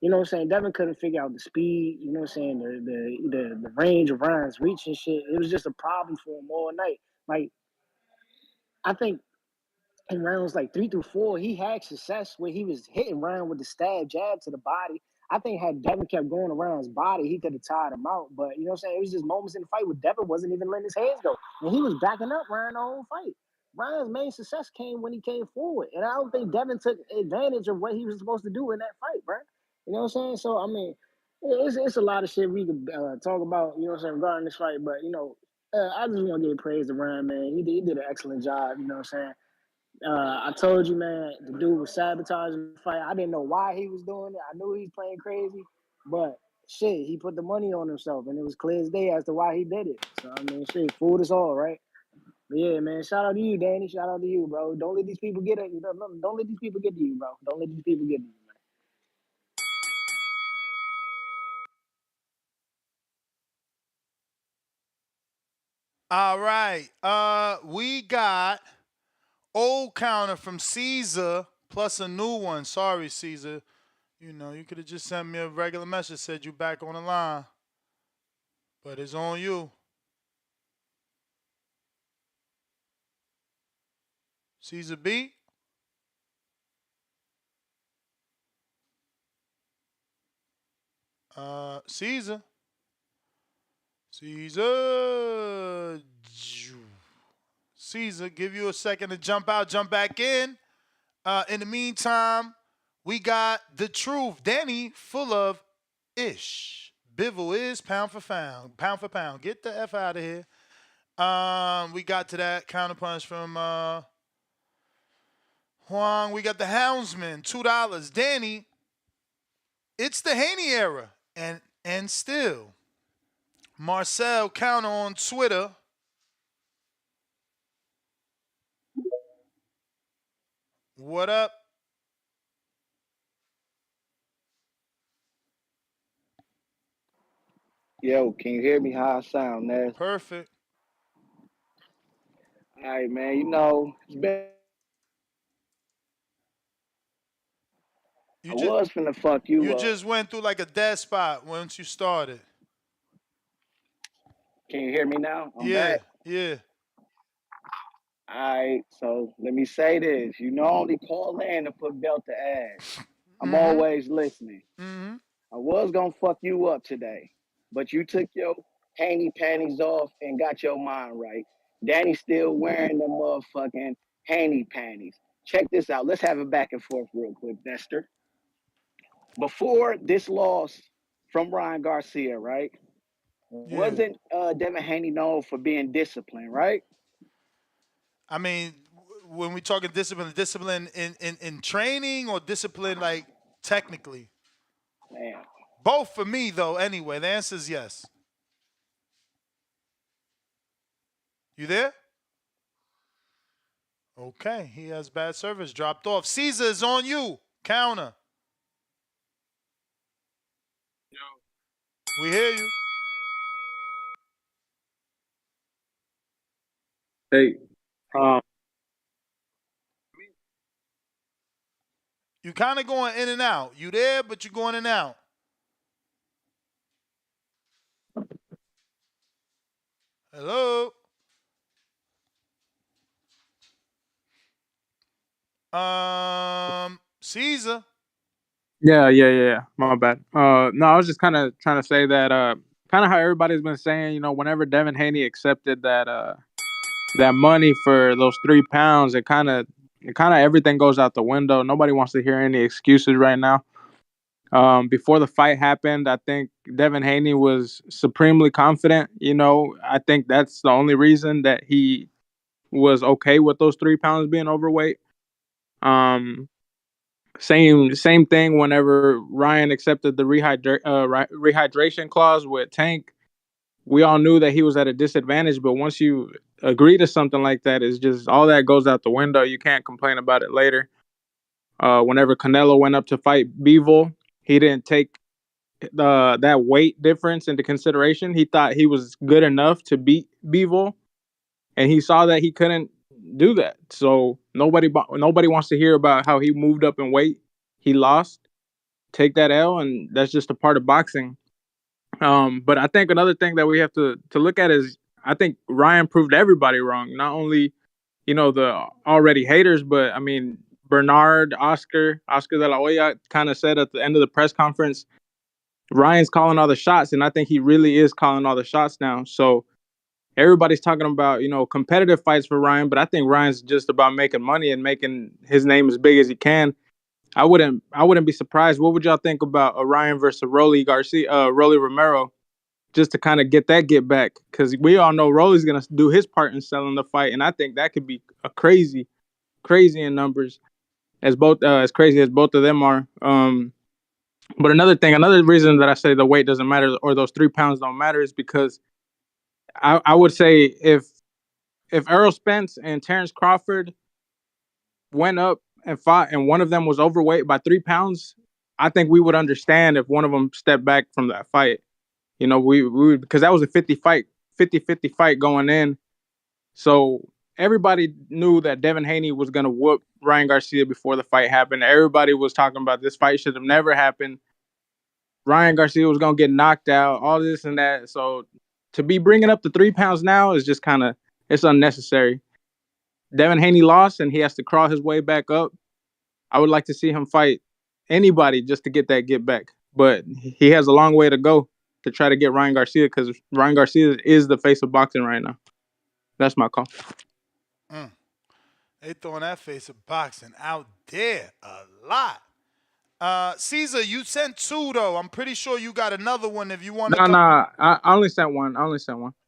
You know what I'm saying? Devin couldn't figure out the speed, you know what I'm saying, the range of Ryan's reach and shit. It was just a problem for him all night. Like, I think in rounds like 3 through 4, he had success where he was hitting Ryan with the stab jab to the body. I think had Devin kept going around his body, he could have tied him out. But you know what I'm saying? It was just moments in the fight where Devin wasn't even letting his hands go. And he was backing up Ryan the whole fight. Ryan's main success came when he came forward. And I don't think Devin took advantage of what he was supposed to do in that fight, bro. You know what I'm saying? So, I mean, it's a lot of shit we could talk about, you know what I'm saying, regarding this fight. But, I just want to give praise to Ryan, man. He did an excellent job, you know what I'm saying? I told you, man, the dude was sabotaging the fight. I didn't know why he was doing it. I knew he was playing crazy, but shit, he put the money on himself, and it was clear as day as to why he did it. So I mean, shit, fooled us all, right? But yeah, man, shout out to you, Danny. Shout out to you, bro. Don't let these people get it. Don't let these people get to you, bro. Don't let these people get to you, man. All right. We got old counter from Caesar plus a new one. Sorry, Caesar. You could have just sent me a regular message, said you back on the line. But it's on you. Caesar B. Caesar. Caesar. Caesar, give you a second to jump out, jump back in. In the meantime, we got the truth. Danny full of ish. Bivol is pound for pound. Pound for pound. Get the F out of here. We got to that counterpunch from Huang. We got the Houndsman, $2. Danny, It's the Haney era. And still, Marcel Counter on Twitter. What up? Yo, can you hear me? How I sound, Ness? Perfect. All right, man. It's been. You I just was finna fuck you you up. just went through like a dead spot once you started. Can you hear me now? I'm Yeah, back. yeah. All right. So let me say this. I only call in to put belt to ass. I'm Mm-hmm. always listening. Mm-hmm. I was gonna fuck you up today, but you took your hangy panties off and got your mind right. Danny's still wearing the motherfucking hangy panties. Check this out. Let's have it back and forth real quick, Nestor. Before this loss from Ryan Garcia, right? Yeah. Wasn't Devin Haney known for being disciplined, right? I mean, when we talking discipline, discipline in training or discipline like technically? Man, Both for me though, anyway. The answer is yes. You there? Okay. He has bad service. Dropped off. Caesar is on you. Counter. We hear you. Hey, You kind of going in and out. You there, but you're going in and out. Hello? Caesar. yeah. My bad. No, I was just kind of trying to say that, kind of how everybody's been saying, whenever Devin Haney accepted that money for those 3 pounds, it kind of everything goes out the window. Nobody wants to hear any excuses right now. Before the fight happened, I think Devin Haney was supremely confident. I think that's the only reason that he was okay with those 3 pounds being overweight. Um, same thing whenever Ryan accepted the rehydration clause with Tank. We all knew that he was at a disadvantage, but once you agree to something like that, it's just all that goes out the window. You can't complain about it later. Whenever Canelo went up to fight Bivol, he didn't take that weight difference into consideration. He thought he was good enough to beat Bivol, and he saw that he couldn't do that. So nobody wants to hear about how he moved up in weight. He lost. Take that L, and that's just a part of boxing. But I think another thing that we have to look at is I think Ryan proved everybody wrong. Not only the already haters, but I mean Bernard, Oscar de la Hoya kind of said at the end of the press conference, Ryan's calling all the shots, and I think he really is calling all the shots now. So everybody's talking about competitive fights for Ryan, but I think Ryan's just about making money and making his name as big as he can. I wouldn't be surprised. What would y'all think about a Ryan versus Rolly Romero, just to kind of get back? Because we all know Rolly's gonna do his part in selling the fight, and I think that could be a crazy in numbers, as crazy as both of them are. But another reason that I say the weight doesn't matter or those 3 pounds don't matter is because I would say if Errol Spence and Terrence Crawford went up and fought, and one of them was overweight by 3 pounds, I think we would understand if one of them stepped back from that fight. We because that was a 50-50 fight going in. So everybody knew that Devin Haney was going to whoop Ryan Garcia before the fight happened. Everybody was talking about this fight should have never happened. Ryan Garcia was going to get knocked out, all this and that. So to be bringing up the 3 pounds now is just it's unnecessary. Devin Haney lost, and he has to crawl his way back up. I would like to see him fight anybody just to get that get back. But he has a long way to go to try to get Ryan Garcia, because Ryan Garcia is the face of boxing right now. That's my call. Mm. They throwing that face of boxing out there a lot. Caesar, you sent two though. I'm pretty sure you got another one if you want to No, come. I only sent one.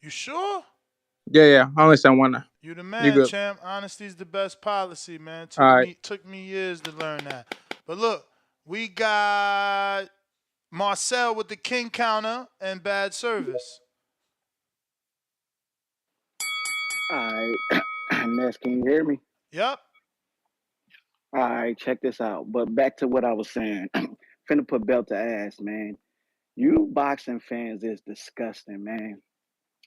You sure? Yeah, I only sent one. You the You man, good? champ. Honesty's the best policy, man. All right. Took me years to learn that. But look, we got Marcel with the king counter and bad service. All right. Ness, can you hear me? Yep. All right, check this out. But back to what I was saying. Finna put belt to ass, man. You boxing fans is disgusting, man.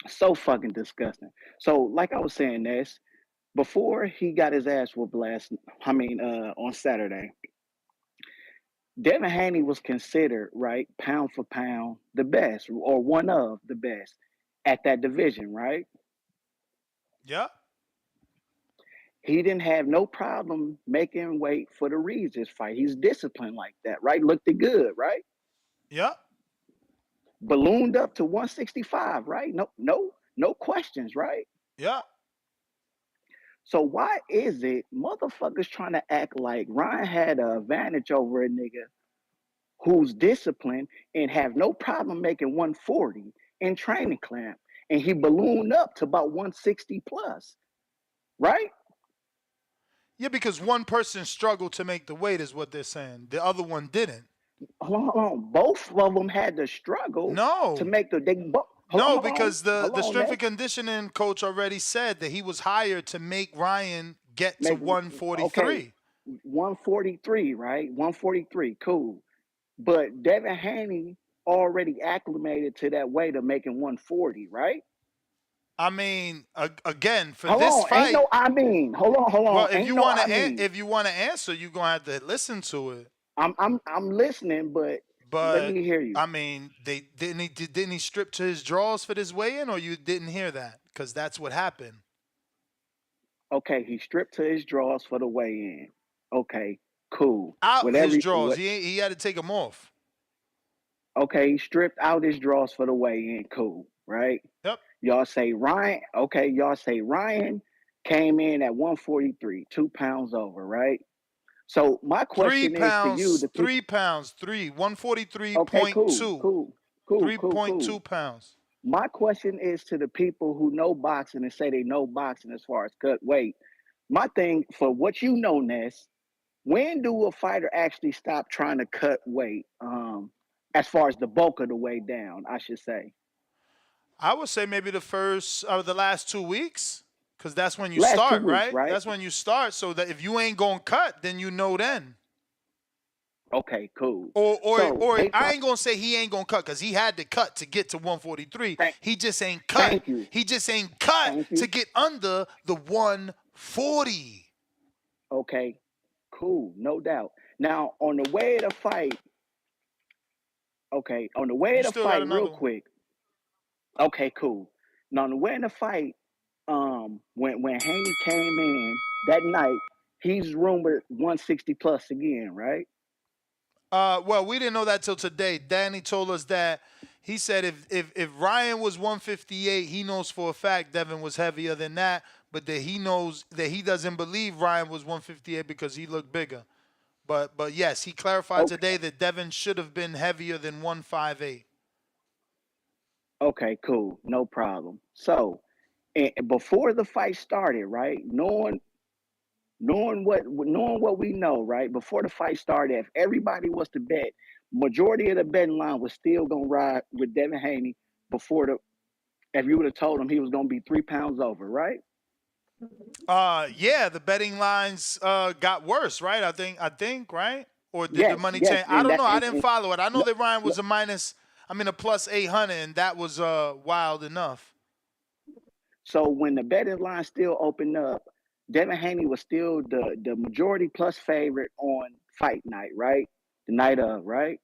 So fucking disgusting. So, like I was saying, Ness, before he got his ass whooped on Saturday, Devin Haney was considered, right, pound for pound, the best or one of the best at that division, right? Yep. He didn't have no problem making weight for the Regis fight. He's disciplined like that, right? Looked it good, right? Yep. Ballooned up to 165, right? No questions, right? Yep. So why is it motherfuckers trying to act like Ryan had an advantage over a nigga who's disciplined and have no problem making 140 in training camp, and he ballooned up to about 160 plus, right? Yeah, because one person struggled to make the weight, is what they're saying. The other one didn't. Hold on. Both of them had to struggle to No. make the. No, because the, Hold the on, strength and Ness. conditioning coach already said that he was hired to make Ryan get to Make okay, 143. 143, right? 143, cool. But Devin Haney already acclimated to that weight of making 140, right? I mean, again, for Hold this on, ain't fight, no I mean. Hold well, on, ain't no I mean. if you want to answer, you're gonna have to listen to it. I'm listening, but let But me hear you. I mean, they didn't he strip to his drawers for this weigh-in, or you didn't hear that? Because that's what happened. Okay, he stripped to his drawers for the weigh-in. Okay, cool. Out his Whatever. drawers, What? he had to take them off. Okay, he stripped out his drawers for the weigh-in. Cool, right? Yep. Y'all say Ryan. Okay, y'all say Ryan came in at 143, 2 pounds over, right? So my Three question is to you, pounds, the people. 3 pounds, three, Okay, cool, 143.2. cool, cool, cool, 3.2 cool. pounds. My question is to the people who know boxing and say they know boxing as far as cut weight. My thing for what you know, Ness, when do a fighter actually stop trying to cut weight? As far as the bulk of the way down, I should say. I would say maybe the last 2 weeks, because that's when you Last two start, weeks, right? right? That's when you start. So that if you ain't gonna cut, then you know then. Okay, cool. Or So they I talk. ain't gonna say he ain't gonna cut because he had to cut to get to 143. Thank, He just ain't cut. thank you, He just ain't cut thank to you. get under the 140. Okay, cool, no doubt. Now on the way to fight, okay, on the way You to still got fight, real another one. quick. Okay, cool. Now on the way to fight, when Haney came in that night, he's rumored 160 plus again, right? Well, we didn't know that till today. Danny told us that he said if Ryan was 158, he knows for a fact Devin was heavier than that, but that he knows that he doesn't believe Ryan was 158 because he looked bigger. But yes, he clarified Okay, today that Devin should have been heavier than 158. okay, cool, no problem. So, and before the fight started, right? Knowing what we know, right? Before the fight started, if everybody was to bet, majority of the betting line was still gonna ride with Devin Haney before the. If you would have told him he was gonna be 3 pounds over, right? Yeah, the betting lines got worse, right? I think, right? Or did the Yes, money yes, change? I and don't that know. I didn't and follow it. I know look, that Ryan was look, a plus 800, and that was wild enough. so when the betting line still opened up, Devin Haney was still the majority plus favorite on fight night, right? The night of, right?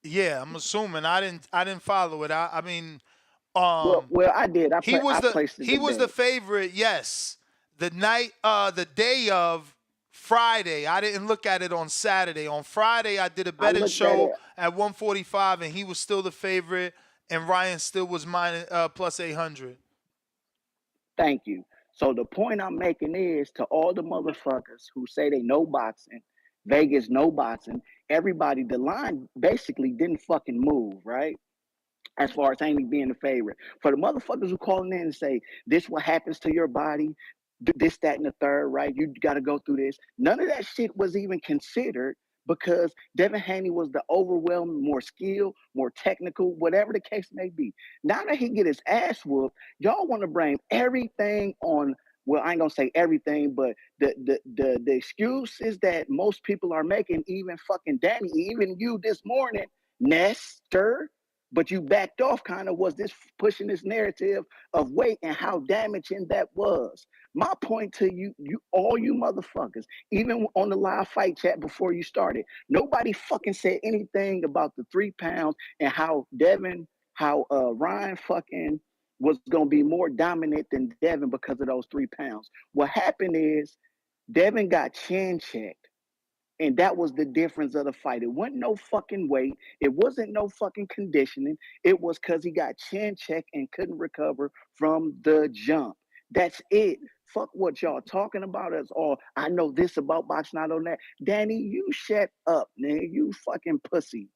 Yeah, I'm assuming. I didn't follow it. I mean, Well, I did. he was I the placed it he to was the bet. favorite. Yes, the day of Friday. I didn't look at it on Saturday. On Friday, I did a I betting looked at show it. at 145, and he was still the favorite, and Ryan still was plus 800. Thank you. So the point I'm making is to all the motherfuckers who say they know boxing, Vegas know boxing, everybody, the line basically didn't fucking move, right? As far as Haney being the favorite. For the motherfuckers who calling in and say, this what happens to your body, this, that, and the third, right? You got to go through this. None of that shit was even considered because Devin Haney was the overwhelming, more skilled, more technical, whatever the case may be. Now that he get his ass whooped, y'all want to blame everything on. Well, I ain't gonna say everything, but the excuses that most people are making, even fucking Danny, even you this morning, Nestor, but you backed off kind of was this pushing this narrative of weight and how damaging that was. My point to you, all you motherfuckers, even on the live fight chat before you started, nobody fucking said anything about the 3 pounds and how Ryan fucking was gonna be more dominant than Devin because of those 3 pounds. What happened is Devin got chin checked. And that was the difference of the fight. It wasn't no fucking weight. It wasn't no fucking conditioning. It was because he got chin checked and couldn't recover from the jump. That's it. Fuck what y'all talking about us all. I know this about boxing, I know that. Danny, you shut up, nigga. You fucking pussy.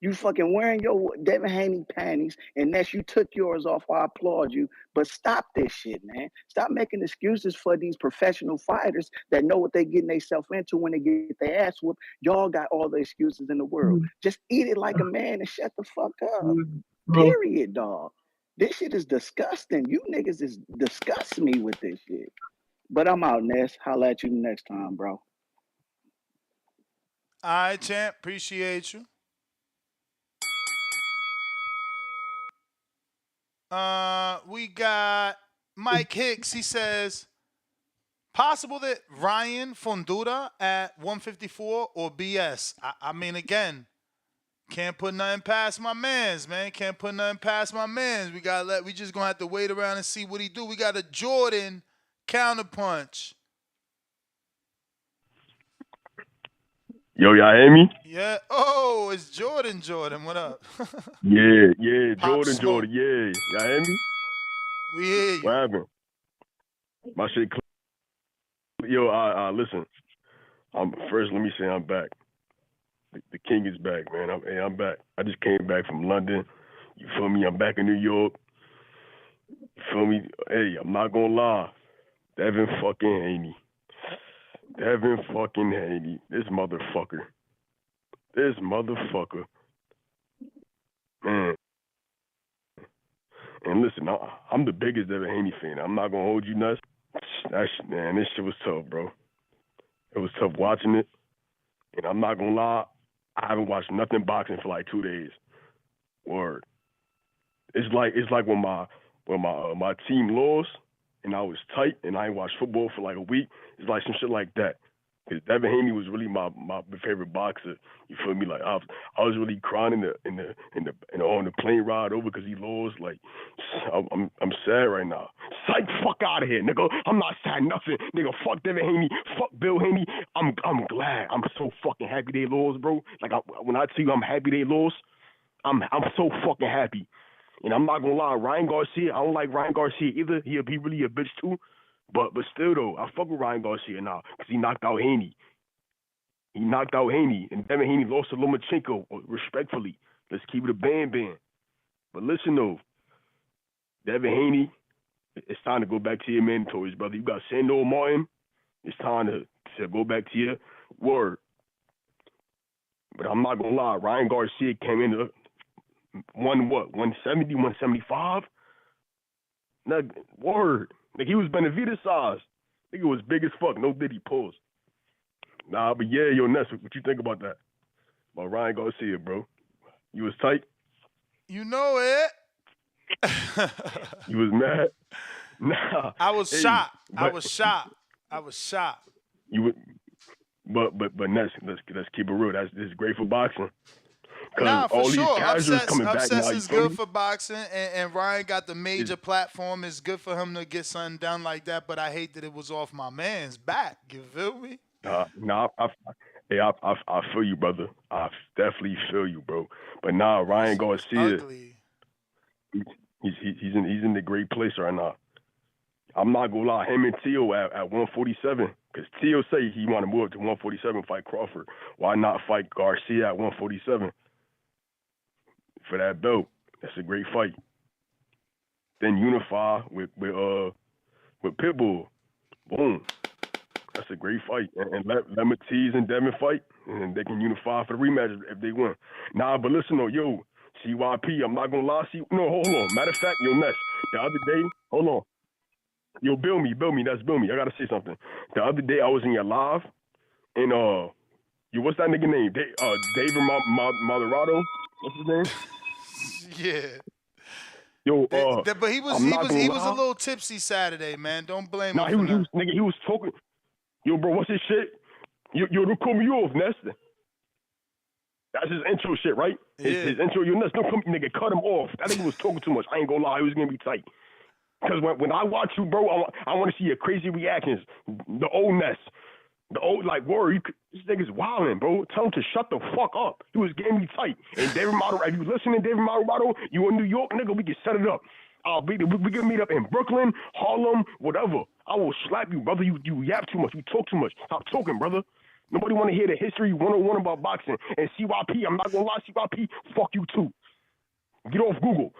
You fucking wearing your Devin Haney panties, unless you took yours off, I applaud you. But stop this shit, man. Stop making excuses for these professional fighters that know what they getting themselves into when they get their ass whooped. Y'all got all the excuses in the world. Just eat it like a man and shut the fuck up. Period, dog. This shit is disgusting. You niggas is disgusting me with this shit. But I'm out, Ness. Holla at you next time, bro. All right, champ. Appreciate you. We got Mike Hicks. He says, possible that Ryan Fondura at 154 or BS? I mean, again, can't put nothing past my mans, man. Can't put nothing past my mans. We just gonna have to wait around and see what he do. We got a Jordan counterpunch. Yo, y'all hear me? Yeah. Oh, it's Jordan. Jordan, what up? Yeah, Pop Jordan, Smoke. Jordan, yeah. Y'all hear me? We hear you. What happened? My shit Yo, listen. First, let me say I'm back. The king is back, man. I'm back. I just came back from London. You feel me? I'm back in New York. You feel me? Hey, I'm not gonna lie. Devin fucking Haney. Devin fucking Haney. This motherfucker. Man. And listen, I'm the biggest Devin Haney fan. I'm not gonna hold you nuts. Man, this shit was tough, bro. It was tough watching it. And I'm not gonna lie, I haven't watched nothing boxing for like 2 days. Word. It's like when my team lost and I was tight and I ain't watched football for like a week. It's like some shit like that. Because Devin Haney was really my favorite boxer. You feel me? Like I was really crying on the plane ride over because he lost. Like I'm sad right now. Psych, fuck out of here, nigga. I'm not sad nothing, nigga. Fuck Devin Haney. Fuck Bill Haney. I'm glad. I'm so fucking happy they lost, bro. Like when I tell you I'm happy they lost, I'm so fucking happy. And I'm not gonna lie, Ryan Garcia, I don't like Ryan Garcia either. He really a bitch too. But still though, I fuck with Ryan Garcia now because he knocked out Haney. And Devin Haney lost to Lomachenko, respectfully. Let's keep it a band. But listen though, Devin Haney, it's time to go back to your mandatories, brother. You got Sandor Martin. It's time to go back to your word. But I'm not gonna lie, Ryan Garcia came in won what? 170, 175? Word. Like he was Benavidez size. Nigga was big as fuck. No diddy pulls. Nah, but yeah, yo, Ness, what you think about that? About Ryan Garcia, bro? You was tight? You know it. You was mad? Nah. I was shocked. I was shocked. You would, but Ness, let's keep it real. This is great for boxing. Because Nah, for all these sure. casuals coming back now, Upsets you is feel good me? for boxing, and Ryan got the major platform. It's good for him to get something done like that. But I hate that it was off my man's back. You feel me? Nah, I feel you, brother. I definitely feel you, bro. But nah, Ryan Garcia, ugly. he's in the great place right now. I'm not gonna lie, him and Tio at 147, because Tio say he want to move up to 147, fight Crawford. Why not fight Garcia at 147 for that belt? That's a great fight. Then unify with Pitbull. Boom. That's a great fight. And let Matisse and Devin fight, and they can unify for the rematch if they win. Nah, but listen though, yo, CYP, I'm not gonna lie. No, hold on. Matter of fact, yo, Ness, the other day, hold on. Yo, Bill me, that's Bill me. I gotta say something. The other day I was in your live, and yo, what's that nigga name? David Moderado. What's his name? Yeah. Yo, But he was I'm he not was gonna he was a lie. little tipsy Saturday, man. Don't blame him Nah, for nothing. he was talking. Yo, bro, what's his shit? Yo, don't call me off, Ness. That's his intro shit, right? Yeah. His intro, yo, Ness, don't come, nigga, cut him off. That nigga was talking too much. I ain't gonna lie, he was gonna be tight. Because when I watch you, bro, I want to see your crazy reactions. The old Ness. The old, like, word, this nigga's wilding, bro. Tell him to shut the fuck up. He was getting me tight. And David Moderato, if you listening, David Moderato, you in New York, nigga, we can set it up. We can meet up in Brooklyn, Harlem, whatever. I will slap you, brother. You yap too much. You talk too much. Stop talking, brother. Nobody want to hear the history 101 about boxing. And CYP, I'm not going to lie, CYP, fuck you too. Get off Google.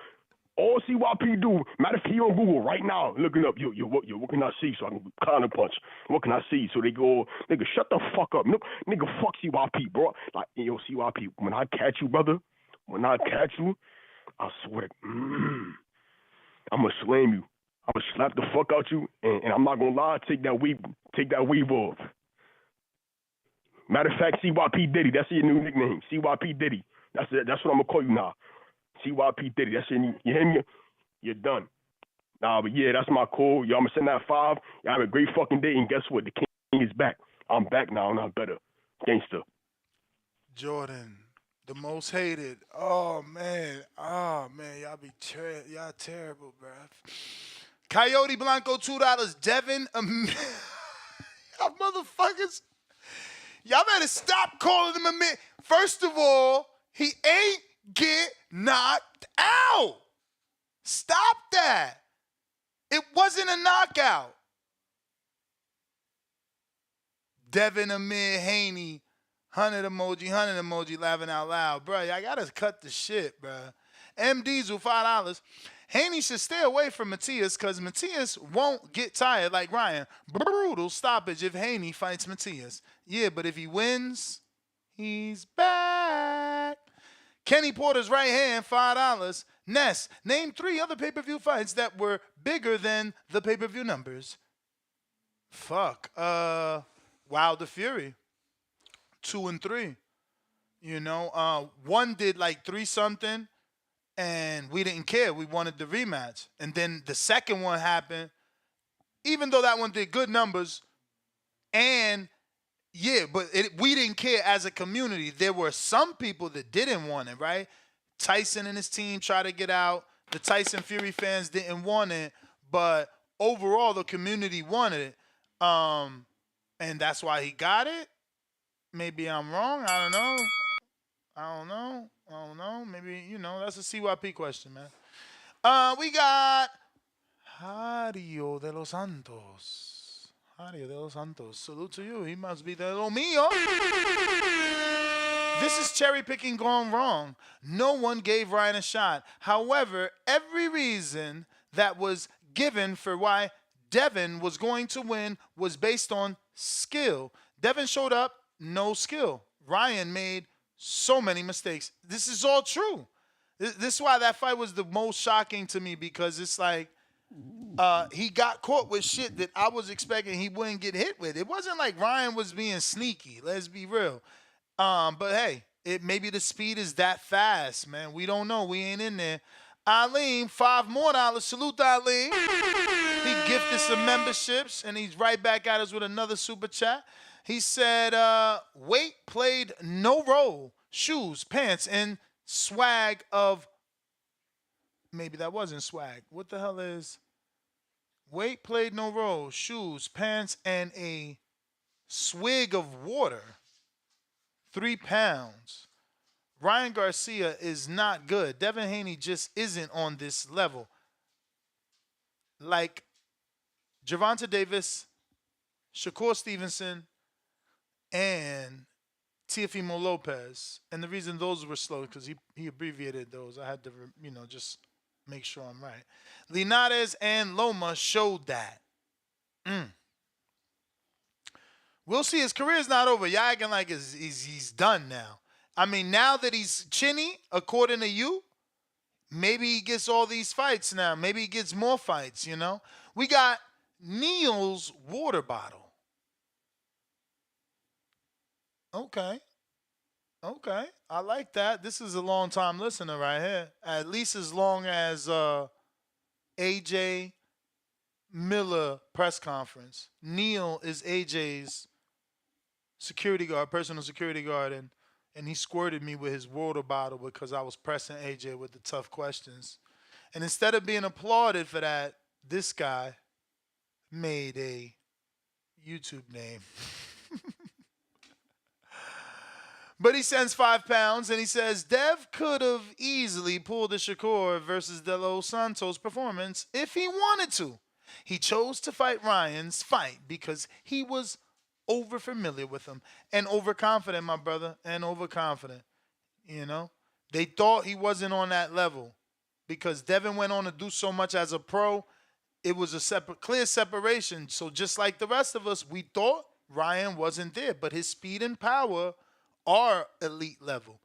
All CYP do, matter of fact, he on Google right now, looking up, what can I see so I can counter punch? What can I see? So they go, nigga, shut the fuck up. No, nigga, fuck CYP, bro. Like, yo, CYP, when I catch you, brother, I swear, I'm going to slam you. I'm going to slap the fuck out you, and I'm not going to lie, take that weave off. Matter of fact, CYP Diddy, that's your new nickname, CYP Diddy. That's it. That's what I'm going to call you now. CYP Diddy, that's your, you hear me? You're done. Nah, but yeah, that's my call. Y'all, I'm gonna send that 5. Y'all have a great fucking day, and guess what? The king is back. I'm back now, and I'm better. Gangster. Jordan, the most hated. Oh man, y'all y'all terrible, bro. Coyote Blanco $2. Devin, y'all motherfuckers. Y'all better stop calling him a man. First of all, he ain't get knocked out. Stop that. It wasn't a knockout. Devin Amir Haney, 100 emoji, laughing out loud. Bro, y'all gotta cut the shit, bro. M Diesel, $5. Haney should stay away from Matias because Matias won't get tired like Ryan. Brutal stoppage if Haney fights Matias. Yeah, but if he wins, he's back. Kenny Porter's right hand, $5. Ness, name 3 other pay-per-view fights that were bigger than the pay-per-view numbers. Fuck. Wilder Fury. 2 and 3. You know, one did like 3 something, and we didn't care. We wanted the rematch. And then the second one happened, even though that one did good numbers, and yeah, but we didn't care as a community. There were some people that didn't want it, right? Tyson and his team tried to get out. The Tyson Fury fans didn't want it, but overall the community wanted it. And that's why he got it. Maybe I'm wrong. I don't know. Maybe, that's a CYP question, man. We got Jario de los Santos. Jario de los Santos. Salute to you. He must be de lo mío. This is cherry picking gone wrong. No one gave Ryan a shot. However, every reason that was given for why Devin was going to win was based on skill. Devin showed up, no skill. Ryan made so many mistakes. This is all true. This is why that fight was the most shocking to me, because it's like he got caught with shit that I was expecting he wouldn't get hit with. It wasn't like Ryan was being sneaky. Let's be real. But hey, maybe the speed is that fast, man. We don't know. We ain't in there. Eileen, $5 more. Salute, Eileen. He gifted some memberships, and he's right back at us with another super chat. He said, weight played no role. Shoes, pants, and swag of... Maybe that wasn't swag. What the hell is... Weight played no role. Shoes, pants, and a swig of water. 3 pounds. Ryan Garcia is not good. Devin Haney just isn't on this level. Like Gervonta Davis, Shakur Stevenson, and Teofimo Lopez. And the reason those were slow, because he abbreviated those. I had to, just make sure I'm right. Linares and Loma showed that. We'll see. His career's not over. Y'all acting like he's done now. I mean, now that he's chinny, according to you, maybe he gets all these fights now. Maybe he gets more fights, you know? We got Neil's water bottle. Okay. Okay. I like that. This is a long time listener right here. At least as long as AJ Miller press conference. Neil is AJ's security guard, personal security guard, and he squirted me with his water bottle because I was pressing AJ with the tough questions. And instead of being applauded for that, this guy made a YouTube name. But he sends £5 and he says Dev could have easily pulled a Shakur versus De Los Santos performance if he wanted to. He chose to fight Ryan's fight because he was over familiar with him and overconfident, my brother, and overconfident. You know, they thought he wasn't on that level because Devin went on to do so much as a pro. It was a clear separation. So just like the rest of us, we thought Ryan wasn't there, but his speed and power are elite level.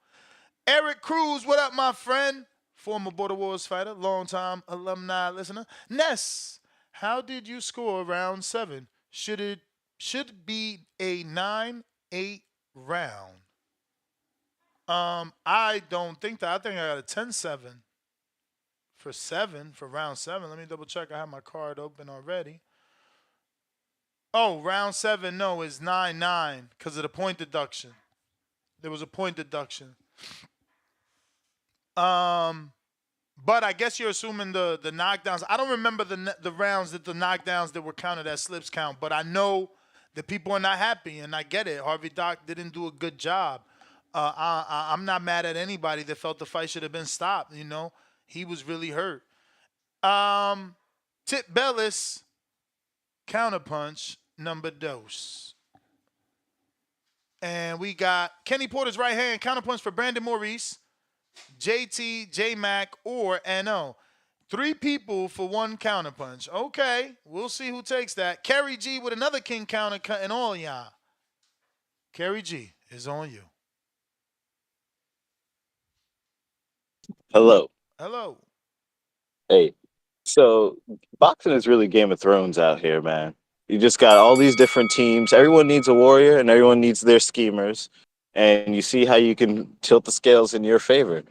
Eric Cruz, what up, my friend? Former Border Wars fighter, longtime alumni listener. Ness, how did you score round 7? Should be a 9-8 round. I don't think that. I think I got a 10-7 for round 7. Let me double check. I have my card open already. Oh, round 7, no, is 9-9 because of the point deduction. There was a point deduction. But I guess you're assuming the knockdowns. I don't remember the rounds that the knockdowns that were counted as slips count, but I know that people are not happy, and I get it. Harvey Doc didn't do a good job. I'm not mad at anybody that felt the fight should have been stopped. You know, he was really hurt. Tip Bellis, counterpunch number dos. And we got Kenny Porter's right hand, counterpunch for Brandon Maurice, JT, J-Mac, or NO. 3 people for 1 counterpunch. Okay, we'll see who takes that. Kerry G with another king counter cutting all y'all. Kerry G is on you. Hello. Hello. Hey. So boxing is really Game of Thrones out here, man. You just got all these different teams. Everyone needs a warrior and everyone needs their schemers. And you see how you can tilt the scales in your favor.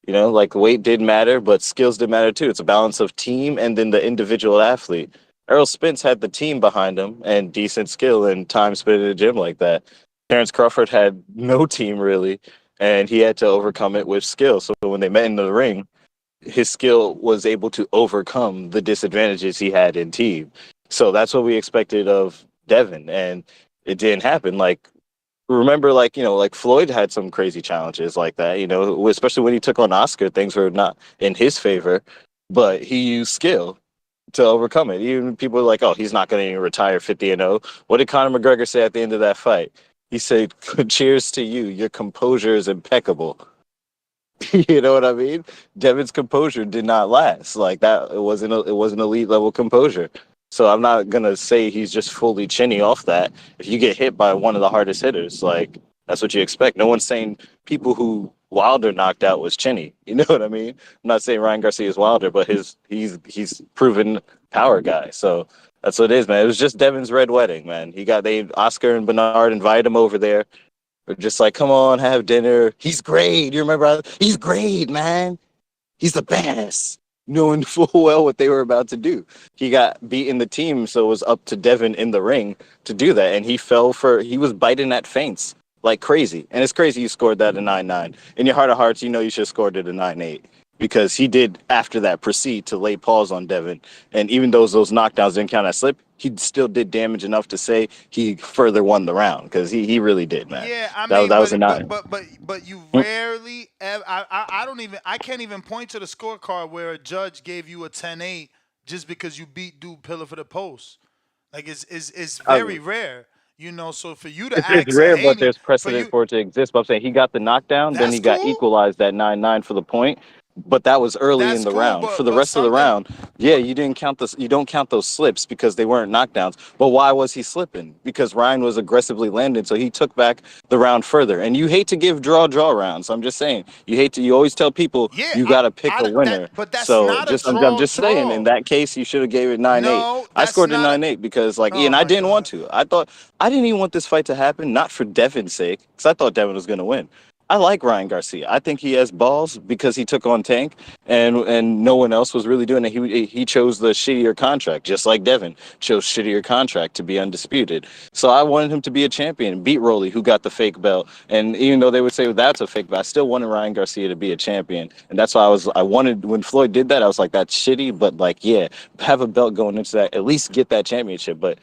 You know, like weight did matter, but skills did matter too. It's a balance of team and then the individual athlete. Errol Spence had the team behind him and decent skill and time spent in the gym like that. Terrence Crawford had no team really, and he had to overcome it with skill. So when they met in the ring, his skill was able to overcome the disadvantages he had in team. So that's what we expected of Devin, and it didn't happen. Like remember, like like Floyd had some crazy challenges like that. Especially when he took on Oscar, things were not in his favor, but he used skill to overcome it. Even people are like, "Oh, he's not going to retire 50-0." What did Conor McGregor say at the end of that fight? He said, "Cheers to you. Your composure is impeccable." You know what I mean? Devin's composure did not last. Like that, it wasn't elite level composure. So I'm not gonna say he's just fully chinny off that. If you get hit by one of the hardest hitters, like that's what you expect. No one's saying people who Wilder knocked out was chinny. You know what I mean? I'm not saying Ryan Garcia is Wilder, but he's proven power guy. So that's what it is, man. It was just Devin's red wedding, man. Oscar and Bernard invited him over there. Or just like, come on, have dinner. He's great. You remember? He's great, man. He's the best. Knowing full well what they were about to do. He got beat in the team, so it was up to Devin in the ring to do that. And he was biting at feints like crazy. And it's crazy you scored that at 9-9. In your heart of hearts, you know you should have scored it at 9-8. Because he did, after that, proceed to lay paws on Devin. And even though those knockdowns didn't count as slip, he still did damage enough to say he further won the round. Because he really did, man. Yeah, I That, mean, that was a nine. but you rarely ever. I can't even point to the scorecard where a judge gave you a 10-8 just because you beat dude pillar for the post. Like it's very rare. So for you to It's ask a rare, but Haney, there's precedent for it to exist. But I'm saying he got the knockdown, then that's he got cool. equalized at 9-9 for the point. but that was early in That's the cool, round. For the but rest of the something. round, yeah, you didn't count this. You don't count those slips because they weren't knockdowns. But why was he slipping? Because Ryan was aggressively landing, so he took back the round further. And you hate to give draw rounds. I'm just saying. You hate to. You always tell people Yeah, you got to pick a that, winner. but that's So not a just I'm draw just saying. In draw. that case, you should have gave it 9-8. No, I that's scored a not a. 9-8 because like Oh Ian, I my didn't want God. to. I thought I didn't even want this fight to happen. Not for Devin's sake, because I thought Devin was going to win. I like Ryan Garcia. I think he has balls because he took on Tank, and no one else was really doing it. He chose the shittier contract, just like Devin chose shittier contract to be undisputed. So I wanted him to be a champion, beat Rolly, who got the fake belt. And even though they would say well, that's a fake belt, I still wanted Ryan Garcia to be a champion. And that's why I wanted when Floyd did that, I was like, that's shitty, but like, yeah, have a belt going into that, at least get that championship. But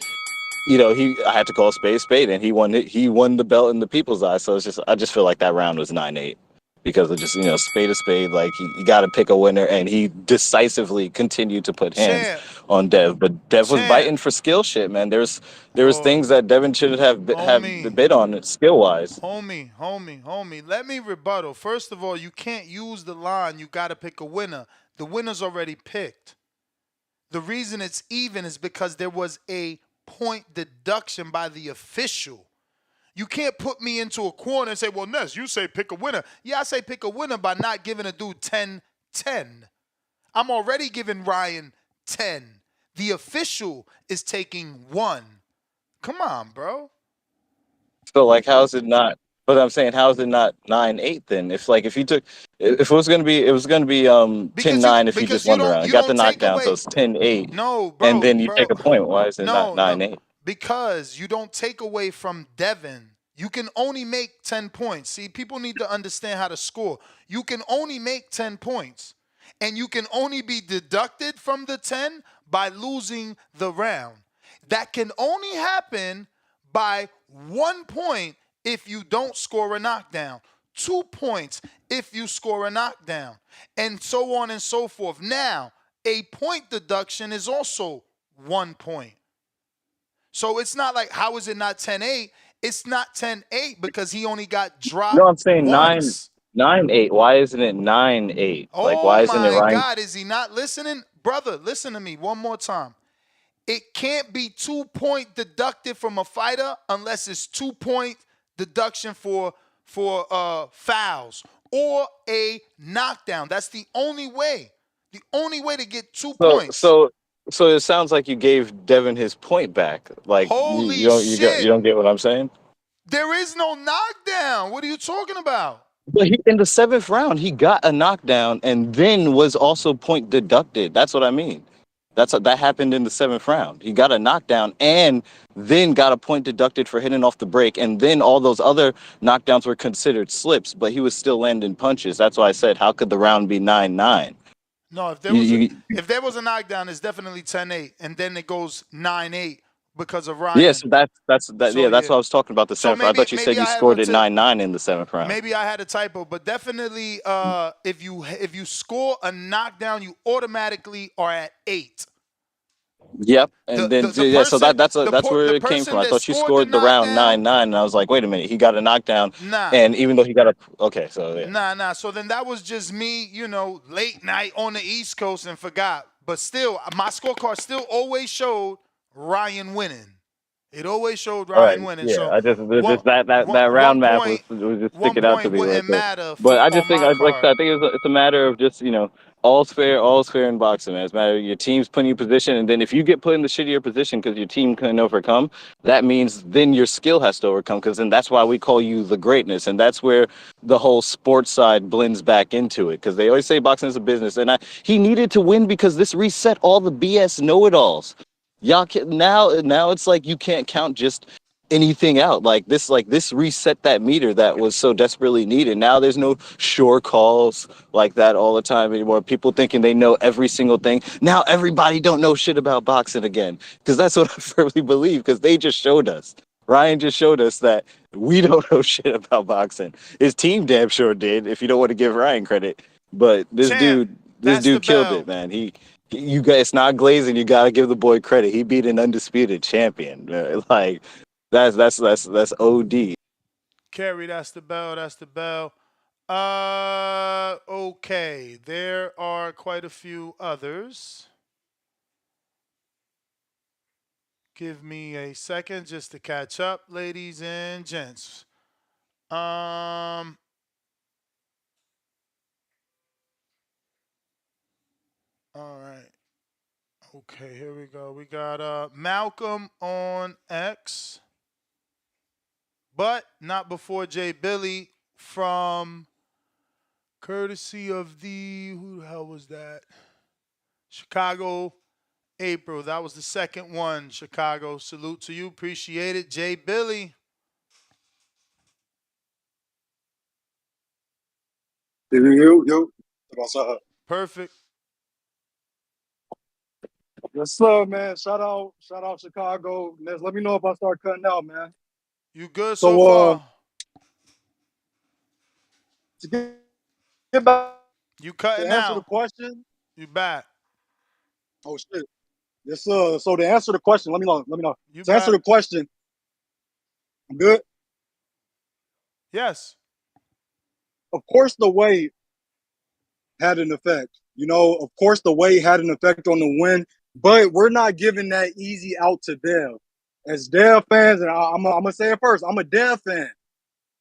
I had to call a spade, and he won it. He won the belt in the people's eyes. So it's just, I just feel like that round was 9-8 because of just, spade a spade. Like you got to pick a winner, and he decisively continued to put hands Champ, on Dev. But Dev was champ. biting for skill shit, man. There was Oh, things that Devin should have homie, bid on it skill wise. homie. Let me rebuttal. First of all, you can't use the line, you got to pick a winner. The winner's already picked. The reason it's even is because there was a point deduction by the official. You can't put me into a corner and say, well, Ness, you say pick a winner. Yeah, I say pick a winner by not giving a dude 10-10. I'm already giving Ryan 10. The official is taking 1. Come on, bro. So like, how is it not? But I'm saying, how is it not 9-8 then? If you took, if it was gonna be 10-9 if you just Because you won the don't round. It you got the don't take knockdown, so away. it's 10-8, No, and bro, then you take bro. a point. Why is it not No, 9-8? because you don't take away from Devin. You can only make 10 points. See, people need to understand how to score. You can only make 10 points, and you can only be deducted from the 10 by losing the round. That can only happen by 1 point if you don't score a knockdown, 2 points if you score a knockdown, and so on and so forth. Now, a point deduction is also 1 point. So it's not like, how is it not 10-8? It's not 10-8 because he only got No, dropped I'm saying nine once. 9-8. Why isn't it 9-8? Like, Oh why isn't it my Ryan? God, is he not listening? Brother, listen to me one more time. It can't be 2-point deducted from a fighter unless it's 2-point deduction for fouls or a knockdown. That's the only way. The only way to get 2 So points. so so it sounds like you gave Devin his point back. Like Holy you shit. don't get what I'm saying? There is no knockdown. What are you talking about? But in the seventh round, he got a knockdown and then was also point deducted. That's what I mean. That happened in the seventh round. He got a knockdown and then got a point deducted for hitting off the break, and then all those other knockdowns were considered slips, but he was still landing punches. That's why I said, how could the round be 9-9? No, if there You, was a you, if there was a knockdown, it's definitely 10-8, and then it goes 9-8 because of yes, Ryan. yeah, So that's yeah. what I was talking about the So seventh round. I maybe thought you said maybe you I have a scored it 9-9 in the seventh round. maybe I had a typo, but definitely if you score a knockdown, you automatically are at 8. Yep, The and then the, the yeah, so person that's the where it came from. person I that thought you scored the scored the round knockdown, 9-9, and I was like, wait a minute, he got a knockdown, nah. and even though he got a okay, so yeah. Nah. So then that was just me, late night on the East Coast and forgot. But still, my scorecard still always showed Ryan winning. It always showed All right, Ryan winning. yeah. So I just one that one round math point was just one sticking out to point me wouldn't like that. matter But I on just think my I like I card. said, I think it's a matter of just all's fair in boxing, man. It's a matter of your team's putting you in position, and then if you get put in the shittier position because your team couldn't overcome, that means then your skill has to overcome. Because then that's why we call you the greatness, and that's where the whole sports side blends back into it. Because they always say boxing is a business, and he needed to win because this reset all the BS know-it-alls. Y'all can now it's like you can't count just anything out like this reset that meter that was so desperately needed. Now there's no sure calls like that all the time anymore. People thinking they know every single thing. Now everybody don't know shit about boxing again, because that's what I firmly believe, because they just showed us. Ryan just showed us that we don't know shit about boxing. His team damn sure did, if you don't want to give Ryan credit. But this Champ, dude this that's the dude killed it, bell. man. You guys, it's not glazing. You got to give the boy credit. He beat an undisputed champion. Like that's OD. Kerry, that's the bell. That's the bell. Okay. There are quite a few others. Give me a second just to catch up, ladies and gents. Um, all right. Okay, here we go. We got Malcolm on X, but not before Jay Billy from courtesy of the who the hell was that? Chicago April. That was the second one. Chicago. Salute to you. Appreciate it. Jay Billy. Yo, what's up? Perfect. Yes, sir, man. Shout out Chicago. Let me know if I start cutting out, man. You good so So, far? to get back You to cutting answer the out. question. You back. Oh shit. Yes, sir. So to answer the question, let me know. Let me know. You To answer back. the question, I'm good. Yes. Of course, the weight had an effect. Of course, the weight had an effect on the win, but we're not giving that easy out to Dev. As Dev fans, and I'm gonna say it first. I'm a Dev fan.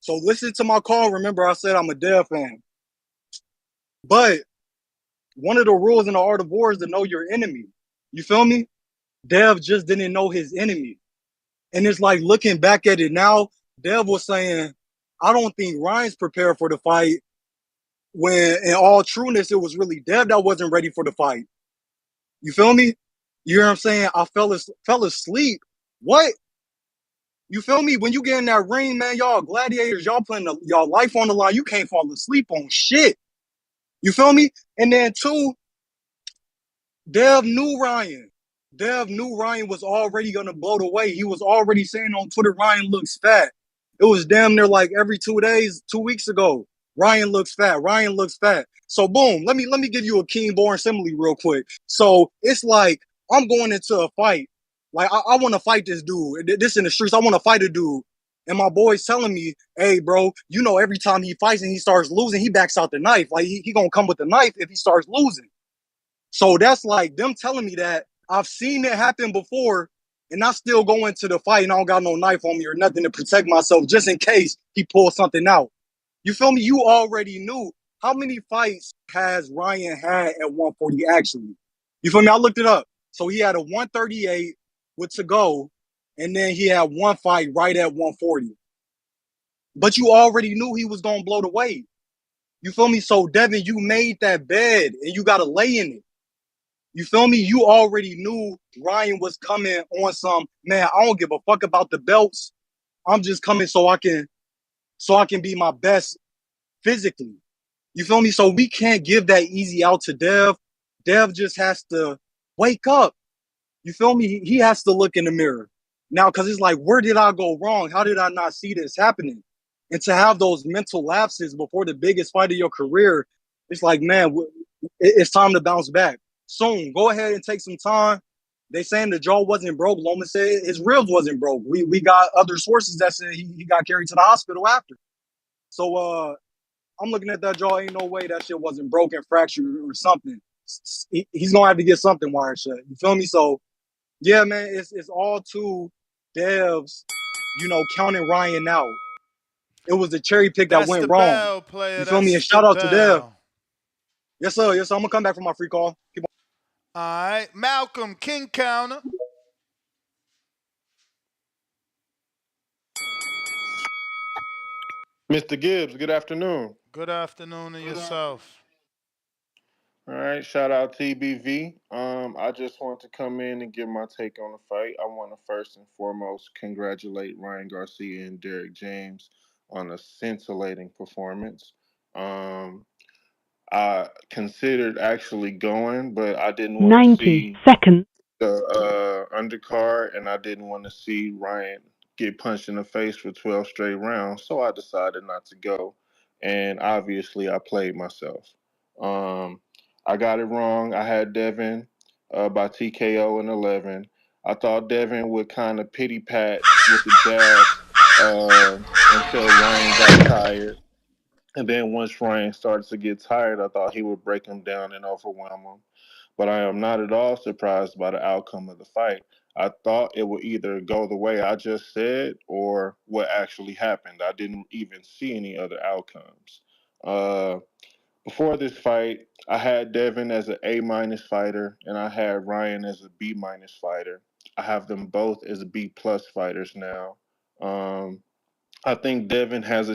So listen to my call. Remember, I said I'm a Dev fan. But one of the rules in the art of war is to know your enemy. You feel me? Dev just didn't know his enemy. And it's like looking back at it now, Dev was saying, I don't think Ryan's prepared for the fight. When in all trueness, it was really Dev that wasn't ready for the fight. You feel me? You hear what I'm saying? I fell asleep. What? You feel me? When you get in that ring, man, y'all gladiators, y'all putting y'all life on the line. You can't fall asleep on shit. You feel me? And then two, Dev knew Ryan. Dev knew Ryan was already gonna blow the way. He was already saying on Twitter, Ryan looks fat. It was damn near like every 2 days, 2 weeks ago. Ryan looks fat. Ryan looks fat. So boom, let me give you a keen born simile real quick. So it's like I'm going into a fight. Like I want to fight this dude. This in the streets. I want to fight a dude. And my boy's telling me, hey, bro, every time he fights and he starts losing, he backs out the knife. Like he gonna come with the knife if he starts losing. So that's like them telling me that I've seen it happen before, and I still go into the fight and I don't got no knife on me or nothing to protect myself just in case he pulls something out. You feel me? You already knew. How many fights has Ryan had at 140 actually? You feel me? I looked it up. So he had a 138 with to go, and then he had one fight right at 140. But you already knew he was gonna blow the weight. You feel me? So Devin, you made that bed and you gotta lay in it. You feel me? You already knew Ryan was coming on some, man, I don't give a fuck about the belts. I'm just coming so I can be my best physically. You feel me? So we can't give that easy out to Dev. Dev just has to wake up. You feel me? He has to look in the mirror now because it's like, where did I go wrong? How did I not see this happening? And to have those mental lapses before the biggest fight of your career, it's like, man, it's time to bounce back soon. Go ahead and take some time. They saying the jaw wasn't broke. Loma said his ribs wasn't broke. We got other sources that said he got carried to the hospital after. So I'm looking at that jaw. Ain't no way that shit wasn't broken, fractured, or something. He's gonna have to get something wired shut. You feel me? So yeah, man, it's all too Devs, counting Ryan out. It was a cherry pick that That's went the wrong. bell, player. You feel me? That's And the shout out to Dev. bell. Yes, sir. Yes, sir. I'm gonna come back for my free call. Keep All right. Malcolm, King Counter. Mr. Gibbs, good afternoon. Good afternoon to yourself. All right, shout out TBV. I just want to come in and give my take on the fight. I want to first and foremost congratulate Ryan Garcia and Derek James on a scintillating performance. Um, I considered actually going, but I didn't want to 90 see seconds. the undercard, and I didn't want to see Ryan get punched in the face for 12 straight rounds, so I decided not to go. And obviously, I played myself. Um, I got it wrong. I had Devin by TKO in 11. I thought Devin would kind of pity pat with the jab until Ryan got tired. And then once Ryan started to get tired, I thought he would break him down and overwhelm him. But I am not at all surprised by the outcome of the fight. I thought it would either go the way I just said or what actually happened. I didn't even see any other outcomes. Uh, Before this fight, I had Devin as an A minus fighter, and I had Ryan as a B minus fighter. I have them both as B plus fighters now. Um, I think Devin has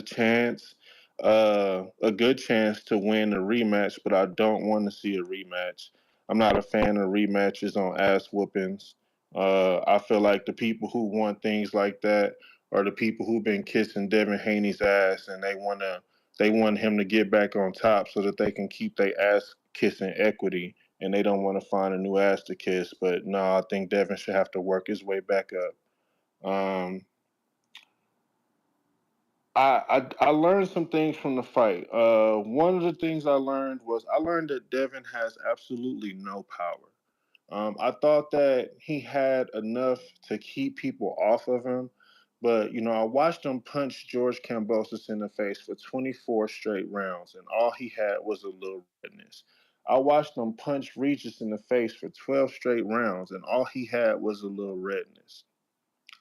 a good chance to win a rematch, but I don't want to see a rematch. I'm not a fan of rematches on ass whoopings. I feel like the people who want things like that are the people who've been kissing Devin Haney's ass, and they want him to get back on top so that they can keep their ass kissing equity, and they don't want to find a new ass to kiss. But no, I think Devin should have to work his way back up. I learned some things from the fight. One of the things I learned was I learned that Devin has absolutely no power. I thought that he had enough to keep people off of him, but I watched him punch George Kambosos in the face for 24 straight rounds, and all he had was a little redness. I watched him punch Regis in the face for 12 straight rounds, and all he had was a little redness.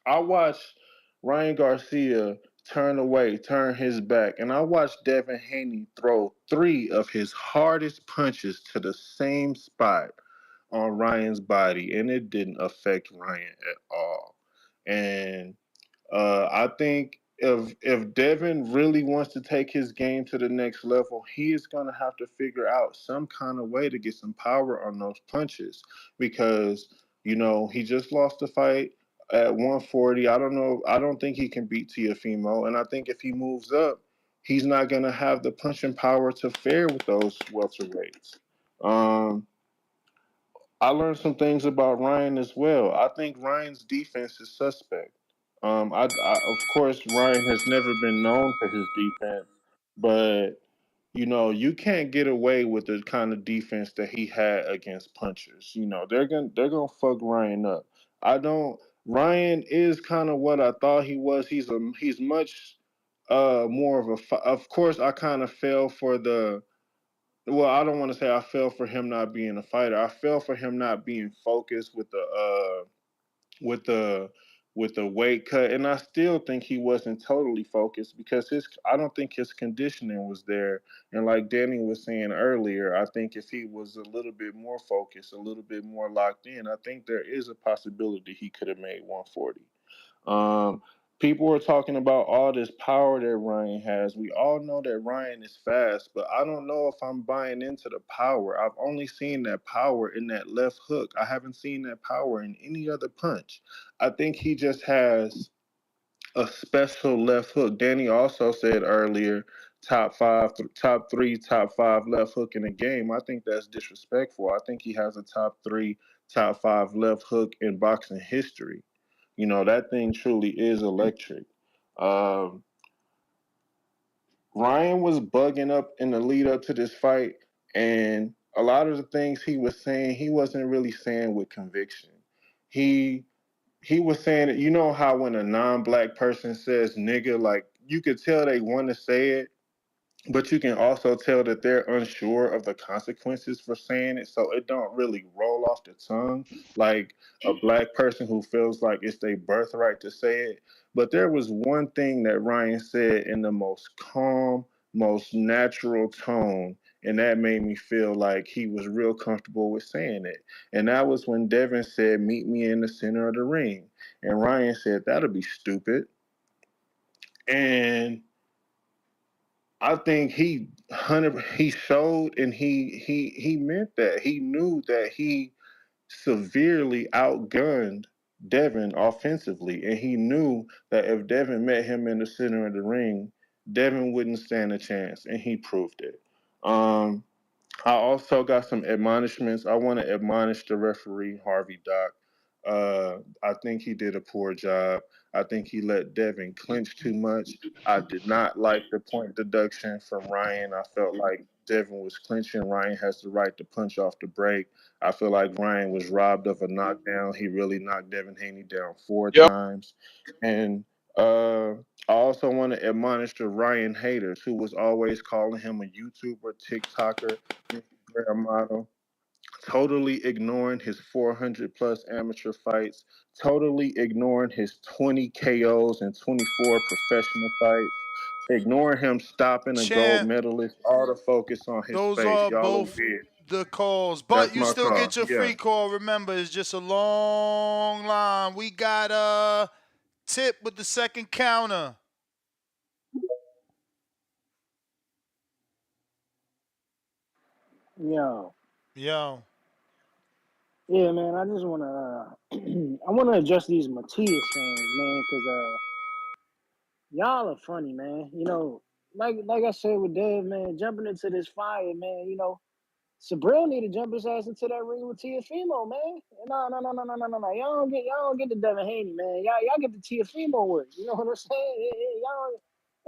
I watched Ryan Garcia turn away, turn his back, and I watched Devin Haney throw three of his hardest punches to the same spot on Ryan's body, and it didn't affect Ryan at all. And I think if Devin really wants to take his game to the next level, he is going to have to figure out some kind of way to get some power on those punches because he just lost the fight at 140. I don't know. I don't think he can beat Tiafimo, and I think if he moves up, he's not going to have the punching power to fare with those welterweights. Um, I learned some things about Ryan as well. I think Ryan's defense is suspect. Of course, Ryan has never been known for his defense, but you can't get away with the kind of defense that he had against punchers. They're gonna fuck Ryan up. I don't. Ryan is kind of what I thought he was. He's much more of a. Of course, I kind of fell for the well, I don't want to say I fell for him not being a fighter. I fell for him not being focused with the with the weight cut, and I still think he wasn't totally focused because his I don't think his conditioning was there. And like Danny was saying earlier, I think if he was a little bit more focused, a little bit more locked in, I think there is a possibility he could have made 140. Um, People are talking about all this power that Ryan has. We all know that Ryan is fast, but I don't know if I'm buying into the power. I've only seen that power in that left hook. I haven't seen that power in any other punch. I think he just has a special left hook. Danny also said earlier, top five, top three, top five left hook in the game. I think that's disrespectful. I think he has a top three, top five left hook in boxing history. That thing truly is electric. Um, Ryan was bugging up in the lead up to this fight, and a lot of the things he was saying, he wasn't really saying with conviction. He he was saying that how when a non-black person says nigga, like you could tell they want to say it, but you can also tell that they're unsure of the consequences for saying it, so it don't really roll off the tongue like a black person who feels like it's their birthright to say it. But there was one thing that Ryan said in the most calm, most natural tone, and that made me feel like he was real comfortable with saying it. And that was when Devin said, "Meet me in the center of the ring," and Ryan said, "That'll be stupid." And I think he showed and he meant that. He knew that he severely outgunned Devin offensively, and he knew that if Devin met him in the center of the ring, Devin wouldn't stand a chance, and he proved it. Um, I also got some admonishments. I want to admonish the referee, Harvey Dock. I think he did a poor job. I think he let Devin clinch too much. I did not like the point deduction from Ryan. I felt like Devin was clinching. Ryan has the right to punch off the break. I feel like Ryan was robbed of a knockdown. He really knocked Devin Haney down four Yep. times. And I also want to admonish the Ryan haters who was always calling him a YouTuber, TikToker, Instagram model, totally ignoring his 400 plus amateur fights, totally ignoring his 20 KOs and 24 professional fights, ignoring him stopping a gold Champ, medalist, all the focus on his those face. are Y'all are both weird. the calls, but That's you my still call. get your Yeah. free call. Remember, it's just a long line. We got Tip with the second counter. Yo, Yo, yeah, man. I just wanna, I wanna address these Matias fans, man, because y'all are funny, man. You know, like I said with Dev, man, jumping into this fire, man. You know, Sabril need to jump his ass into that ring with Tiafimo, man. No. Y'all don't get the Devin Haney, man. Y'all get the Tiafimo work. You know what I'm saying? Y'all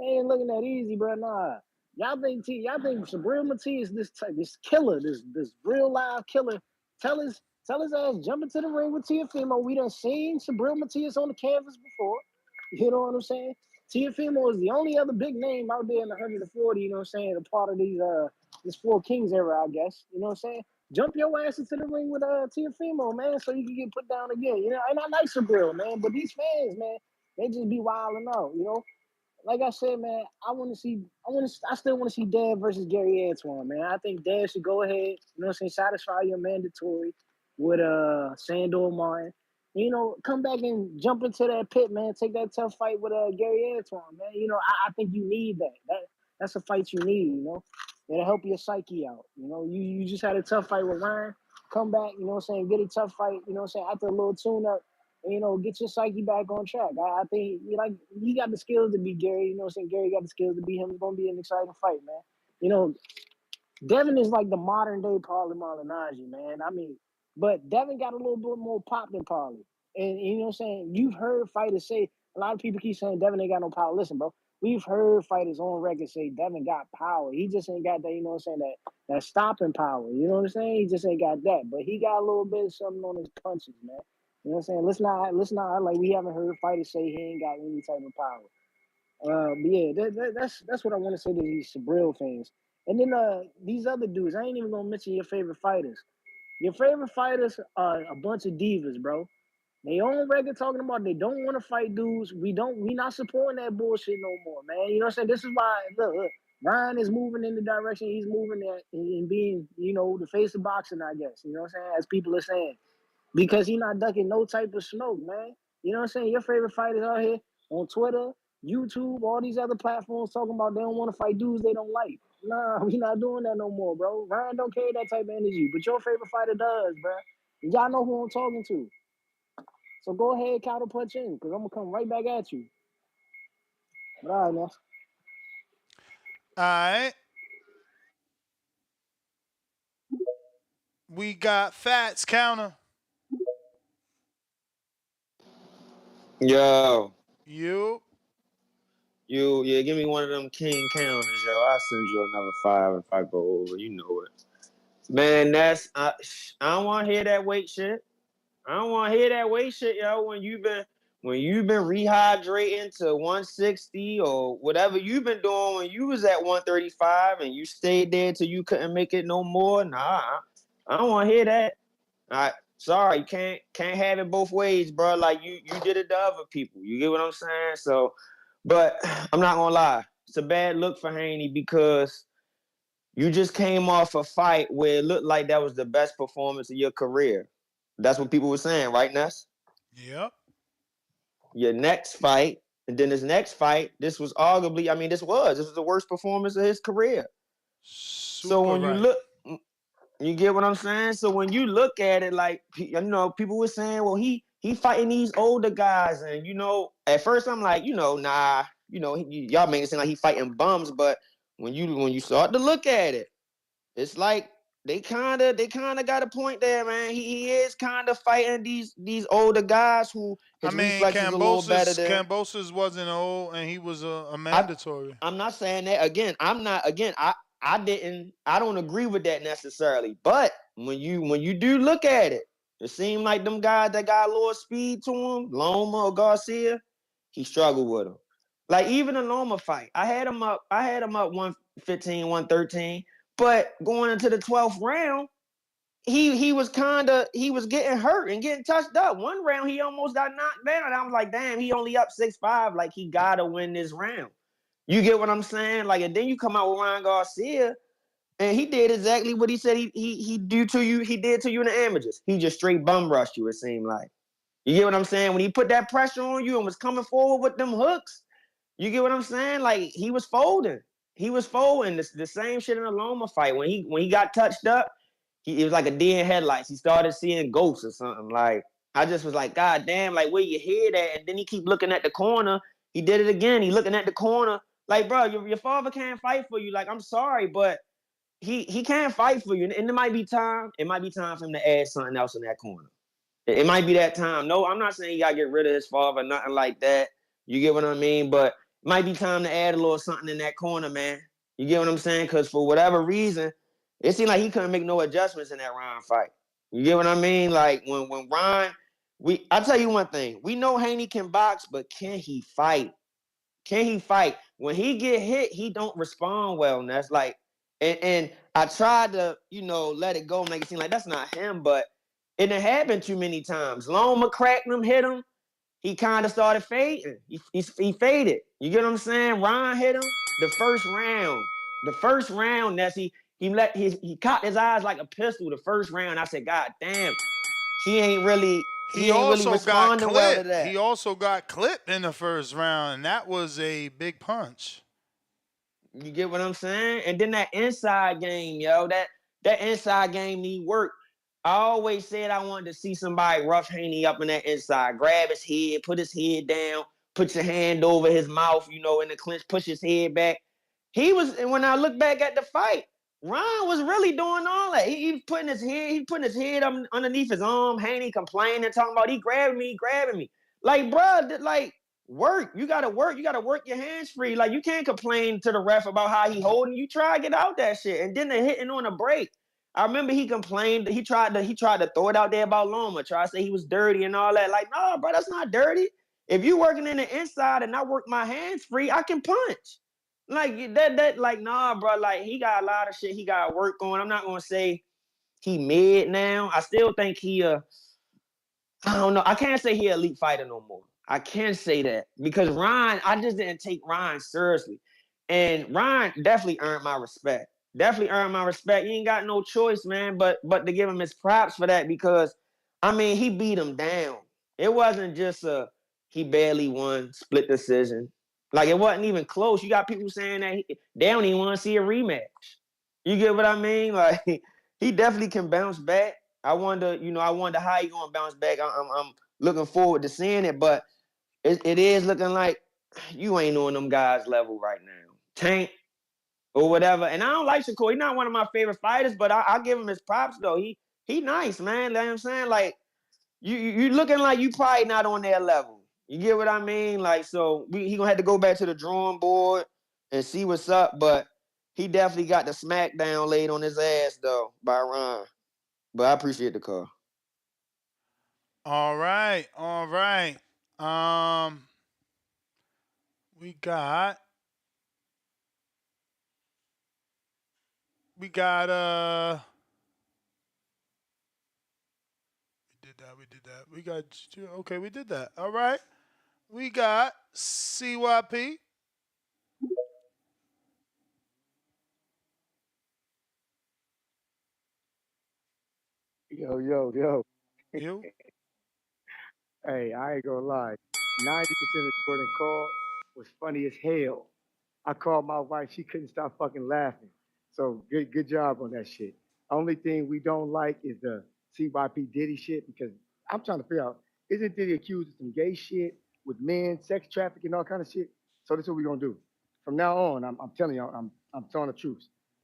ain't looking that easy, bro. Nah. Y'all think Sabril Matias this killer, this real live killer. Tell his ass jump into the ring with Tiafimo. We done seen Sabril Matias on the canvas before. You know what I'm saying? Tiafimo is the only other big name out there in the 140. You know what I'm saying? A part of this Four Kings era, I guess. You know what I'm saying? Jump your ass into the ring with Tiafimo, man, so you can get put down again. You know, and I like Sabril, man, but these fans, man, they just be wilding out. You know, like I said, man, I still want to see Dad versus Gary Antoine, man. I think Dad should go ahead, you know what I'm saying, satisfy your mandatory with Sandor Martin. You know, come back and jump into that pit, man. Take that tough fight with Gary Antoine, man. You know, I think you need that. That's a fight you need, you know. It'll help your psyche out. You know, you just had a tough fight with Ryan. Come back, you know what I'm saying, get a tough fight, you know what I'm saying, after a little tune up, and, you know, get your psyche back on track. I think he got the skills to beat Gary. You know what I'm saying? Gary got the skills to beat him. It's gonna be an exciting fight, man. You know, Devin is like the modern day Paulie Malignaggi, man. I mean, but Devin got a little bit more pop than Paulie. And you know what I'm saying? You've heard fighters say, a lot of people keep saying Devin ain't got no power. Listen, bro, we've heard fighters on record say Devin got power. He just ain't got that, you know what I'm saying, that stopping power. You know what I'm saying? He just ain't got that. But he got a little bit of something on his punches, man. You know what I'm saying? Let's not act like we haven't heard fighters say he ain't got any type of power. But yeah, that's what I want to say to these Sabril fans. And then these other dudes, I ain't even gonna mention your favorite fighters. Your favorite fighters are a bunch of divas, bro. They on record talking about they don't want to fight dudes. We not supporting that bullshit no more, man. You know what I'm saying? This is why look, Ryan is moving in the direction he's moving at and being, you know, the face of boxing, I guess. You know what I'm saying? As people are saying. Because he not ducking no type of smoke, man. You know what I'm saying? Your favorite fighters out here on Twitter, YouTube, all these other platforms talking about they don't want to fight dudes they don't like. Nah, we not doing that no more, bro. Ryan don't carry that type of energy, but your favorite fighter does, bro. Y'all know who I'm talking to. So go ahead, counter punch in, because I'm gonna come right back at you. But all right, man. all right. We got Fats counter. Yo, You. yeah, give me one of them king counters, yo. I'll send you another five if I go over. You know it. Man, I don't want to hear that weight shit. I don't want to hear that weight shit, yo. When you've been rehydrating to 160 or whatever you've been doing when you was at 135 and you stayed there till you couldn't make it no more. Nah, I don't want to hear that. Sorry, you can't have it both ways, bro. Like you did it to other people. You get what I'm saying? So, but I'm not gonna lie. It's a bad look for Haney because you just came off a fight where it looked like that was the best performance of your career. That's what people were saying, right, Ness? Yep. Your next fight, and then his next fight, this was arguably, I mean, this was the worst performance of his career. So Super when you right. look, you get what I'm saying? So when you look at it, like, you know, people were saying, well, he fighting these older guys, and you know, at first I'm like, you know, nah, you know, y'all make it seem like he fighting bums, but when you start to look at it, it's like they kinda got a point there, man. He is kind of fighting these older guys who I his mean, reflexes a little better than. Cambosis wasn't old, and he was a I mandatory. I'm not saying that again. I'm not again. I don't agree with that necessarily. But when you do look at it, it seemed like them guys that got a little speed to them, Loma or Garcia. He struggled with him. Like even a Loma fight, I had him up 115, 113. But going into the 12th round, he was getting hurt and getting touched up. One round he almost got knocked down. And I was like, damn, he only up 6'5". Like he gotta win this round. You get what I'm saying? Like, and then you come out with Ryan Garcia, and he did exactly what he said he do to you. He did to you in the amateurs. He just straight bum rushed you. It seemed like. You get what I'm saying? When he put that pressure on you and was coming forward with them hooks, you get what I'm saying? Like he was folding. He was folding. The same shit in the Loma fight. When he got touched up, it was like a deer in headlights. He started seeing ghosts or something. Like I just was like, God damn, like where you hear that? And then he keep looking at the corner. He did it again. He looking at the corner. Like, bro, your father can't fight for you. Like, I'm sorry, but he can't fight for you. And it might be time. It might be time for him to add something else in that corner. It might be that time. No, I'm not saying you gotta get rid of his father, nothing like that. You get what I mean? But it might be time to add a little something in that corner, man. You get what I'm saying? Because for whatever reason, it seemed like he couldn't make no adjustments in that Ryan fight. You get what I mean? Like when Ryan, I'll tell you one thing. We know Haney can box, but can he fight? Can he fight? When he get hit, he don't respond well. And that's like, and I tried to, let it go, make it seem like that's not him, but it didn't happen too many times. Loma cracked him, hit him. He kind of started fading. He faded. You get what I'm saying? Ryan hit him the first round. The first round, Nessie, he caught his eyes like a pistol the first round. I said, God damn, he ain't really responding well to that. He also got clipped in the first round, and that was a big punch. You get what I'm saying? And then that inside game, yo, that inside game need work. I always said I wanted to see somebody rough Haney up in that inside, grab his head, put his head down, put your hand over his mouth, in the clinch, push his head back. And when I look back at the fight, Ron was really doing all that. He putting his head up underneath his arm, Haney complaining, talking about he grabbing me. Like, bro, like work. You gotta work. You gotta work your hands free. Like you can't complain to the ref about how he holding. You try to get out that shit, and then they're hitting on a break. I remember he complained. He tried to throw it out there about Loma. Try to say he was dirty and all that. Like, no, bro, that's not dirty. If you working in the inside and I work my hands free, I can punch. Like like, nah, bro. Like he got a lot of shit he got to work on. I'm not gonna say he mid now. I still think I don't know. I can't say he an elite fighter no more. I can't say that because Ryan, I just didn't take Ryan seriously. And Ryan definitely earned my respect. Definitely earned my respect. He ain't got no choice, man, but to give him his props for that because I mean he beat him down. It wasn't just he barely won, split decision. Like it wasn't even close. You got people saying that they don't even want to see a rematch. You get what I mean? Like he definitely can bounce back. I wonder how he gonna bounce back. I'm looking forward to seeing it, but it is looking like you ain't on them guys' level right now. Tank or whatever. And I don't like Shakur. He's not one of my favorite fighters, but I give him his props though. He nice, man. You know what I'm saying? Like you looking like you probably not on their level. You get what I mean? Like so he gonna have to go back to the drawing board and see what's up, but he definitely got the smackdown laid on his ass though by Ron. But I appreciate the call. All right, all right. Um, we got we got we did that. We got okay, we did that. All right. We got CYP. Yo, yo, yo. You. Hey, I ain't gonna lie. 90% of Jordan call was funny as hell. I called my wife, she couldn't stop fucking laughing. So good job on that shit. Only thing we don't like is the CYP Diddy shit because I'm trying to figure out, isn't Diddy accused of some gay shit with men, sex trafficking, all kind of shit? So this is what we're gonna do. From now on, I'm telling y'all, I'm telling the truth.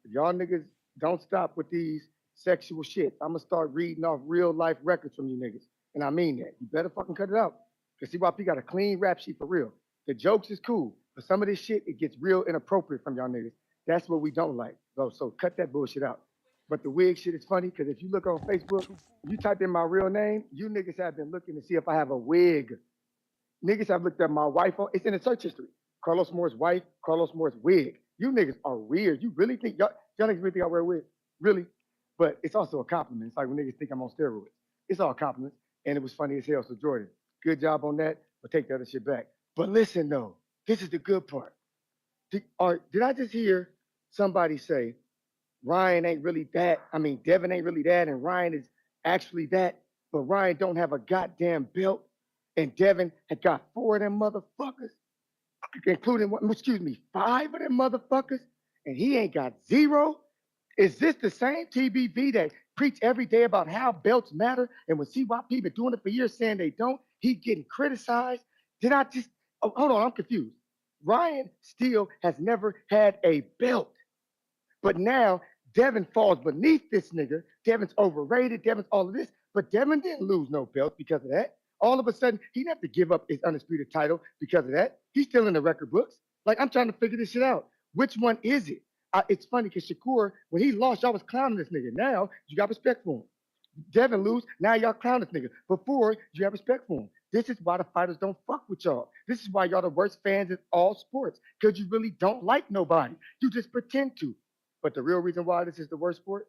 If y'all niggas don't stop with these sexual shit, I'm gonna start reading off real life records from you niggas. And I mean that. You better fucking cut it out. Because CYP got a clean rap sheet for real. The jokes is cool, but some of this shit, it gets real inappropriate from y'all niggas. That's what we don't like. So cut that bullshit out. But the wig shit is funny because if you look on Facebook, you type in my real name, you niggas have been looking to see if I have a wig. Niggas have looked at my wife on. It's in the search history. Carlos Moore's wife, Carlos Moore's wig. You niggas are weird. You really think y'all niggas really think I wear a wig? Really? But it's also a compliment. It's like when niggas think I'm on steroids. It's all compliments. And it was funny as hell. So Jordan, good job on that. But take the other shit back. But listen though, this is the good part. Did I just hear somebody say Ryan ain't really that? I mean, Devin ain't really that, and Ryan is actually that. But Ryan don't have a goddamn belt, and Devin had got 4 of them motherfuckers, including five of them motherfuckers, and he ain't got 0. Is this the same TBV that preach every day about how belts matter, and when CYP been doing it for years saying they don't? He getting criticized. Did I just? Oh, hold on, I'm confused. Ryan still has never had a belt. But now Devin falls beneath this nigga. Devin's overrated. Devin's all of this. But Devin didn't lose no belts because of that. All of a sudden, he didn't have to give up his undisputed title because of that. He's still in the record books. Like, I'm trying to figure this shit out. Which one is it? It's funny because Shakur, when he lost, y'all was clowning this nigga. Now, you got respect for him. Devin lose, now y'all clown this nigga. Before, you have respect for him. This is why the fighters don't fuck with y'all. This is why y'all the worst fans in all sports. Because you really don't like nobody. You just pretend to. But the real reason why this is the worst sport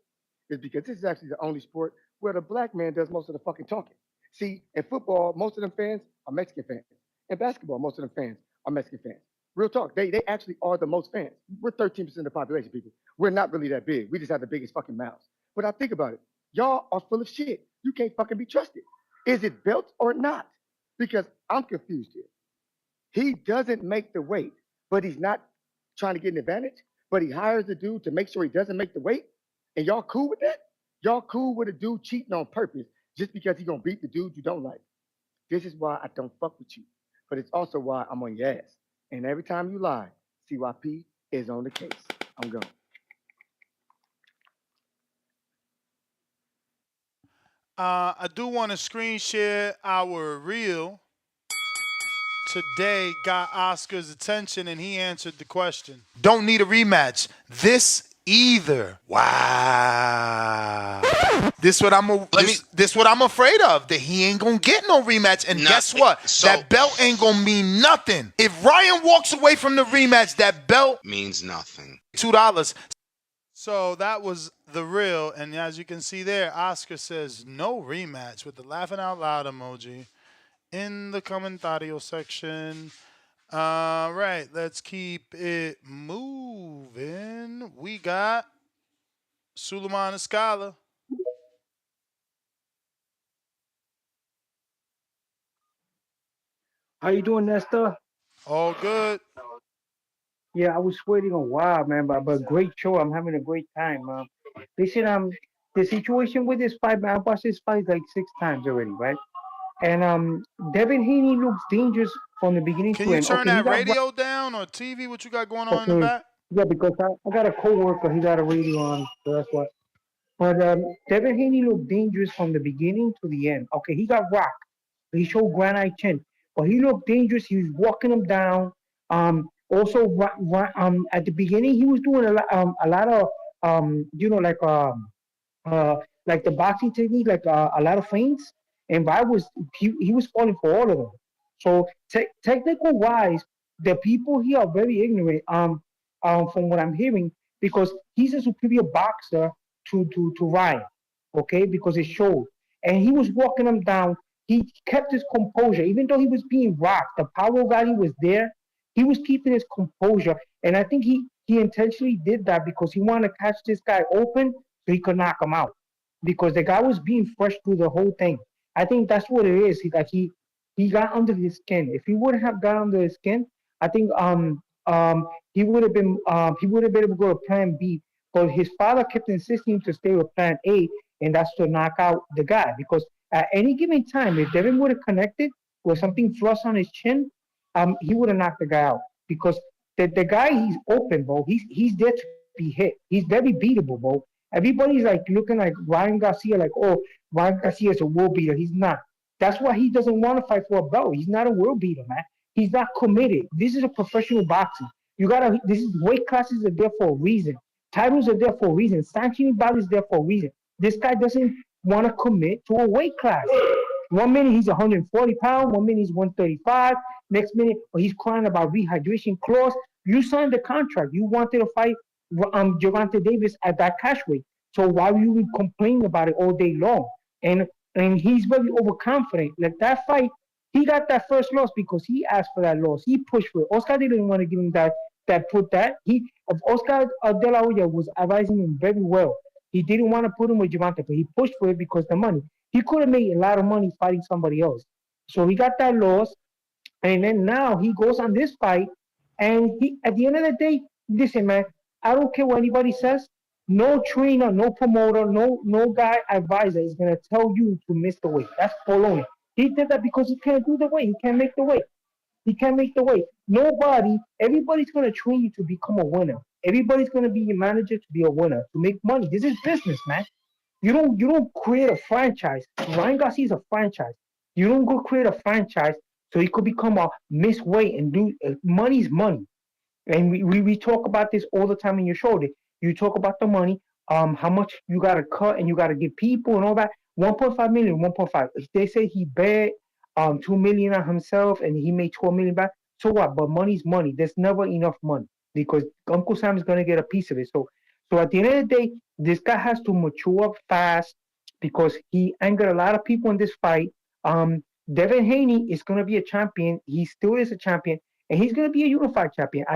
is because this is actually the only sport where the black man does most of the fucking talking. See, in football, most of them fans are Mexican fans. In basketball, most of them fans are Mexican fans. Real talk, they actually are the most fans. We're 13% of the population, people. We're not really that big. We just have the biggest fucking mouths. But I think about it. Y'all are full of shit. You can't fucking be trusted. Is it belts or not? Because I'm confused here. He doesn't make the weight, but he's not trying to get an advantage. But he hires the dude to make sure he doesn't make the weight. And y'all cool with that? Y'all cool with a dude cheating on purpose just because he's gonna beat the dude you don't like. This is why I don't fuck with you. But it's also why I'm on your ass. And every time you lie, CYP is on the case. I'm gone. I do want to screen share our reel. Today got Oscar's attention and he answered the question. Don't need a rematch. This either. Wow. This what I'm afraid of. That he ain't gonna get no rematch. And guess what? That belt ain't gonna mean nothing. If Ryan walks away from the rematch, that belt means nothing. $2. So that was the real, and as you can see there, Oscar says no rematch with the laughing out loud emoji in the comentario section. All right, let's keep it moving. We got Suleiman Escala. How you doing, Nesta? All good. Yeah, I was waiting a while, man, but great show. I'm having a great time. Listen, the situation with this fight, man, I watched this fight like 6 times already, right? And Devin Haney looks dangerous from the beginning Can to you end. turn Okay, he that got radio down or TV? What you got going on in the okay, back? yeah, because I got a coworker, he got a radio on, so that's what. But Devin Haney looked dangerous from the beginning to the end. Okay, he got rocked. He showed granite chin, but he looked dangerous. He was walking him down. Also, at the beginning, he was doing a lot of you know, uh, like the boxing technique, like a lot of feints. And he was falling for all of them. So technical wise, the people here are very ignorant. From what I'm hearing, because he's a superior boxer to Ryan, okay, because it showed. And he was walking him down. He kept his composure, even though he was being rocked. The power value was there. He was keeping his composure, and I think he intentionally did that because he wanted to catch this guy open so he could knock him out. Because the guy was being fresh through the whole thing. I think that's what it is. He got under his skin. If he wouldn't have got under his skin, I think he would have been able to go to Plan B. But his father kept insisting to stay with Plan A, and that's to knock out the guy. Because at any given time, if Devin would have connected with something thrust on his chin, he would have knocked the guy out. Because the guy, he's open, bro. He's there to be hit. He's very beatable, bro. Everybody's like looking like Ryan Garcia, like, oh, Ryan Garcia is a world beater. He's not. That's why he doesn't want to fight for a belt. He's not a world beater, man. He's not committed. This is a professional boxing. This is weight classes are there for a reason. Titles are there for a reason. Sanctioning bodies is there for a reason. This guy doesn't want to commit to a weight class. 1 minute he's 140 pounds, 1 minute he's 135, next minute he's crying about rehydration clause. You signed the contract. You wanted to fight Gervonta Davis at that cash weight. So why were you complaining about it all day long? And and he's very overconfident. Like that fight, he got that first loss because he asked for that loss. He pushed for it. Oscar didn't want to give him that. Oscar De La Hoya was advising him very well. He didn't want to put him with Gervonta, but he pushed for it because the money. He could have made a lot of money fighting somebody else. So he got that loss, and then now he goes on this fight, and he at the end of the day, listen, man, I don't care what anybody says. No trainer, no promoter, no guy advisor is gonna tell you to miss the weight. That's baloney. He did that because he can't do the weight. He can't make the weight. He can't make the weight. Everybody's gonna train you to become a winner. Everybody's gonna be your manager to be a winner, to make money. This is business, man. You don't create a franchise. Ryan Garcia is a franchise. You don't go create a franchise so he could become a miss weight and do money's money. And we talk about this all the time in your show. You talk about the money, how much you gotta cut and you gotta give people and all that. 1.5 million, 1.5. If they say he bet 2 million on himself and he made 12 million back, so what? But money's money. There's never enough money because Uncle Sam is gonna get a piece of it. So at the end of the day, this guy has to mature fast because he angered a lot of people in this fight. Devin Haney is gonna be a champion. He still is a champion, and he's gonna be a unified champion.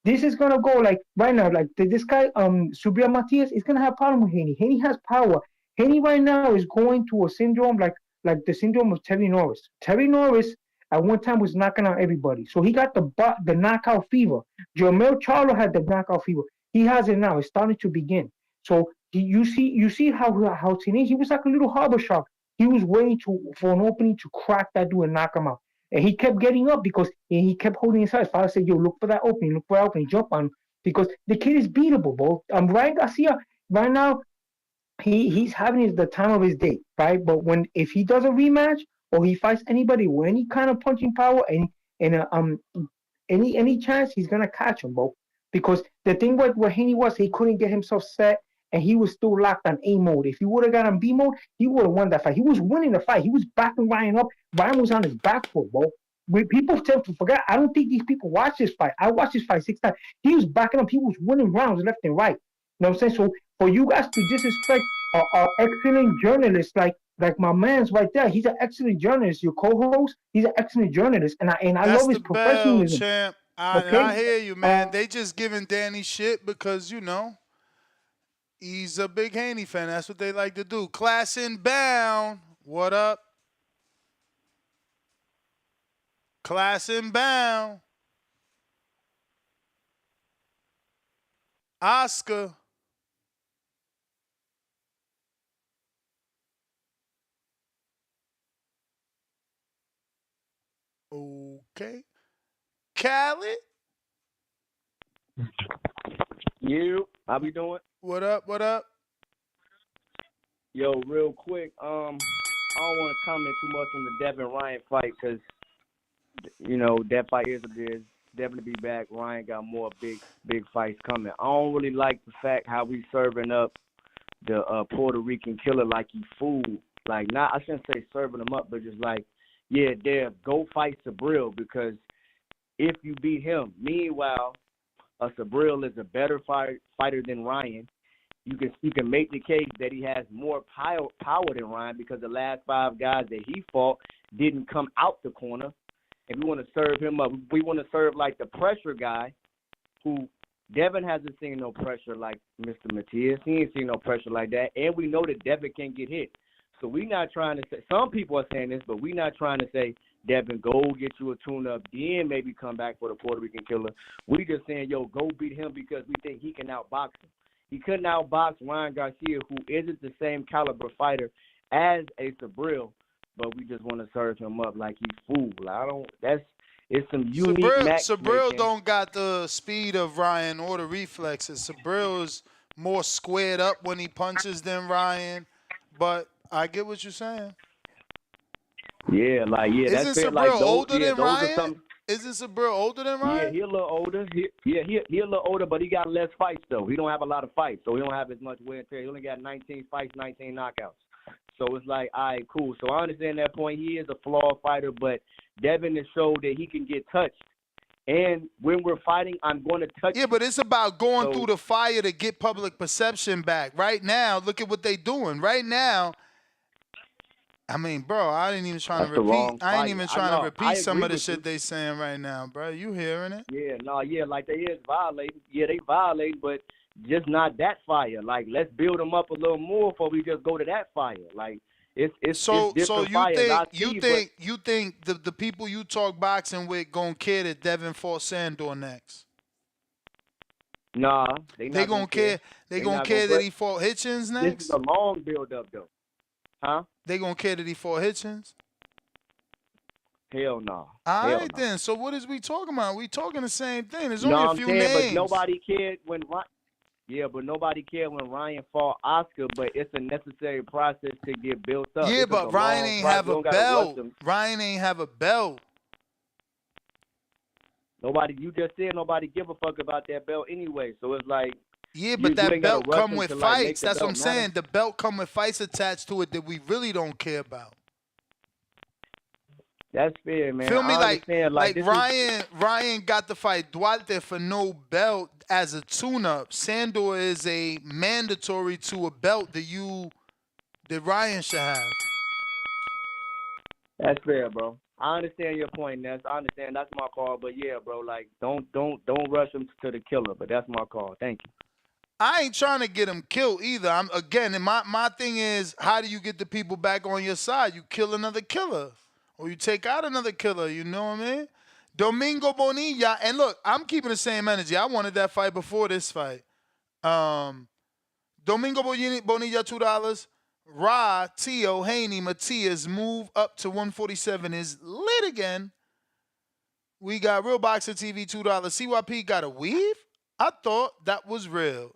This is gonna go like right now, like this guy, Subia Matias is gonna have problem with Haney. Haney has power. Haney right now is going to a syndrome like the syndrome of Terry Norris. Terry Norris at one time was knocking out everybody, so he got the knockout fever. Jermel Charlo had the knockout fever. He has it now. It's starting to begin. So you see how tenacious he was, like a little harbor shark. He was waiting for an opening to crack that dude and knock him out. And he kept getting up because he kept holding his head. Father said, "Yo, look for that opening, look for that opening, jump on him." Because the kid is beatable, bro. Ryan Garcia, right now, he's having the time of his day, right? But if he does a rematch or he fights anybody with any kind of punching power and any chance, he's gonna catch him, bro. Because the thing with Haney was he couldn't get himself set and he was still locked on A mode. If he would have got on B mode, he would have won that fight. He was winning the fight. He was backing Ryan up. Ryan was on his back foot, bro. People tend to forget. I don't think these people watch this fight. I watched this fight 6 times. He was backing up. He was winning rounds left and right. You know what I'm saying? So for you guys to disrespect a excellent journalist like my man's right there, he's an excellent journalist. Your co-host, he's an excellent journalist, and I That's love his the bell, professionalism. champ. I Okay, hear you, man. They just giving Danny shit because, he's a big Haney fan. That's what they like to do. Class inbound. What up? Class inbound. Oscar. Okay. Khaled. You, how we doing? What up? What up? Yo, real quick, I don't want to comment too much on the Devin Ryan fight because, that fight is Devin to be back. Ryan got more big fights coming. I don't really like the fact how we serving up the Puerto Rican killer like he food. Like, not, I shouldn't say serving him up, but just like, yeah, there, go fight Sabril because if you beat him, meanwhile, Sabril is a better fighter than Ryan. You can make the case that he has more power than Ryan because the last 5 guys that he fought didn't come out the corner. And we want to serve him up. We want to serve like the pressure guy who Devin hasn't seen no pressure like Mr. Matias. He ain't seen no pressure like that. And we know that Devin can get hit. So we not trying to say, some people are saying this, but we not trying to say, Devin, go get you a tune-up, then maybe come back for the Puerto Rican killer. We just saying, yo, go beat him because we think he can outbox him. He couldn't outbox Ryan Garcia, who isn't the same caliber fighter as a Sabril, but we just want to serve him up like he's fool. It's some unique matchmaking. Sabril don't got the speed of Ryan or the reflexes. Sabril is more squared up when he punches than Ryan, but I get what you're saying. Yeah, Isn't that's fair. Like Sabril those, older than those are Ryan? some. Isn't Sabril older than Ryan? Yeah, he a little older. He a little older, but he got less fights though. He don't have a lot of fights, so he don't have as much wear and tear. He only got 19 fights, 19 knockouts. So it's like, all right, cool. So I understand that point. He is a flawed fighter, but Devin has showed that he can get touched. And when we're fighting, I'm going to touch Yeah, but it's about going so, through the fire to get public perception back. Right now, look at what they doing. Right now, I mean, bro, I ain't even trying to that's the repeat. wrong I ain't fight. even I trying to know. I repeat some agree of the with shit you. they saying right now, bro. You hearing it? Yeah, no, yeah, like they is violating. Yeah, they violate, but just not that fire. Like, let's build them up a little more before we just go to that fire. Like, it's So different you fires. think I you see, but think you think the people you talk boxing with gonna care that Devin fought Sandor next? nah, they They not gonna gonna care. care. They They gonna not gonna. care that But he fought Hitchens this is a next. long build up, though, huh? They gonna care that he fought Hitchens. Hell no, All hell right no. then. So what is we talking about? We talking the same thing. There's No, only a I'm few saying, but names. nobody cared when. Yeah, but nobody cared when Ryan fought Oscar. But it's a necessary process to get built up. Yeah, This is a but Ryan long ain't process. have We a don't gotta rush belt. them. Ryan ain't have a belt. Nobody, you just said nobody give a fuck about that belt anyway. So it's like Yeah, you but that ain't gotta belt rush come them with to like make fights. the That's what I'm belt matter. saying. The belt come with fights attached to it that we really don't care about. That's fair, man. Feel me? I understand. Like this is Ryan got to fight Duarte for no belt as a tune-up. Sandor is a mandatory to a belt that Ryan should have. that's fair, bro. I understand your point, Ness. I understand that's my call, but yeah, bro, like don't rush them to the killer. But that's my call. Thank you. I ain't trying to get him killed either. I'm again, and my thing is, how do you get the people back on your side? You kill another killer, or you take out another killer. You know what I mean? Domingo Bonilla, and look, I'm keeping the same energy. I wanted that fight before this fight. Domingo Bonilla $2. Ra, Tio, Haney, Matias move up to 147 is lit again. We got Real Boxer TV $2. CYP got a weave. I thought that was real.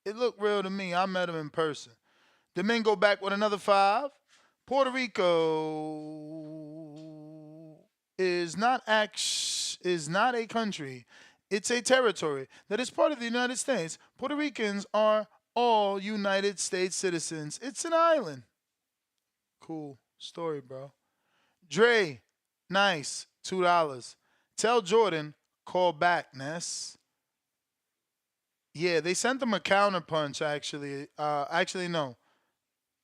It looked real to me. I met him in person. Domingo back with another 5. Puerto Rico is not a country. It's a territory that is part of the United States. Puerto Ricans are all United States citizens. It's an island. Cool story, bro. Dre, nice, $2. Tell Jordan, call back, Ness. Yeah, they sent him a counter punch, actually. Actually, no.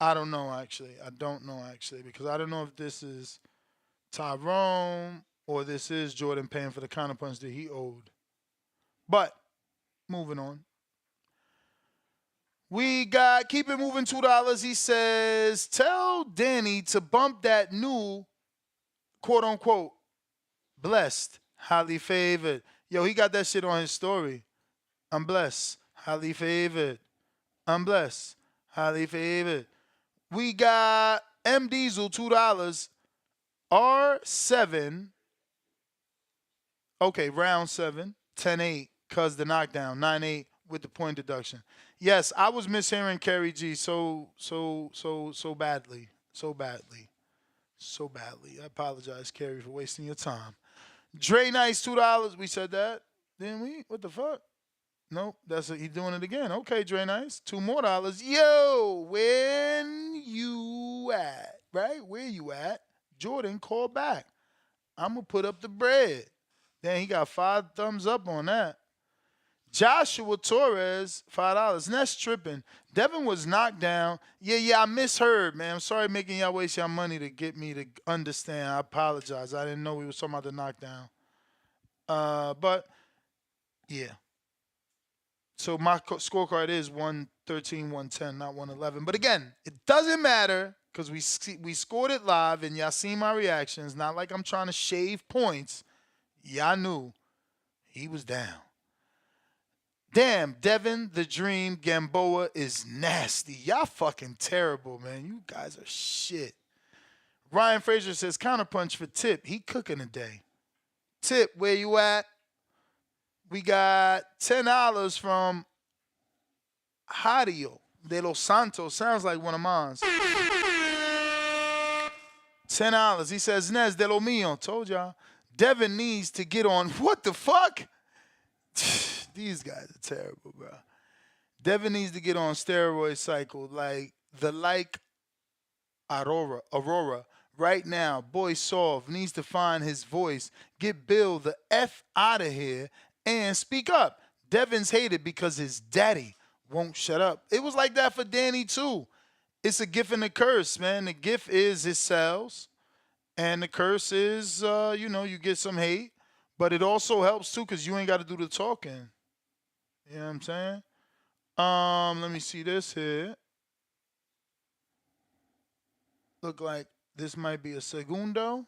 I don't know, actually. I don't know, actually, because I don't know if this is Tyrone or this is Jordan paying for the counter punch that he owed. But, moving on. We got, keep it moving, $2. He says, tell Danny to bump that new, quote unquote, blessed, highly favored. Yo, he got that shit on his story. I'm blessed, highly favored. I'm blessed, highly favored. We got M Diesel $2. R7. Okay, round 7, 10-8, cause the knockdown, 9-8 with the point deduction. Yes, I was mishearing Kerry G so badly. So badly. So badly. I apologize, Kerry, for wasting your time. Dre Nice, $2. We said that. Didn't we? What the fuck? Nope, he's doing it again. Okay, Dre Nice, $2 more. Yo, when you at? Right? Where you at? Jordan, call back. I'm gonna put up the bread. Then he got 5 thumbs up on that. Joshua Torres, $5. And that's tripping. Devin was knocked down. Yeah, I misheard, man. I'm sorry making y'all waste your money to get me to understand. I apologize. I didn't know we were talking about the knockdown. But yeah. So my scorecard is 113, 110, not 111. But again, it doesn't matter because we scored it live and y'all seen my reactions. Not like I'm trying to shave points. Y'all knew he was down. Damn, Devin the Dream Gamboa is nasty. Y'all fucking terrible, man. You guys are shit. Ryan Frazier says counterpunch for Tip. He cooking today. Tip, where you at? We got $10 from Jario de Los Santos. Sounds like one of mine. $10. He says, Nez de lo mío. Told y'all. Devin needs to get on. What the fuck? These guys are terrible, bro. Devin needs to get on steroid cycle. Like Aurora. Right now, Boy Solve needs to find his voice, get Bill the F out of here, and speak up. Devin's hated because his daddy won't shut up. It was like that for Danny, too. It's a gift and a curse, man. The gift is it sells, and the curse is, you get some hate, but it also helps, too, because you ain't got to do the talking. You know what I'm saying? Let me see this here. Look like this might be a segundo.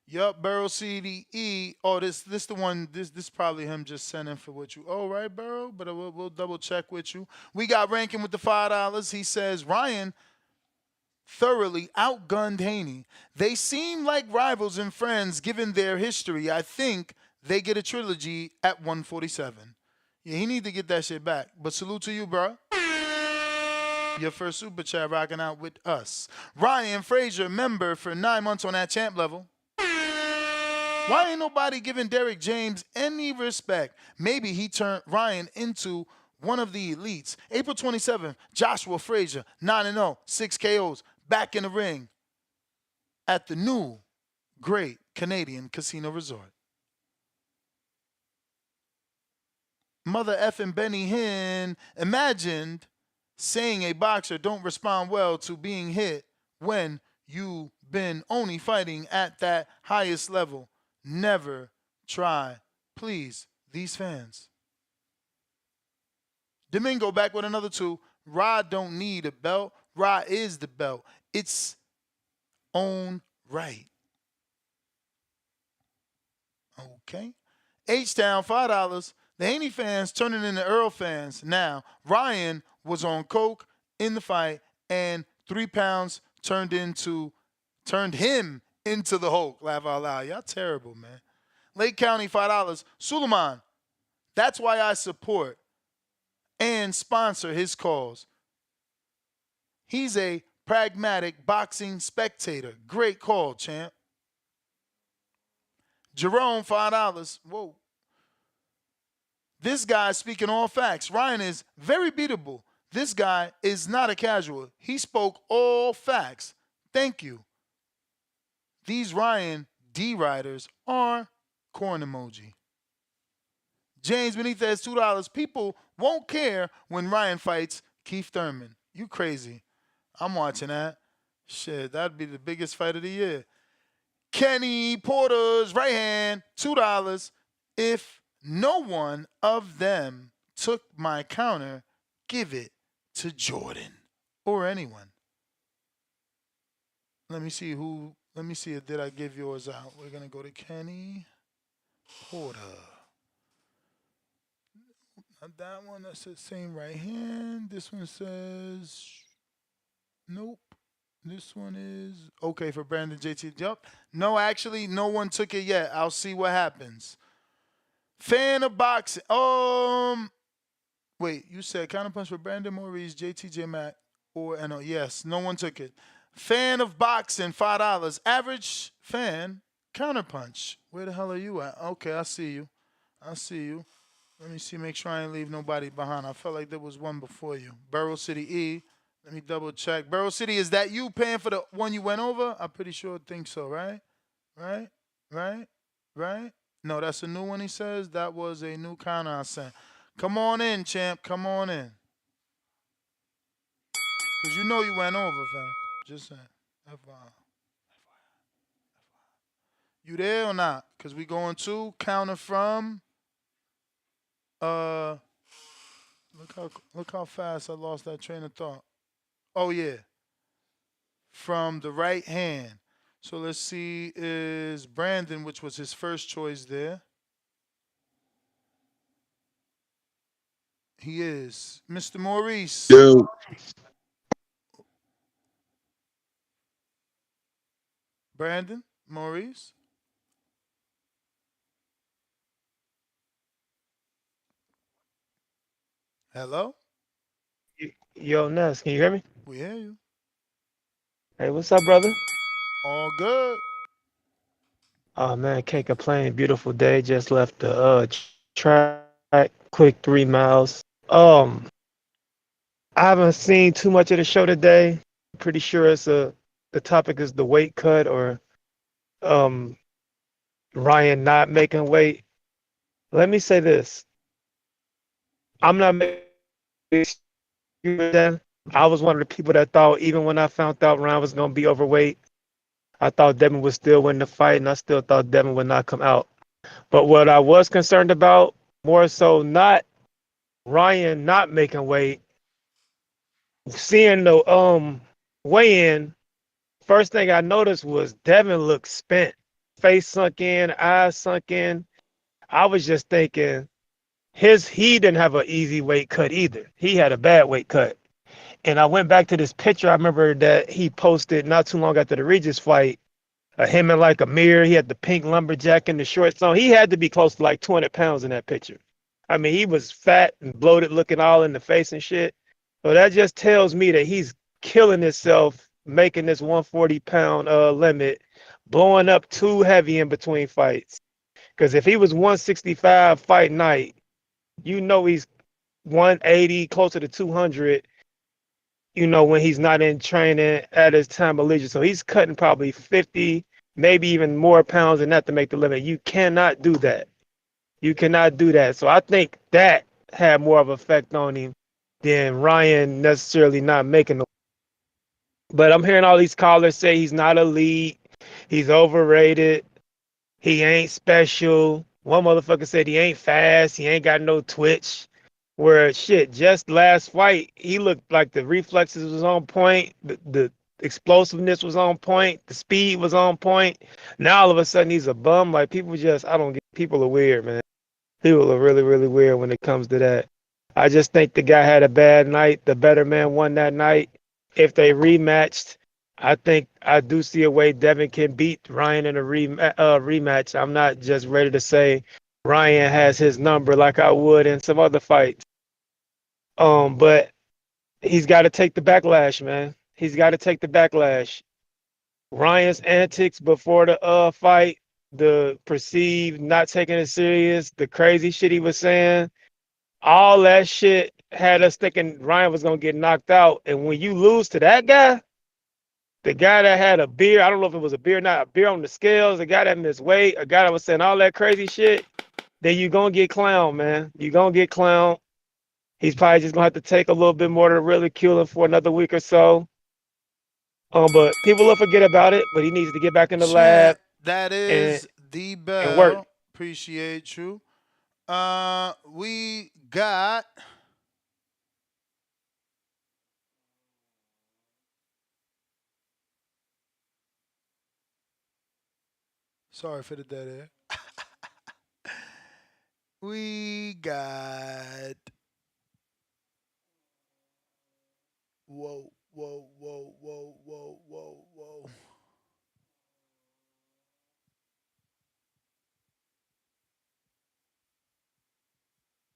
Yup, Burrow CDE. Oh, this the one. This probably him just sending for what you. Oh, right, Burrow. But we'll double check with you. We got ranking with the $5. He says Ryan thoroughly outgunned Haney. They seem like rivals and friends given their history. I think they get a trilogy at 147. Yeah, he need to get that shit back. But salute to you, bro. Your first super chat rocking out with us. Ryan Frazier, member for 9 months on that champ level. Why ain't nobody giving Derrick James any respect? Maybe he turned Ryan into one of the elites. April 27th, Joshua Frazier, 9-0, 6 KOs, back in the ring at the new great Canadian Casino Resort. Mother effing Benny Hinn imagined saying a boxer don't respond well to being hit when you've been only fighting at that highest level. Never try. Please, these fans. Domingo back with another 2. Rod don't need a belt. Rod is the belt. It's own right. Okay. H-Town, $5. The Haney fans turning into Earl fans. Now, Ryan was on coke in the fight, and 3 pounds turned him into the Hulk. Laugh out loud. Y'all terrible, man. Lake County, $5. Suleiman, that's why I support and sponsor his cause. He's a pragmatic boxing spectator. Great call, champ. Jerome, $5. Whoa. This guy speaking all facts. Ryan is very beatable. This guy is not a casual. He spoke all facts. Thank you. These Ryan D riders are corn emoji. James Benitez, $2. People won't care when Ryan fights Keith Thurman. You crazy. I'm watching that. Shit, that'd be the biggest fight of the year. Kenny Porter's right hand, $2. If no one of them took my counter, give it to Jordan or anyone. Let me see if did I give yours out. We're going to go to Kenny Porter. Not that one. That says same right hand. This one says nope. This one is okay for Brandon JT. Yup. No, actually, no one took it yet. I'll see what happens. Fan of boxing. Wait, you said counterpunch for Brandon Maurice, JTJ Mack, or NO. Yes, no one took it. Fan of boxing, $5. Average fan, counterpunch. Where the hell are you at? Okay, I see you. Let me see, make sure I ain't leave nobody behind. I felt like there was one before you. Burrow City E. Let me double check. Burrow City, is that you paying for the one you went over? I'm pretty sure think so, right? Right? No, that's a new one he says. That was a new counter I sent. Come on in, champ. Come on in. Because you know you went over, fam. Just saying. FYI. You there or not? Because we going to counter from... Look how fast I lost that train of thought. Oh, yeah. From the right hand. So let's see, is Brandon, which was his first choice there. He is. Mr. Maurice. Yo. Brandon, Maurice. Hello? Yo, Ness, can you hear me? We hear you. Hey, what's up, brother? All good. Oh man, can't complain. Beautiful day. Just left the track, quick 3 miles. I haven't seen too much of the show today. Pretty sure it's a the topic is the weight cut or um Ryan not making weight. Let me say this. I'm not making then. I was one of the people that thought even when I found out Ryan was gonna be overweight, I thought Devin would still win the fight, and I still thought Devin would not come out. But what I was concerned about more so not Ryan not making weight, seeing the weigh in. First thing I noticed was Devin looked spent, face sunk in, eyes sunk in. I was just thinking he didn't have an easy weight cut either. He had a bad weight cut. And I went back to this picture I remember that he posted not too long after the Regis fight. Him in like a mirror. He had the pink lumberjack and the shorts on. He had to be close to like 200 pounds in that picture. I mean, he was fat and bloated looking all in the face and shit. So that just tells me that he's killing himself making this 140-pound limit, blowing up too heavy in between fights. Because if he was 165 fight night, you know he's 180, closer to 200, when he's not in training at his time of leisure. So he's cutting probably 50, maybe even more pounds than that to make the limit. You cannot do that. You cannot do that. So I think that had more of an effect on him than Ryan necessarily not making the. But I'm hearing all these callers say he's not elite, he's overrated, he ain't special. One motherfucker said he ain't fast, he ain't got no twitch. Where shit, just last fight, he looked like the reflexes was on point, the explosiveness was on point, the speed was on point. Now all of a sudden he's a bum. Like I don't get, people are weird, man. People are really, really weird when it comes to that. I just think the guy had a bad night. The better man won that night. If they rematched, I think I do see a way Devin can beat Ryan in a rematch. I'm not just ready to say Ryan has his number like I would in some other fights. But he's got to take the backlash, man. He's got to take the backlash. Ryan's antics before the fight, the perceived not taking it serious, the crazy shit he was saying, all that shit had us thinking Ryan was gonna get knocked out. And when you lose to that guy, the guy that had a beer, I don't know if it was a beer or not, a beer on the scales, a guy that missed weight, a guy that was saying all that crazy shit, then you gonna get clowned, man. You gonna get clowned. He's probably just gonna have to take a little bit more to ridicule him for another week or so. But people will forget about it. But he needs to get back in the lab Champ, that and is the work. bell. Appreciate you. We got sorry for the dead air. We got whoa, whoa, whoa, whoa, whoa, whoa, whoa.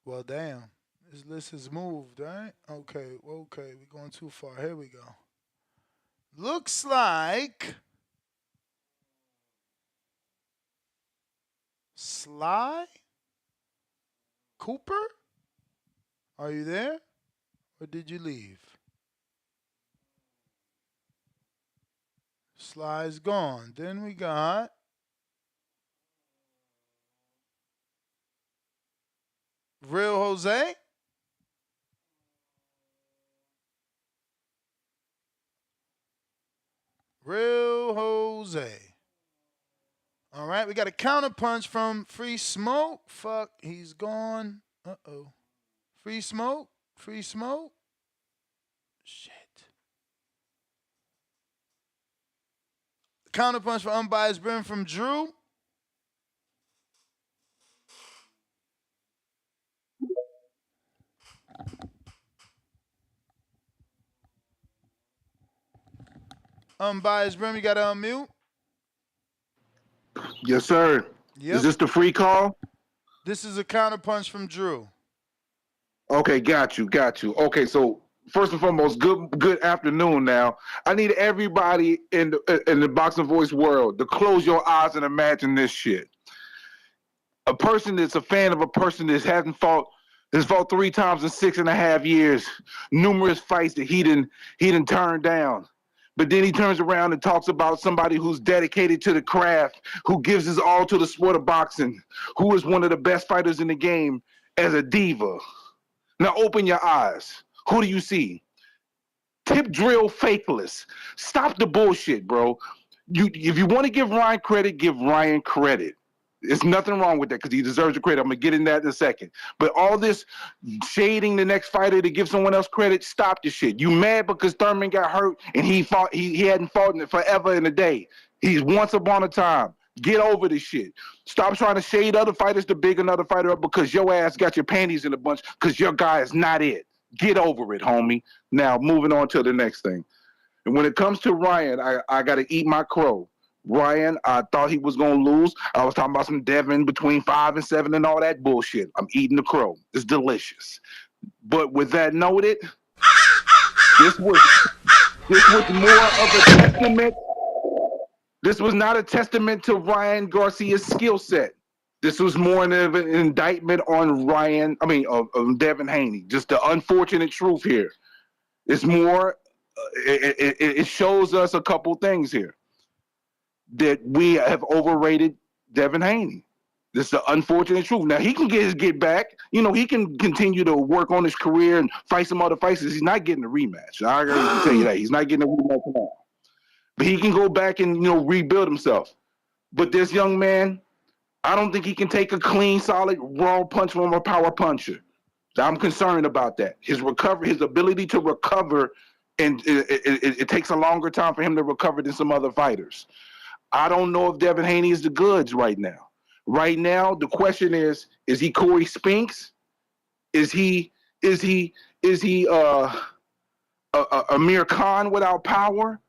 Well, damn. This list has moved, right? Okay, okay. We're going too far. Here we go. Looks like Sly Cooper? Are you there? Or did you leave? Sly's gone. Then we got Real Jose. Real Jose. All right, we got a counterpunch from Free Smoke. Fuck, he's gone. Uh-oh. Free Smoke. Free Smoke. Shit. Counterpunch for Unbiased Brim from Drew. Unbiased Brim, you got to unmute. Yes, sir. Yep. Is this the free call? This is a counterpunch from Drew. Okay, got you. Okay, so first and foremost, good afternoon. Now, I need everybody in the boxing voice world to close your eyes and imagine this shit. A person that's a fan of a person that has fought 3 times in 6.5 years, numerous fights that he didn't turn down. But then he turns around and talks about somebody who's dedicated to the craft, who gives his all to the sport of boxing, who is one of the best fighters in the game as a diva. Now open your eyes. Who do you see? Tip drill fakeless. Stop the bullshit, bro. If you want to give Ryan credit, give Ryan credit. There's nothing wrong with that because he deserves the credit. I'm gonna get in that in a second. But all this shading the next fighter to give someone else credit, stop the shit. You mad because Thurman got hurt and he hadn't fought in it forever in a day. He's once upon a time. Get over this shit. Stop trying to shade other fighters to big another fighter up because your ass got your panties in a bunch because your guy is not it. Get over it, homie. Now moving on to the next thing. And when it comes to Ryan, I got to eat my crow. Ryan, I thought he was going to lose. I was talking about some Devin between 5 and 7 and all that bullshit. I'm eating the crow. It's delicious. But with that noted, this was more of a testament. This was not a testament to Ryan Garcia's skill set. This was more of an indictment on of Devin Haney. Just the unfortunate truth here. It's more, it shows us a couple things here. That we have overrated Devin Haney. This is the unfortunate truth. Now he can get his get back. You know, he can continue to work on his career and fight some other fights. He's not getting a rematch. I gotta tell you that. He's not getting a rematch now. But he can go back and, rebuild himself. But this young man, I don't think he can take a clean, solid, raw punch from a power puncher. I'm concerned about that. His ability to recover, and it takes a longer time for him to recover than some other fighters. I don't know if Devin Haney is the goods right now. Right now, the question is he Corey Spinks? Is he Amir Khan without power?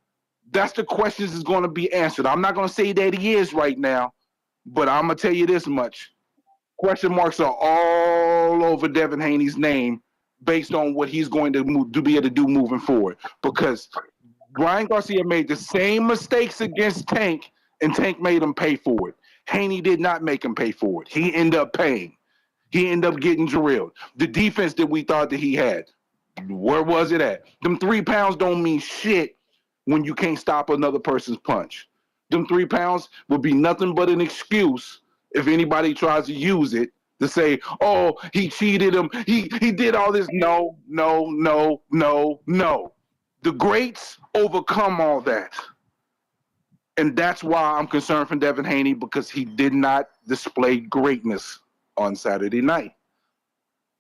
That's the questions that's going to be answered. I'm not going to say that he is right now, but I'm going to tell you this much. Question marks are all over Devin Haney's name based on what he's going to be able to do moving forward. Because Ryan Garcia made the same mistakes against Tank, and Tank made him pay for it. Haney did not make him pay for it. He ended up paying. He ended up getting drilled. The defense that we thought that he had, where was it at? Them 3 pounds don't mean shit when you can't stop another person's punch. Them 3 pounds would be nothing but an excuse if anybody tries to use it to say, oh, he cheated him. He did all this. No. The greats overcome all that. And that's why I'm concerned for Devin Haney, because he did not display greatness on Saturday night.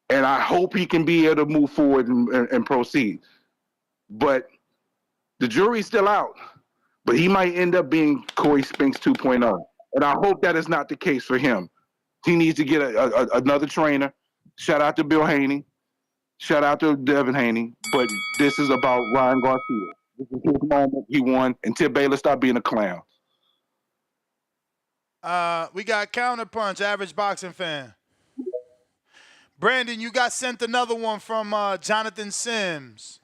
And I hope he can be able to move forward and proceed. But the jury's still out. But he might end up being Corey Spinks 2.0. And I hope that is not the case for him. He needs to get another trainer. Shout out to Bill Haney. Shout out to Devin Haney. But this is about Ryan Garcia. This is his moment. He won. And Tip Baylor, stop being a clown. We got Counterpunch, average boxing fan. Brandon, you got sent another one from Jonathan Sims.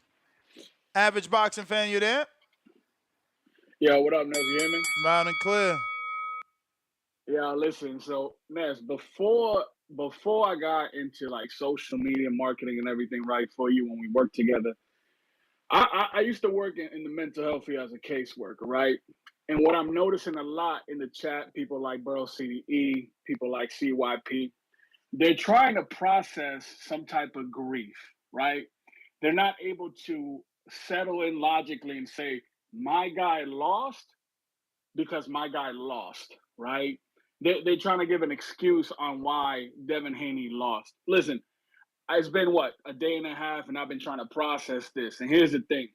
Average boxing fan, you there? Yo, what up, Ness? You hear me? Loud and clear. Yeah, listen. So, Ness, before I got into like social media marketing and everything, right, for you when we worked together, I used to work in the mental health field as a caseworker, right? And what I'm noticing a lot in the chat, people like Burl CDE, people like CYP, they're trying to process some type of grief, right? They're not able to settle in logically and say, my guy lost because my guy lost, right? They're trying to give an excuse on why Devin Haney lost. Listen, it's been a day and a half, and I've been trying to process this. And here's the thing.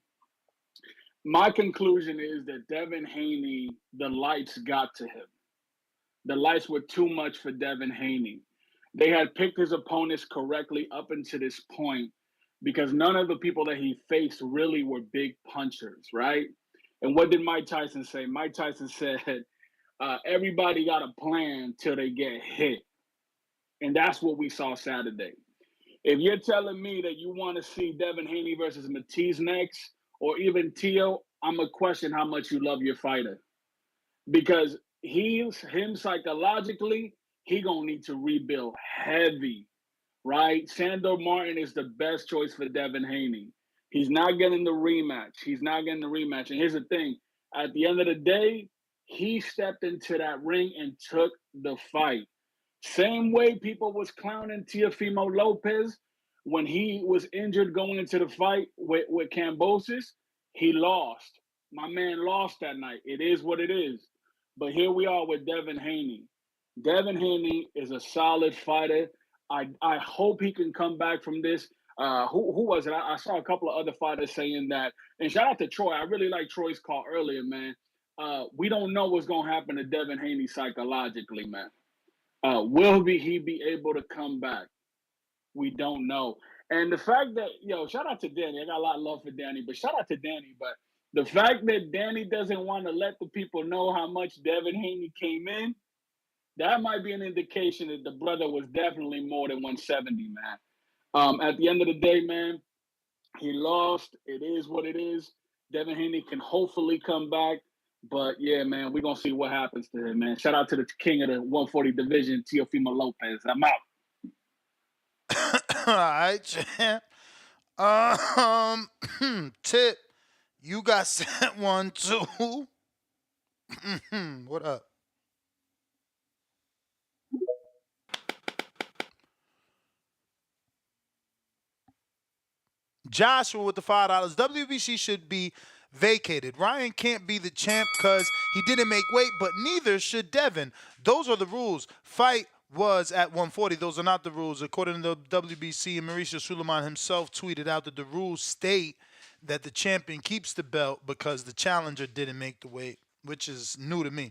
My conclusion is that Devin Haney, the lights got to him. The lights were too much for Devin Haney. They had picked his opponents correctly up until this point because none of the people that he faced really were big punchers, right? And what did Mike Tyson say? Mike Tyson said, everybody got a plan till they get hit. And that's what we saw Saturday. If you're telling me that you want to see Devin Haney versus Matisse next, or even Tio, I'm going to question how much you love your fighter. Because him psychologically, he going to need to rebuild heavy, right? Sandor Martin is the best choice for Devin Haney. He's not getting the rematch. He's not getting the rematch. And here's the thing: at the end of the day, he stepped into that ring and took the fight. Same way people was clowning Teofimo Lopez when he was injured going into the fight with Cambosis, he lost. My man lost that night. It is what it is. But here we are with Devin Haney. Devin Haney is a solid fighter. I hope he can come back from this. Who was it? I saw a couple of other fighters saying that. And shout out to Troy. I really like Troy's call earlier, man. We don't know what's gonna happen to Devin Haney psychologically, man. Will he be able to come back? We don't know. And the fact that, shout out to Danny. I got a lot of love for Danny, but shout out to Danny. But the fact that Danny doesn't want to let the people know how much Devin Haney came in, that might be an indication that the brother was definitely more than 170, man. At the end of the day, man, he lost. It is what it is. Devin Haney can hopefully come back. But yeah, man, we're gonna see what happens to him, man. Shout out to the king of the 140 division, Teofimo Lopez. I'm out. All right, champ. Tip, you got sent one too. What up? Joshua with the $5. WBC should be vacated. Ryan can't be the champ because he didn't make weight, but neither should Devin. Those are the rules. Fight was at 140. Those are not the rules. According to the WBC, and Mauricio Suleiman himself tweeted out that the rules state that the champion keeps the belt because the challenger didn't make the weight, which is new to me.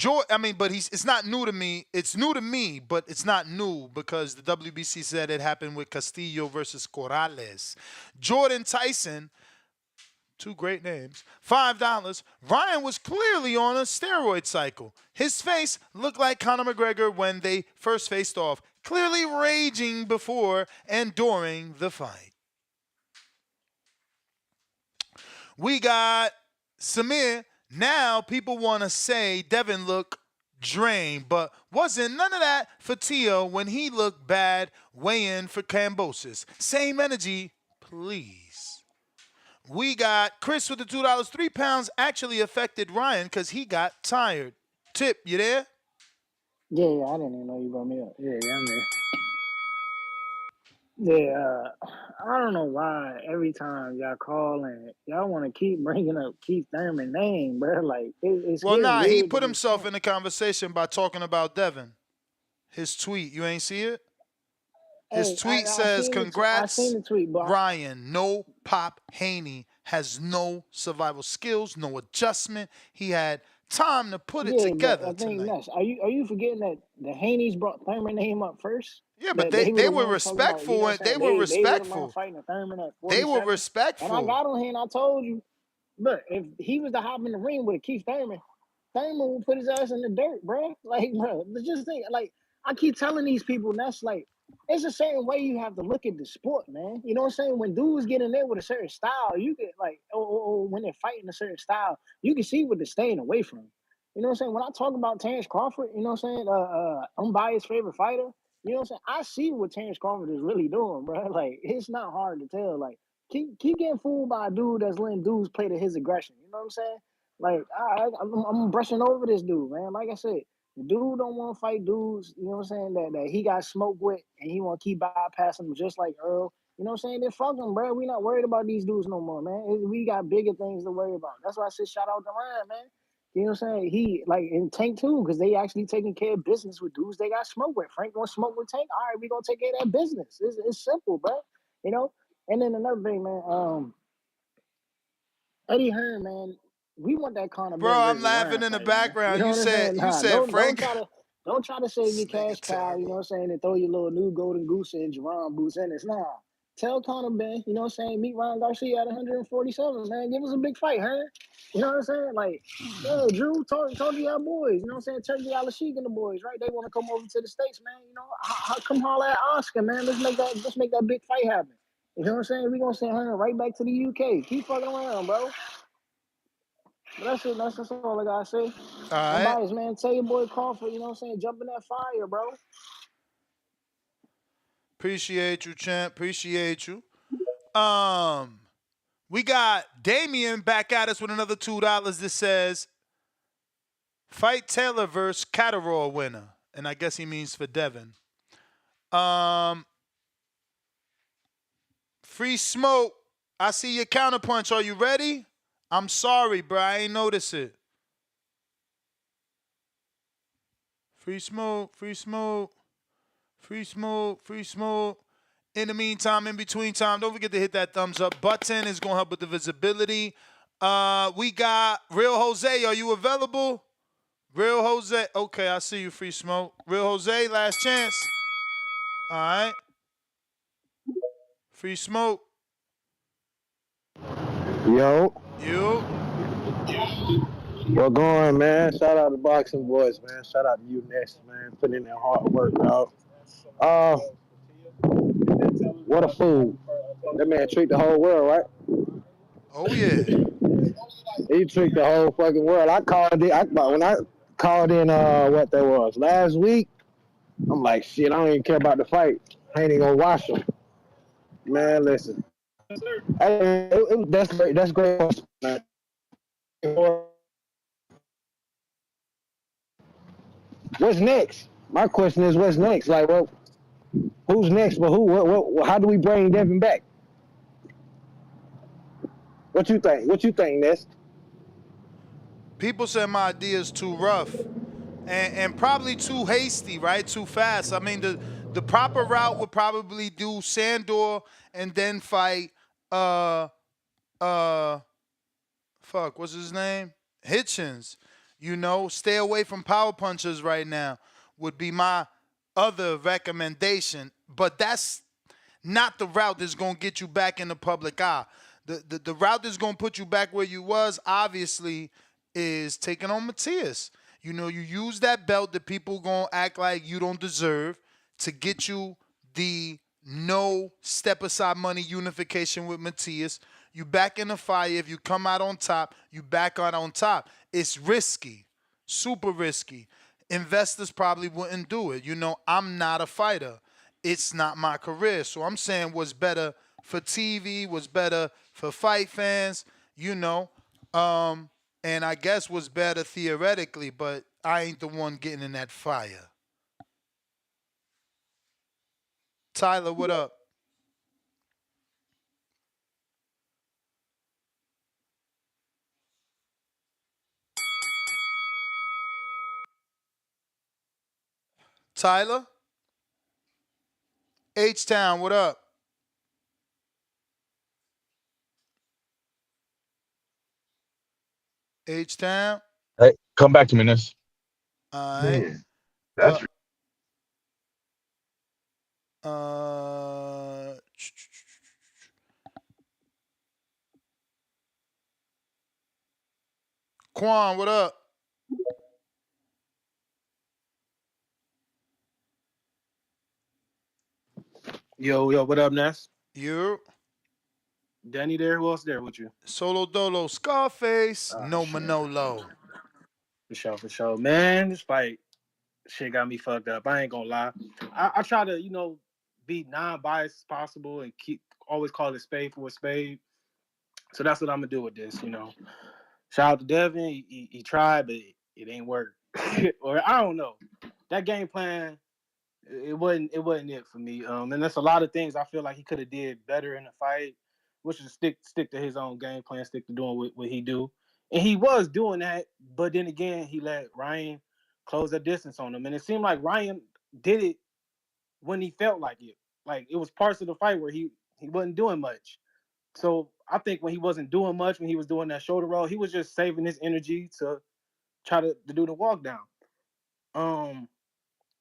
But it's not new to me. It's new to me, but it's not new because the WBC said it happened with Castillo versus Corrales. Jordan Tyson, two great names, $5. Ryan was clearly on a steroid cycle. His face looked like Conor McGregor when they first faced off, clearly raging before and during the fight. We got Samir. Now people want to say Devin looked drained, but wasn't none of that for Tio when he looked bad weighing for Cambosis. Same energy, please. We got Chris with the $2. 3 pounds actually affected Ryan because he got tired. Tip, you there? Yeah, I didn't even know you brought me up. Yeah, I'm there. Yeah, I don't know why every time y'all call and y'all want to keep bringing up Keith Thurman's name, bro. Like it's Well, getting nah, he weird to put this himself point. in the conversation by talking about Devin. His tweet, you ain't see it? His Hey, tweet says, I seen "Congrats, the tweet, but Ryan. No Pop Haney has no survival skills, no adjustment. He had time to put it yeah, but together I think tonight." Ness, are you forgetting that the Haney's brought Thurman name up first? Yeah, but That they they were they the were ones talking about, respectful. And they were they were the ones respectful. fighting the Thurman at They were 47. And I respectful. got on here and I told you, look, if he was to hop in the ring with Keith Thurman, Thurman will put his ass in the dirt, bro. Like, bro, just think, like, I keep telling these people, and that's like, it's a certain way you have to look at the sport, man. You know what I'm saying? When dudes get in there with a certain style, you get like, or when they're fighting a certain style, you can see what they're staying away from. You know what I'm saying? When I talk about Terrence Crawford, you know what I'm saying? Unbiased favorite fighter. You know what I'm saying? I see what Terrence Crawford is really doing, bro. Like, it's not hard to tell. Like, keep getting fooled by a dude that's letting dudes play to his aggression. You know what I'm saying? Like, I'm brushing over this dude, man. Like I said, the dude don't want to fight dudes, you know what I'm saying, that he got smoked with, and he want to keep bypassing them just like Earl. You know what I'm saying? Then fuck them, bro. We not worried about these dudes no more, man. We got bigger things to worry about. That's why I said shout out to Ryan, man. You know what I'm saying? He, like, in Tank too, because they actually taking care of business with dudes they got smoked with. Frank want to smoke with Tank. All right, we going to take care of that business. It's simple, bro. You know? And then another thing, man, Eddie Hearn, man, we want that Conor Bro, Ben I'm versus laughing Ryan in the fight, man. You background. know You what I'm said saying? you Nah, said don't Frank. try to save your This nigga cash cow. You know terrible. what I'm saying? And throw your little new golden goose and Jerron boots in it. Nah, tell Conor Ben. You know what I'm saying? Meet Ryan Garcia at 147, man. Give us a big fight, Hearn. You know what I'm saying? Like, yeah, Drew, talk to y'all boys. You know what I'm saying? Turkey Alashik and the boys, right? They want to come over to the States, man. You know, come holler at Oscar, man. Let's make that big fight happen. You know what I'm saying? We gonna send Hearn right back to the UK. Keep fucking around, bro. But that's it. That's all I gotta say. All right. Unbiased, man. Tell your boy Crawford, you know what I'm saying? Jump in that fire, bro. Appreciate you, champ. Appreciate you. Um, We got Damien back at us with another $2 that says, fight Taylor versus Catterall winner. And I guess he means for Devin. Free Smoke. I see your counterpunch. Are you ready? I'm sorry, bro. I ain't notice it. Free Smoke, Free Smoke, Free Smoke, Free Smoke. In the meantime, in between time, don't forget to hit that thumbs up button. It's going to help with the visibility. We got Real Jose. Are you available? Real Jose. Okay, I see you, Free Smoke. Real Jose, last chance. All right. Free Smoke. Yo, You. what going, man? Shout out to Boxing Boys, man. Shout out to you next, man. Putting in that hard work, dog. Uh, what a fool. That man tricked the whole world, right? Oh, yeah. He tricked the whole fucking world. I called it. When I called in, what that was last week. I'm like, shit. I don't even care about the fight. I ain't even gonna watch them. Man, listen. That's great. That's great. Man. What's next? My question is, what's next? Like, well, who's next? But who? How do we bring Devin back? What you think? What you think, Ness? People say my idea is too rough. And probably too hasty, right? Too fast. I mean, the proper route would probably do Sandor and then fight uh fuck, what's his name? Hitchens. You know, stay away from power punchers right now would be my other recommendation. But that's not the route that's going to get you back in the public eye. The route that's going to put you back where you was, obviously, is taking on Matias. You know, you use that belt that people going to act like you don't deserve to get you the no step aside money unification with Matias. You back in the fire. If you come out on top, you back out on top. It's risky, super risky. Investors probably wouldn't do it. You know, I'm not a fighter. It's not my career. So I'm saying what's better for TV, what's better for fight fans, you know. And I guess what's better theoretically, but I ain't the one getting in that fire. Tyler, what up? Tyler? H-Town, what up? H-Town? Hey, come back to me, Ness. All right. Man, that's Uh, Quan, what up? Yo, what up, Ness? You? Danny there? Who else there with you? Solo Dolo, Scarface, no Shit. Manolo. For sure. Man, this fight shit got me fucked up. I ain't gonna lie. I try to, be non-biased as possible and always call it spade for a spade. So that's what I'm gonna do with this. Shout out to Devin. He tried, but it ain't work. Or I don't know. That game plan, it wasn't it for me. And that's a lot of things I feel like he could have did better in the fight, which is stick to his own game plan, stick to doing what he do. And he was doing that, but then again, he let Ryan close the distance on him. And it seemed like Ryan did it when he felt like it. Like it was parts of the fight where he wasn't doing much. So I think when he wasn't doing much, when he was doing that shoulder roll, he was just saving his energy to try to do the walk down.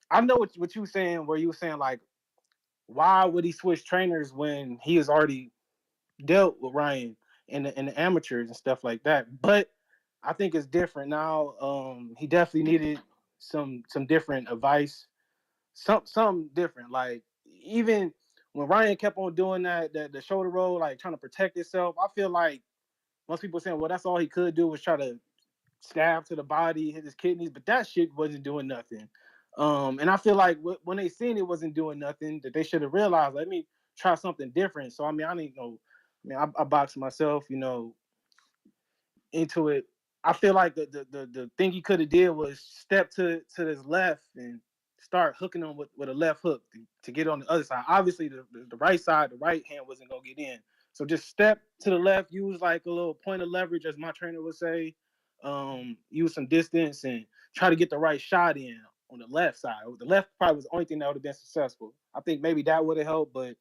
I know what you were saying, where you were saying like, why would he switch trainers when he has already dealt with Ryan and the amateurs and stuff like that? But I think it's different now. He definitely needed some different advice, some different. Like even when Ryan kept on doing that the shoulder roll, like trying to protect himself, I feel like most people saying, well, that's all he could do was try to scab to the body, hit his kidneys, but that shit wasn't doing nothing. And I feel like when they seen it wasn't doing nothing, that they should have realized, let me try something different. So I mean, I didn't know I box myself, into it. I feel like the thing he could have did was step to his left and start hooking him with a left hook to get on the other side. Obviously, the right side, the right hand wasn't gonna get in. So just step to the left, use like a little point of leverage, as my trainer would say. Use some distance and try to get the right shot in on the left side. The left probably was the only thing that would have been successful. I think maybe that would have helped, but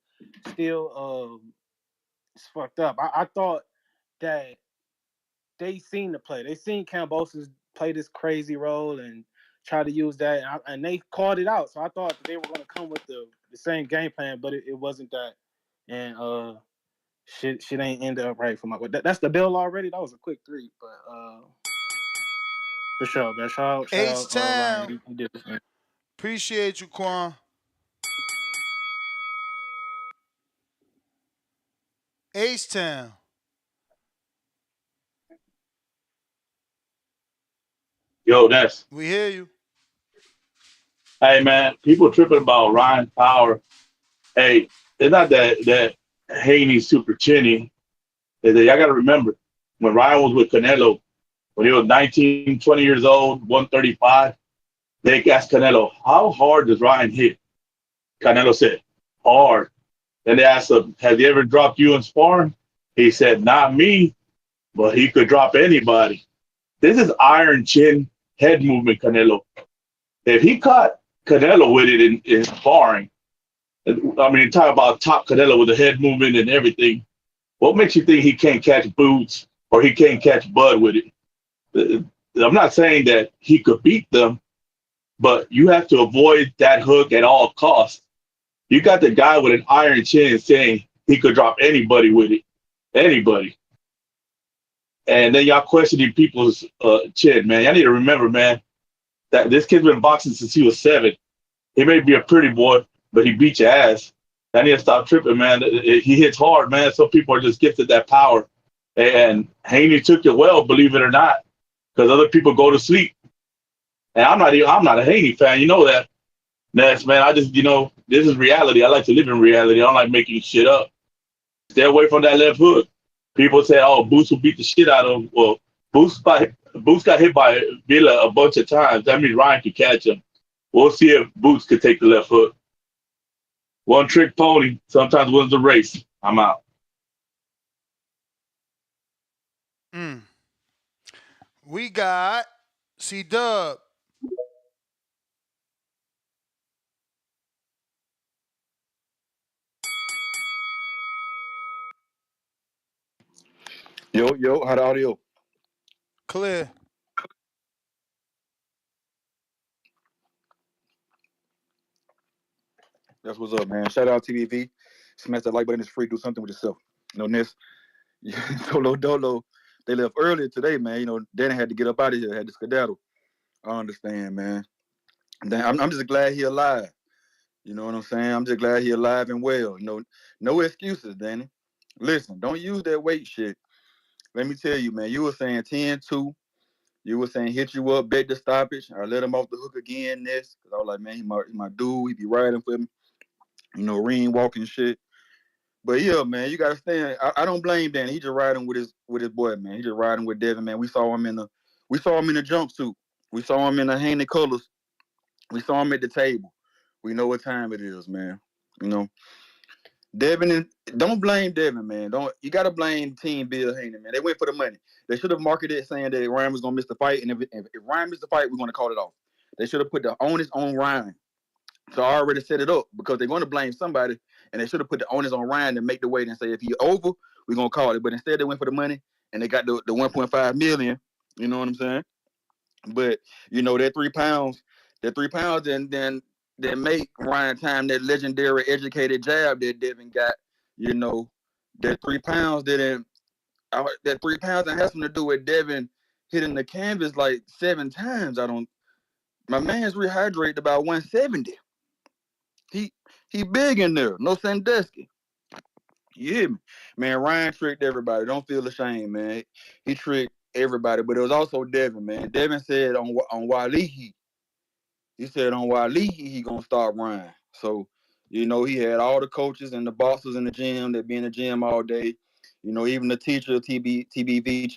still, it's fucked up. I thought that they seen the play. They seen Cambosis play this crazy role and try to use that, and they called it out. So I thought that they were going to come with the same game plan, but it wasn't that. And shit ain't ended up right for my. But that's the bill already. That was a quick three, but for sure, man. Shout out H-Town. Ryan. He did this, man. Appreciate you, Quan. H-Town. Yo, that's We hear you. hey man. People tripping about Ryan Power. Hey, it's not that Haney's super chinny. Y'all got to remember when Ryan was with Canelo when he was 19, 20 years old, 135. They asked Canelo, "How hard does Ryan hit?" Canelo said, "Hard." Then they asked him, "Has he ever dropped you in sparring?" He said, "Not me, but he could drop anybody." This is iron chin head movement, Canelo. If he caught Canelo with it in sparring, I mean, talk about top Canelo with the head movement and everything. What makes you think he can't catch Boots or he can't catch Bud with it? I'm not saying that he could beat them, but you have to avoid that hook at all costs. You got the guy with an iron chin saying he could drop anybody with it, anybody. And then y'all questioning people's chin, man. Y'all need to remember, man, that this kid's been boxing since he was 7. He may be a pretty boy, but he beat your ass. I need to stop tripping, man. He hits hard, man. Some people are just gifted that power. And Haney took it well, believe it or not, because other people go to sleep. And I'm not a Haney fan, you know that. Ness, man. I just, this is reality. I like to live in reality. I don't like making shit up. Stay away from that left hook. People say, "Oh, Boots will beat the shit out of him." Well, Boots got hit by Villa a bunch of times. That means Ryan could catch him. We'll see if Boots could take the left hook. One trick pony sometimes wins the race. I'm out. We got C-Dub. Yo, how the audio? Clear. That's what's up, man. Shout out TVV. Smash that like button. It's free. Do something with yourself. Ness. Dolo Dolo. They left earlier today, man. Danny had to get up out of here. Had to skedaddle. I understand, man. I'm just glad he alive. You know what I'm saying? I'm just glad he alive and well. No excuses, Danny. Listen, don't use that weight shit. Let me tell you, man. You were saying 10-2. You were saying hit you up, bet the stoppage. I let him off the hook again, Ness. Because I was like, man, he my dude. He be riding for me. Ring walking shit. But yeah, man, you gotta stand. I don't blame Danny. He just riding with his boy, man. He just riding with Devin, man. We saw him in the jumpsuit. We saw him in the Haney colors. We saw him at the table. We know what time it is, man. You know, Devin and don't blame Devin, man. Don't you gotta blame Team Bill Haney, man. They went for the money. They should have marketed it saying that Ryan was gonna miss the fight, and if Ryan missed the fight, we're gonna call it off. They should have put the onus on Ryan. So I already set it up because they're going to blame somebody, and they should have put the onus on Ryan to make the weight and say if he over, we're gonna call it. But instead they went for the money and they got the 1.5 million. You know what I'm saying? But that 3 pounds, then make Ryan time that legendary educated jab that Devin got. You know that 3 pounds didn't. That 3 pounds that has something to do with Devin hitting the canvas like 7 times. I don't. My man's rehydrated about 170. He he big in there. No Sandusky. You hear me? Man, Ryan tricked everybody. Don't feel ashamed, man. He tricked everybody. But it was also Devin, man. Devin said on Walihi, he said on Walihi he gonna start Ryan. So, he had all the coaches and the bosses in the gym that be in the gym all day. You know, even the teacher TBV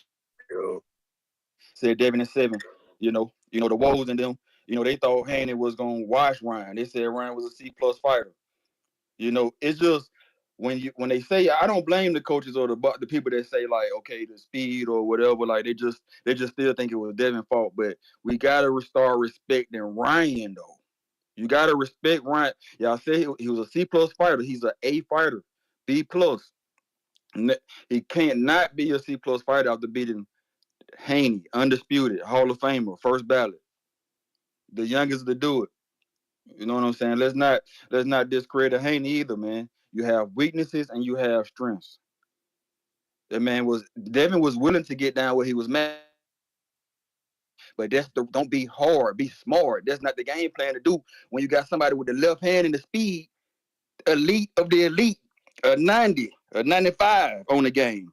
said Devin is 7. You know the woes in them. You know, they thought Haney was gonna wash Ryan. They said Ryan was a C+ fighter. You know, it's just when they say, I don't blame the coaches or the people that say like, okay, the speed or whatever, like they just still think it was Devin's fault. But we gotta start respecting Ryan though. You gotta respect Ryan. Y'all say he was a C+ fighter. He's an A fighter, B+. He can't not be a C+ fighter after beating Haney, undisputed Hall of Famer, first ballot, the youngest to do it. You know what I'm saying? Let's not discredit Haney either, man. You have weaknesses and you have strengths. Devin was willing to get down where he was mad, but don't be hard, be smart. That's not the game plan to do when you got somebody with the left hand and the speed, elite of the elite, a 90, a 95 on the game.